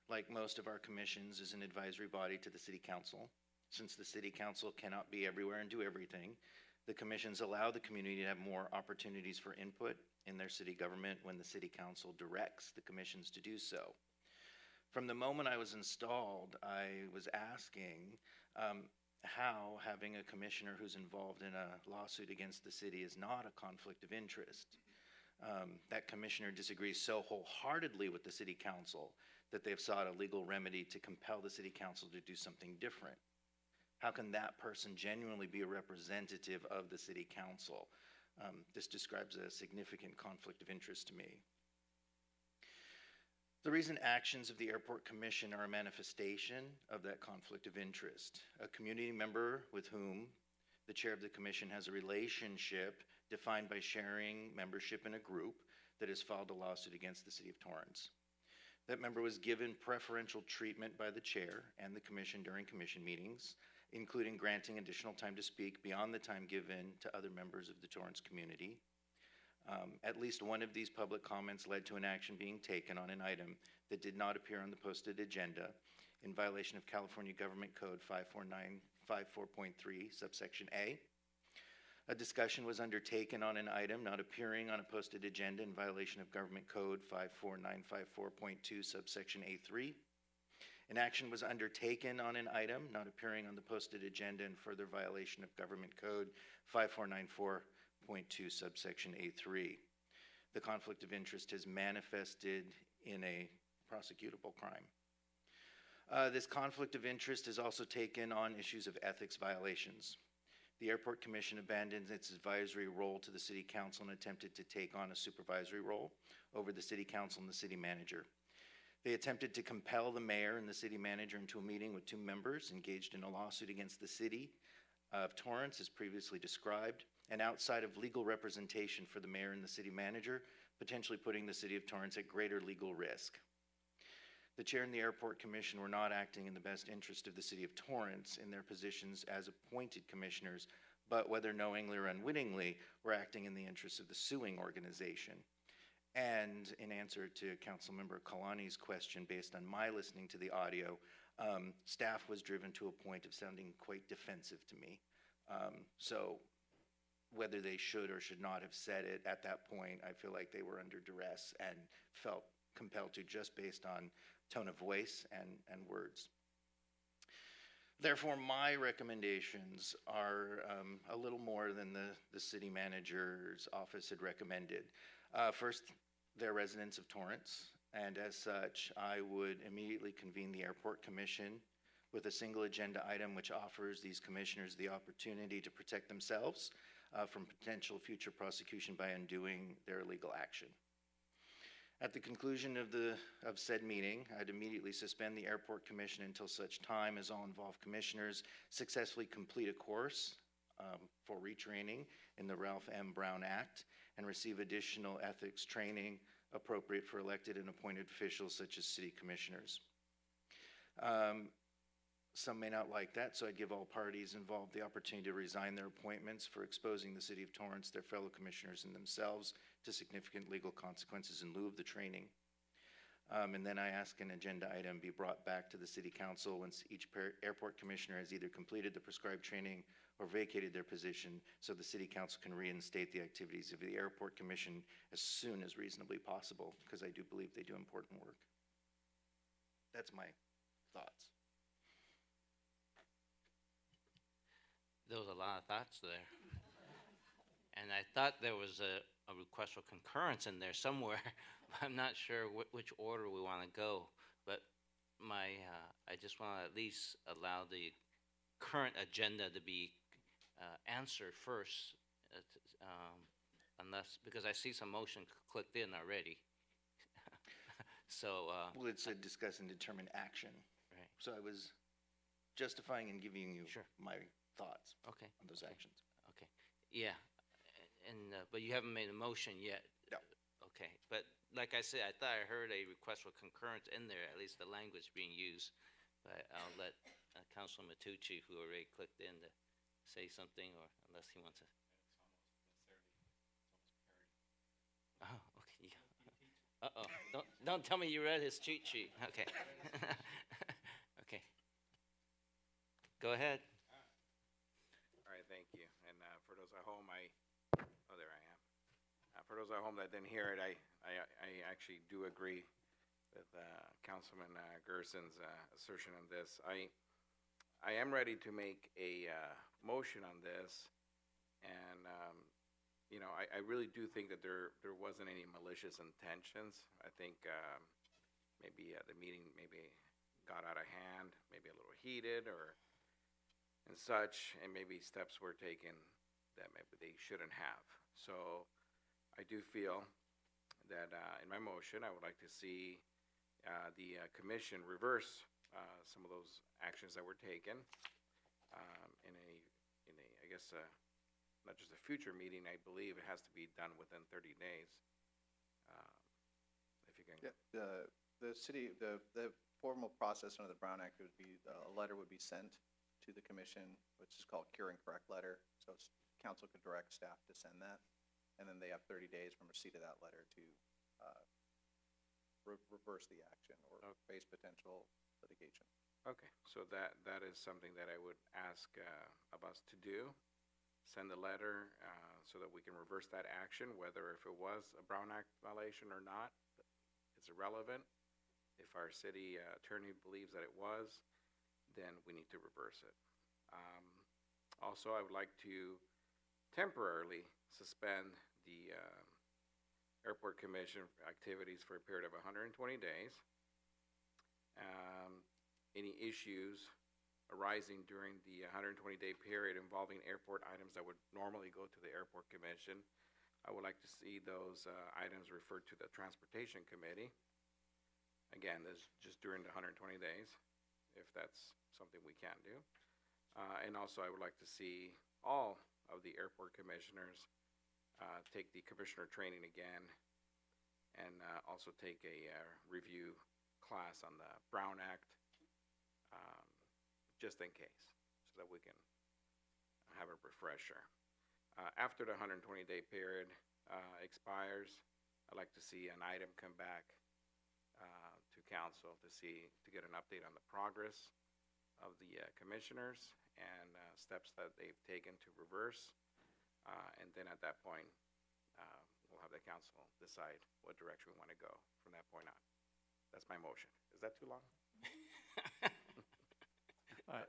like most of our commissions, is an advisory body to the City Council. Since the City Council cannot be everywhere and do everything, the commissions allow the community to have more opportunities for input in their city government when the City Council directs the commissions to do so. From the moment I was installed, I was asking how having a commissioner who's involved in a lawsuit against the city is not a conflict of interest. That commissioner disagrees so wholeheartedly with the City Council that they've sought a legal remedy to compel the City Council to do something different. How can that person genuinely be a representative of the City Council? This describes a significant conflict of interest to me. The recent actions of the Airport Commission are a manifestation of that conflict of interest. A community member with whom the chair of the commission has a relationship defined by sharing membership in a group that has filed a lawsuit against the City of Torrance. That member was given preferential treatment by the chair and the commission during commission meetings, including granting additional time to speak beyond the time given to other members of the Torrance community. At least one of these public comments led to an action being taken on an item that did not appear on the posted agenda in violation of California Government Code 54954.3, subsection A. A discussion was undertaken on an item not appearing on a posted agenda in violation of Government Code 54954.2, subsection A3. An action was undertaken on an item not appearing on the posted agenda in further violation of Government Code 5494.2, subsection A3. The conflict of interest has manifested in a prosecutable crime. This conflict of interest is also taken on issues of ethics violations. The Airport Commission abandoned its advisory role to the City Council and attempted to take on a supervisory role over the City Council and the City Manager. They attempted to compel the Mayor and the City Manager into a meeting with two members engaged in a lawsuit against the City of Torrance, as previously described, and outside of legal representation for the Mayor and the City Manager, potentially putting the City of Torrance at greater legal risk. The Chair and the Airport Commission were not acting in the best interest of the City of Torrance in their positions as appointed commissioners, but whether knowingly or unwittingly, were acting in the interest of the suing organization. And in answer to Councilmember Kalani's question, based on my listening to the audio, staff was driven to a point of sounding quite defensive to me. So whether they should or should not have said it at that point, I feel like they were under duress and felt compelled to just based on tone of voice and words. Therefore, my recommendations are a little more than the City Manager's office had recommended. First, they're residents of Torrance, and as such, I would immediately convene the Airport Commission with a single agenda item which offers these commissioners the opportunity to protect themselves from potential future prosecution by undoing their illegal action. At the conclusion of said meeting, I'd immediately suspend the Airport Commission until such time as all involved commissioners successfully complete a course for retraining in the Ralph M. Brown Act and receive additional ethics training appropriate for elected and appointed officials such as city commissioners. Some may not like that, so I'd give all parties involved the opportunity to resign their appointments for exposing the City of Torrance, their fellow commissioners, and themselves to significant legal consequences in lieu of the training. And then I ask an agenda item be brought back to the City Council once each airport commissioner has either completed the prescribed training or vacated their position, so the City Council can reinstate the activities of the Airport Commission as soon as reasonably possible, because I do believe they do important work. That's my thoughts. There was a lot of thoughts there. And I thought there was a request for concurrence in there somewhere. I'm not sure which order we want to go, but I just want to at least allow the current agenda to be answered first, because I see some motion clicked in already. So well, it said discuss and determine action. Right. So I was justifying and giving you my thoughts on those actions. Okay. Yeah. And but you haven't made a motion yet. No. Okay. But like I said, I thought I heard a request for concurrence in there, at least the language being used. But I'll let Councilman Matucci, who already clicked in, to say something, or unless he wants to. Oh, okay. Yeah. Uh-oh. Don't tell me you read his cheat sheet. Okay. Okay. Go ahead. All right, thank you. And for those at home, there I am. For those at home that didn't hear it, I actually do agree with Councilman Gerson's assertion on this. I am ready to make a motion on this, and I really do think that there wasn't any malicious intentions. I think maybe the meeting maybe got out of hand, maybe a little heated, and such, and maybe steps were taken that maybe they shouldn't have. So I do feel that in my motion, I would like to see the commission reverse some of those actions that were taken in a I guess not just a future meeting, I believe it has to be done within 30 days. If you can. Yeah, the city, the formal process under the Brown Act would be, a letter would be sent to the commission, which is called cure and correct letter. So council could direct staff to send that. And then they have 30 days from receipt of that letter to reverse the action or face potential litigation. Okay, so that is something that I would ask of us to do. Send a letter so that we can reverse that action, whether if it was a Brown Act violation or not. It's irrelevant. If our city attorney believes that it was, then we need to reverse it. Also, I would like to temporarily suspend the Airport Commission activities for a period of 120 days. Any issues arising during the 120-day period involving airport items that would normally go to the Airport Commission, I would like to see those items referred to the Transportation Committee. Again, this is just during the 120 days, if that's something we can do. And also, I would like to see all of the airport commissioners take the commissioner training again, and also take a review class on the Brown Act, just in case, so that we can have a refresher. After the 120-day period expires, I'd like to see an item come back to council to get an update on the progress of the commissioners and steps that they've taken to reverse. And then at that point, we'll have the council decide what direction we want to go from that point on. That's my motion. Is that too long?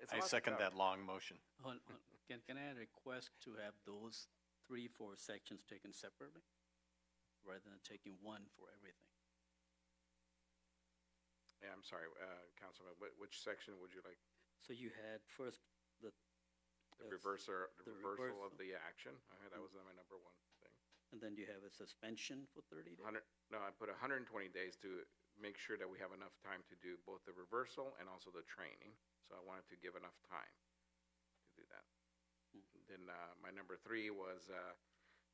I second that long motion. Can I request to have those 3-4 sections taken separately, rather than taking one for everything? Yeah, I'm sorry, Councilman, which section would you like? So you had first The reversal of the action. Okay, that was my number one thing. and then you have a suspension for 30 days? No, I put 120 days to make sure that we have enough time to do both the reversal and also the training. So I wanted to give enough time to do that. Then my number 3 was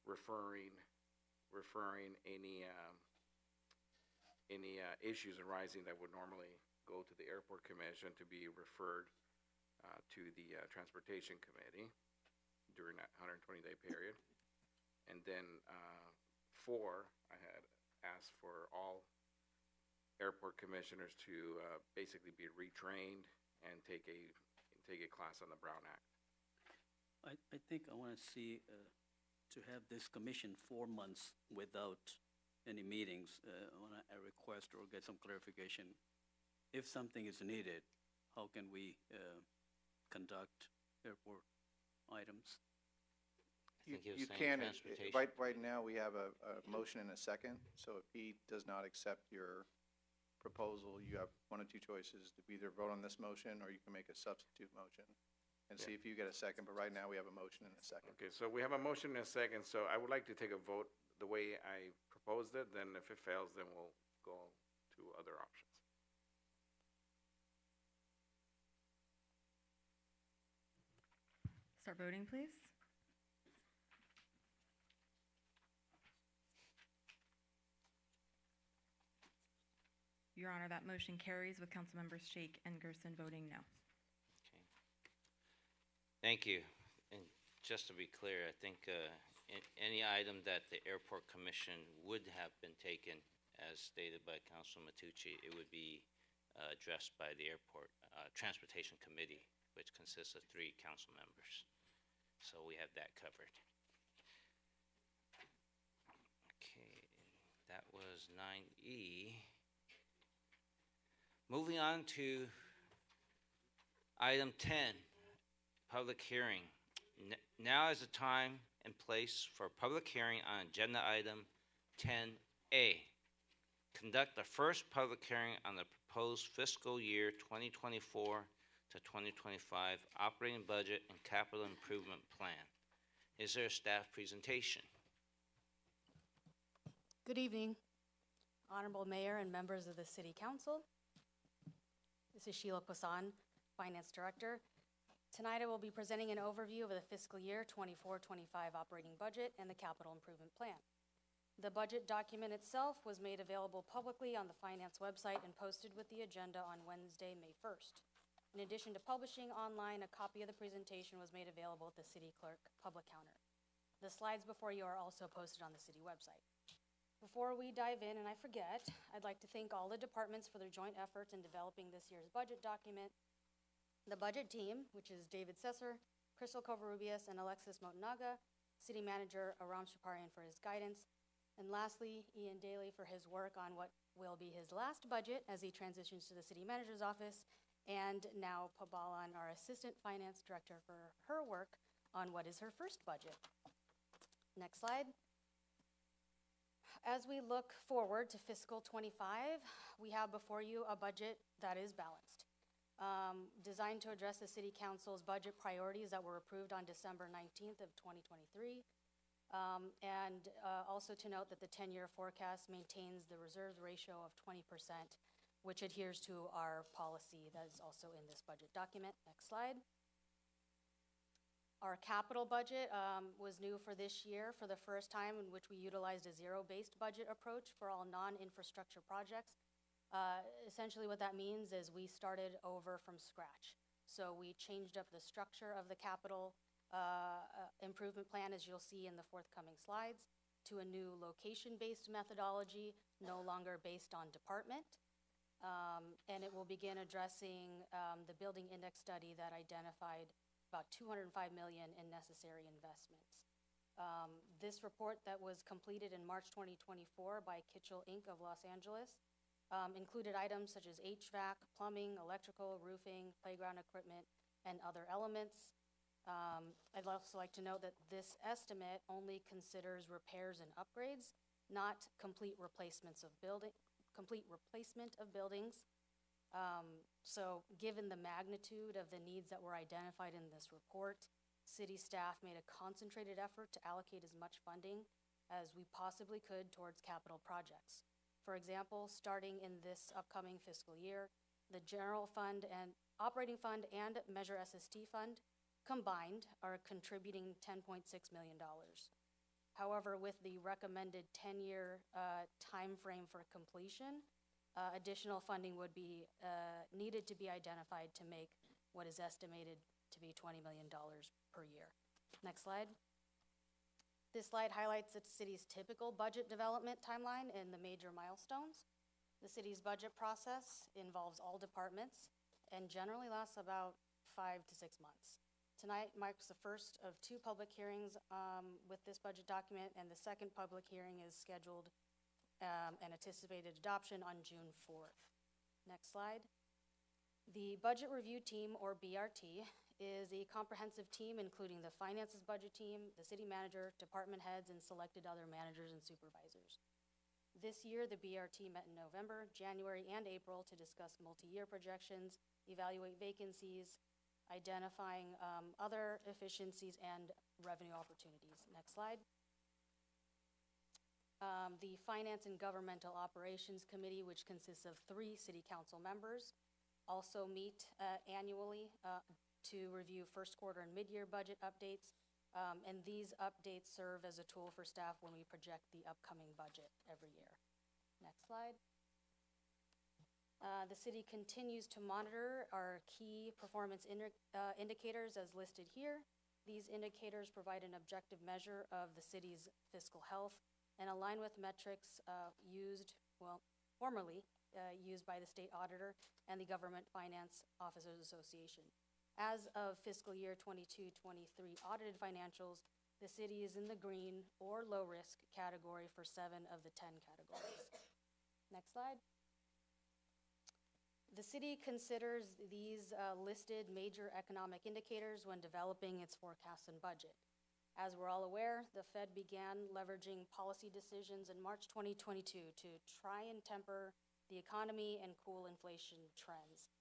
referring any issues arising that would normally go to the Airport Commission to be referred to the Transportation Committee during that 120-day period. And then 4, I had asked for all airport commissioners to basically be retrained and take a class on the Brown Act. I think I want to see, to have this commission 4 months without any meetings. I want to request or get some clarification. If something is needed, how can we conduct airport items? You can, right now, we have a motion and a second, so if he does not accept your proposal, you have 1 of 2 choices, to either vote on this motion, or you can make a substitute motion and see if you get a second, but right now, we have a motion and a second. Okay, so we have a motion and a second, so I would like to take a vote the way I proposed it, then if it fails, then we'll go to other options. Start voting, please. Your Honor, that motion carries with Councilmembers Shake and Gerson voting no. Thank you. And just to be clear, I think any item that the Airport Commission would have been taken, as stated by Councilman Matucci, it would be addressed by the Airport Transportation Committee, which consists of 3 council members. So we have that covered. Okay, that was 9E. Moving on to item 10, public hearing. Now is the time and place for a public hearing on agenda item 10A. Conduct the first public hearing on the proposed fiscal year 2024 to 2025 operating budget and capital improvement plan. Is there a staff presentation? Good evening, Honorable Mayor and members of the City Council. This is Sheila Poisson, Finance Director. Tonight, I will be presenting an overview of the fiscal year 24-25 operating budget and the capital improvement plan. The budget document itself was made available publicly on the finance website and posted with the agenda on Wednesday, May 1st. In addition to publishing online, a copy of the presentation was made available at the city clerk public counter. The slides before you are also posted on the city website. Before we dive in, and I forget, I'd like to thank all the departments for their joint efforts in developing this year's budget document. The budget team, which is David Sesser, Crystal Covarrubias, and Alexis Motonaga, City Manager Aram Shaparian for his guidance, and lastly, Ian Daly for his work on what will be his last budget as he transitions to the City Manager's office, and now Pabalan, our Assistant Finance Director, for her work on what is her first budget. Next slide. As we look forward to fiscal 25, we have before you a budget that is balanced. Designed to address the City Council's budget priorities that were approved on December 19th of 2023. Also to note that the 10-year forecast maintains the reserves ratio of 20%, which adheres to our policy that is also in this budget document. Next slide. Our capital budget was new for this year for the first time, in which we utilized a zero-based budget approach for all non-infrastructure projects. Essentially what that means is we started over from scratch. So we changed up the structure of the capital improvement plan, as you'll see in the forthcoming slides, to a new location-based methodology, no longer based on department. And it will begin addressing the building index study that identified about $205 million in necessary investments. This report that was completed in March 2024 by Kitchell Inc. of Los Angeles included items such as HVAC, plumbing, electrical, roofing, playground equipment, and other elements. I'd also like to note that this estimate only considers repairs and upgrades, not complete replacement of buildings. So given the magnitude of the needs that were identified in this report, city staff made a concentrated effort to allocate as much funding as we possibly could towards capital projects. For example, starting in this upcoming fiscal year, the general fund and operating fund and Measure SST fund combined are contributing $10.6 million. However, with the recommended 10-year time frame for completion, additional funding would be needed to be identified to make what is estimated to be $20 million per year. Next slide. This slide highlights the city's typical budget development timeline and the major milestones. The city's budget process involves all departments and generally lasts about 5 to 6 months. Tonight marks the first of 2 public hearings with this budget document, and the second public hearing is scheduled and anticipated adoption on June 4th. Next slide. The Budget Review Team, or BRT, is a comprehensive team including the Finances Budget Team, the City Manager, department heads, and selected other managers and supervisors. This year, the BRT met in November, January, and April to discuss multi-year projections, evaluate vacancies, identifying other efficiencies and revenue opportunities. Next slide. The Finance and Governmental Operations Committee, which consists of 3 City Council members, also meet annually to review first quarter and mid-year budget updates, and these updates serve as a tool for staff when we project the upcoming budget every year. Next slide. The city continues to monitor our key performance indicators as listed here. These indicators provide an objective measure of the city's fiscal health and align with metrics formerly used by the state auditor and the Government Finance Officers Association. As of fiscal year 22-23 audited financials, the city is in the green or low risk category for 7 of the 10 categories. Next slide. The city considers these listed major economic indicators when developing its forecasts and budget. As we're all aware, the Fed began leveraging policy decisions in March 2022 to try and temper the economy and cool inflation trends.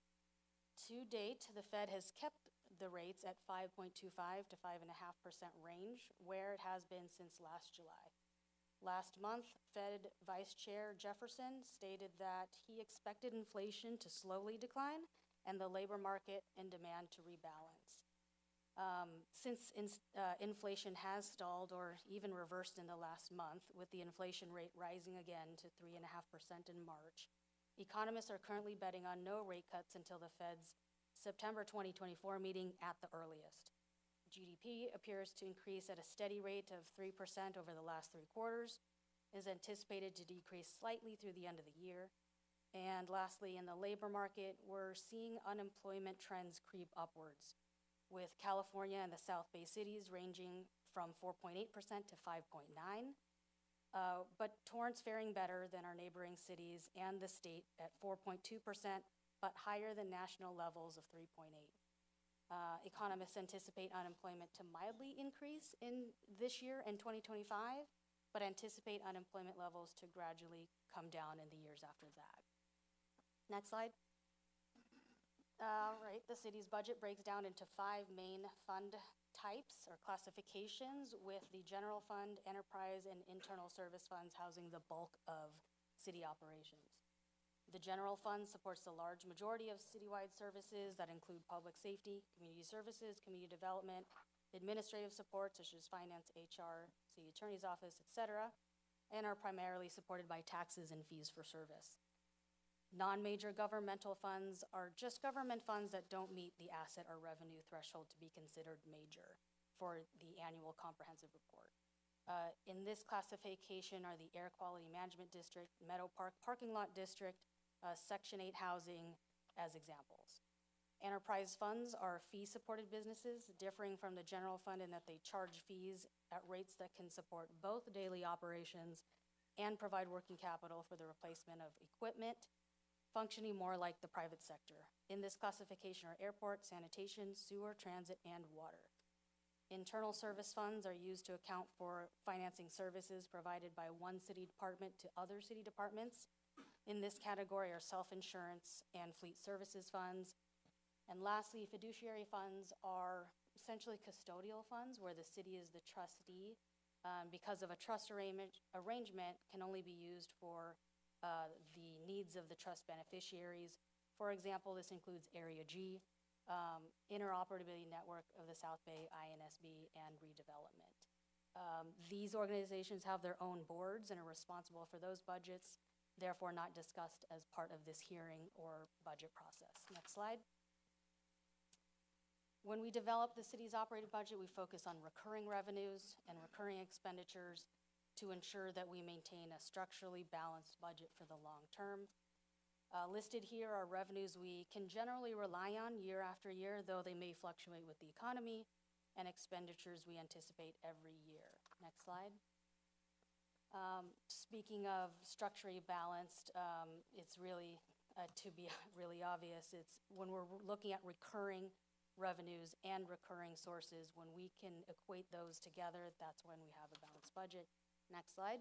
To date, the Fed has kept the rates at 5.25 to 5.5% range, where it has been since last July. Last month, Fed Vice Chair Jefferson stated that he expected inflation to slowly decline and the labor market and demand to rebalance. Since inflation has stalled or even reversed in the last month, with the inflation rate rising again to 3.5% in March, economists are currently betting on no rate cuts until the Fed's September 2024 meeting at the earliest. GDP appears to increase at a steady rate of 3% over the last 3 quarters, is anticipated to decrease slightly through the end of the year. And lastly, in the labor market, we're seeing unemployment trends creep upwards, with California and the South Bay cities ranging from 4.8% to 5.9%, but Torrance faring better than our neighboring cities and the state at 4.2%, but higher than national levels of 3.8%. Economists anticipate unemployment to mildly increase in this year in 2025, but anticipate unemployment levels to gradually come down in the years after that. Next slide. Right, the city's budget breaks down into 5 main fund types or classifications, with the general fund, enterprise, and internal service funds housing the bulk of city operations. The general fund supports the large majority of citywide services that include public safety, community services, community development, administrative support such as finance, HR, city attorney's office, etc., and are primarily supported by taxes and fees for service. Non-major governmental funds are just government funds that don't meet the asset or revenue threshold to be considered major for the annual comprehensive report. In this classification are the Air Quality Management District, Meadow Park Parking Lot District, Section 8 housing as examples. Enterprise funds are fee-supported businesses, differing from the general fund in that they charge fees at rates that can support both daily operations and provide working capital for the replacement of equipment, functioning more like the private sector. In this classification are airport, sanitation, sewer, transit, and water. Internal service funds are used to account for financing services provided by one city department to other city departments. In this category are self-insurance and fleet services funds. And lastly, fiduciary funds are essentially custodial funds where the city is the trustee. Because of a trust arrangement can only be used for the needs of the trust beneficiaries. For example, this includes Area G, Interoperability Network of the South Bay, INSB, and redevelopment. These organizations have their own boards and are responsible for those budgets, therefore not discussed as part of this hearing or budget process. Next slide. When we develop the city's operating budget, we focus on recurring revenues and recurring expenditures to ensure that we maintain a structurally balanced budget for the long term. Listed here are revenues we can generally rely on year after year, though they may fluctuate with the economy, and expenditures we anticipate every year. Next slide. Speaking of structurally balanced, it's really, to be really obvious, it's when we're looking at recurring revenues and recurring sources, when we can equate those together, that's when we have a balanced budget. Next slide.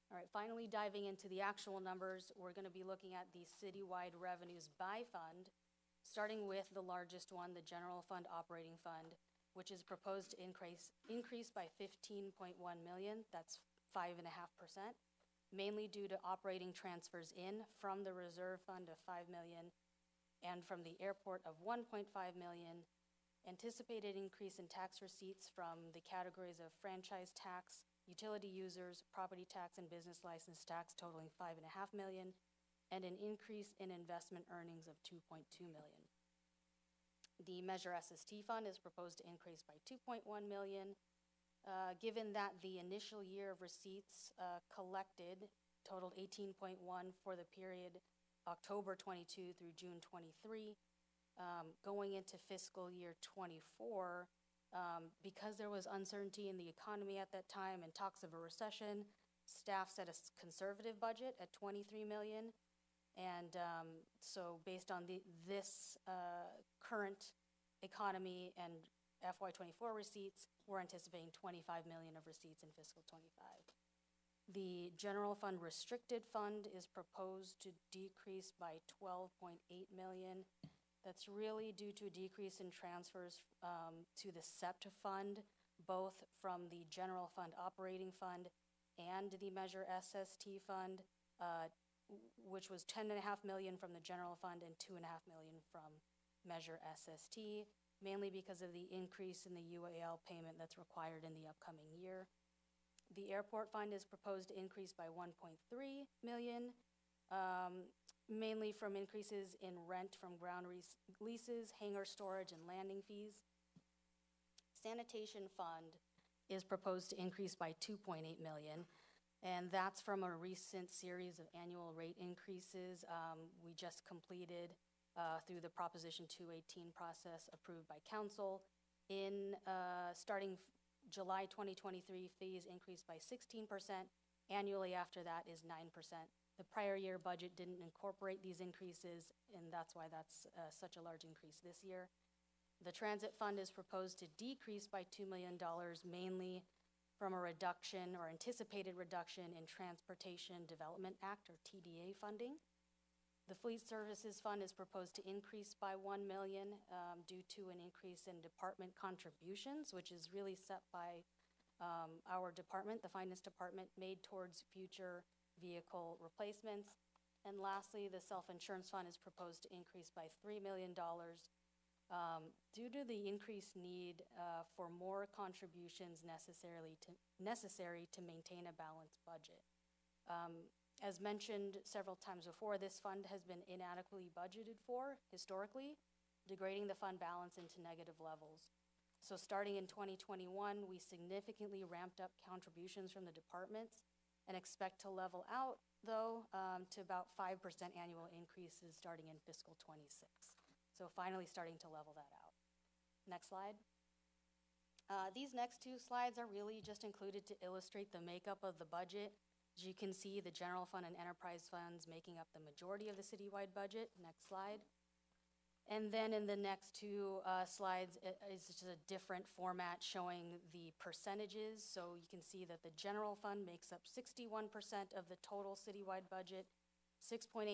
All right, finally diving into the actual numbers, we're going to be looking at the citywide revenues by fund, starting with the largest one, the General Fund Operating Fund, which is proposed to increase by $15.1 million. That's 5.5%, mainly due to operating transfers in from the Reserve Fund of $5 million and from the airport of $1.5 million, anticipated increase in tax receipts from the categories of franchise tax, utility users, property tax, and business license tax totaling $5.5 million, and an increase in investment earnings of $2.2 million. The Measure SST Fund is proposed to increase by $2.1 million. Given that the initial year of receipts collected totaled $18.1 for the period October 22 through June 23, going into fiscal year 24, because there was uncertainty in the economy at that time and talks of a recession, staff set a conservative budget at $23 million. And so based on this current economy and FY24 receipts, we're anticipating $25 million of receipts in fiscal 25. The General Fund Restricted Fund is proposed to decrease by $12.8 million. That's really due to a decrease in transfers to the SEPT Fund, both from the General Fund Operating Fund and the Measure SST Fund, which was $10.5 million from the General Fund and $2.5 million from Measure SST. mainly because of the increase in the UAL payment that's required in the upcoming year. The airport fund is proposed to increase by 1.3 million, mainly from increases in rent from ground leases, hangar storage, and landing fees. Sanitation fund is proposed to increase by 2.8 million, and that's from a recent series of annual rate increases we just completed through the Proposition 218 process approved by council. In starting July 2023, fees increased by 16%. Annually after that is 9%. The prior year budget didn't incorporate these increases, and that's why that's such a large increase this year. The transit fund is proposed to decrease by $2 million, mainly from a reduction or anticipated reduction in Transportation Development Act or TDA funding. The Fleet Services Fund is proposed to increase by $1 million due to an increase in department contributions, which is really set by our department, the Finance Department, made towards future vehicle replacements. And lastly, the Self-Insurance Fund is proposed to increase by $3 million due to the increased need for more contributions necessary to maintain a balanced budget. As mentioned several times before, this fund has been inadequately budgeted for historically, degrading the fund balance into negative levels. So starting in 2021, we significantly ramped up contributions from the departments and expect to level out, though, to about 5% annual increases starting in fiscal 26. So finally starting to level that out. Next slide. These next two slides are really just included to illustrate the makeup of the budget. As you can see, the general fund and enterprise funds making up the majority of the citywide budget. Next slide. And then in the next two slides is just a different format showing the percentages. So you can see that the general fund makes up 61% of the total citywide budget. 6.8%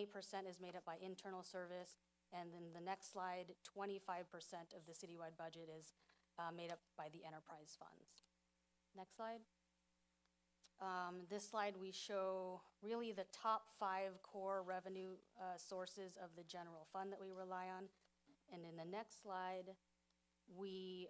is made up by internal service. And then the next slide, 25% of the citywide budget is made up by the enterprise funds. Next slide. This slide we show really the top 5 core revenue sources of the general fund that we rely on. And in the next slide, we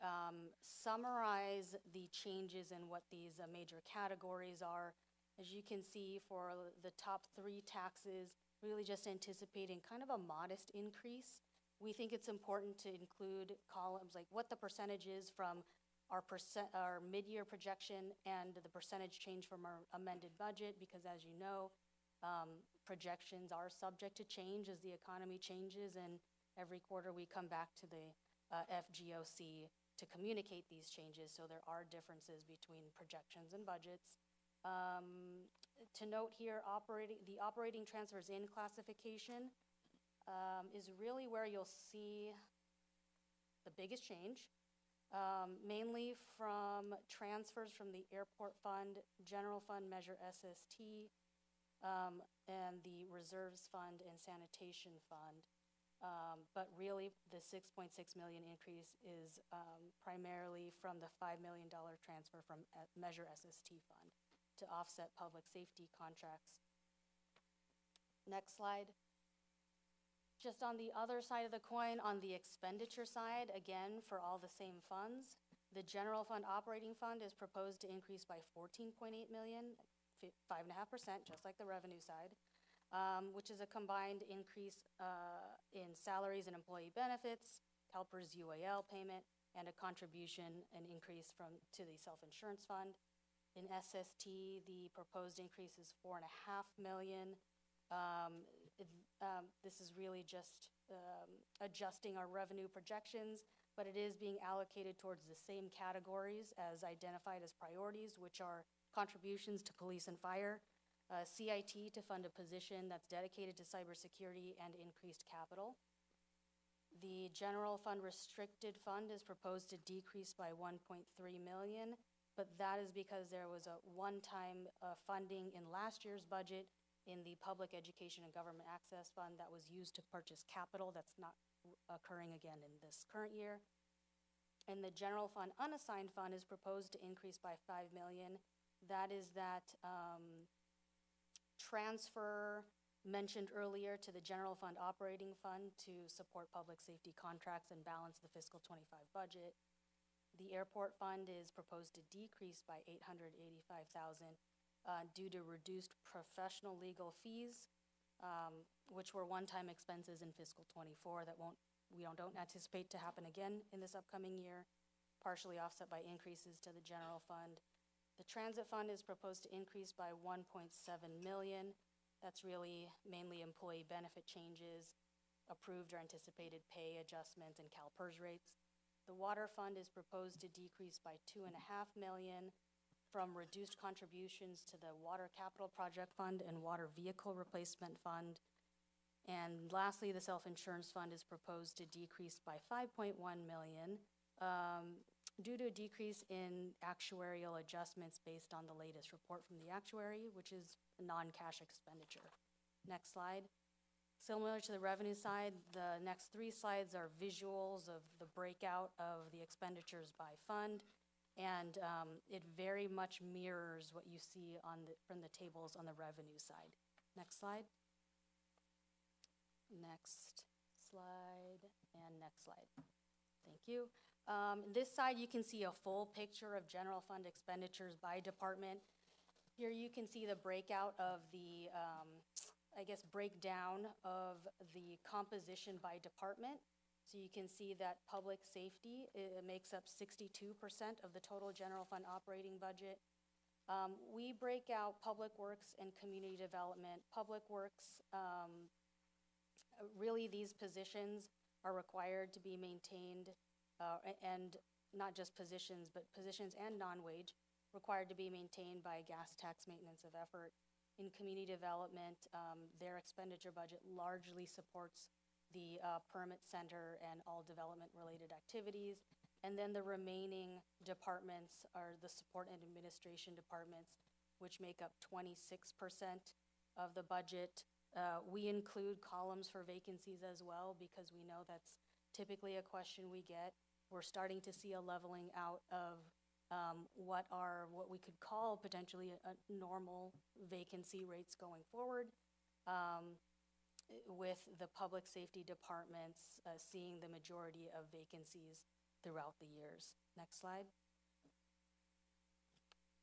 summarize the changes in what these major categories are. As you can see, for the top 3 taxes, really just anticipating kind of a modest increase. We think it's important to include columns like what the percentage is from our mid-year projection and the percentage change from our amended budget, because as you know, projections are subject to change as the economy changes, and every quarter we come back to the FGOC to communicate these changes, so there are differences between projections and budgets. To note here, the operating transfers in classification is really where you'll see the biggest change, mainly from transfers from the airport fund, general fund measure SST, and the reserves fund and sanitation fund. But really, the 6.6 million increase is primarily from the $5 million transfer from measure SST fund to offset public safety contracts. Next slide. Just on the other side of the coin, on the expenditure side, again, for all the same funds, the general fund operating fund is proposed to increase by 14.8 million, 5.5%, just like the revenue side, which is a combined increase in salaries and employee benefits, CalPERS UAL payment, and a contribution, an increase to the self-insurance fund. In SST, the proposed increase is 4.5 million. This is really just adjusting our revenue projections, but it is being allocated towards the same categories as identified as priorities, which are contributions to police and fire, CIT to fund a position that's dedicated to cybersecurity, and increased capital. The general fund restricted fund is proposed to decrease by 1.3 million, but that is because there was a one-time funding in last year's budget in the Public Education and Government Access Fund that was used to purchase capital that's not occurring again in this current year. And the general fund unassigned fund is proposed to increase by 5 million. That is that transfer mentioned earlier, to the general fund operating fund to support public safety contracts and balance the fiscal 25 budget. The airport fund is proposed to decrease by $885,000 due to reduced professional legal fees, which were one-time expenses in fiscal 24 that we don't anticipate to happen again in this upcoming year, partially offset by increases to the general fund. The transit fund is proposed to increase by $1.7 million. That's really mainly employee benefit changes, approved or anticipated pay adjustments, and CalPERS rates. The water fund is proposed to decrease by $2.5 million from reduced contributions to the Water Capital Project Fund and Water Vehicle Replacement Fund. And lastly, the self-insurance fund is proposed to decrease by $5.1 million due to a decrease in actuarial adjustments based on the latest report from the actuary, which is a non-cash expenditure. Next slide. Similar to the revenue side, the next 3 slides are visuals of the breakout of the expenditures by fund, and it very much mirrors what you see from the tables on the revenue side. Next slide. Next slide, and next slide. Thank you. This side, you can see a full picture of general fund expenditures by department. Here you can see the breakout of the, breakdown of the composition by department. So you can see that public safety makes up 62% of the total general fund operating budget. We break out public works and community development. Public works, really these positions are required to be maintained, and not just positions, but positions and non-wage required to be maintained by gas tax maintenance of effort. In community development, their expenditure budget largely supports the permit center and all development-related activities. And then the remaining departments are the support and administration departments, which make up 26% of the budget. We include columns for vacancies as well because we know that's typically a question we get. We're starting to see a leveling out of what we could call potentially a normal vacancy rates going forward, with the public safety departments seeing the majority of vacancies throughout the years. Next slide.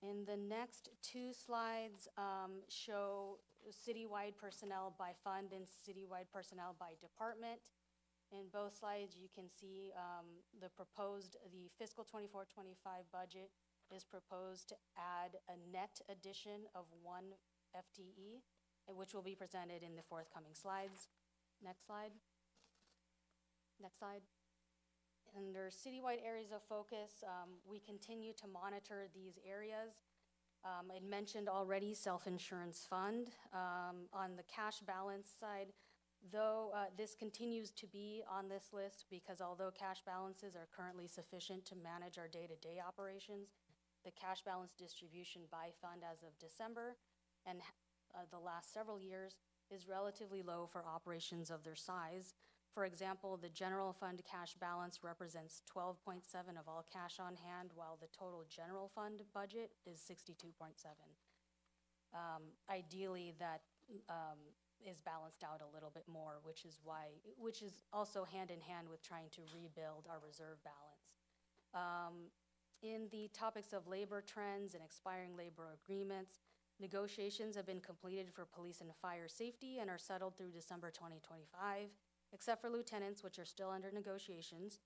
And the next 2 slides show citywide personnel by fund and citywide personnel by department. In both slides, you can see the fiscal 24-25 budget is proposed to add a net addition of 1 FTE, which will be presented in the forthcoming slides. Next slide. Next slide. Under citywide areas of focus, we continue to monitor these areas. I mentioned already self-insurance fund. On the cash balance side, though this continues to be on this list because although cash balances are currently sufficient to manage our day-to-day operations, the cash balance distribution by fund as of December and the last several years is relatively low for operations of their size. For example, the general fund cash balance represents 12.7 of all cash on hand, while the total general fund budget is 62.7. Ideally, that is balanced out a little bit more, which is also hand in hand with trying to rebuild our reserve balance. In the topics of labor trends and expiring labor agreements, negotiations have been completed for police and fire safety and are settled through December 2025, except for lieutenants, which are still under negotiations.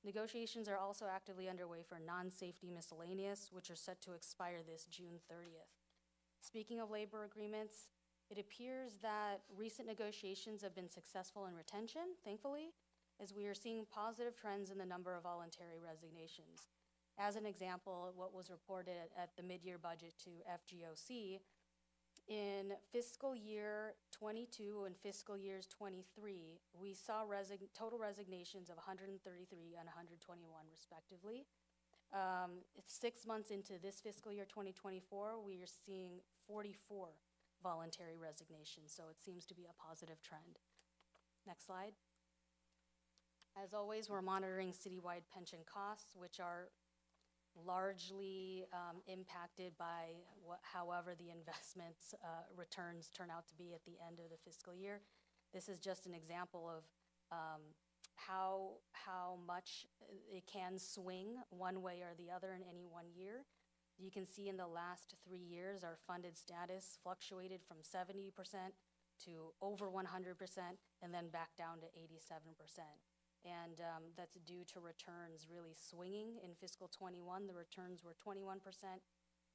Negotiations are also actively underway for non-safety miscellaneous, which are set to expire this June 30th. Speaking of labor agreements, it appears that recent negotiations have been successful in retention, thankfully, as we are seeing positive trends in the number of voluntary resignations. As an example, what was reported at the mid-year budget to FGOC, in fiscal year 22 and fiscal years 23, we saw total resignations of 133 and 121 respectively. 6 months into this fiscal year 2024, we are seeing 44 voluntary resignations, so it seems to be a positive trend. Next slide. As always, we're monitoring citywide pension costs, which are largely impacted by however the investments returns turn out to be at the end of the fiscal year. This is just an example of how much it can swing one way or the other in any one year. You can see in the last 3 years, our funded status fluctuated from 70% to over 100% and then back down to 87%. And that's due to returns really swinging. In fiscal 21, the returns were 21%,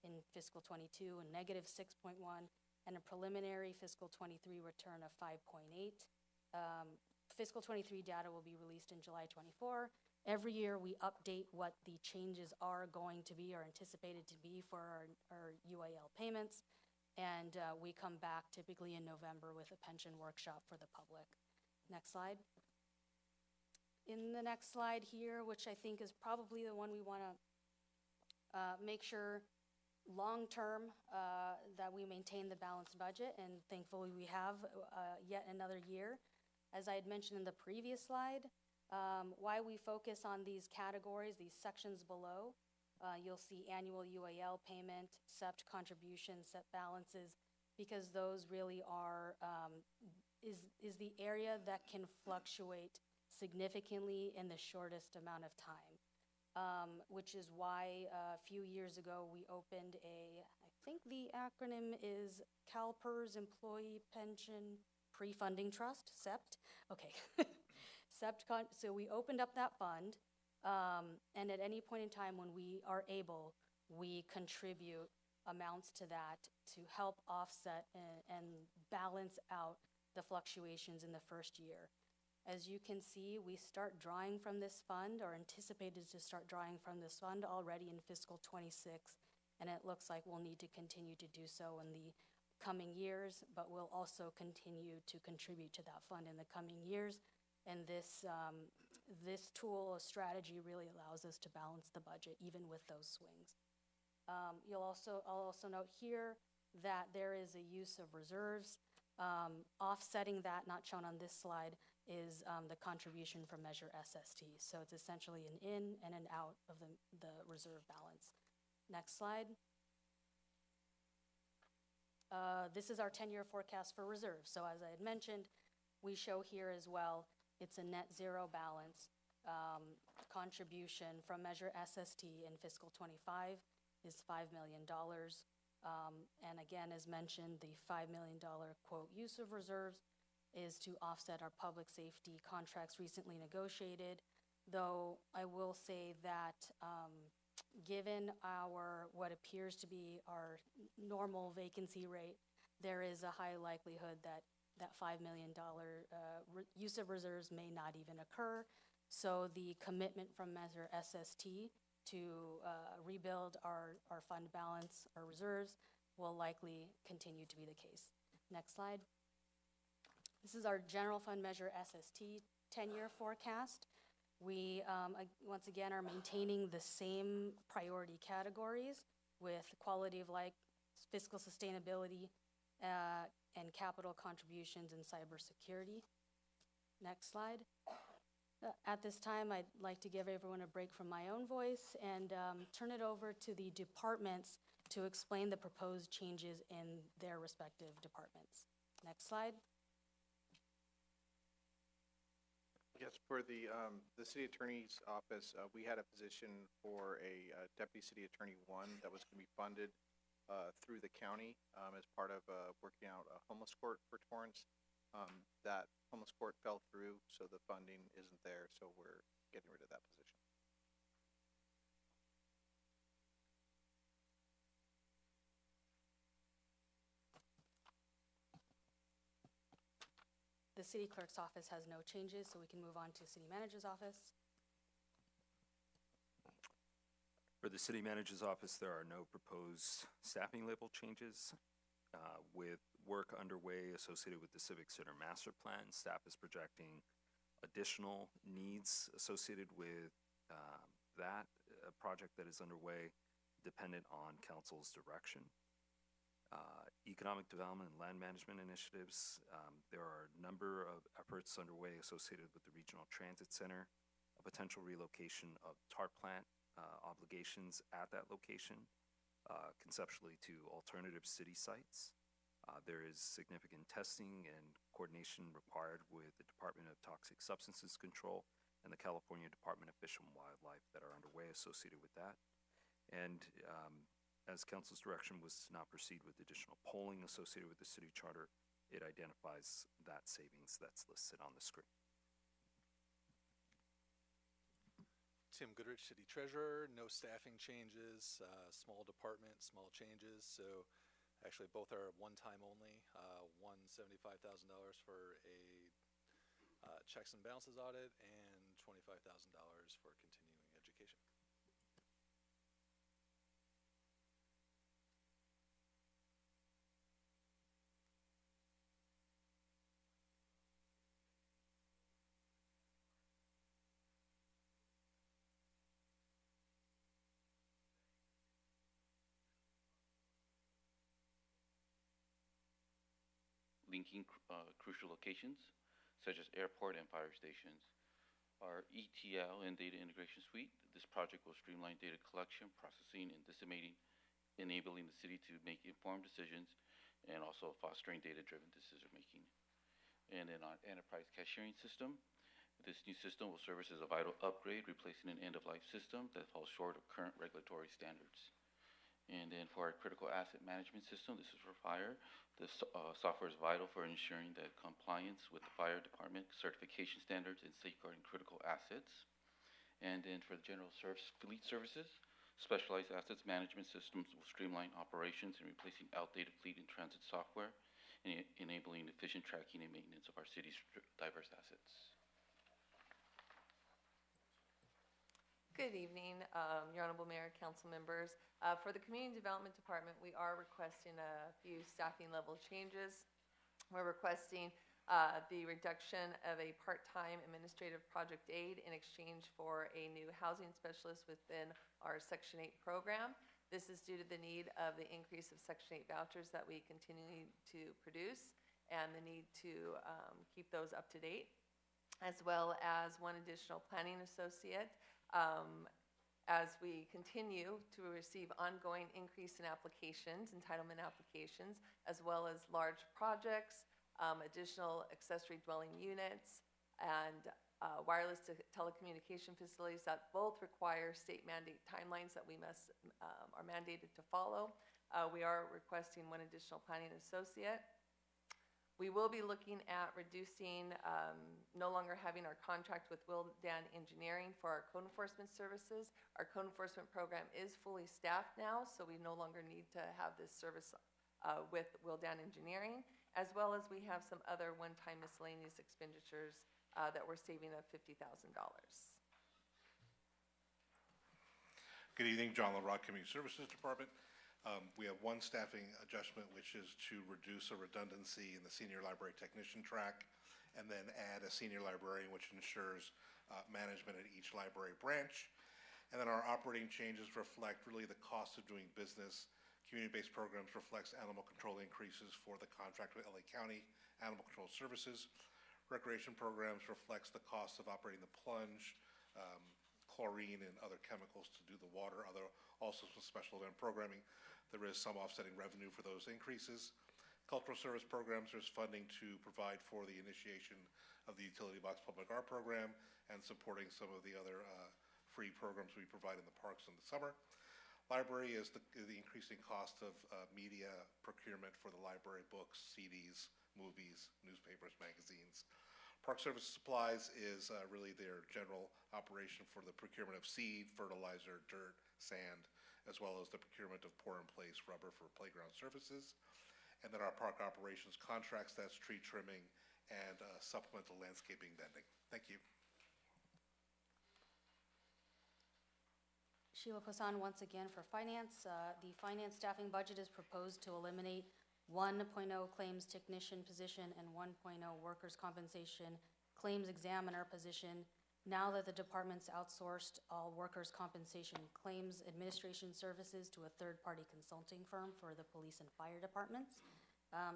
in fiscal 22, a negative 6.1, and a preliminary fiscal 23 return of 5.8. Fiscal 23 data will be released in July 24. Every year we update what the changes are going to be or anticipated to be for our UAL payments. And we come back typically in November with a pension workshop for the public. Next slide. In the next slide here, which I think is probably the one we want to make sure long-term that we maintain the balanced budget, and thankfully we have yet another year. As I had mentioned in the previous slide, why we focus on these categories, these sections below, you'll see annual UAL payment, SEPT contributions, SEPT balances, because those really are, is the area that can fluctuate significantly in the shortest amount of time, which is why a few years ago we opened I think the acronym is CalPERS Employee Pension Pre-Funding Trust, SEPT. Okay. So we opened up that fund, and at any point in time when we are able, we contribute amounts to that to help offset and balance out the fluctuations in the first year. As you can see, we start drawing from this fund, or anticipated to start drawing from this fund already in fiscal 26, and it looks like we'll need to continue to do so in the coming years, but we'll also continue to contribute to that fund in the coming years. And this tool or strategy really allows us to balance the budget even with those swings. I'll also note here that there is a use of reserves. Offsetting that, not shown on this slide, is the contribution from Measure SST. So it's essentially an in and an out of the reserve balance. Next slide. This is our 10-year forecast for reserves. So as I had mentioned, we show here as well, it's a net zero balance. Contribution from Measure SST in fiscal 25 is $5 million. And again, as mentioned, the $5 million quote use of reserves is to offset our public safety contracts recently negotiated, though I will say that given what appears to be our normal vacancy rate, there is a high likelihood that that $5 million use of reserves may not even occur. So the commitment from Measure SST to rebuild our fund balance, our reserves, will likely continue to be the case. Next slide. This is our general fund Measure SST 10-year forecast. We, once again, are maintaining the same priority categories with quality of life, fiscal sustainability, and capital contributions and cybersecurity. Next slide. At this time, I'd like to give everyone a break from my own voice and turn it over to the departments to explain the proposed changes in their respective departments. Next slide. Yes, for the city attorney's office, we had a position for a deputy city attorney 1 that was going to be funded through the county as part of working out a homeless court for Torrance. That homeless court fell through, so the funding isn't there, so we're getting rid of that position. The city clerk's office has no changes, so we can move on to city manager's office. For the city manager's office, there are no proposed staffing level changes. With work underway associated with the Civic Center Master Plan, staff is projecting additional needs associated with that project that is underway, dependent on council's direction. Economic development and land management initiatives, there are a number of efforts underway associated with the Regional Transit Center, a potential relocation of TAR plant obligations at that location, conceptually to alternative city sites. There is significant testing and coordination required with the Department of Toxic Substances Control and the California Department of Fish and Wildlife that are underway associated with that. And as council's direction was to not proceed with additional polling associated with the city charter, it identifies that savings that's listed on the screen. Tim Goodrich, City Treasurer. No staffing changes, small department, small changes. So actually both are one-time only. One $75,000 for a checks and balances audit and $25,000 for continuing education. Linking crucial locations, such as airport and fire stations. Our ETL and data integration suite, this project will streamline data collection, processing, and disseminating, enabling the city to make informed decisions and also fostering data-driven decision-making. And then our enterprise cashiering system, this new system will serve as a vital upgrade, replacing an end-of-life system that falls short of current regulatory standards. And then for our critical asset management system, this is for fire. This software is vital for ensuring that compliance with the fire department certification standards and safeguarding critical assets. And then for the general fleet services, specialized assets management systems will streamline operations and replacing outdated fleet and transit software, and enabling efficient tracking and maintenance of our city's diverse assets. Good evening, Your Honorable Mayor, council members. For the Community Development Department, we are requesting a few staffing level changes. We're requesting the reduction of a part-time administrative project aide in exchange for a new housing specialist within our Section 8 program. This is due to the need of the increase of Section 8 vouchers that we continue to produce and the need to keep those up to date, as well as one additional planning associate. As we continue to receive ongoing increase in applications, entitlement applications, as well as large projects, additional accessory dwelling units, and wireless telecommunication facilities that both require state mandate timelines that we are mandated to follow. We are requesting one additional planning associate. We will be looking at reducing, no longer having our contract with Wildan Engineering for our code enforcement services. Our code enforcement program is fully staffed now, so we no longer need to have this service with Wildan Engineering, as well as we have some other one-time miscellaneous expenditures that we're saving of $50,000. Good evening, John LaRock, Community Services Department. We have one staffing adjustment, which is to reduce a redundancy in the senior library technician track, and then add a senior librarian, which ensures management at each library branch. And then our operating changes reflect really the cost of doing business. Community-based programs reflects animal control increases for the contract with LA County Animal Control Services. Recreation programs reflects the cost of operating the plunge, chlorine and other chemicals to do the water, also some special event programming. There is some offsetting revenue for those increases. Cultural service programs, there's funding to provide for the initiation of the Utility Box Public Art Program and supporting some of the other free programs we provide in the parks in the summer. Library is the increasing cost of media procurement for the library, books, CDs, movies, newspapers, magazines. Park Service Supplies is really their general operation for the procurement of seed, fertilizer, dirt, sand, as well as the procurement of pour-in-place rubber for playground services. And then our park operations contracts, that's tree trimming and supplemental landscaping vending. Thank you. Sheila Poussin once again for Finance. The Finance staffing budget is proposed to eliminate 1.0 claims technician position and 1.0 workers' compensation claims examiner position now that the department's outsourced all workers' compensation claims administration services to a third-party consulting firm for the police and fire departments.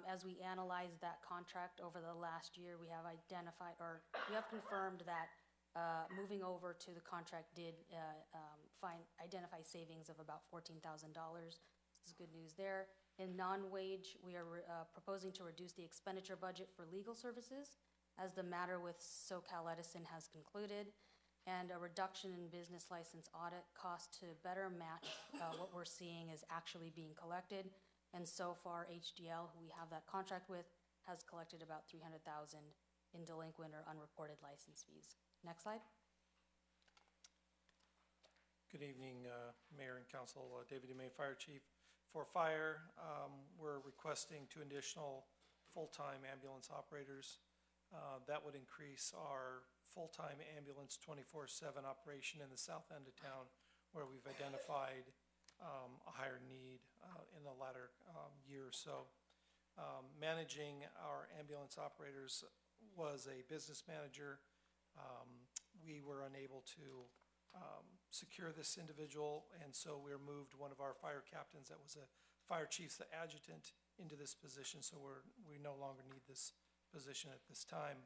As we analyze that contract over the last year, we have identified, or we have confirmed that moving over to the contract did identify savings of about $14,000. This is good news there. In non-wage, we are proposing to reduce the expenditure budget for legal services as the matter with SoCal Edison has concluded, and a reduction in business license audit cost to better match what we're seeing is actually being collected. And so far, HDL, who we have that contract with, has collected about $300,000 in delinquent or unreported license fees. Next slide. Good evening, Mayor and Council. David Dumais, Fire Chief. For fire, we're requesting 2 additional full-time ambulance operators. That would increase our full-time ambulance 24/7 operation in the south end of town, where we've identified a higher need in the latter year or so. Managing our ambulance operators was a business manager. We were unable to secure this individual, and so we moved one of our fire captains that was a fire chief's adjutant into this position, so we no longer need this position at this time.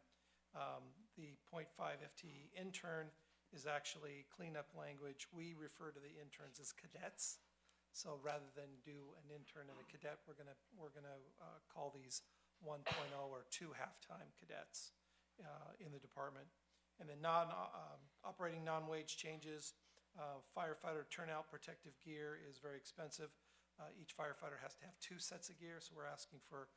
The .5 FTE intern is actually cleanup language. We refer to the interns as cadets. So rather than do an intern and a cadet, we're gonna call these 1.0 or 2 half-time cadets in the department. And then operating non-wage changes. Firefighter turnout protective gear is very expensive. Each firefighter has to have 2 sets of gear, so we're asking for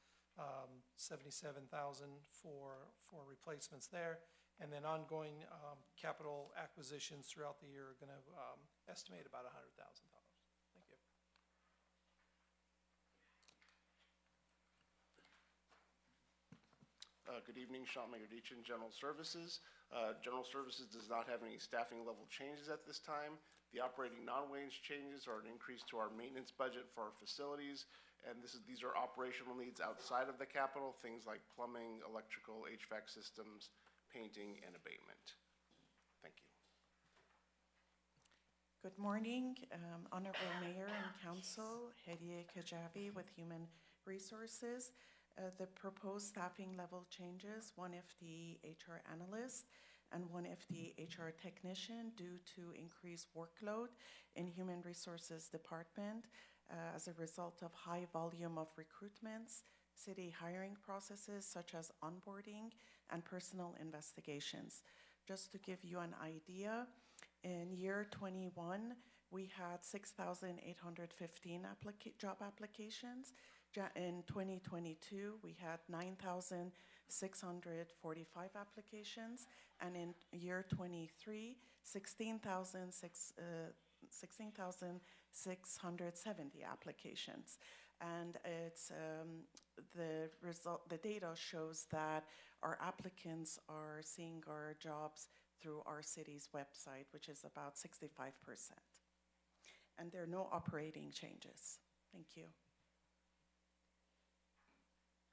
$77,000 for replacements there. And then ongoing capital acquisitions throughout the year are going to estimate about $100,000. Thank you. Good evening, Sean Megadichin, General Services. General Services does not have any staffing level changes at this time. The operating non-wage changes are an increase to our maintenance budget for our facilities, and these are operational needs outside of the capital, things like plumbing, electrical, HVAC systems, painting, and abatement. Thank you. Good morning, Honorable Mayor and Council, Hediye Kajabi with Human Resources. The proposed staffing level changes, 1 FTE HR analyst and 1 FTE HR technician due to increased workload in Human Resources Department as a result of high volume of recruitments, city hiring processes such as onboarding and personal investigations. Just to give you an idea, in year 21, we had 6,815 job applications. In 2022, we had 9,645 applications, and in year 23, 16,670 applications. And it's the data shows that our applicants are seeing our jobs through our city's website, which is about 65%. And there are no operating changes. Thank you.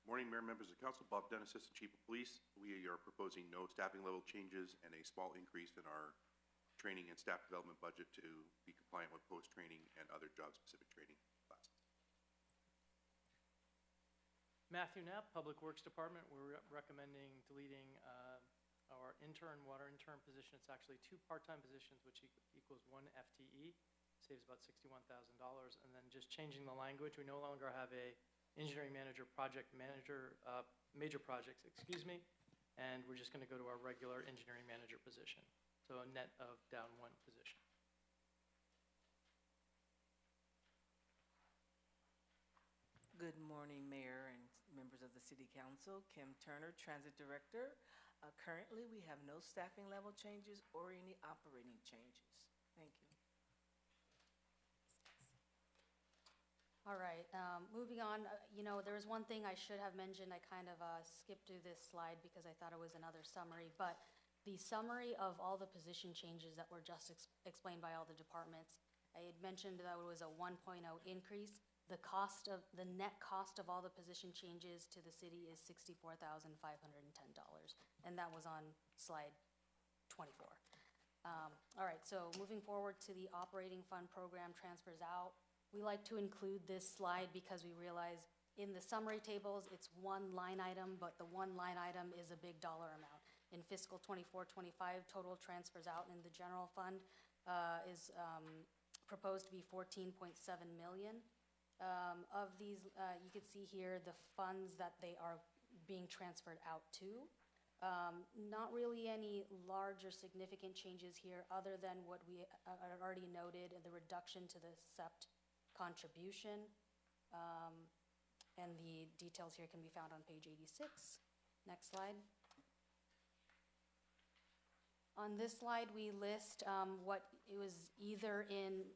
Morning, Mayor, members of Council. Bob Dennis, Assistant Chief of Police. We are proposing no staffing level changes and a small increase in our training and staff development budget to be compliant with post-training and other job-specific training classes. Matthew Knapp, Public Works Department. We're recommending deleting our water intern position. It's actually 2 part-time positions, which equals 1 FTE, saves about $61,000. And then just changing the language, we no longer have a engineering manager, project manager, major projects, and we're just going to go to our regular engineering manager position. So a net of down 1 position. Good morning, Mayor and members of the City Council. Kim Turner, Transit Director. Currently, we have no staffing level changes or any operating changes. Thank you. All right, moving on. There was one thing I should have mentioned. I kind of skipped through this slide because I thought it was another summary, but the summary of all the position changes that were just explained by all the departments, I had mentioned that it was a 1.0 increase. The net cost of all the position changes to the city is $64,510, and that was on slide 24. All right, so moving forward to the operating fund program transfers out. We like to include this slide because we realize in the summary tables, it's 1 line item, but the 1 line item is a big dollar amount. in fiscal 24-25. Total transfers out in the general fund is proposed to be 14.7 million. Of these, you can see here the funds that they are being transferred out to. Not really any large or significant changes here other than what we already noted, the reduction to the SEPT contribution. And the details here can be found on page 86. Next slide. On this slide, we list what it was either in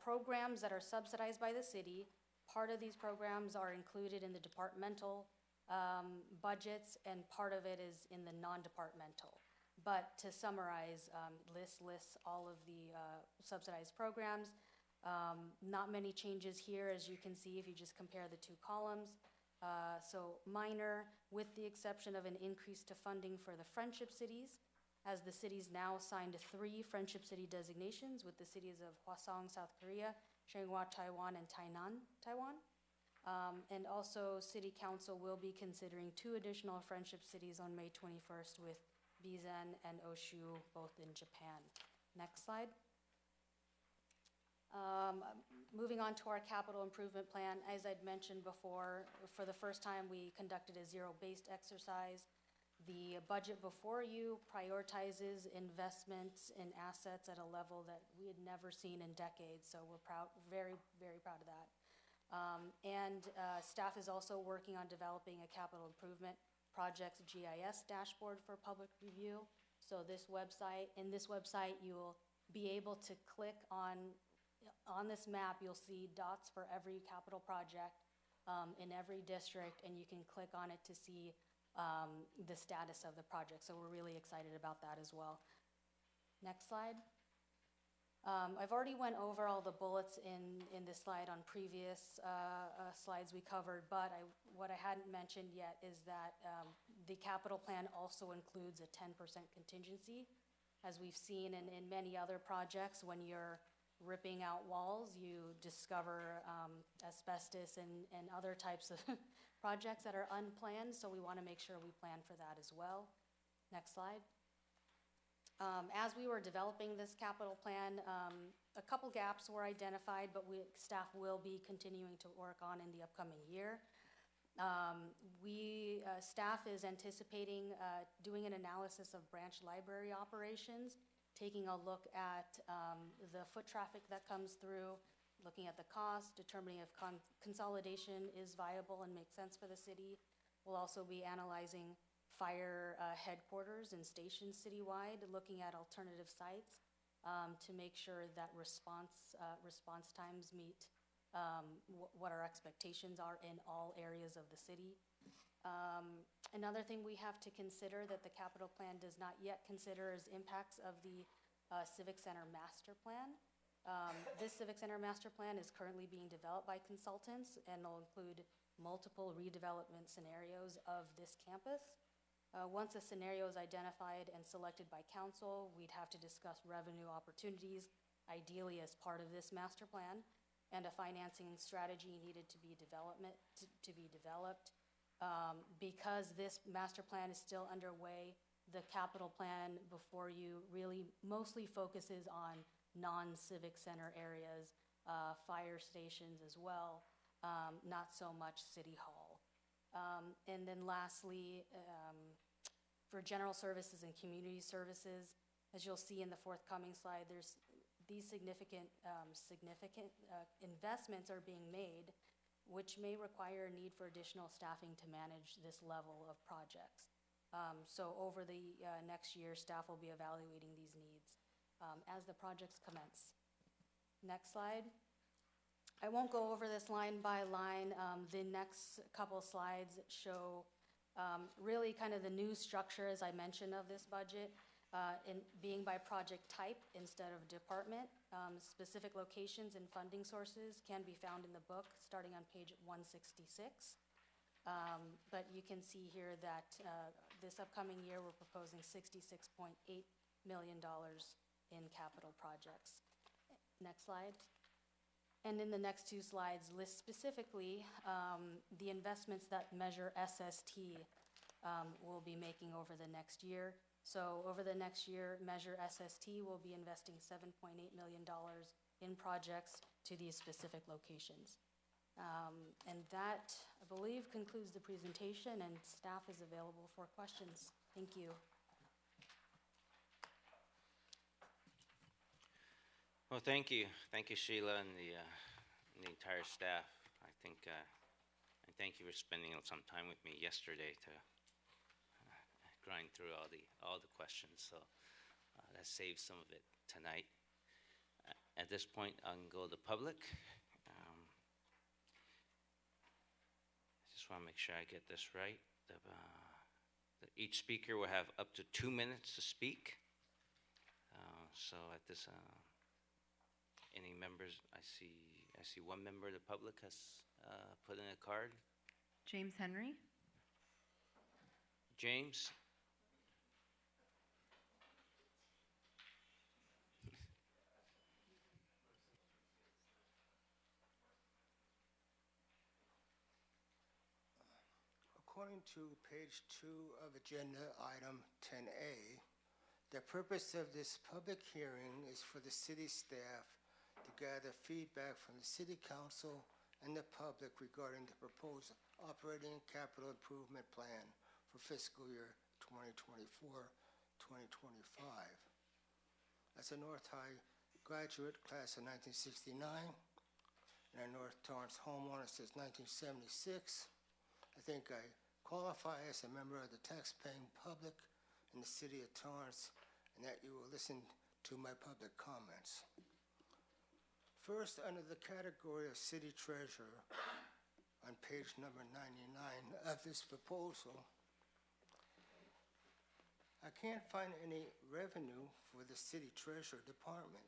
programs that are subsidized by the city. Part of these programs are included in the departmental budgets, and part of it is in the non-departmental. But to summarize, lists all of the subsidized programs. Not many changes here, as you can see, if you just compare the two columns. So minor, with the exception of an increase to funding for the friendship cities, as the cities now signed 3 friendship city designations with the cities of Hwasong, South Korea, Changhua, Taiwan, and Tainan, Taiwan. And also, City Council will be considering 2 additional friendship cities on May 21st with Bizen and Oshu, both in Japan. Next slide. Moving on to our capital improvement plan, as I'd mentioned before, for the first time we conducted a zero-based exercise. The budget before you prioritizes investments in assets at a level that we had never seen in decades, so we're proud, very, very proud of that. Staff is also working on developing a capital improvement projects GIS dashboard for public review. So in this website, you'll be able to click on this map, you'll see dots for every capital project in every district, and you can click on it to see the status of the project. So we're really excited about that as well. Next slide. I've already went over all the bullets in this slide on previous slides we covered, but what I hadn't mentioned yet is that the capital plan also includes a 10% contingency. As we've seen in many other projects, when you're ripping out walls, you discover asbestos and other types of projects that are unplanned, so we want to make sure we plan for that as well. Next slide. As we were developing this capital plan, a couple gaps were identified, but staff will be continuing to work on in the upcoming year. Staff is anticipating doing an analysis of branch library operations, taking a look at the foot traffic that comes through, looking at the cost, determining if consolidation is viable and makes sense for the city. We'll also be analyzing fire headquarters and stations citywide, looking at alternative sites to make sure that response times meet what our expectations are in all areas of the city. Another thing we have to consider that the capital plan does not yet consider is impacts of the Civic Center Master Plan. This Civic Center Master Plan is currently being developed by consultants and will include multiple redevelopment scenarios of this campus. Once a scenario is identified and selected by council, we'd have to discuss revenue opportunities, ideally as part of this master plan, and a financing strategy needed to be developed. Because this master plan is still underway, the capital plan before you really mostly focuses on non-civic center areas, fire stations as well, not so much City Hall. And then lastly, for general services and community services, as you'll see in the forthcoming slide, there's these significant investments are being made, which may require a need for additional staffing to manage this level of projects. So over the next year, staff will be evaluating these needs as the projects commence. Next slide. I won't go over this line by line. The next couple slides show really kind of the new structure, as I mentioned, of this budget, in being by project type instead of department. Specific locations and funding sources can be found in the book starting on page 166. But you can see here that this upcoming year we're proposing $66.8 million in capital projects. Next slide. And in the next 2 slides list specifically the investments that measure SST. we'll be making over the next year. So over the next year, Measure SST will be investing $7.8 million in projects to these specific locations. And that, I believe, concludes the presentation, and staff is available for questions. Thank you. Well, thank you. Thank you, Sheila, and the entire staff. I think, and thank you for spending some time with me yesterday to grind through all the questions. So that saves some of it tonight. At this point, I can go to the public. I just want to make sure I get this right. Each speaker will have up to 2 minutes to speak. So at this, any members? I see one member of the public has put in a card. James Henry. James. According to page 2 of agenda item 10A, the purpose of this public hearing is for the city staff to gather feedback from the city council and the public regarding the proposed operating capital improvement plan for fiscal year 2024-2025. As a North High graduate class of 1969 and a North Torrance homeowner since 1976, I think I qualify as a member of the tax-paying public in the city of Torrance, and that you will listen to my public comments. First, under the category of city treasurer, on page number 99 of this proposal, I can't find any revenue for the city treasurer department.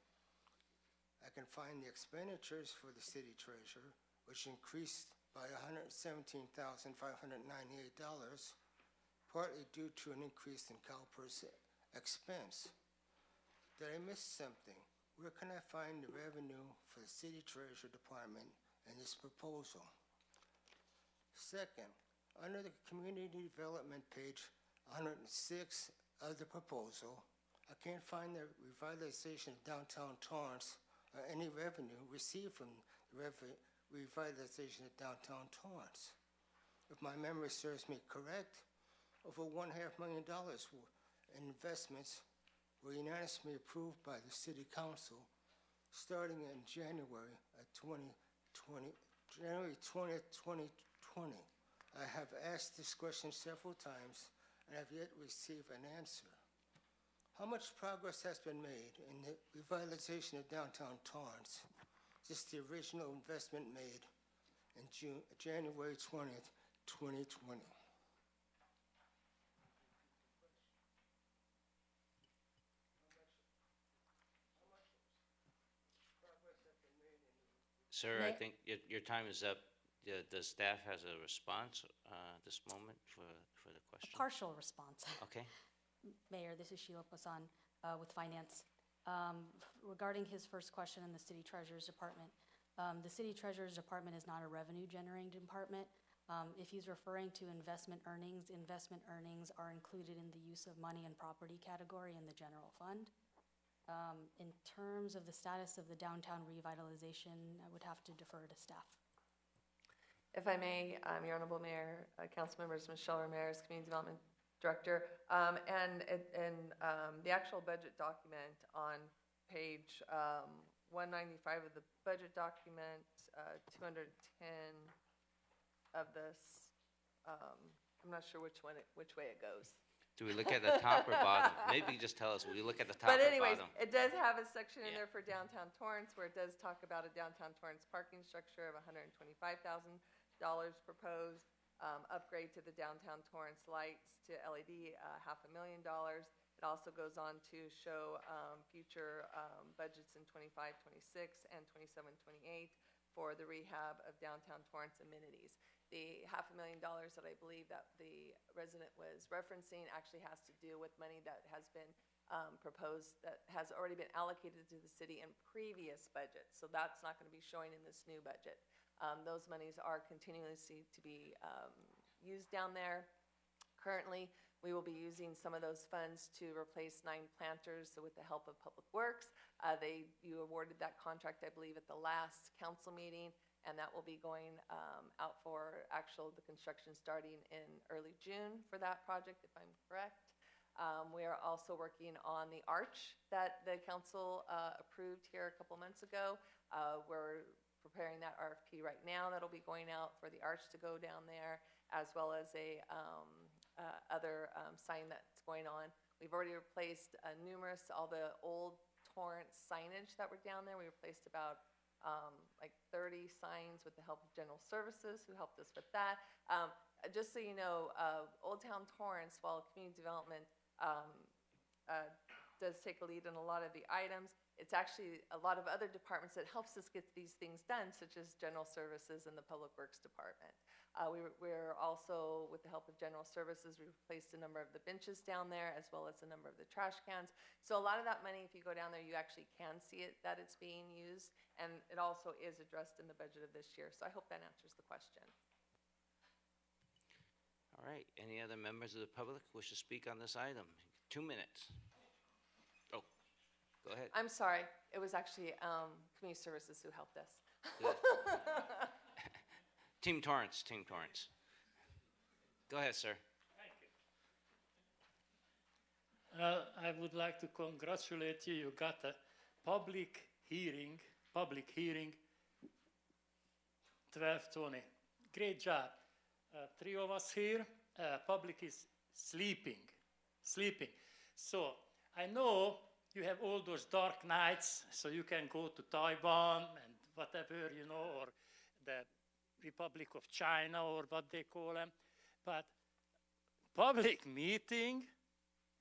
I can find the expenditures for the city treasurer, which increased by $117,598, partly due to an increase in CalPERS expense. Did I miss something? Where can I find the revenue for the city treasurer department in this proposal? Second, under the community development page 106 of the proposal, I can't find the revitalization of downtown Torrance or any revenue received from the revitalization of downtown Torrance. If my memory serves me correct, over $1.5 million in investments were unanimously approved by the City Council starting in January 20th, 2020. I have asked this question several times and have yet received an answer. How much progress has been made in the revitalization of downtown Torrance? Just the original investment made in January 20th, 2020. Sir, I think your time is up. The staff has a response this moment for the question. A partial response. Okay. Mayor, this is Sheila Poisson with Finance. Regarding his first question in the City Treasurer's Department, the City Treasurer's Department is not a revenue-generating department. If he's referring to investment earnings are included in the use of money and property category in the general fund. In terms of the status of the downtown revitalization, I would have to defer to staff. If I may, Your Honorable Mayor, Council Members, Michelle Ramirez, Community Development Director, and the actual budget document on page 195 of the budget document, 210 of this. I'm not sure which way it goes. Do we look at the top or bottom? Maybe you just tell us. Will you look at the top But anyways, or bottom? it does have a section in there for downtown Torrance where it does talk about a downtown Torrance parking structure of $125,000 proposed, upgrade to the downtown Torrance lights to LED, $500,000. It also goes on to show future budgets in 25, 26, and 27, 28 for the rehab of downtown Torrance amenities. The $500,000 that I believe that the resident was referencing actually has to do with money that has been proposed, that has already been allocated to the city in previous budgets. So that's not going to be showing in this new budget. Those monies are continuously to be used down there. Currently, we will be using some of those funds to replace 9 planters. So with the help of Public Works, you awarded that contract, I believe, at the last council meeting, and that will be going out for the construction starting in early June for that project, if I'm correct. We are also working on the arch that the council approved here a couple months ago. We're preparing that RFP right now. That'll be going out for the arch to go down there, as well as other sign that's going on. We've already replaced all the old Torrance signage that were down there. We replaced about like 30 signs with the help of General Services, who helped us with that. Just so you know, Old Town Torrance, while community development does take a lead in a lot of the items, it's actually a lot of other departments that helps us get these things done, such as General Services and the Public Works Department. We're also, with the help of General Services, we replaced a number of the benches down there, as well as a number of the trash cans. So a lot of that money, if you go down there, you actually can see it, that it's being used, and it also is addressed in the budget of this year. So I hope that answers the question. All right, any other members of the public wish to speak on this item? 2 minutes. Oh, go ahead. I'm sorry, it was actually Community Services who helped us. Team Torrance. Go ahead, sir. Thank you. I would like to congratulate you. You got a public hearing, 12:20. Great job. 3 of us here, public is sleeping. So I know you have all those dark nights, so you can go to Taiwan and whatever, or the Republic of China, or what they call them. But public meeting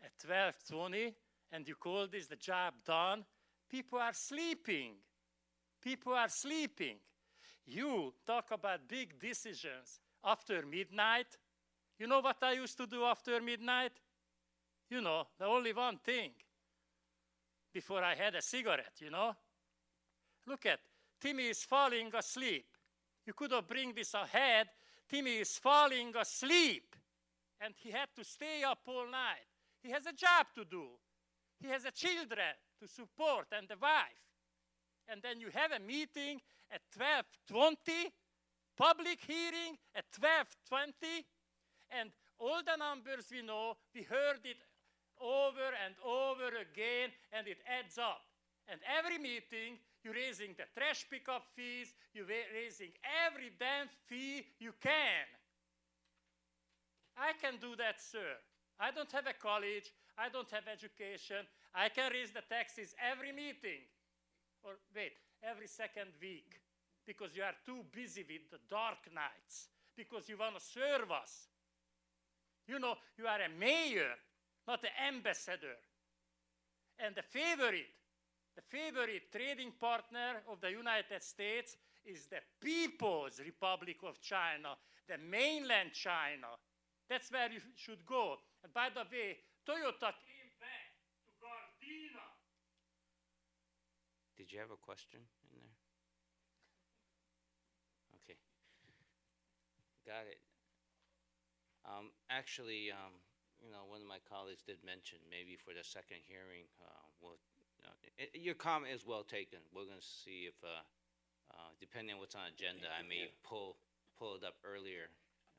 at 12:20, and you call this the job done, people are sleeping. You talk about big decisions after midnight. You know what I used to do after midnight? The only one thing. Before I had a cigarette, Look at, Timmy is falling asleep. You could have bring this ahead. Timmy is falling asleep. And he had to stay up all night. He has a job to do. He has a children to support and a wife. And then you have a meeting at 12:20, public hearing at 12:20, and all the numbers we know, we heard it over and over again, and it adds up. And every meeting, you're raising the trash pickup fees, you're raising every damn fee you can. I can do that, sir. I don't have a college, I don't have education, I can raise the taxes every meeting. Or wait, every second week, because you are too busy with the dark nights, because you want to serve us. You are a mayor, not an ambassador. And the favorite trading partner of the United States is the People's Republic of China, the mainland China. That's where you should go. And by the way, Toyota came back to Gardena. Did you have a question in there? Okay. Got it. Actually, one of my colleagues did mention maybe for the second hearing, your comment is well taken. We're going to see if, depending on what's on agenda, I may pull it up earlier.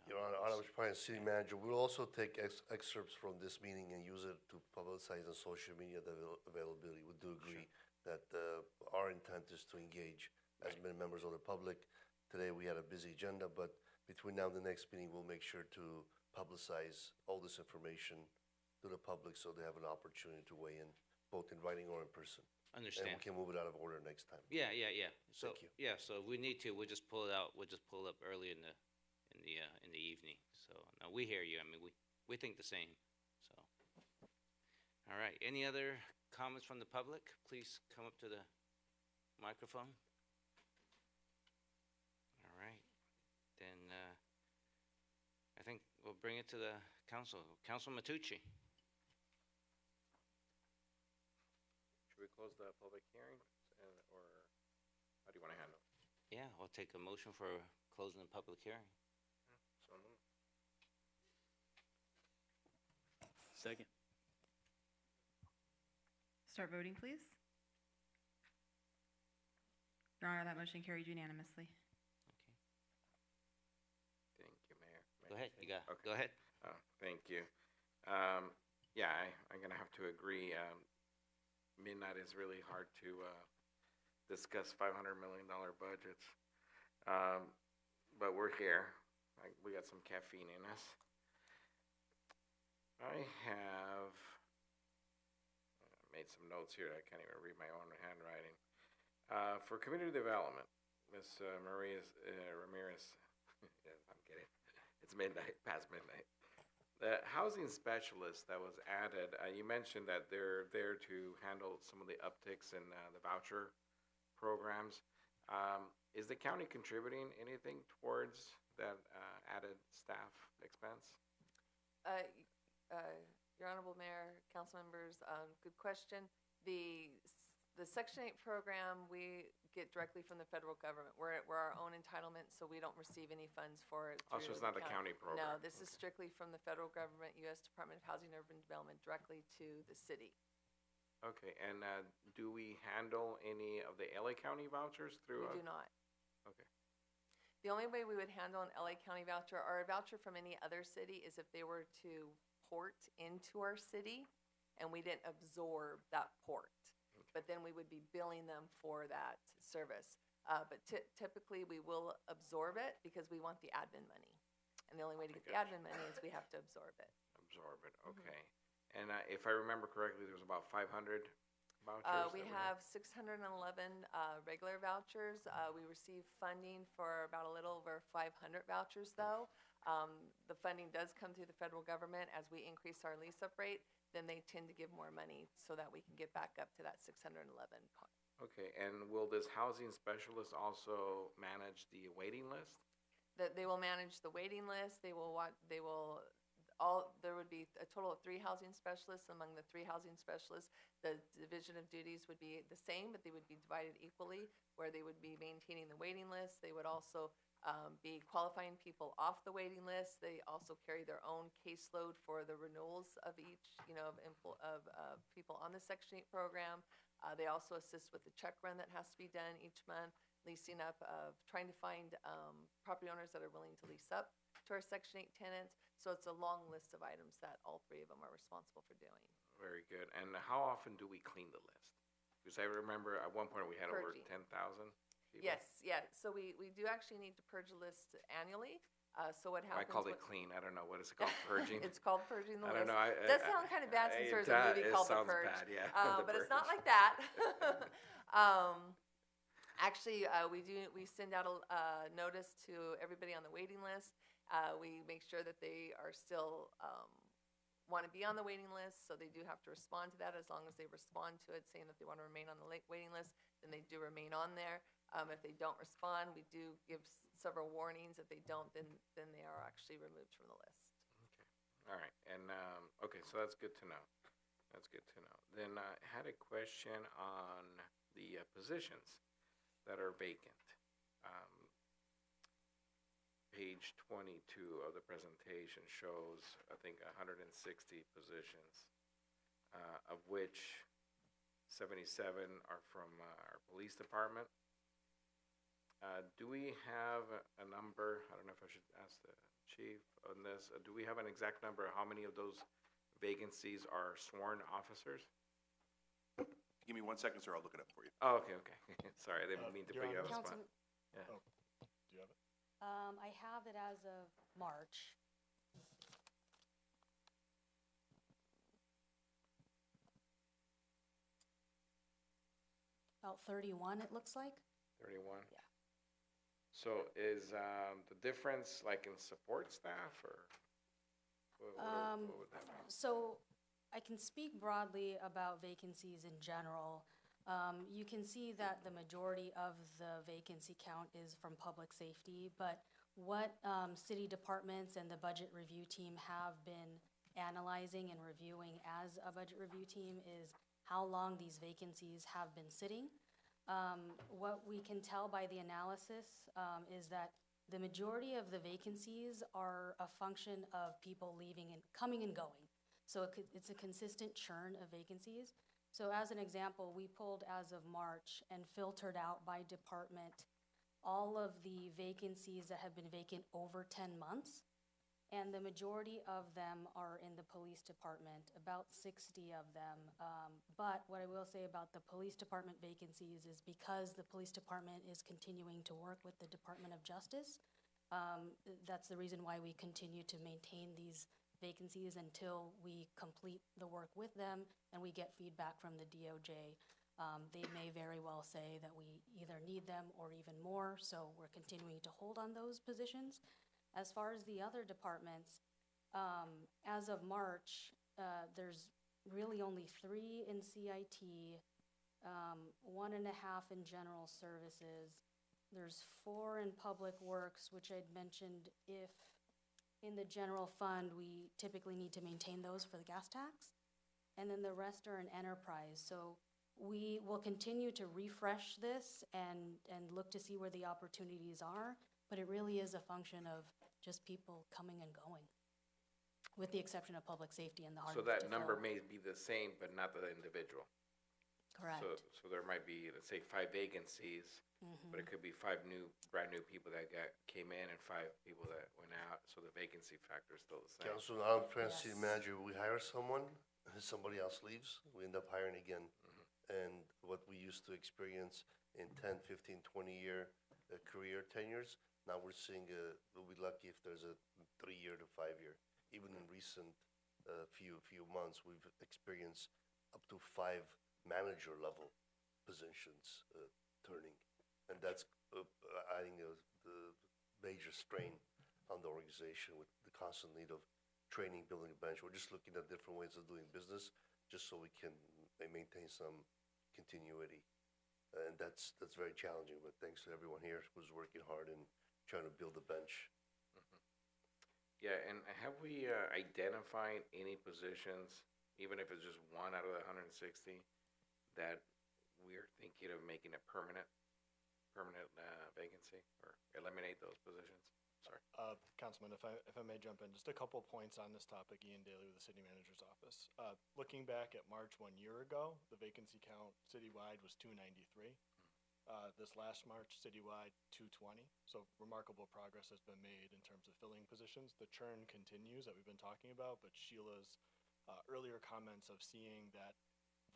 Your Honor, Mr. President, City Manager, we'll also take excerpts from this meeting and use it to publicize on social media the availability. We do agree that our intent is to engage as many members of the public. Today we had a busy agenda, but between now and the next meeting, we'll make sure to publicize all this information to the public so they have an opportunity to weigh in, both in writing or in person. Understand. And we can move it out of order next time. Yeah. So, Thank you. Yeah, so if we need to, we'll just pull it out. We'll just pull it up early in the evening. So now we hear you. I mean, we think the same. So, all right. Any other comments from the public? Please come up to the microphone. All right. Then I think we'll bring it to the council. Council Matucci. Should we close the public hearing, or how do you want to handle it? Yeah, we'll take a motion for closing the public hearing. So moved. Second. Start voting, please. Your Honor, that motion carried unanimously. Thank you, Mayor. Go ahead, you got, Okay. go ahead. Thank you. Yeah, I'm gonna have to agree. Midnight is really hard to discuss $500 million budgets. But we're here. We got some caffeine in us. I have made some notes here. I can't even read my own handwriting. For community development, Ms. Maria Ramirez, yes, I'm kidding. It's midnight, past midnight. The housing specialist that was added, you mentioned that they're there to handle some of the upticks in the voucher programs. Is the county contributing anything towards that added staff expense? Your Honorable Mayor, council members, good question. The Section 8 program, we get directly from the federal government. We're our own entitlement, so we don't receive any funds for it. Oh, so it's not a county program? No, this is strictly from the federal government, U.S. Department of Housing and Urban Development, directly to the city. Okay, and do we handle any of the LA County vouchers through? We do not. Okay. The only way we would handle an LA County voucher or a voucher from any other city is if they were to port into our city and we didn't absorb that port. But then we would be billing them for that service. But typically we will absorb it because we want the admin money. And the only way to get the admin money is we have to absorb it. Absorb it, okay. And if I remember correctly, there's about 500 vouchers? We have 611 regular vouchers. We receive funding for about a little over 500 vouchers, though. The funding does come through the federal government. As we increase our lease-up rate, then they tend to give more money so that we can get back up to that 611 point. Okay, and will this housing specialist also manage the waiting list? They will manage the waiting list. There would be a total of 3 housing specialists. Among the 3 housing specialists, the division of duties would be the same, but they would be divided equally, where they would be maintaining the waiting list. They would also be qualifying people off the waiting list. They also carry their own caseload for the renewals of each, of people on the Section 8 program. They also assist with the check run that has to be done each month, leasing up, trying to find property owners that are willing to lease up to our Section 8 tenants. So it's a long list of items that all 3 of them are responsible for doing. Very good. And how often do we clean the list? Because I remember at one point we had over 10,000 people. Yes, yeah. So we do actually need to purge a list annually. So what happens? I called it clean. I don't know. What is it called? Purging? It's called purging the I list. don't know. It does sound kind of bad since there's a movie called The Purge. Bad, yeah. But it's not like that. Actually, we send out a notice to everybody on the waiting list. We make sure that they are still want to be on the waiting list, so they do have to respond to that. As long as they respond to it saying that they want to remain on the waiting list, then they do remain on there. If they don't respond, we do give several warnings. If they don't, then they are actually removed from the list. Okay. All right. And, okay, so that's good to know. That's good to know. Then I had a question on the positions that are vacant. Page 22 of the presentation shows, I think, 160 positions, of which 77 are from our police department. Do we have a number? I don't know if I should ask the chief on this. Do we have an exact number of how many of those vacancies are sworn officers? Give me 1 second, sir. I'll look it up for you. Oh, okay. Sorry, I didn't mean to put you on the spot. Yeah. Oh, do you have it? I have it as of March. About 31, it looks like. 31? Yeah. So is the difference like in support staff or what would that mean? So I can speak broadly about vacancies in general. You can see that the majority of the vacancy count is from public safety, but what city departments and the budget review team have been analyzing and reviewing as a budget review team is how long these vacancies have been sitting. What we can tell by the analysis is that the majority of the vacancies are a function of people leaving and coming and going. So it's a consistent churn of vacancies. So as an example, we pulled as of March and filtered out by department all of the vacancies that have been vacant over 10 months. And the majority of them are in the police department, about 60 of them. But what I will say about the police department vacancies is because the police department is continuing to work with the Department of Justice, that's the reason why we continue to maintain these vacancies until we complete the work with them and we get feedback from the DOJ. They may very well say that we either need them or even more, so we're continuing to hold on those positions. As far as the other departments, as of March, there's really only 3 in CIT, 1.5 in general services. There's 4 in public works, which I'd mentioned if in the general fund, we typically need to maintain those for the gas tax. And then the rest are in enterprise. So we will continue to refresh this and look to see where the opportunities are, but it really is a function of just people coming and going, with the exception of public safety and the hardest So that to number fill. may be the same, but not the individual. Correct. So there might be, let's say, 5 vacancies, but it could be 5 brand new people that came in and 5 people that went out, so the vacancy factor is still the same. Council, I'm Torrance City Manager. We hire someone, somebody else leaves, we end up hiring again. And what we used to experience in 10, 15, 20-year career tenures, now we're seeing, we'll be lucky if there's a 3-year to 5-year. Even in recent few months, we've experienced up to 5 manager level positions turning. And that's adding the major strain on the organization with the constant need of training, building a bench. We're just looking at different ways of doing business just so we can maintain some continuity. And that's very challenging, but thanks to everyone here who's working hard and trying to build a bench. Yeah, and have we identified any positions, even if it's just 1 out of the 160, that we're thinking of making a permanent vacancy or eliminate those positions? Sorry. Councilman, if I may jump in, just a couple points on this topic. Ian Daly with the City Manager's Office. Looking back at March 1 year ago, the vacancy count citywide was 293. This last March, citywide, 220. So remarkable progress has been made in terms of filling positions. The churn continues that we've been talking about, but Sheila's earlier comments of seeing that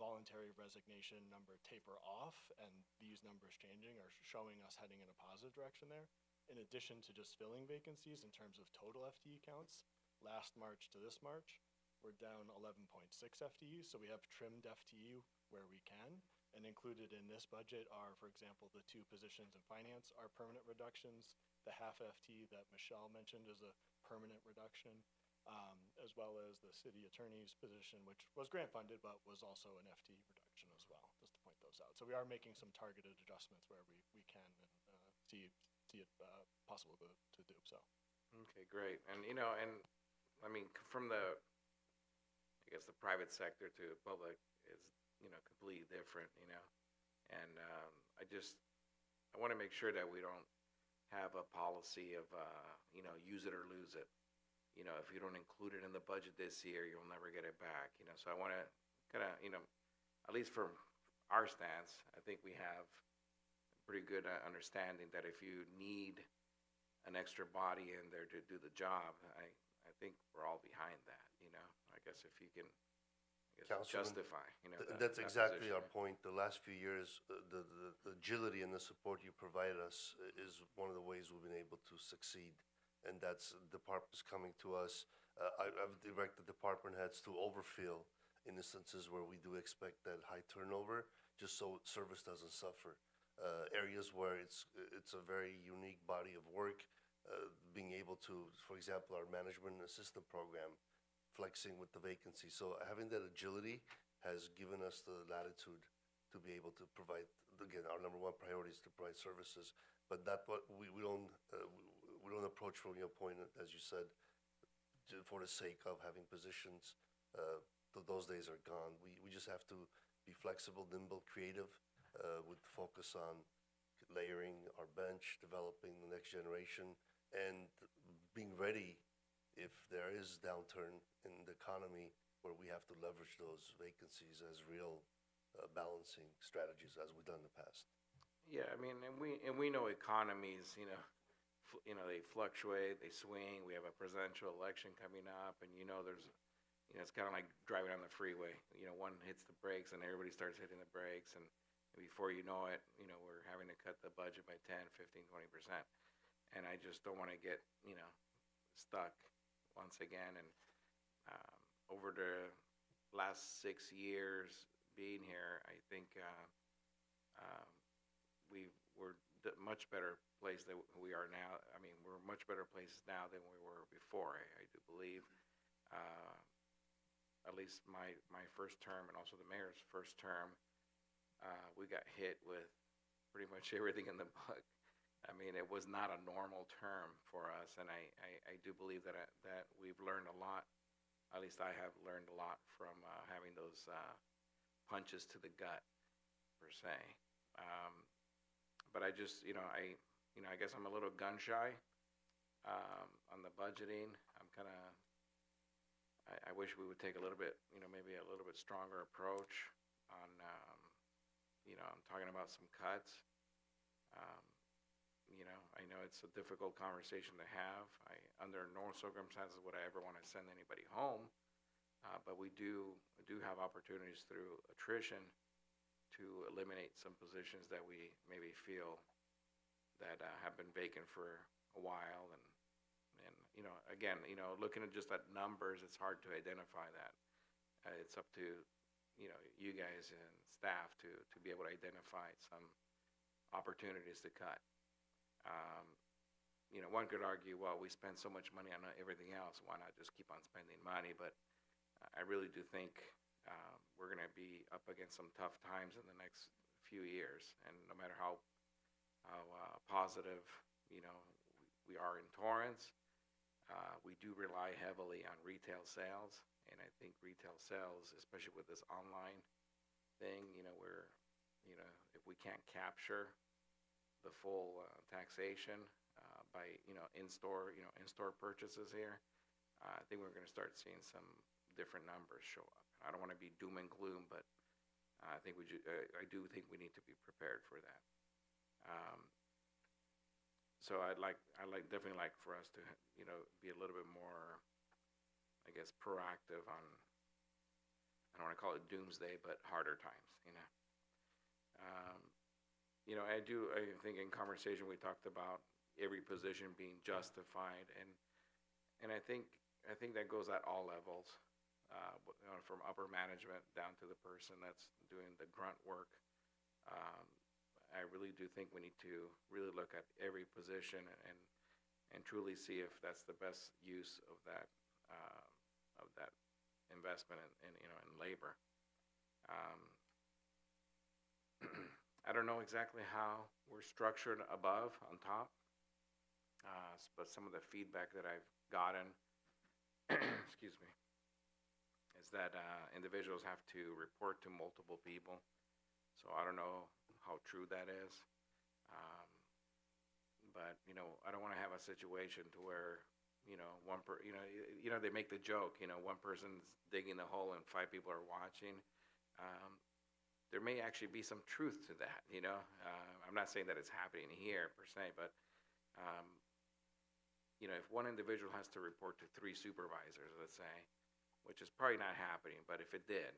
voluntary resignation number taper off and these numbers changing are showing us heading in a positive direction there. In addition to just filling vacancies in terms of total FTE counts, last March to this March, we're down 11.6 FTEs, so we have trimmed FTE where we can. And included in this budget are, for example, the 2 positions in finance are permanent reductions. The half FTE that Michelle mentioned is a permanent reduction, as well as the city attorney's position, which was grant funded, but was also an FTE reduction as well, just to point those out. So we are making some targeted adjustments where we can and see it possible to do so. Okay, great. And, I mean, from the private sector to public is, completely different, and I want to make sure that we don't have a policy of, use it or lose it. If you don't include it in the budget this year, you'll never get it back, so I want to kind of, at least from our stance, I think we have a pretty good understanding that if you need an extra body in there to do the job, I think we're all behind that, I guess if you can justify, That's that exactly position. our point. The last few years, the agility and the support you provide us is one of the ways we've been able to succeed. And that's departments coming to us. I've directed department heads to overfill in instances where we do expect that high turnover, just so service doesn't suffer. Areas where it's a very unique body of work, being able to, for example, our management assistant program, flexing with the vacancy. So having that agility has given us the latitude to be able to provide, again, our number 1 priority is to provide services, but that what we don't approach from your point, as you said, for the sake of having positions. Those days are gone. We just have to be flexible, nimble, creative, with focus on layering our bench, developing the next generation, and being ready if there is downturn in the economy where we have to leverage those vacancies as real balancing strategies as we've done in the past. Yeah, I mean, and we know economies, they fluctuate, they swing. We have a presidential election coming up, and there's, it's kind of like driving on the freeway. One hits the brakes, and everybody starts hitting the brakes, and before you know it, we're having to cut the budget by 10, 15, 20%. And I just don't want to get, stuck once again. And over the last 6 years being here, I think we're much better place than we are now. I mean, we're a much better place now than we were before. I do believe, at least my first term and also the mayor's first term, we got hit with pretty much everything in the book. I mean, it was not a normal term for us, and I do believe that we've learned a lot. At least I have learned a lot from having those punches to the gut, per se. But I just, I guess I'm a little gun shy on the budgeting. I'm kind of, I wish we would take a little bit, maybe a little bit stronger approach on, I'm talking about some cuts. I know it's a difficult conversation to have. Under no circumstances would I ever want to send anybody home, but we do have opportunities through attrition to eliminate some positions that we maybe feel that have been vacant for a while. And again, looking at just at numbers, it's hard to identify that. It's up to, you guys and staff to be able to identify some opportunities to cut. One could argue, well, we spend so much money on everything else, why not just keep on spending money? But I really do think we're going to be up against some tough times in the next few years. And no matter how positive, we are in Torrance, we do rely heavily on retail sales. And I think retail sales, especially with this online thing, if we can't capture the full taxation by in-store purchases here, I think we're going to start seeing some different numbers show up. I don't want to be doom and gloom, but I think I do think we need to be prepared for that. So I'd definitely like for us to be a little bit more, I guess, proactive on, I don't want to call it doomsday, but harder times. I think in conversation we talked about every position being justified, and I think that goes at all levels, from upper management down to the person that's doing the grunt work. I really do think we need to really look at every position and truly see if that's the best use of that investment in labor. I don't know exactly how we're structured above, on top, but some of the feedback that I've gotten, excuse me, is that individuals have to report to multiple people. So I don't know how true that is. But, I don't want to have a situation to where, they make the joke, one person's digging the hole and 5 people are watching. There may actually be some truth to that, I'm not saying that it's happening here per se, but, if one individual has to report to 3 supervisors, let's say, which is probably not happening, but if it did,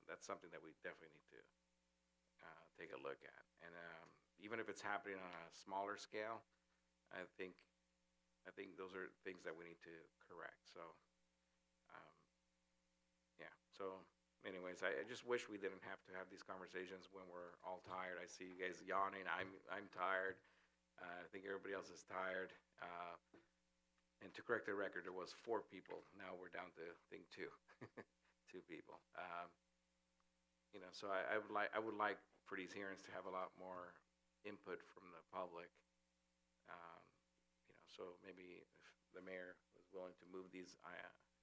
that's something that we definitely need to take a look at. And even if it's happening on a smaller scale, I think those are things that we need to correct. So, yeah. So, anyways, I just wish we didn't have to have these conversations when we're all tired. I see you guys yawning. I'm tired. I think everybody else is tired. And to correct the record, there was 4 people. Now we're down to, I think, 2, 2 people. So I would like for these hearings to have a lot more input from the public. So maybe if the mayor was willing to move these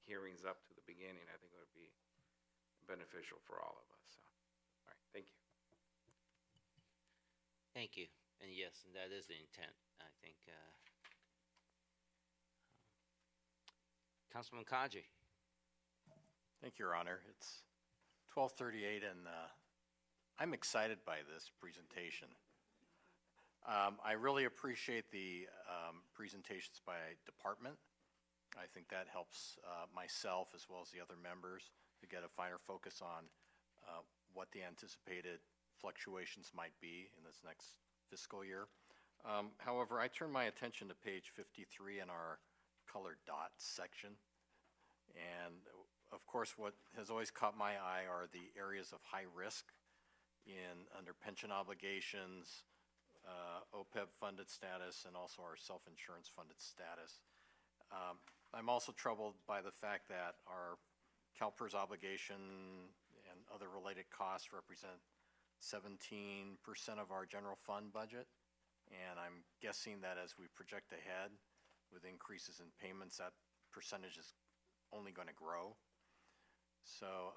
hearings up to the beginning, I think it would be beneficial for all of us. So, all right, thank you. Thank you. And yes, and that is the intent. I think Councilman Kaji. Thank you, Your Honor. It's 12:38, and I'm excited by this presentation. I really appreciate the presentations by department. I think that helps myself as well as the other members to get a finer focus on what the anticipated fluctuations might be in this next fiscal year. However, I turn my attention to page 53 in our colored dots section. And of course, what has always caught my eye are the areas of high risk under pension obligations, OPEB funded status, and also our self-insurance funded status. I'm also troubled by the fact that our CalPERS obligation and other related costs represent 17% of our general fund budget. And I'm guessing that as we project ahead with increases in payments, that percentage is only going to grow. So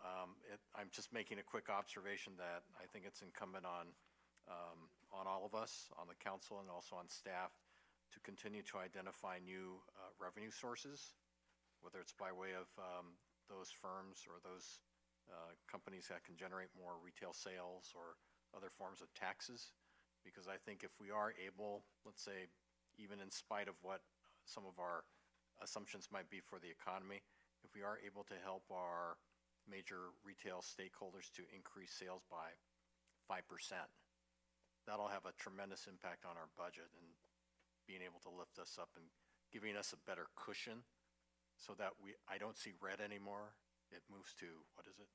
I'm just making a quick observation that I think it's incumbent on all of us, on the council and also on staff, to continue to identify new revenue sources, whether it's by way of those firms or those companies that can generate more retail sales or other forms of taxes. Because I think if we are able, let's say, even in spite of what some of our assumptions might be for the economy, if we are able to help our major retail stakeholders to increase sales by 5%, that'll have a tremendous impact on our budget and being able to lift us up and giving us a better cushion so that I don't see red anymore. It moves to, what is it?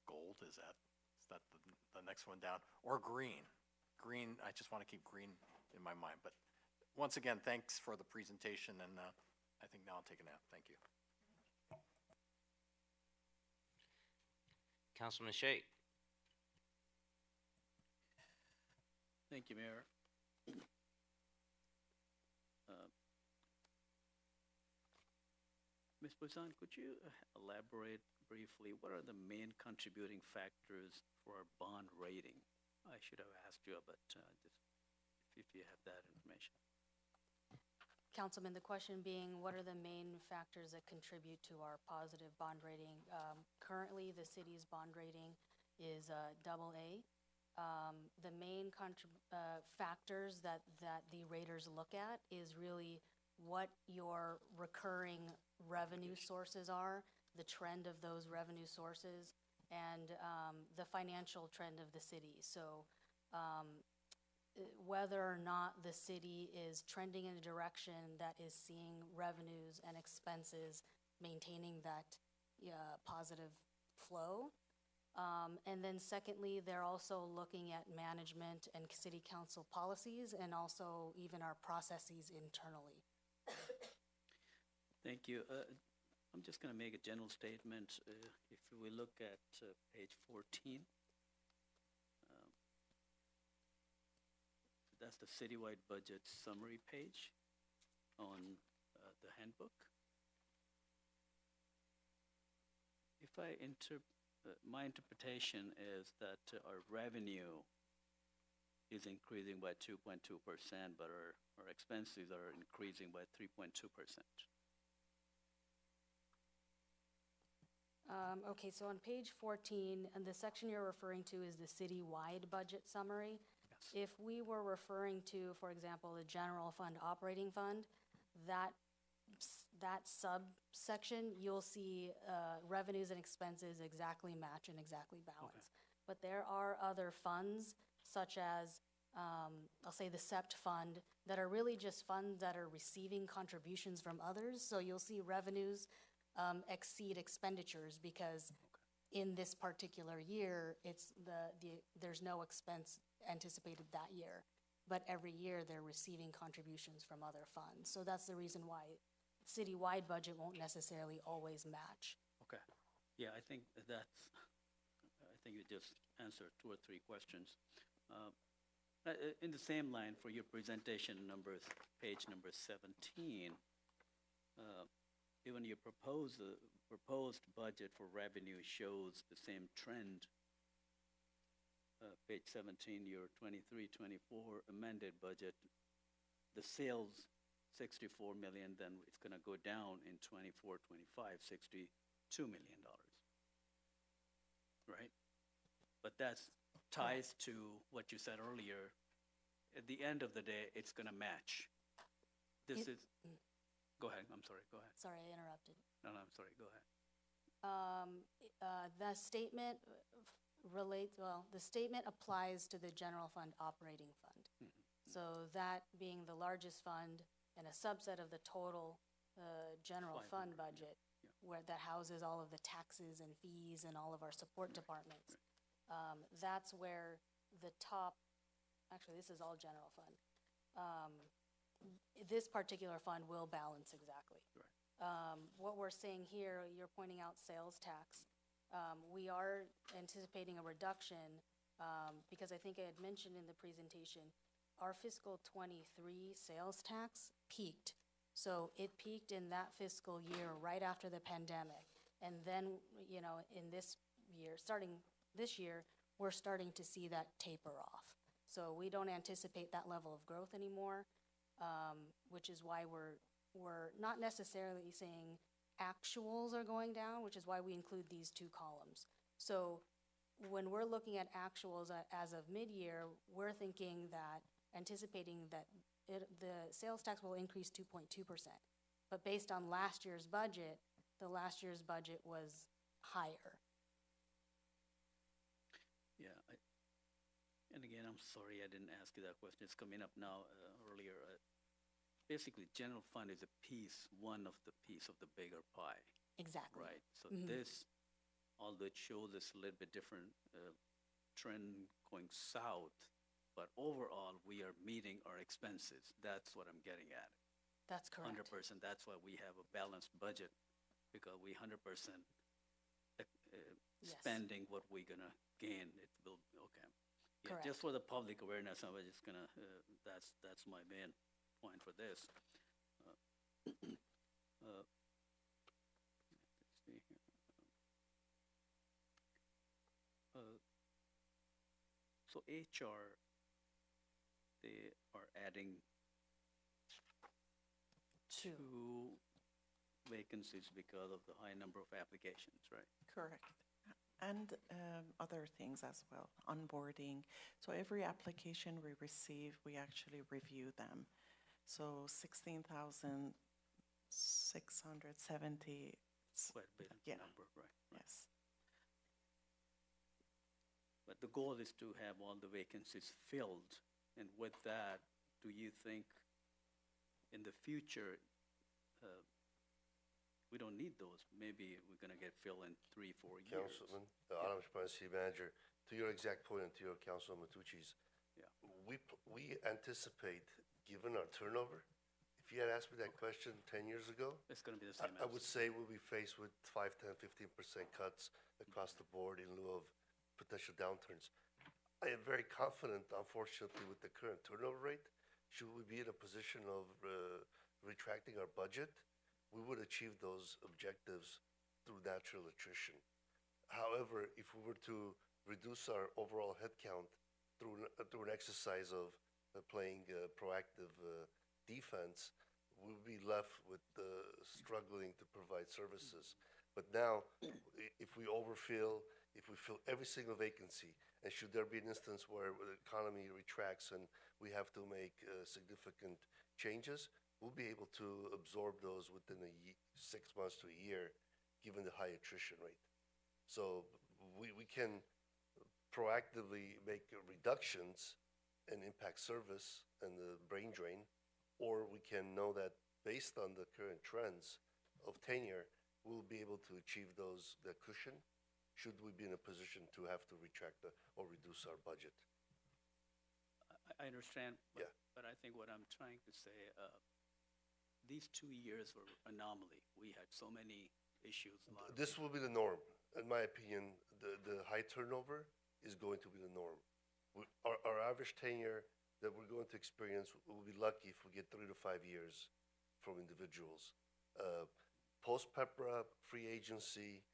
Gold, is that the next one down? Or green. Green, I just want to keep green in my mind. But once again, thanks for the presentation, and I think now I'll take a nap. Thank you. Councilman Shea. Thank you, Mayor. Ms. Poisson, could you elaborate briefly, what are the main contributing factors for our bond rating? I should have asked you, but just if you have that information. Councilman, the question being, what are the main factors that contribute to our positive bond rating? Currently, the city's bond rating is AA. The main factors that the raters look at is really what your recurring revenue sources are, the trend of those revenue sources, and the financial trend of the city. So whether or not the city is trending in a direction that is seeing revenues and expenses maintaining that positive flow. And then secondly, they're also looking at management and city council policies and also even our processes internally. Thank you. I'm just going to make a general statement. If we look at page 14, that's the citywide budget summary page on the handbook. If my interpretation is that our revenue is increasing by 2.2%, but our expenses are increasing by 3.2%. Okay, so on page 14, and the section you're referring to is the citywide budget summary. Yes. If we were referring to, for example, the general fund operating fund, that subsection, you'll see revenues and expenses exactly match and exactly balance. Okay. But there are other funds, such as, I'll say the SEPT fund, that are really just funds that are receiving contributions from others. So you'll see revenues exceed expenditures because in this particular year, there's no expense anticipated that year. But every year, they're receiving contributions from other funds. So that's the reason why citywide budget won't necessarily always match. Okay. Yeah, I think you just answered 2 or 3 questions. In the same line for your presentation numbers, page number 17, even your proposed budget for revenue shows the same trend. Page 17, your 23-24 amended budget, the sales 64 million, then it's going to go down in 24-25, 60 $2 million, right? But that's ties to what you said earlier. At the end of the day, it's going to match. This is, go ahead, I'm sorry, go ahead. Sorry, I interrupted. No, I'm sorry, go ahead. The statement the statement applies to the general fund operating fund. So that being the largest fund and a subset of the total general fund budget, where that houses all of the taxes and fees and all of our support departments. That's where the top, actually this is all general fund. This particular fund will balance exactly. What we're saying here, you're pointing out sales tax. We are anticipating a reduction because I think I had mentioned in the presentation, our fiscal '23 sales tax peaked. So it peaked in that fiscal year right after the pandemic. And then, you know, in this year, starting this year, we're starting to see that taper off. So we don't anticipate that level of growth anymore, which is why we're not necessarily saying actuals are going down, which is why we include these two columns. So when we're looking at actuals as of mid-year, we're thinking that, anticipating that the sales tax will increase 2.2%. But based on last year's budget, the last year's budget was higher. Yeah, and again, I'm sorry I didn't ask you that question. It's coming up now earlier. Basically, general fund is a piece, one of the piece of the bigger pie. Exactly. Right. So this, although it shows this a little bit different trend going south, but overall, we are meeting our expenses. That's what I'm getting at. That's correct. 100%. That's why we have a balanced budget, because we 100% spending what we're gonna gain. It will okay. Yeah, Correct. just for the public awareness, I was just gonna. That's my main point for this. Let's see here. So HR, they are adding two vacancies because of the high number of applications, right? Correct. And other things as well, onboarding. So every application we receive, we actually review them. So 16,670. Quite a big number, right? Yes. But the goal is to have all the vacancies filled. And with that, do you think in the future, we don't need those? Maybe we're going to get filled in 3-4 years. Councilman, Adam Shpine, City Manager, to your exact point and to your Councilman Matucci's, we anticipate, given our turnover, if you had asked me that question 10 years ago, it's going to be the same. I would say we'll be faced with 5, 10, 15% cuts across the board in lieu of potential downturns. I am very confident, unfortunately, with the current turnover rate, should we be in a position of retracting our budget, we would achieve those objectives through natural attrition. However, if we were to reduce our overall headcount through an exercise of playing proactive defense, we would be left with struggling to provide services. But now, if we overfill, if we fill every single vacancy, and should there be an instance where the economy retracts and we have to make significant changes, we'll be able to absorb those within 6 months to a year, given the high attrition rate. So we can proactively make reductions and impact service and the brain drain, or we can know that based on the current trends of tenure, we'll be able to achieve that cushion should we be in a position to have to retract or reduce our budget. I understand, but, Yeah. but I think what I'm trying to say, these 2 years were anomaly. We had so many issues. This will be the norm. In my opinion, the high turnover is going to be the norm. Our average tenure that we're going to experience, we'll be lucky if we get 3 to 5 years from individuals. Post-PEPRA, free agency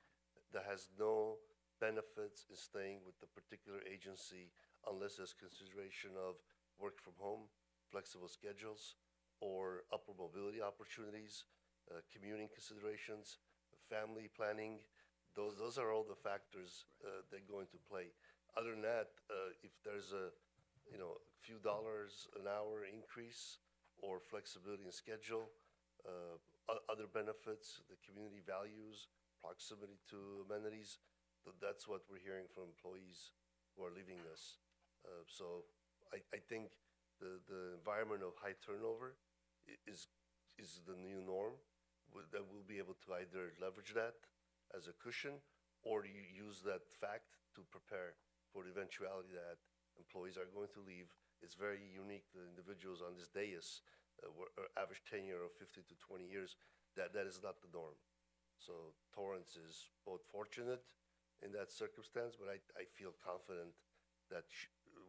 that has no benefits in staying with the particular agency unless there's consideration of work from home, flexible schedules, or upward mobility opportunities, commuting considerations, family planning, those are all the factors that go into play. Other than that, if there's a few dollars an hour increase or flexibility in schedule, other benefits, the community values, proximity to amenities, that's what we're hearing from employees who are leaving us. So I think the environment of high turnover is the new norm. That we'll be able to either leverage that as a cushion, or you use that fact to prepare for the eventuality that employees are going to leave. It's very unique. The individuals on this dais, average tenure of 15 to 20 years, that is not the norm. So Torrance is both fortunate in that circumstance, but I feel confident that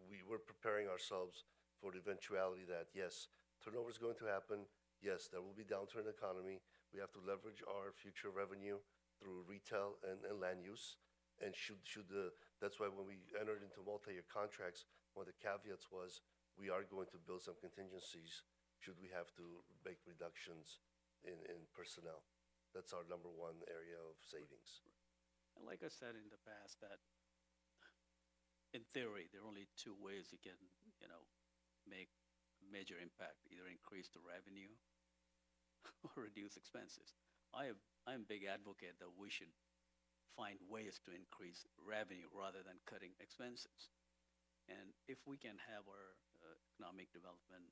we're preparing ourselves for the eventuality that, yes, turnover is going to happen. Yes, there will be downturn in the economy. We have to leverage our future revenue through retail and land use. And that's why when we entered into multi-year contracts, one of the caveats was we are going to build some contingencies should we have to make reductions in personnel. That's our number one area of savings. And like I said in the past, that in theory, there are only two ways you can, make major impact, either increase the revenue or reduce expenses. I'm a big advocate that we should find ways to increase revenue rather than cutting expenses. And if we can have our economic development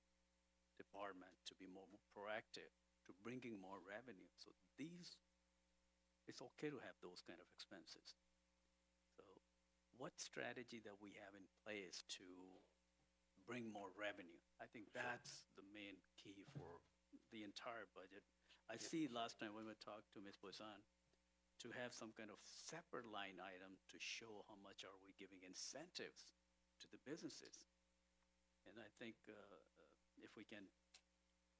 department to be more proactive, to bringing more revenue, so it's okay to have those kind of expenses. So what strategy that we have in place to bring more revenue? I think that's the main key for the entire budget. I see last time when we talked to Ms. Poisson, to have some kind of separate line item to show how much are we giving incentives to the businesses. And I think if we can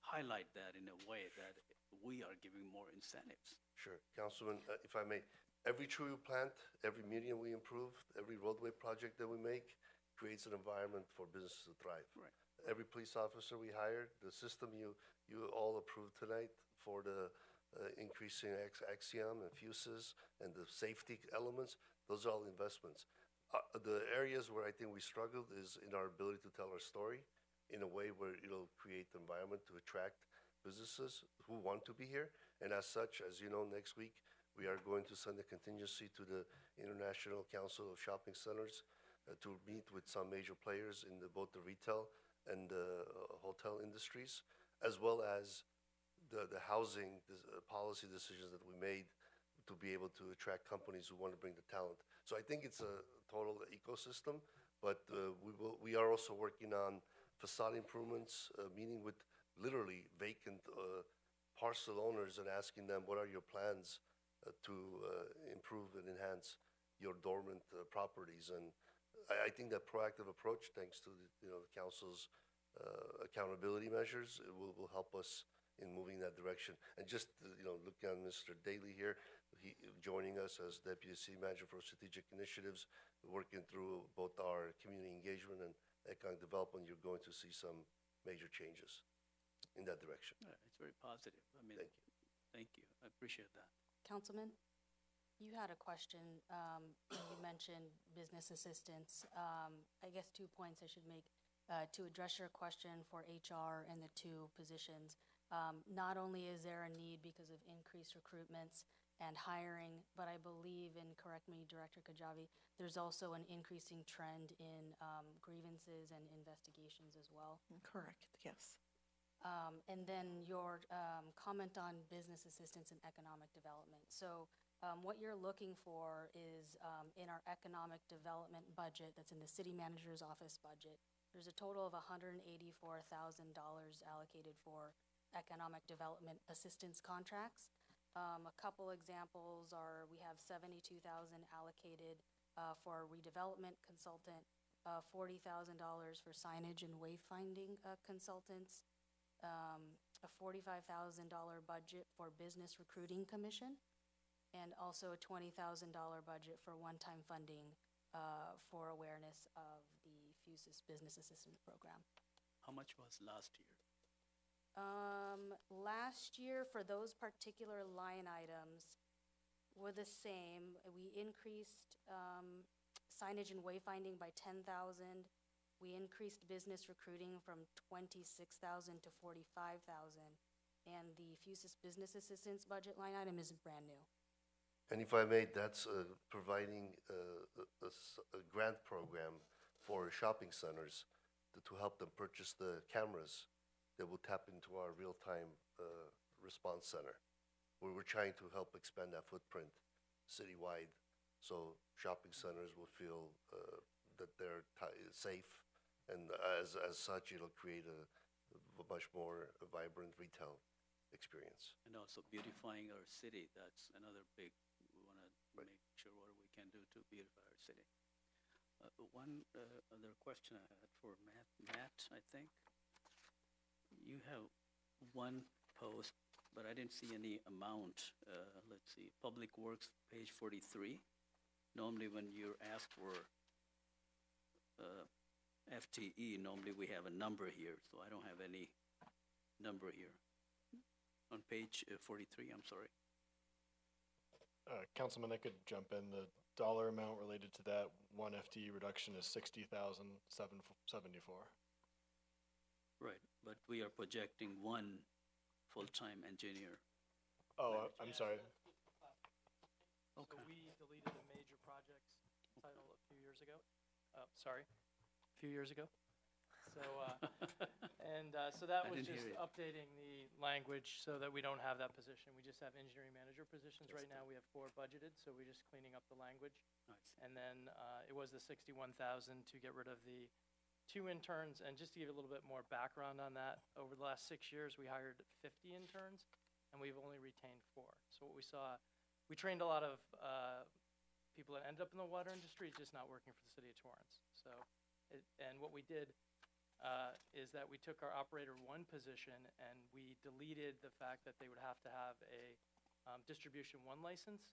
highlight that in a way that we are giving more incentives. Sure. Councilman, if I may, every tree we plant, every median we improve, every roadway project that we make creates an environment for businesses to thrive. Right. Every police officer we hire, the system you all approved tonight for the increasing axiom and fuses and the safety elements, those are all investments. The areas where I think we struggled is in our ability to tell our story in a way where it'll create the environment to attract businesses who want to be here. And as such, as you know, next week, we are going to send a contingency to the International Council of Shopping Centers to meet with some major players in both the retail and the hotel industries, as well as the housing policy decisions that we made to be able to attract companies who want to bring the talent. So I think it's a total ecosystem, but we are also working on facade improvements, meeting with literally vacant parcel owners and asking them, what are your plans to improve and enhance your dormant properties? And I think that proactive approach, thanks to the council's accountability measures, will help us in moving that direction. And just looking at Mr. Daly here, he joining us as Deputy City Manager for Strategic Initiatives, working through both our community engagement and economic development, you're going to see some major changes in that direction. Yeah, it's very positive. I mean, Thank you. Thank you. I appreciate that. Councilman, you had a question. You mentioned business assistance. I guess 2 points I should make to address your question for HR and the two positions. Not only is there a need because of increased recruitments and hiring, but I believe, and correct me, Director Kajabi, there's also an increasing trend in grievances and investigations as well. Correct, yes. And then your comment on business assistance and economic development. So what you're looking for is in our economic development budget that's in the city manager's office budget, there's a total of $184,000 allocated for economic development assistance contracts. A couple examples are we have $72,000 allocated for a redevelopment consultant, $40,000 for signage and wayfinding consultants, a $45,000 budget for business recruiting commission, and also a $20,000 budget for one-time funding for awareness of the FUSIS Business Assistance Program. How much was last year? Last year, for those particular line items, were the same. We increased signage and wayfinding by 10,000. We increased business recruiting from 26,000 to 45,000. And the FUSIS business assistance budget line item is brand new. And if I may, that's providing a grant program for shopping centers to help them purchase the cameras that will tap into our real-time response center, where we're trying to help expand that footprint citywide, so shopping centers will feel that they're safe, and as such, it'll create a much more vibrant retail experience. And also beautifying our city, that's another big, we want to make sure what we can do to beautify our city. One other question I had for Matt, I think. You have one post, but I didn't see any amount. Let's see, Public Works, page 43. Normally when you're asked for FTE, normally we have a number here, so I don't have any number here. On page 43, I'm sorry. Councilman, I could jump in. The dollar amount related to that one FTE reduction is $60,774. Right, but we are projecting one full-time engineer. Oh, I'm sorry. So we deleted a major projects title a few years ago. A few years ago. So, so that was just updating the language so that we don't have that position. We just have engineering manager positions right now. We have 4 budgeted, so we're just cleaning up the language. Nice. And then it was the 61,000 to get rid of the 2 interns. And just to give you a little bit more background on that, over the last 6 years, we hired 50 interns, and we've only retained 4. So what we saw, we trained a lot of people that ended up in the water industry, just not working for the city of Torrance. So, and what we did is that we took our operator 1 position and we deleted the fact that they would have to have a distribution 1 license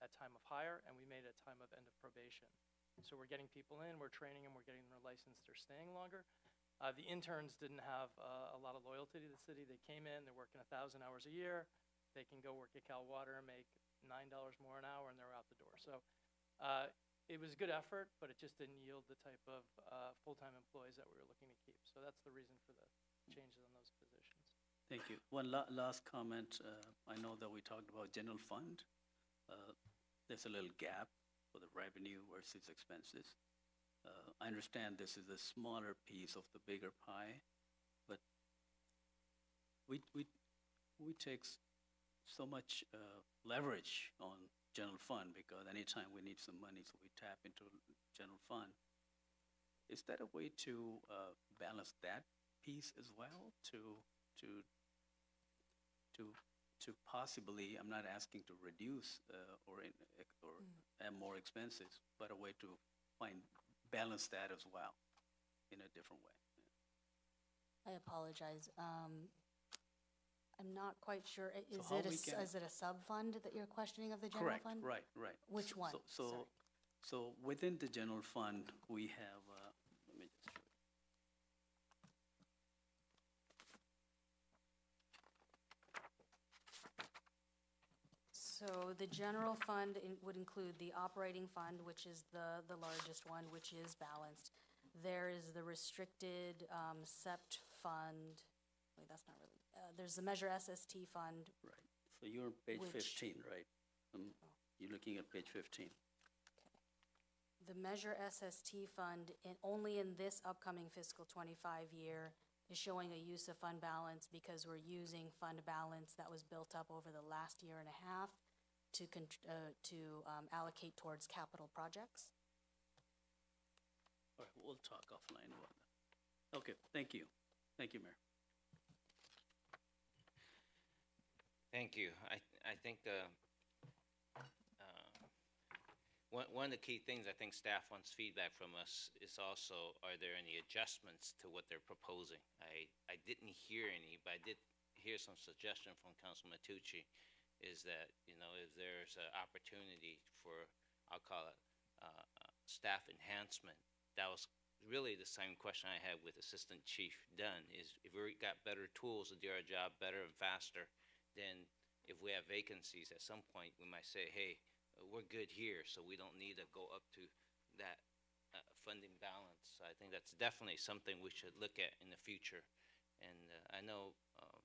at time of hire, and we made it time of end of probation. So we're getting people in, we're training them, we're getting them their license, they're staying longer. The interns didn't have a lot of loyalty to the city. They came in, they're working 1,000 hours a year. They can go work at Cal Water and make $9 more an hour, and they're out the door. So it was a good effort, but it just didn't yield the type of full-time employees that we were looking to keep. So that's the reason for the changes in those positions. Thank you. One last comment. I know that we talked about general fund. There's a little gap for the revenue versus expenses. I understand this is a smaller piece of the bigger pie, but we take so much leverage on general fund, because anytime we need some money, so we tap into general fund. Is that a way to balance that piece as well? To possibly, I'm not asking to reduce or add more expenses, but a way to balance that as well in a different way. I apologize. I'm not quite sure. Is it a sub-fund that you're questioning of the general fund? Right. Which one? So within the general fund, we have, let me just show you. So the general fund would include the operating fund, which is the largest one, which is balanced. There is the restricted SEPT fund. Wait, that's not really. There's the Measure SST fund. Right. So you're on page 15, right? You're looking at page 15. Okay. The Measure SST fund, only in this upcoming fiscal 25 year, is showing a use of fund balance because we're using fund balance that was built up over the last year and a half to allocate towards capital projects. All right, we'll talk offline about that. Okay, thank you. Thank you, Mayor. Thank you. I think one of the key things I think staff wants feedback from us is also, are there any adjustments to what they're proposing? I didn't hear any, but I did hear some suggestion from Councilman Tucci, is that, if there's an opportunity for, I'll call it, staff enhancement. That was really the same question I had with Assistant Chief Dunn, is if we got better tools to do our job better and faster, then if we have vacancies, at some point, we might say, hey, we're good here, so we don't need to go up to that funding balance. I think that's definitely something we should look at in the future. And I know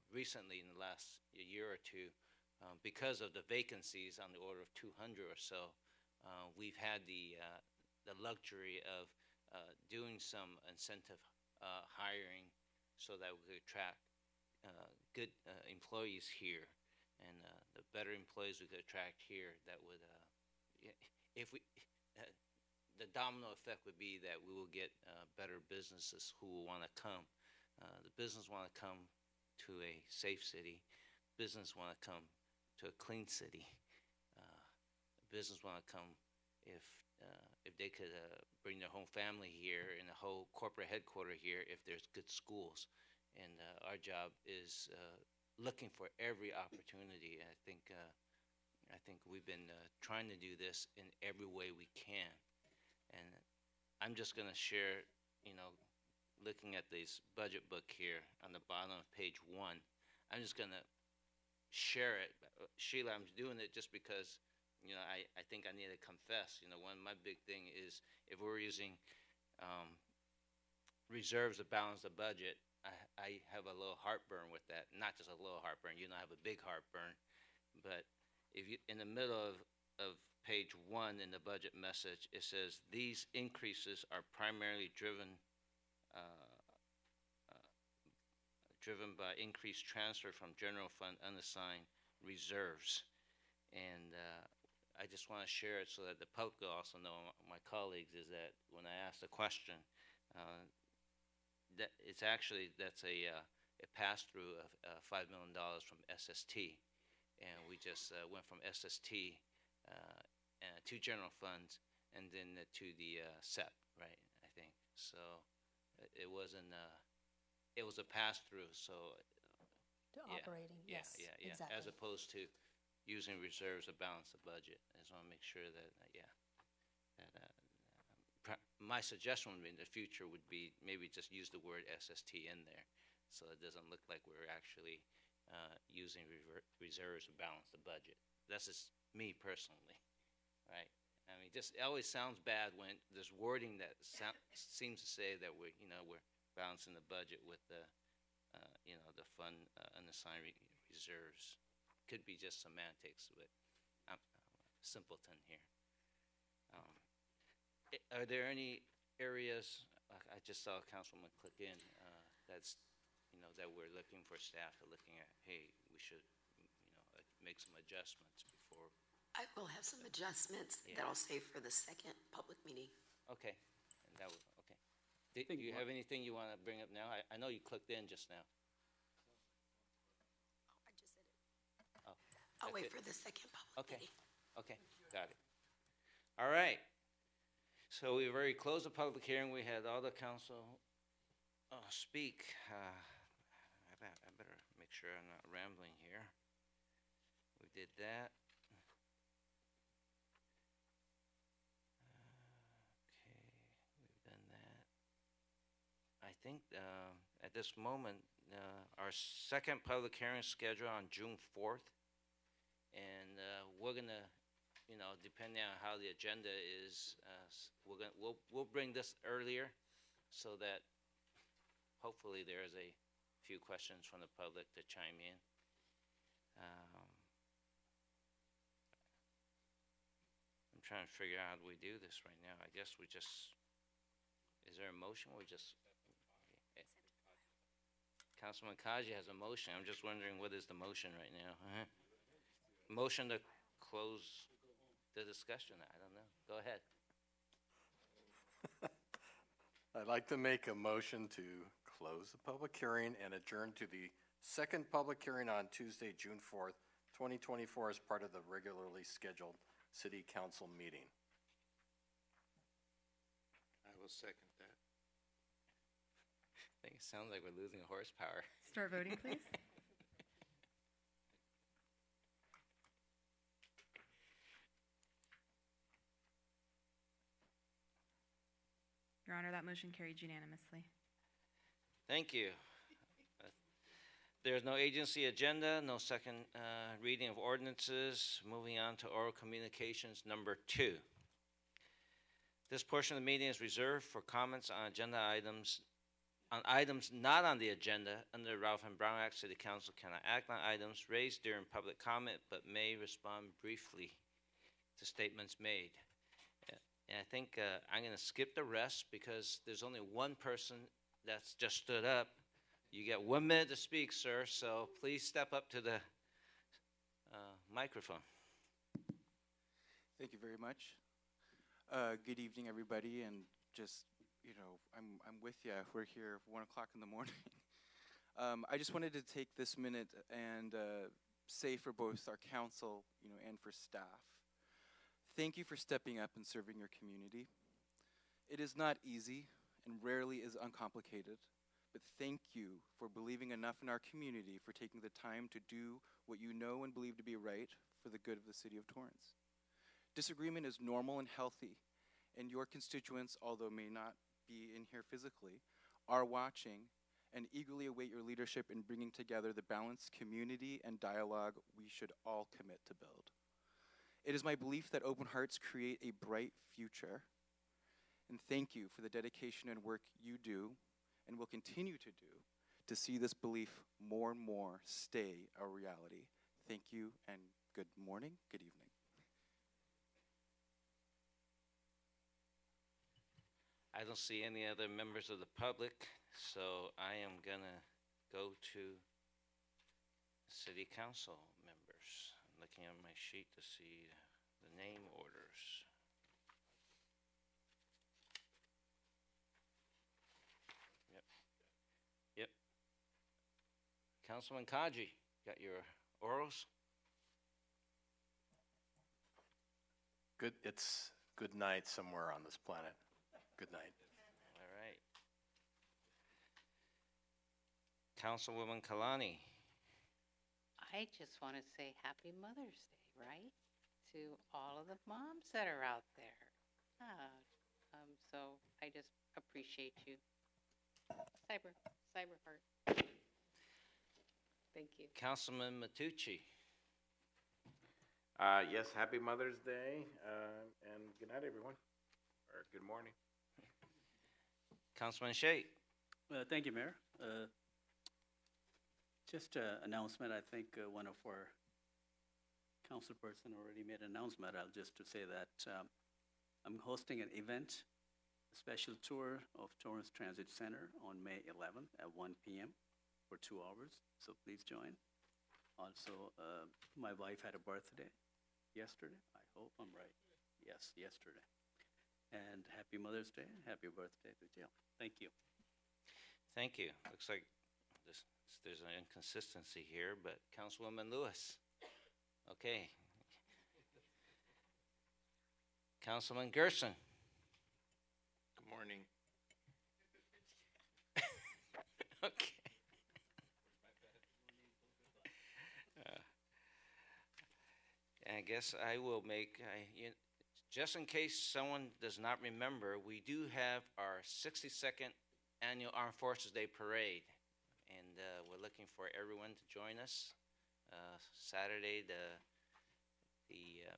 recently, in the last year or two, because of the vacancies on the order of 200 or so, we've had the luxury of doing some incentive hiring so that we could attract good employees here. And the better employees we could attract here, that would, if we, the domino effect would be that we will get better businesses who will want to come. The business want to come to a safe city. Business want to come to a clean city. Business want to come if they could bring their whole family here and the whole corporate headquarters here if there's good schools. And our job is looking for every opportunity. And I think we've been trying to do this in every way we can. And I'm just going to share, looking at this budget book here on the bottom of page 1, I'm just going to share it. Sheila, I'm doing it just because, I think I need to confess. One of my big thing is if we're using reserves to balance the budget, I have a little heartburn with that. Not just a little heartburn, I have a big heartburn. But if you, in the middle of page 1 in the budget message, it says these increases are primarily driven by increased transfer from general fund unassigned reserves. And I just want to share it so that the public will also know, my colleagues, is that when I ask the question, that it's actually, that's a pass-through of $5 million from SST. And we just went from SST to general funds and then to the SEP, right, I think. So it wasn't, it was a pass-through, so. To operating, yes, exactly. As opposed to using reserves to balance the budget. I just want to make sure that, my suggestion in the future would be maybe just use the word SST in there, so it doesn't look like we're actually using reserves to balance the budget. That's just me personally, right? I mean, just, it always sounds bad when there's wording that seems to say that we're balancing the budget with the, the fund unassigned reserves. Could be just semantics, but I'm simpleton here. Are there any areas, I just saw Councilwoman click in, that's, that we're looking for staff are looking at, hey, we should, make some adjustments before. I will have some adjustments that I'll save for the second public meeting. Okay, and that was, okay. Do you have anything you want to bring up now? I know you clicked in just now. I just said it. Oh, I'll wait for the second public meeting. Okay, got it. All right. So we've already closed the public hearing. We had all the council speak. I better make sure I'm not rambling here. We did that. Okay, we've done that. I think at this moment, our second public hearing is scheduled on June 4th. And we're going to, depending on how the agenda is, we'll bring this earlier so that hopefully there is a few questions from the public to chime in. I'm trying to figure out how we do this right now. I guess we just, is there a motion or we just? Councilman Kaji has a motion. I'm just wondering what is the motion right now? Motion to close the discussion. I don't know. Go ahead. I'd like to make a motion to close the public hearing and adjourn to the second public hearing on Tuesday, June 4th, 2024 as part of the regularly scheduled city council meeting. I will second that. I think it sounds like we're losing horsepower. Start voting, please. Your Honor, that motion carried unanimously. Thank you. There's no agency agenda, no second reading of ordinances. Moving on to oral communications number 2. This portion of the meeting is reserved for comments on agenda items. On items not on the agenda under the Ralph M. Brown Act, City Council cannot act on items raised during public comment, but may respond briefly to statements made. And I think I'm going to skip the rest because there's only one person that's just stood up. You get 1 minute to speak, sir, so please step up to the microphone. Thank you very much. Good evening, everybody, and just, you know, I'm with you. We're here 1 o'clock in the morning. I just wanted to take this minute and say for both our council, you know, and for staff, thank you for stepping up and serving your community. It is not easy and rarely is uncomplicated, but thank you for believing enough in our community for taking the time to do what you know and believe to be right for the good of the city of Torrance. Disagreement is normal and healthy, and your constituents, although may not be in here physically, are watching and eagerly await your leadership in bringing together the balanced community and dialogue we should all commit to build. It is my belief that open hearts create a bright future, and thank you for the dedication and work you do and will continue to do to see this belief more and more stay a reality. Thank you, and good morning, good evening. I don't see any other members of the public, so I am going to go to City Council members. I'm looking at my sheet to see the name orders. Yep. Councilman Kaji, got your orals? Good, it's good night somewhere on this planet. Good night. All right. Councilwoman Kalani. I just want to say Happy Mother's Day, right? To all of the moms that are out there. So I just appreciate you. Cyber heart. Thank you. Councilman Matucci. Yes, happy Mother's Day, and good night, everyone, or good morning. Councilman Shea. Thank you, Mayor. Just an announcement. I think one of our council person already made an announcement. I'll just to say that I'm hosting an event, a special tour of Torrance Transit Center on May 11th at 1 p.m. for 2 hours, so please join. Also, my wife had a birthday yesterday. I hope I'm right. Yes, yesterday. And happy Mother's Day, happy birthday to Jill. Thank you. Thank you. Looks like there's an inconsistency here, but Councilwoman Lewis. Okay. Councilman Gerson. Good morning. Okay. I guess I will make, just in case someone does not remember, we do have our 62nd Annual Armed Forces Day Parade, and we're looking for everyone to join us Saturday, the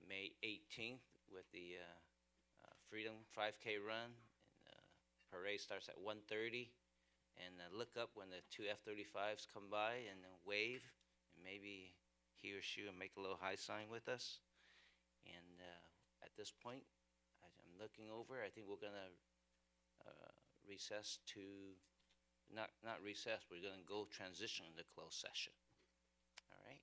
May 18th, with the Freedom 5K run. And parade starts at 1:30, and look up when the 2 F-35s come by and wave, and maybe he or she will make a little high sign with us. And at this point, I'm looking over. I think we're going to recess to, not recess, we're going to go transition into closed session. All right?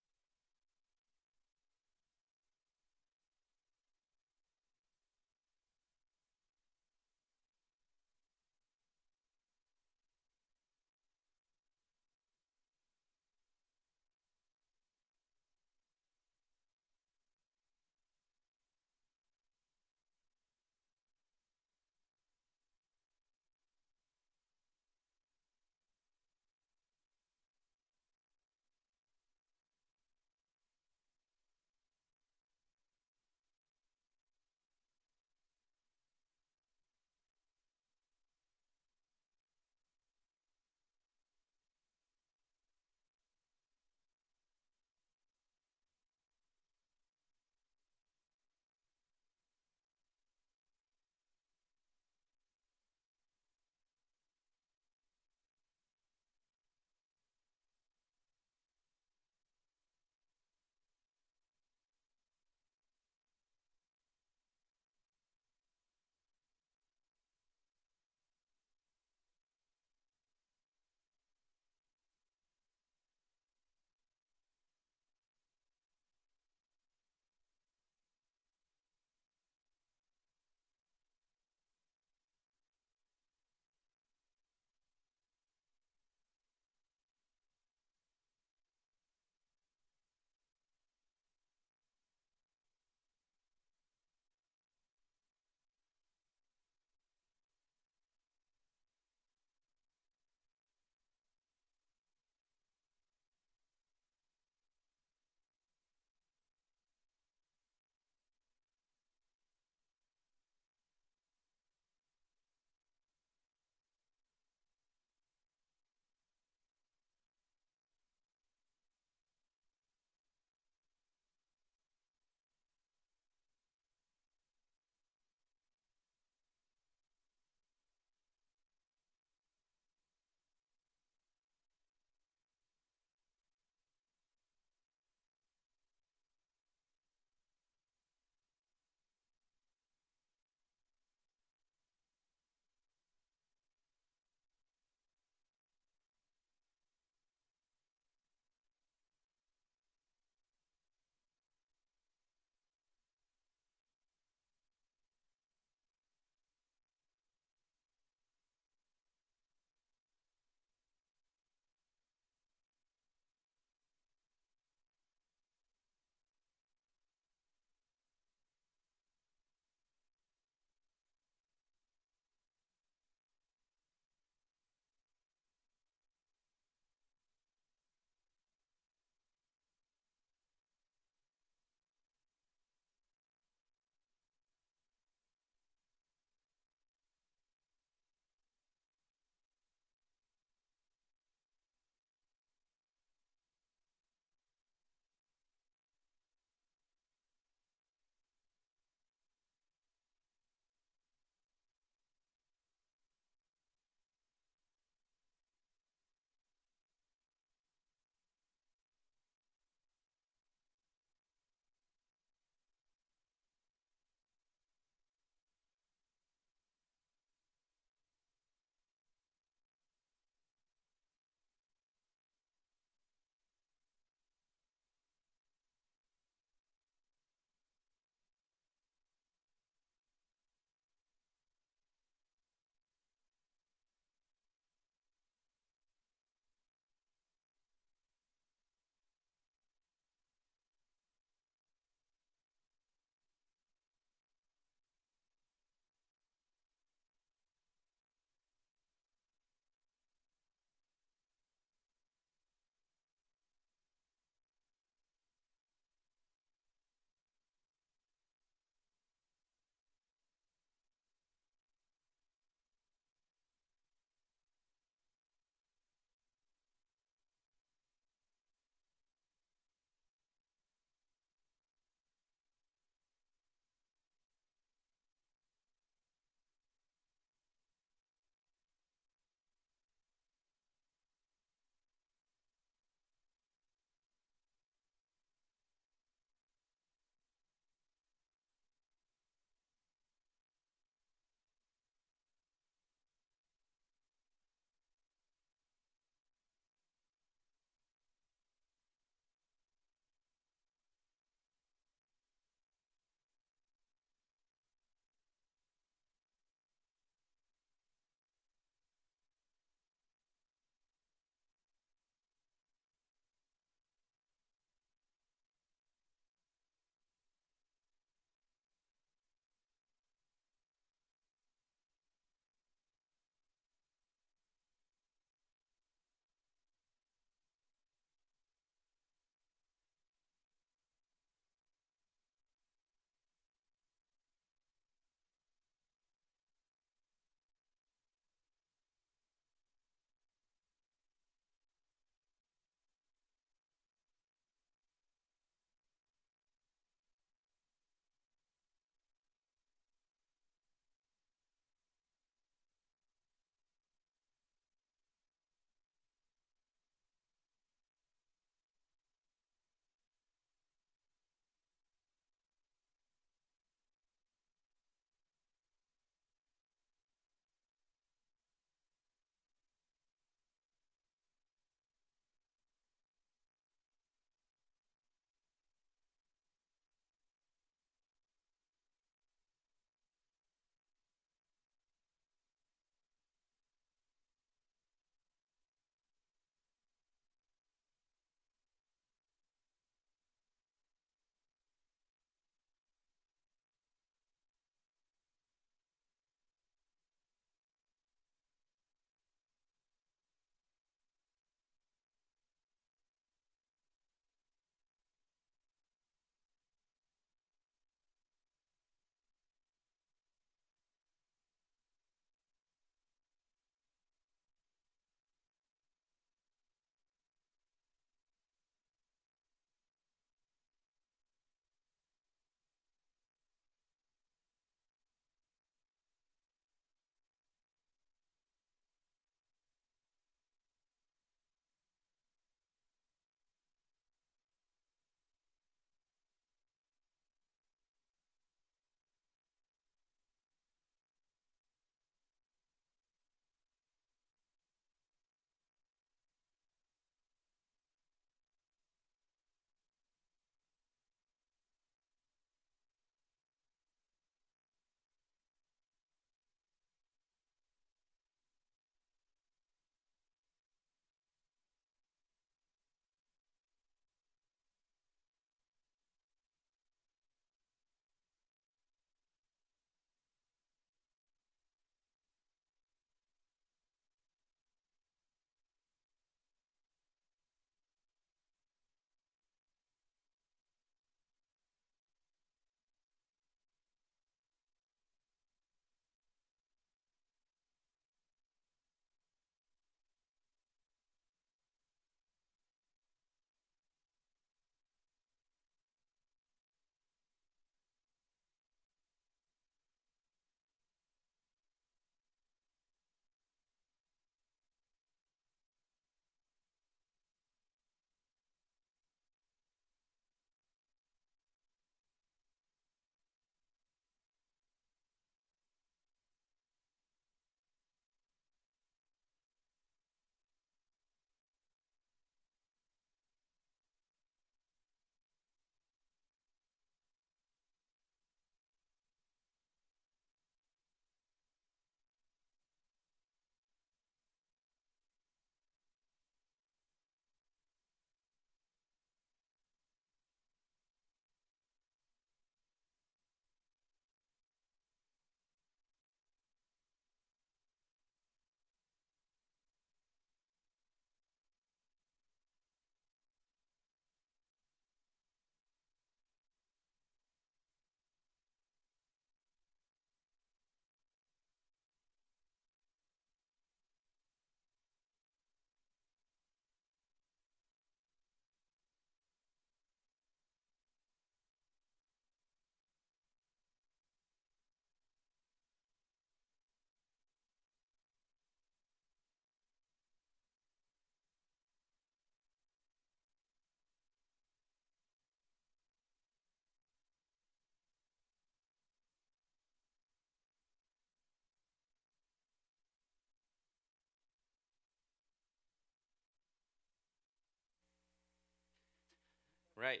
Right,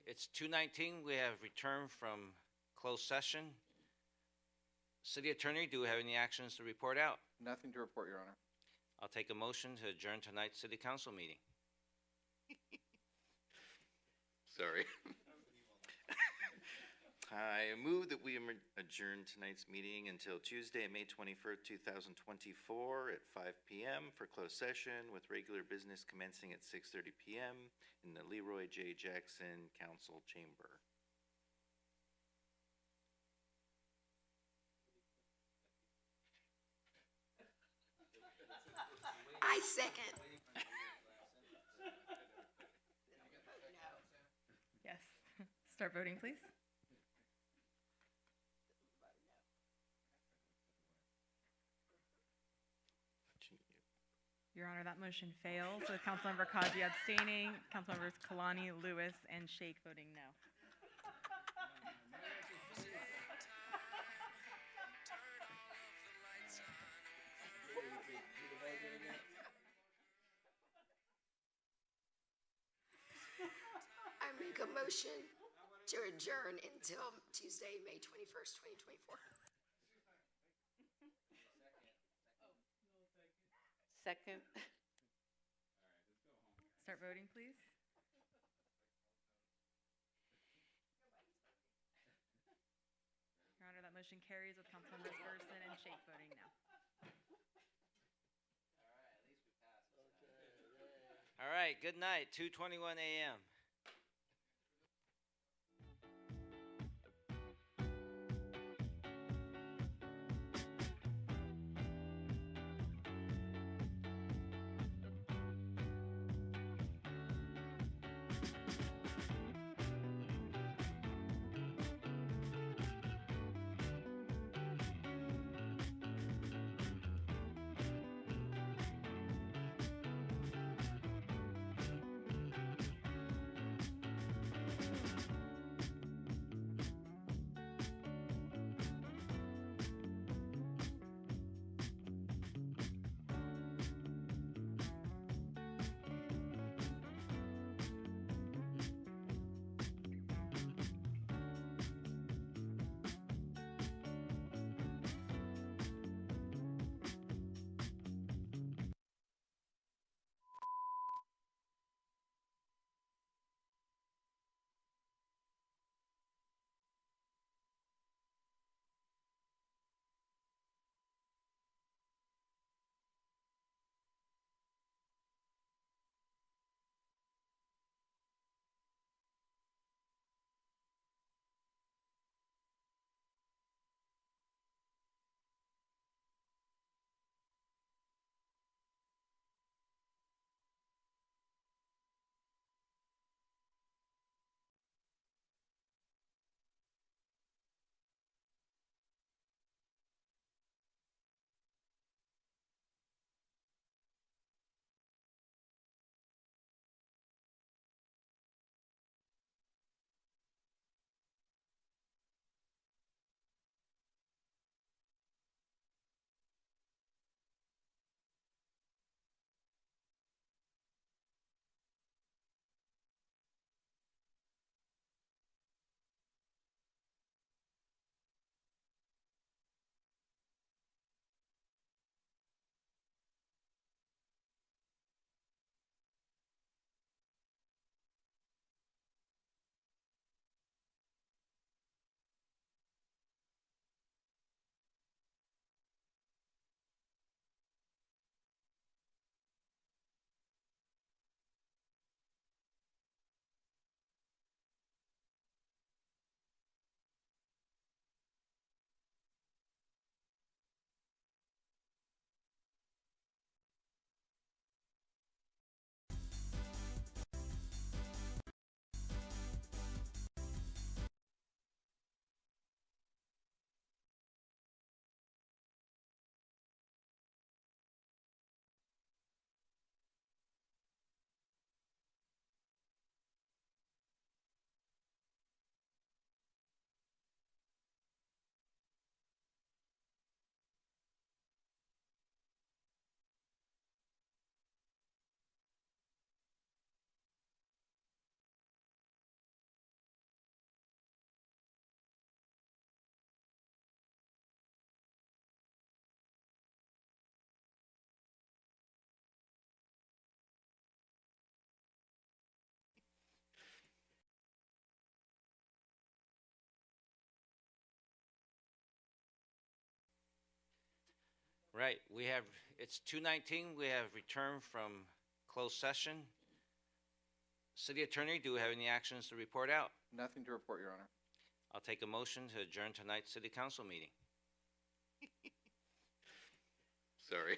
it's 2:19, we have returned from closed session. City Attorney, do we have any actions to report out? Nothing to report, Your Honor. I'll take a motion to adjourn tonight's City Council meeting. Sorry. I move that we adjourn tonight's meeting until Tuesday, May 21st, 2024 at 5 p.m. for closed session with regular business commencing at 6:30 p.m. in the Leroy J. Jackson Council Chamber. I second. Yes. Start voting, please. Your Honor, that motion fails with Councilmember Kaji abstaining, Councilmembers Kalani, Lewis, and Sheikh voting no. I make a motion to adjourn until Tuesday, May 21st, 2024. Second. Start voting, please. Your Honor, that motion carries with Councilmembers Gerson and Sheikh voting no. All right, good night, 2:21 a.m. right, it's 2:19, we have returned from closed session. City Attorney, do we have any actions to report out? Nothing to report, Your Honor. I'll take a motion to adjourn tonight's city council meeting. Sorry.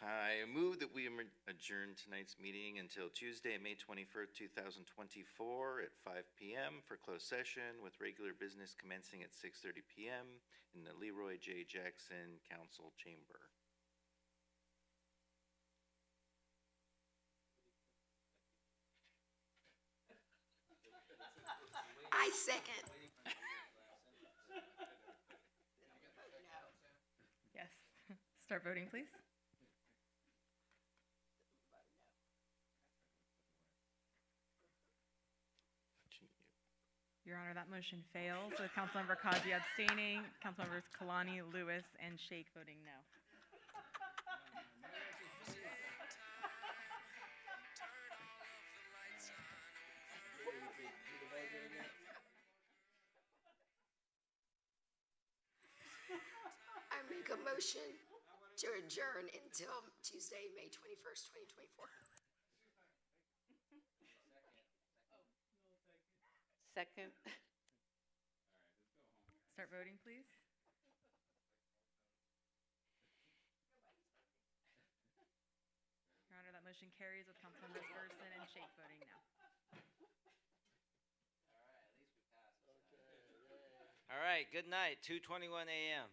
I move that we adjourn tonight's meeting until Tuesday, May 21st, 2024 at 5 p.m. for closed session with regular business commencing at 6:30 p.m. in the Leroy J. Jackson Council Chamber. I second. Yes. Start voting, please. Your Honor, that motion fails with Councilmember Kaji abstaining, Councilmembers Kalani, Lewis, and Sheikh voting no. I make a motion to adjourn until Tuesday, May 21st, 2024. Second. Start voting, please. Your Honor, that motion carries with Councilmembers Gerson and Sheikh voting no. All right, good night, 2:21 a.m.